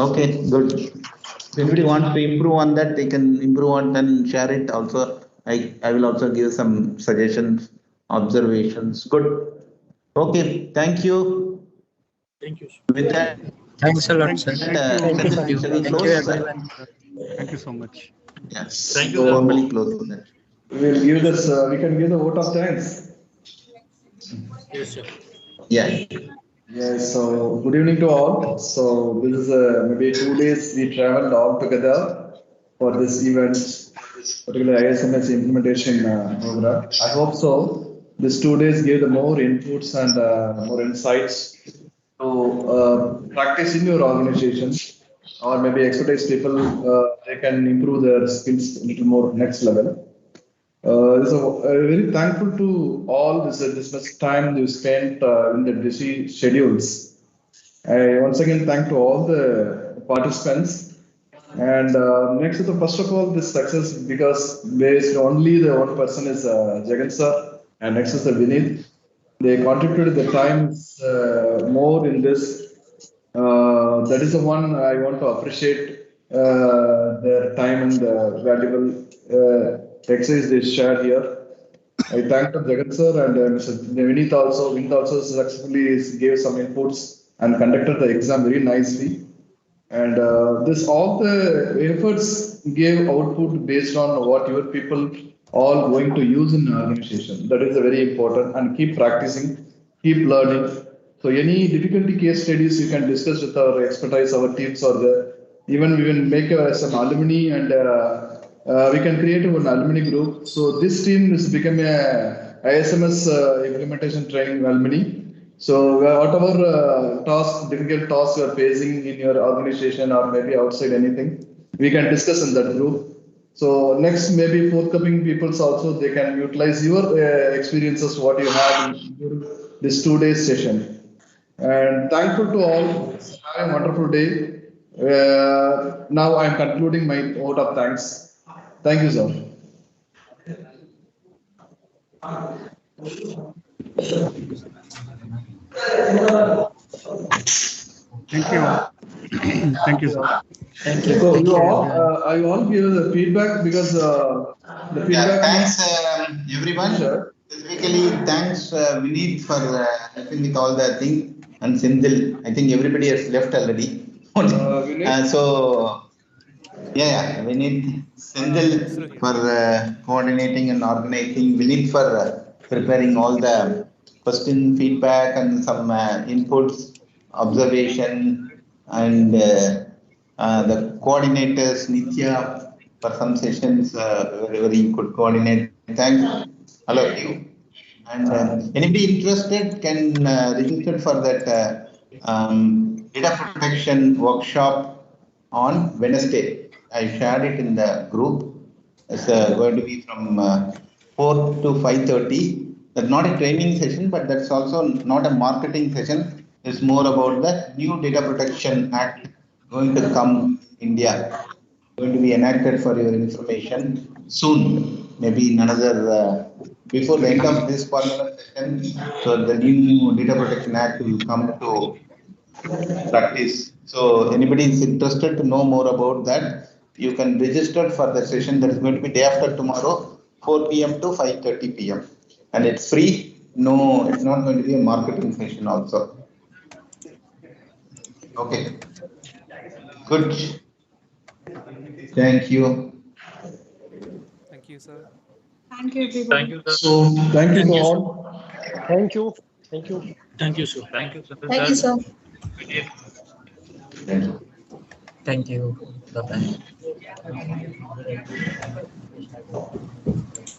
Okay, good. If anybody wants to improve on that, they can improve on and share it also. I will also give some suggestions, observations. Good. Okay, thank you. Thank you. With that, Thanks a lot, Thank sir. Thank you, sir. shall we Thank you, close? everyone. Thank you so much. Yes, Thank you, sir. formally close that. We'll give this, we can give the vote of thanks. Yes, sir. Yeah. Yes, so good evening to all. So this is maybe 2 days we traveled all together for this event, particularly ISMS implementation program. I hope so. This 2 days gave the more inputs and more insights to practice in your organization, or maybe expertise people, they can improve their skills a little more next level. So very thankful to all this much time you spent in the busy schedules. I once again thank to all the participants. And next, first of all, this success because based only the one person is Jagan sir, and next is the Vinith. They contributed the times more in this. That is the one I want to appreciate their time and the valuable exercise they shared here. I thank Jagat sir and Mr. Vinith also. Vinith also successfully gave some inputs and conducted the exam very nicely. And this all the efforts gave output based on what your people all going to use in the organization. That is very important. And keep practicing, keep learning. So any difficulty case studies you can discuss with our expertise, our teams or the even we will make some alumni and we can create an alumni group. So this team is become a ISMS implementation training alumni. So whatever difficult tasks you are facing in your organization or maybe outside anything, we can discuss in that group. So next, maybe forthcoming peoples also, they can utilize your experiences, what you had in this 2 days session. And thankful to all. Have a wonderful day. Now I'm concluding my vote of thanks. Thank you, sir. Thank you. Thank you, sir. Thank you. So Thank you you. all, I want to give the feedback because the Yeah, feedback. thanks everyone. Specifically, thanks Vinit for helping with all the thing, and Sindhil. I think everybody has left already. So yeah, Vinit, Sindhil for coordinating and organizing. Vinit for preparing all the question feedback and some inputs, observation, and the coordinators, Nitya, for some sessions wherever you could coordinate. Thanks, all of you. And anybody interested can register for that data protection workshop on Wednesday. I shared it in the group. It's going to be from 4 to 5:30. That's not a training session, but that's also not a marketing session. It's more about the new Data Protection Act going to come India, going to be enacted for your information soon, maybe in another, before the end of this parliament session. So the new Data Protection Act will come to practice. So anybody is interested to know more about that, you can register for the session that is going to be day after tomorrow, 4 p.m. to 5:30 p.m. And it's free. No, it's not going to be a marketing session also. Okay. Good. Thank you. Thank you, sir. Thank you, everybody. Thank you, sir. So thank you Thank to you, sir. all. Thank you. Thank you. Thank you, sir. Thank you, sir. Thank you, sir. Thank you. Thank you. Bye-bye.